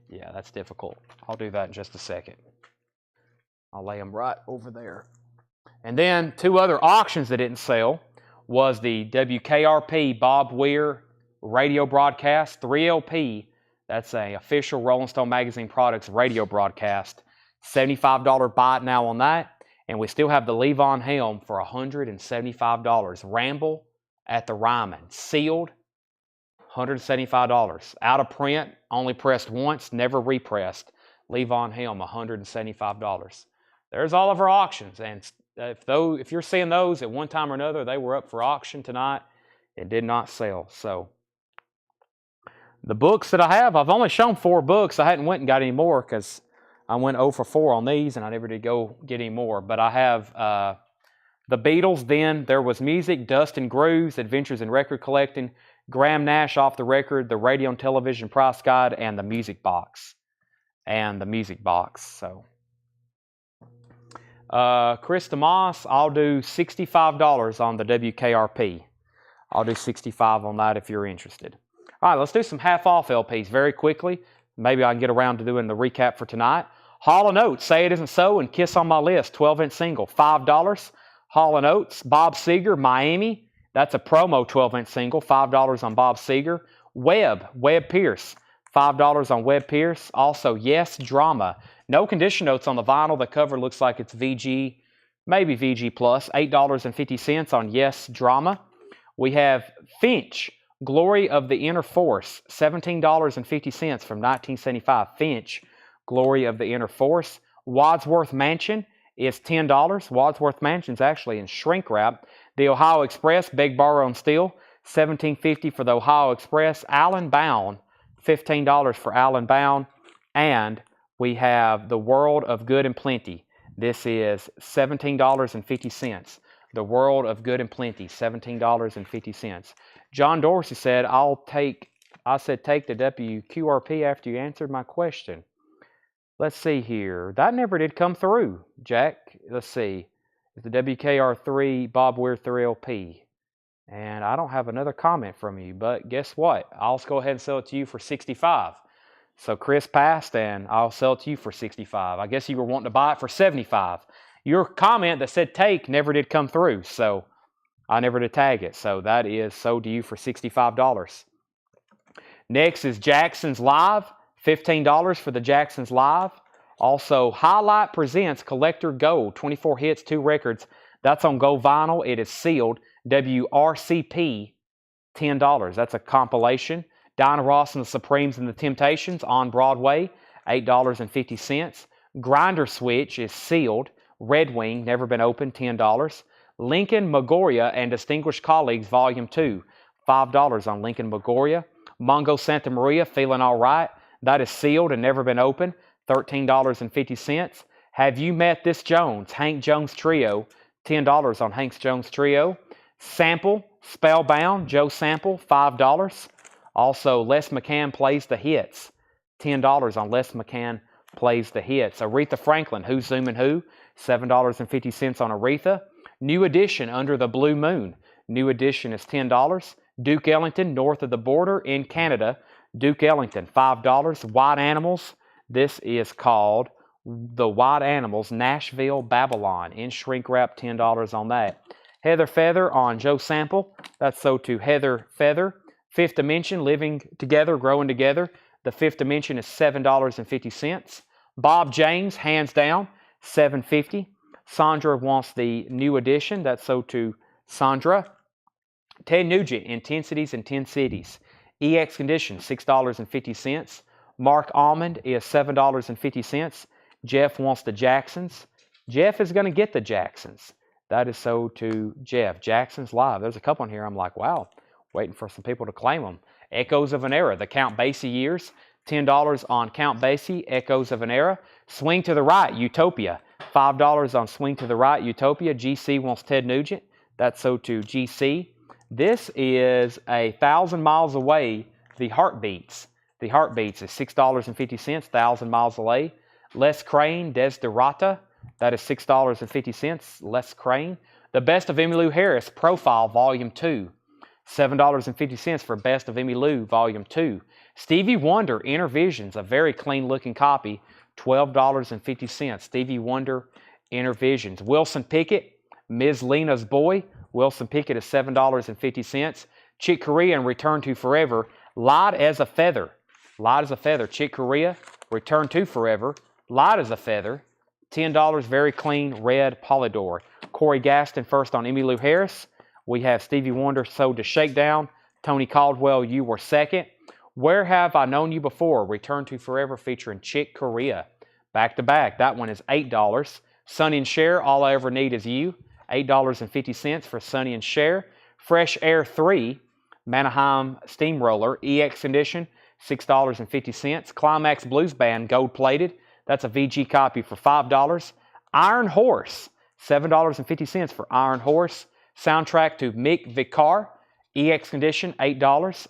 Yeah, that's difficult. I'll do that in just a second. I'll lay them right over there. And then 2 other auctions that didn't sell was the WKRP Bob Weir radio broadcast, 3LP. That's an official Rolling Stone Magazine Products radio broadcast. $75 buy it now on that. And we still have the Levon Helm for $175. Ramble at the Ryman. Sealed, $175. Out of print, only pressed once, never repressed. Levon Helm, $175. There's all of our auctions. And if you're seeing those at one time or another, they were up for auction tonight. It did not sell. So the books that I have, I've only shown 4 books. I hadn't went and got any more because I went 0 for 4 on these and I never did go get any more. But I have the Beatles, Then There Was Music, Dust and Grooves, Adventures in Record Collecting, Graham Nash, Off the Record, the Radio and Television Price Guide, and the Music Box. So Chris DeMoss, I'll do $65 on the WKRP. I'll do $65 on that if you're interested. All right, let's do some half-off LPs very quickly. Maybe I can get around to doing the recap for tonight. Hall & Oates, Say It Isn't So, and Kiss on My List, 12-inch single, $5. Hall & Oates, Bob Seger, Miami. That's a promo 12-inch single, $5 on Bob Seger. Webb Pierce, $5 on Webb Pierce. Also, Yes Drama. No condition notes on the vinyl. The cover looks like it's VG, maybe VG Plus. $8.50 on Yes Drama. We have Finch, Glory of the Inner Force, $17.50 from 1975. Finch, Glory of the Inner Force. Wadsworth Mansion is $10. Wadsworth Mansion's actually in shrink wrap. The Ohio Express, Beg, Borrow, and Steal, $17.50 for the Ohio Express. Allen Bound, $15 for Allen Bound. And we have The World of Good and Plenty. This is $17.50. The World of Good and Plenty, $17.50. John Dorsey said, take the WQRP after you answered my question. Let's see here. That never did come through, Jack. Let's see. It's the WKR3 Bob Weir 3LP. And I don't have another comment from you, but guess what? I'll just go ahead and sell it to you for $65. So Chris passed, and I'll sell it to you for $65. I guess you were wanting to buy it for $75. Your comment that said take never did come through, so I never did tag it. So that is sold to you for $65. Next is Jackson's Live, $15 for the Jackson's Live. Also, Highlight Presents Collector Gold, 24 hits, 2 records. That's on gold vinyl. It is sealed. WRCP, $10. That's a compilation. Diana Ross and the Supremes and the Temptations on Broadway, $8.50. Grinder Switch is sealed. Red Wing, never been opened, $10. Lincoln Magoria and Distinguished Colleagues, Volume 2, $5 on Lincoln Magoria. Mongo Santa Maria, Feeling All Right. That is sealed and never been opened, $13.50. Have You Met This Jones, Hank Jones Trio, $10 on Hanks Jones Trio. Sample, Spellbound, Joe Sample, $5. Also, Les McCann Plays the Hits, $10 on Les McCann Plays the Hits. Aretha Franklin, Who's Zooming Who, $7.50 on Aretha. New Edition, Under the Blue Moon. New Edition is $10. Duke Ellington, North of the Border in Canada. Duke Ellington, $5. White Animals, this is called The White Animals, Nashville, Babylon. In shrink wrap, $10 on that. Heather Feather on Joe Sample, that's sold to Heather Feather. Fifth Dimension, Living Together, Growing Together. The Fifth Dimension is $7.50. Bob James, Hands Down, $7.50. Sandra wants the New Edition, that's sold to Sandra. Ted Nugent, Intensities in 10 Cities. EX Condition, $6.50. Mark Almond is $7.50. Jeff wants the Jacksons. Jeff is going to get the Jacksons. That is sold to Jeff. Jacksons Live. There's a couple in here. I'm like, wow, waiting for some people to claim them. Echoes of an Era, the Count Basie years. $10 on Count Basie, Echoes of an Era. Swing to the Right, Utopia. $5 on Swing to the Right, Utopia. GC wants Ted Nugent. That's sold to GC. This is 1,000 Miles Away, The Heartbeats. The Heartbeats is $6.50, 1,000 Miles Away. Les Crane, Desiderata, that is $6.50, Les Crane. The Best of Emmylou Harris, Profile, Volume 2, $7.50 for Best of Emmylou, Volume 2. Stevie Wonder, Inner Visions, a very clean-looking copy, $12.50. Stevie Wonder, Inner Visions. Wilson Pickett, Ms. Lena's Boy, Wilson Pickett is $7.50. Chick Corea and Return to Forever, Light as a Feather. Light as a Feather. Chick Corea, Return to Forever, Light as a Feather. $10, very clean, red Polydor. Corey Gaston first on Emmylou Harris. We have Stevie Wonder sold to Shakedown. Tony Caldwell, You Were Second. Where Have I Known You Before? Return to Forever featuring Chick Corea. Back to back. That one is $8. Sonny and Cher, All I Ever Need Is You. $8.50 for Sonny and Cher. Fresh Air 3, Mannheim Steamroller, EX Edition, $6.50. Climax Blues Band, gold plated. That's a VG copy for $5. Iron Horse, $7.50 for Iron Horse. Soundtrack to Mick Vicar, EX Condition, $8.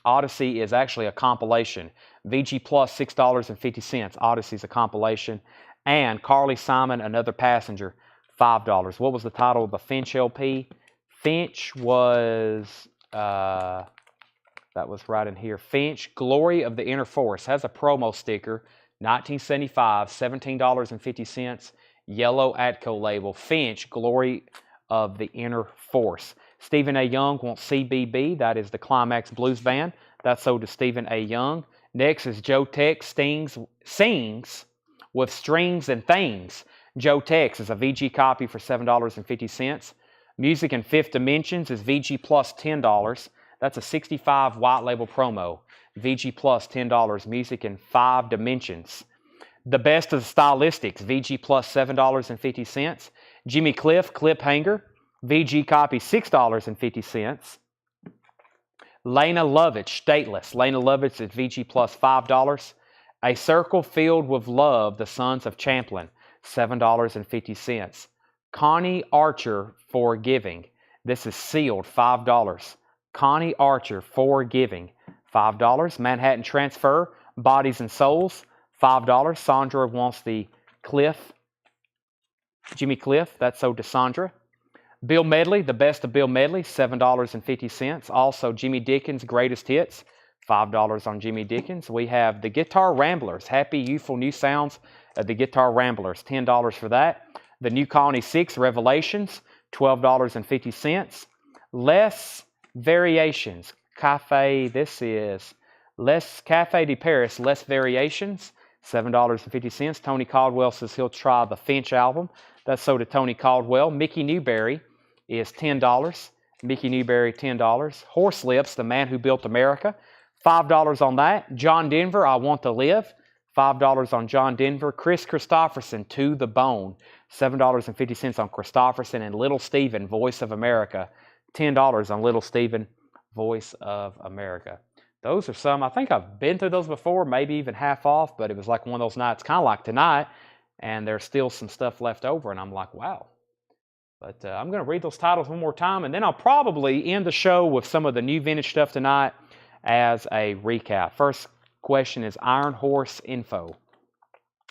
Odyssey is actually a compilation. VG Plus, $6.50. Odyssey is a compilation. And Carly Simon, Another Passenger, $5. What was the title of the Finch LP? Finch was, that was right in here. Finch, Glory of the Inner Force. Has a promo sticker, 1975, $17.50. Yellow Atco label. Finch, Glory of the Inner Force. Stephen A. Young wants CBB. That is the Climax Blues Band. That's sold to Stephen A. Young. Next is Joe Tex Sings with Strings and Things. Joe Tex is a VG copy for $7.50. Music in Fifth Dimensions is VG Plus $10. That's a 65 white label promo. VG Plus $10. Music in 5 Dimensions. The Best of the Stylistics, VG Plus $7.50. Jimmy Cliff, Cliffhanger, VG copy $6.50. Lena Lovitch, Stateless. Lena Lovitch is VG Plus $5. A Circle Filled with Love, The Sons of Champlin, $7.50. Connie Archer, Forgiving. This is sealed, $5. Connie Archer, Forgiving, $5. Manhattan Transfer, Bodies and Souls, $5. Sandra wants the Cliff, Jimmy Cliff. That's sold to Sandra. Bill Medley, The Best of Bill Medley, $7.50. Also, Jimmy Dickens, Greatest Hits, $5 on Jimmy Dickens. We have the Guitar Ramblers, Happy Youthful New Sounds of the Guitar Ramblers, $10 for that. The New Colony 6, Revelations, $12.50. Less Variations, Cafe, this is Less Cafe de Paris, Less Variations, $7.50. Tony Caldwell says he'll try the Finch album. That's sold to Tony Caldwell. Mickey Newberry is $10. Mickey Newberry, $10. Horse Lips, The Man Who Built America, $5 on that. John Denver, I Want to Live, $5 on John Denver. Chris Christopherson, To the Bone, $7.50 on Christopherson. And Little Steven, Voice of America, $10 on Little Steven, Voice of America. Those are some. I think I've been through those before, maybe even half off, but it was like one of those nights, kind of like tonight. and there's still some stuff left over, and I'm like, wow. But I'm going to read those titles one more time, and then I'll probably end the show with some of the new vintage stuff tonight as a recap. First question is Iron Horse Info.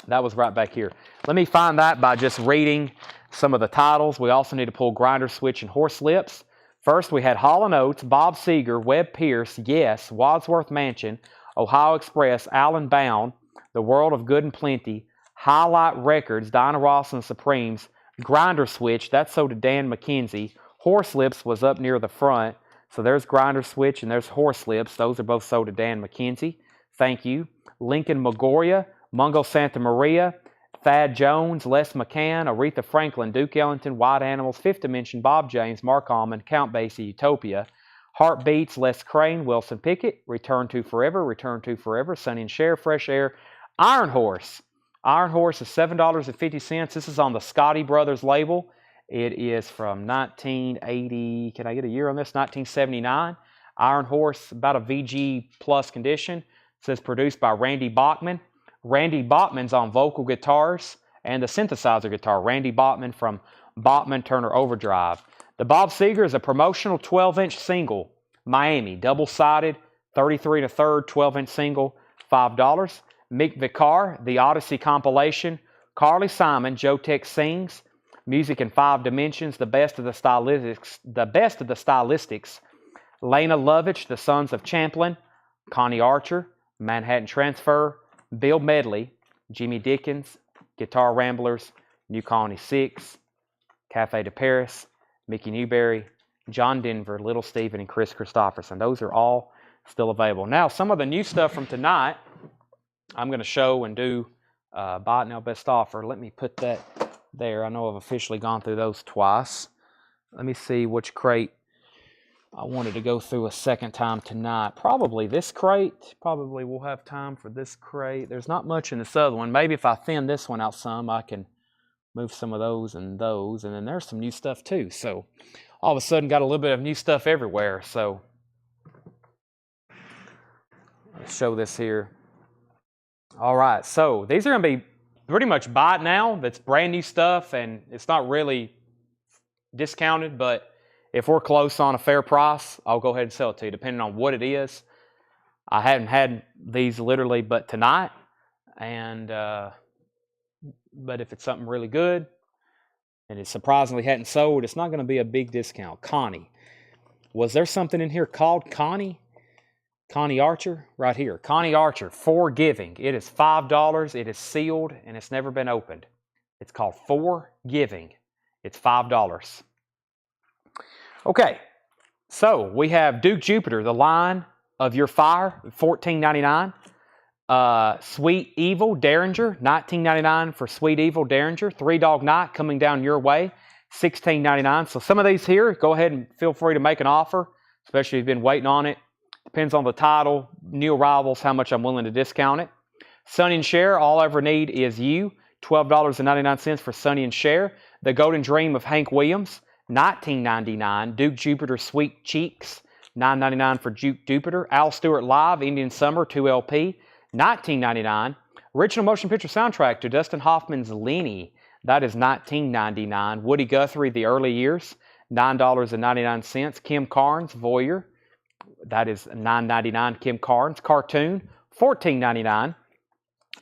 That was right back here. Let me find that by just reading some of the titles. We also need to pull Grinder Switch and Horse Lips. First, we had Hall & Oates, Bob Seger, Webb Pierce, Yes, Wadsworth Mansion, Ohio Express, Allen Bound, The World of Good and Plenty, Highlight Records, Dinah Ross and the Supremes, Grinder Switch, that's sold to Dan McKenzie. Horse Lips was up near the front. So there's Grinder Switch and there's Horse Lips. Those are both sold to Dan McKenzie. Thank you. Lincoln Magoria, Mungo Santa Maria, Thad Jones, Les McCann, Aretha Franklin, Duke Ellington, White Animals, Fifth Dimension, Bob James, Mark Almond, Count Basie, Utopia, Heartbeats, Les Crane, Wilson Pickett, Return to Forever, Sonny and Cher, Fresh Air, Iron Horse. Iron Horse is $7.50. This is on the Scotty Brothers label. It is from 1980. Can I get a year on this? 1979. Iron Horse, about a VG plus condition. It says produced by Randy Bachman. Randy Bachman's on vocal guitars and the synthesizer guitar. Randy Bachman from Bachman Turner Overdrive. The Bob Seger is a promotional 12-inch single. Miami, double-sided, 33 1/3, 12-inch single, $5. Mick Vicar, The Odyssey compilation. Carly Simon, Joe Tex Sings. Music in 5 dimensions, the best of the stylistics. Lena Lovitch, The Sons of Champlin. Connie Archer, Manhattan Transfer. Bill Medley, Jimmy Dickens, Guitar Ramblers, New Colony 6, Cafe de Paris, Mickey Newberry, John Denver, Little Steven, and Chris Christopherson. Those are all still available. Now, some of the new stuff from tonight, I'm going to show and do Buy It Now Best Offer. Let me put that there. I know I've officially gone through those twice. Let me see which crate I wanted to go through a second time tonight. Probably this crate. Probably we'll have time for this crate. There's not much in this other one. Maybe if I thin this one out some, I can move some of those. And then there's some new stuff too. So all of a sudden got a little bit of new stuff everywhere. So let's show this here. All right, so these are going to be pretty much buy it now. That's brand new stuff, and it's not really discounted, but if we're close on a fair price, I'll go ahead and sell it to you, depending on what it is. I haven't had these literally but tonight, and but if it's something really good, and it surprisingly hadn't sold, it's not going to be a big discount. Connie. Was there something in here called Connie? Connie Archer, right here. Connie Archer, For Giving. It is $5. It is sealed, and it's never been opened. It's called For Giving. It's $5. Okay, so we have Duke Jupiter, The Line of Your Fire, $14.99. Sweet Evil, Derringer, $19.99 for Sweet Evil, Derringer. Three Dog Night, coming down your way, $16.99. So some of these here, go ahead and feel free to make an offer, especially if you've been waiting on it. Depends on the title, new arrivals, how much I'm willing to discount it. Sonny and Cher, All I Ever Need Is You, $12.99 for Sonny and Cher. The Golden Dream of Hank Williams, $19.99. Duke Jupiter, Sweet Cheeks, $9.99 for Duke Jupiter. Al Stewart Live, Indian Summer, 2LP, $19.99. Original motion picture soundtrack to Dustin Hoffman's Lenny, that is $19.99. Woody Guthrie, The Early Years, $9.99. Kim Carnes, Voyeur, that is $9.99. Kim Carnes. Cartoon, $14.99.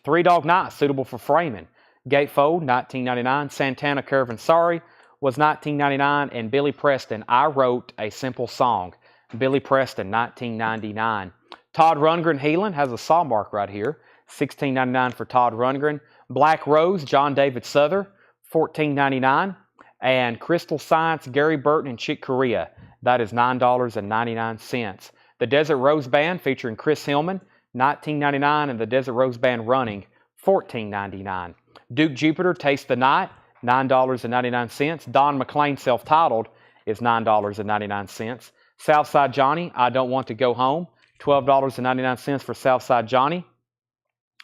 Three Dog Night, suitable for framing. Gatefold, $19.99. Santana Caravanserai was $19.99. And Billy Preston, I Wrote a Simple Song. Billy Preston, $19.99. Todd Rundgren Healing has a saw mark right here. $16.99 for Todd Rundgren. Black Rose, John David Souther, $14.99. And Crystal Science, Gary Burton and Chick Corea. That is $9.99. The Desert Rose Band featuring Chris Hillman, $19.99. And the Desert Rose Band Running, $14.99. Duke Jupiter, Taste the Night, $9.99. Don McLean, Self-Titled, is $9.99. Southside Johnny, I Don't Want to Go Home, $12.99 for Southside Johnny.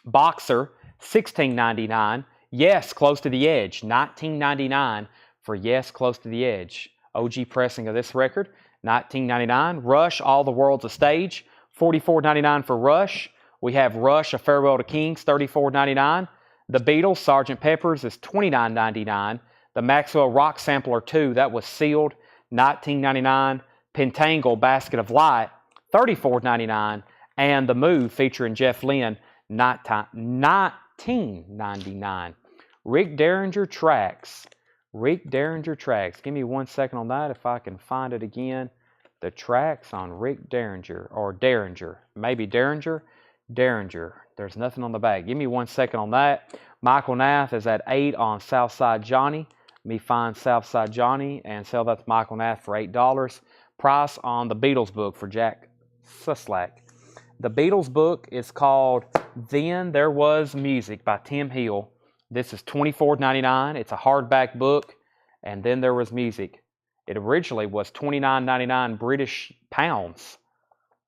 Boxer, $16.99. Yes, Close to the Edge, $19.99 for Yes, Close to the Edge. OG pressing of this record, $19.99. Rush, All the World's a Stage, $44.99 for Rush. We have Rush, A Farewell to Kings, $34.99. The Beatles, Sgt. Pepper's, is $29.99. The Maxwell Rock Sampler 2, that was sealed, $19.99. Pentangle Basket of Light, $34.99. And The Move, featuring Jeff Lynne, $19.99. Rick Derringer Tracks. Rick Derringer Tracks. Give me 1 second on that if I can find it again. The tracks on Rick Derringer, or Derringer. Maybe Derringer? Derringer. There's nothing on the back. Give me 1 second on that. Michael Nath is at 8 on Southside Johnny. Let me find Southside Johnny and sell that to Michael Nath for $8. Price on the Beatles book for Jack Suslak. The Beatles book is called Then There Was Music by Tim Hill. This is $24.99. It's a hardback book, and Then There Was Music. It originally was $29.99 British pounds,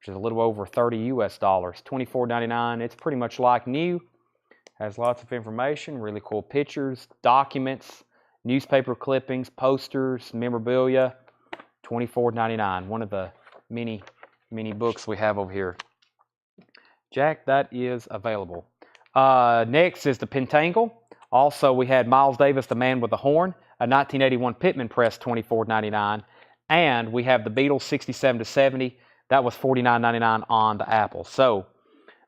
which is a little over 30 US dollars. $24.99. It's pretty much like new. Has lots of information, really cool pictures, documents, newspaper clippings, posters, memorabilia. $24.99. One of the many books we have over here. Jack, that is available. Next is the Pentangle. Also, we had Miles Davis, The Man with the Horn, a 1981 Pittman press, $24.99. And we have the Beatles 67 to 70. That was $49.99 on the Apple. So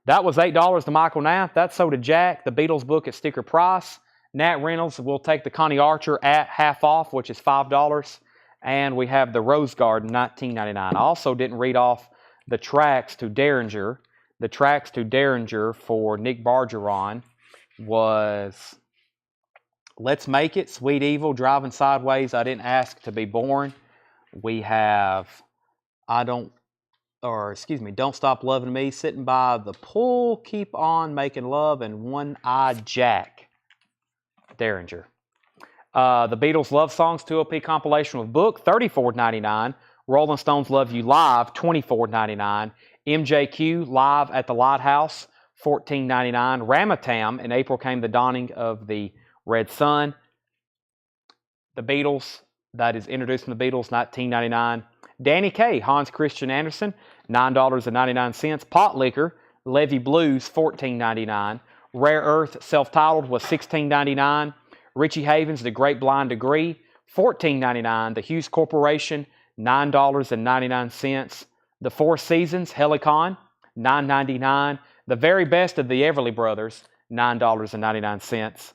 that was $8 to Michael Nath. That's sold to Jack. The Beatles book at sticker price. Nat Reynolds will take the Connie Archer at half off, which is $5. And we have the Rose Garden, $19.99. I also didn't read off the tracks to Derringer. The tracks to Derringer for Nick Bargeron was Let's Make It, Sweet Evil, Driving Sideways, I Didn't Ask to Be Born. We have Don't Stop Loving Me, Sitting by the Pool, Keep On Making Love, and One-Eyed Jack. Derringer. The Beatles Love Songs 2LP compilation with book, $34.99. Rolling Stones Love You Live, $24.99. MJQ Live at the Lighthouse, $14.99. Ramatam, In April Came the Dawning of the Red Sun. The Beatles, that is Introducing the Beatles, $19.99. Danny Kaye, Hans Christian Andersen, $9.99. Pot Liquor, Levy Blues, $14.99. Rare Earth, self-titled, was $16.99. Richie Havens, The Great Blind Degree, $14.99. The Hughes Corporation, $9.99. The Four Seasons, Helicon, $9.99. The Very Best of the Everly Brothers, $9.99.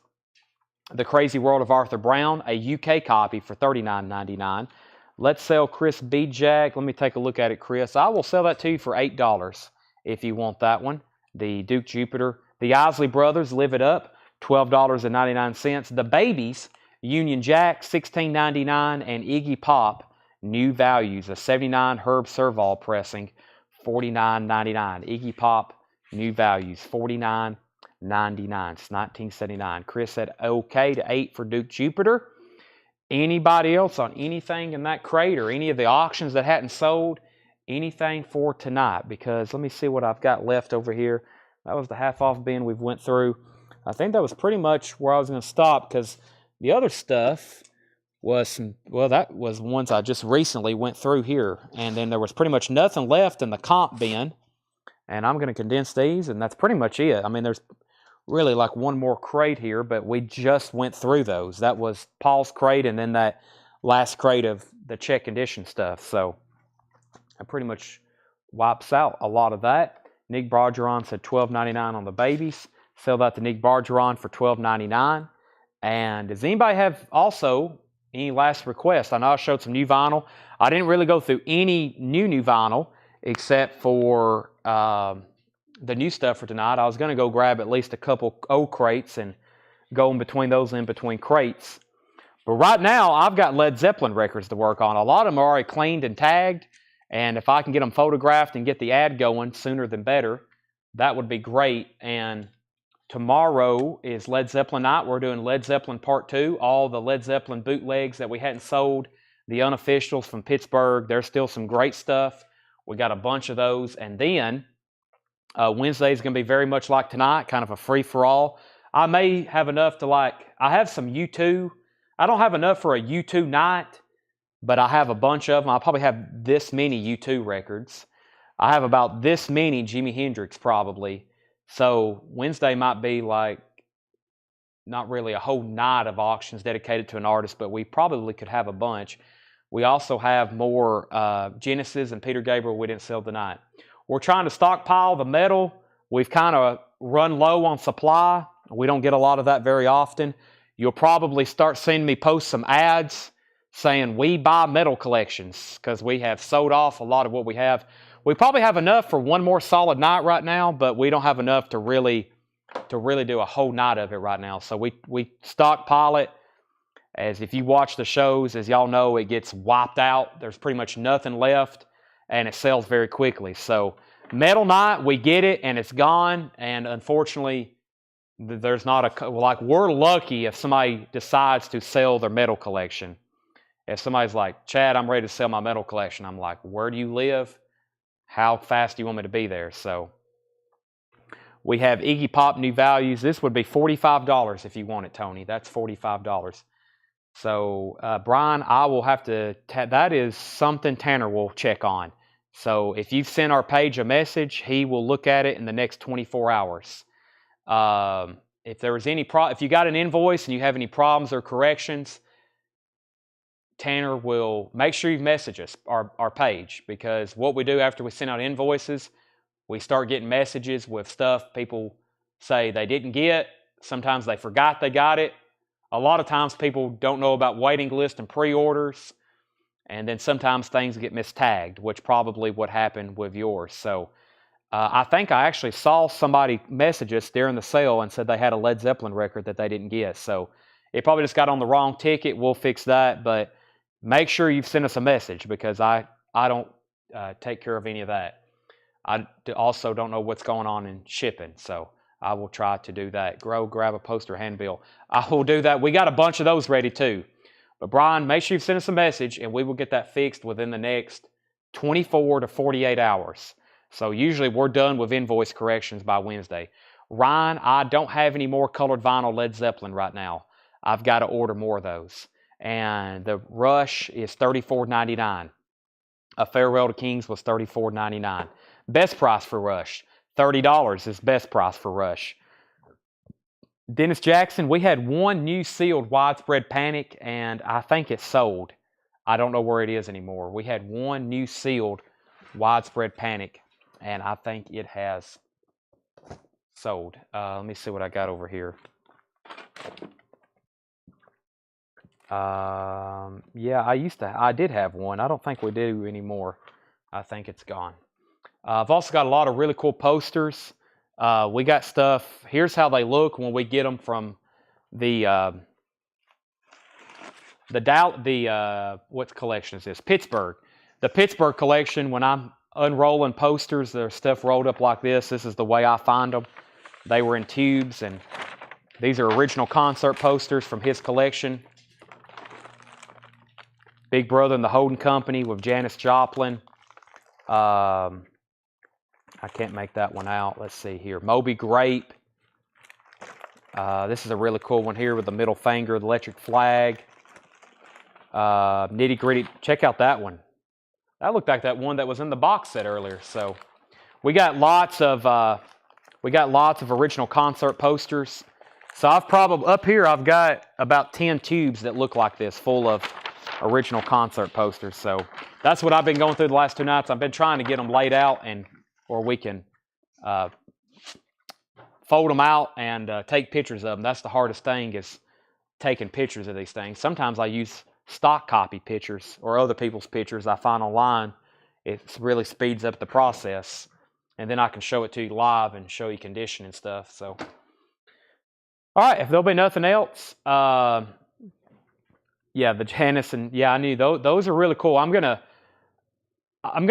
The Crazy World of Arthur Brown, a UK copy for $39.99. Let's sell Chris B. Jack. Let me take a look at it, Chris. I will sell that to you for $8 if you want that one. The Duke Jupiter. The Isley Brothers, Live It Up, $12.99. The Babies, Union Jack, $16.99. And Iggy Pop, New Values, a 79 Herb Serval pressing, $49.99. Iggy Pop, New Values, $49.99. It's 1979. Chris said okay to 8 for Duke Jupiter. Anybody else on anything in that crate or any of the auctions that hadn't sold? Anything for tonight? Because let me see what I've got left over here. That was the half-off bin we've went through. I think that was pretty much where I was going to stop, because the other stuff was that was ones I just recently went through here. And then there was pretty much nothing left in the comp bin. And I'm going to condense these, and that's pretty much it. I mean, there's really like one more crate here, but we just went through those. That was Paul's crate, and then that last crate of the check condition stuff. So that pretty much wipes out a lot of that. Nick Bargeron said $12.99 on the Babies. Sell that to Nick Bargeron for $12.99. And does anybody have also any last requests? I know I showed some new vinyl. I didn't really go through any new vinyl except for the new stuff for tonight. I was going to go grab at least a couple old crates and go in between those in between crates. But right now, I've got Led Zeppelin records to work on. A lot of them are already cleaned and tagged, and if I can get them photographed and get the ad going sooner than better, that would be great. And tomorrow is Led Zeppelin night. We're doing Led Zeppelin Part 2, all the Led Zeppelin bootlegs that we hadn't sold, the unofficials from Pittsburgh. There's still some great stuff. We got a bunch of those. And then Wednesday is going to be very much like tonight, kind of a free-for-all. I may have enough to I have some U2. I don't have enough for a U2 night, but I have a bunch of them. I'll probably have this many U2 records. I have about this many Jimi Hendrix probably. So Wednesday might be like not really a whole night of auctions dedicated to an artist, but we probably could have a bunch. We also have more Genesis and Peter Gabriel we didn't sell tonight. We're trying to stockpile the metal. We've kind of run low on supply. We don't get a lot of that very often. You'll probably start seeing me post some ads saying we buy metal collections because we have sold off a lot of what we have. We probably have enough for one more solid night right now, but we don't have enough to really do a whole night of it right now. So we stockpile it. As if you watch the shows, as y'all know, it gets wiped out. There's pretty much nothing left, and it sells very quickly. So metal night, we get it, and it's gone. And unfortunately, there's not a, like, we're lucky if somebody decides to sell their metal collection. If somebody's like, Chad, I'm ready to sell my metal collection, I'm like, where do you live? How fast do you want me to be there? So we have Iggy Pop New Values. This would be $45 if you want it, Tony. That's $45. So, Brian, I will have to, that is something Tanner will check on. So, if you've sent our page a message, he will look at it in the next 24 hours. If there was any if you got an invoice and you have any problems or corrections, Tanner will make sure you message us, our page, because what we do after we send out invoices, we start getting messages with stuff people say they didn't get. Sometimes they forgot they got it. A lot of times people don't know about waiting list and pre-orders, and then sometimes things get mistagged, which probably what happened with yours. So I think I actually saw somebody message us during the sale and said they had a Led Zeppelin record that they didn't get. So it probably just got on the wrong ticket. We'll fix that, but make sure you've sent us a message because I don't take care of any of that. I also don't know what's going on in shipping, so I will try to do that. Grab a poster handbill. I will do that. We got a bunch of those ready too. But Brian, make sure you send us a message and we will get that fixed within the next 24 to 48 hours. So usually we're done with invoice corrections by Wednesday. Ryan, I don't have any more colored vinyl Led Zeppelin right now. I've got to order more of those. And the Rush is $34.99. A Farewell to Kings was $34.99. Best price for Rush. $30 is best price for Rush. Dennis Jackson, we had one new sealed Widespread Panic, and I think it's sold. I don't know where it is anymore. We had one new sealed Widespread Panic, and I think it has sold. Let me see what I got over here. Yeah, I did have one. I don't think we do anymore. I think it's gone. I've also got a lot of really cool posters. We got stuff. Here's how they look when we get them from what collection is this? Pittsburgh. The Pittsburgh collection. When I'm unrolling posters, there's stuff rolled up like this. This is the way I find them. They were in tubes, and these are original concert posters from his collection. Big Brother and the Holding Company with Janis Joplin. I can't make that one out. Let's see here. Moby Grape. This is a really cool one here with the middle finger, the electric flag. Nitty Gritty. Check out that one. That looked like that one that was in the box set earlier. So we got lots of original concert posters. So I've probably up here I've got about 10 tubes that look like this, full of original concert posters. So that's what I've been going through the last 2 nights. I've been trying to get them laid out and or we can fold them out and take pictures of them. That's the hardest thing, is taking pictures of these things. Sometimes I use stock copy pictures or other people's pictures I find online. It really speeds up the process, and then I can show it to you live and show you condition and stuff. So, all right, if there'll be nothing else, yeah, the Janis, and yeah, I knew those are really cool. I'm gonna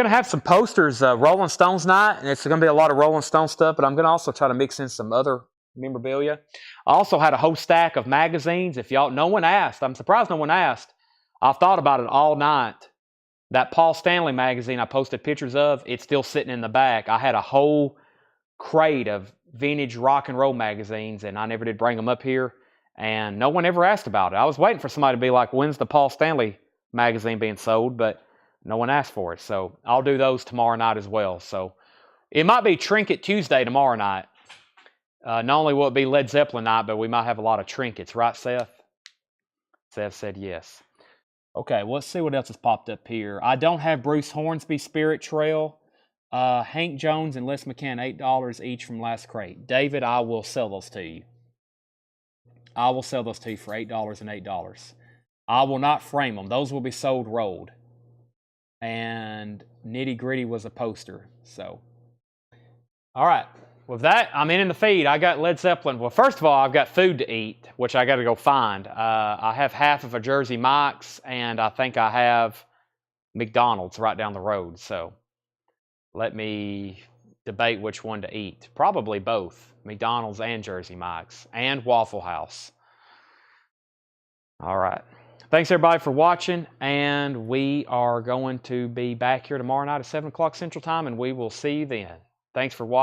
have some posters, Rolling Stones night, and it's gonna be a lot of Rolling Stone stuff, but I'm gonna also try to mix in some other memorabilia. I also had a whole stack of magazines. If no one asked. I'm surprised no one asked. I've thought about it all night. That Paul Stanley magazine I posted pictures of, it's still sitting in the back. I had a whole crate of vintage rock and roll magazines, and I never did bring them up here, and no one ever asked about it. I was waiting for somebody to be like, when's the Paul Stanley magazine being sold? But no one asked for it, so I'll do those tomorrow night as well. So it might be Trinket Tuesday tomorrow night. Not only will it be Led Zeppelin night, but we might have a lot of trinkets, right, Seth? Seth said yes. Okay, well, let's see what else has popped up here. I don't have Bruce Hornsby Spirit Trail. Hank Jones and Les McCann, $8 each from last crate. David, I will sell those to you. I will sell those to you for $8 and $8. I will not frame them. Those will be sold rolled. And Nitty Gritty was a poster. So, all right. With that, I'm in the feed. I got Led Zeppelin. Well, first of all, I've got food to eat, which I got to go find. I have half of a Jersey Mike's, and I think I have McDonald's right down the road. So let me debate which one to eat. Probably both, McDonald's and Jersey Mike's, and Waffle House. All right. Thanks, everybody, for watching, and we are going to be back here tomorrow night at 7 o'clock Central Time, and we will see you then. Thanks for watching.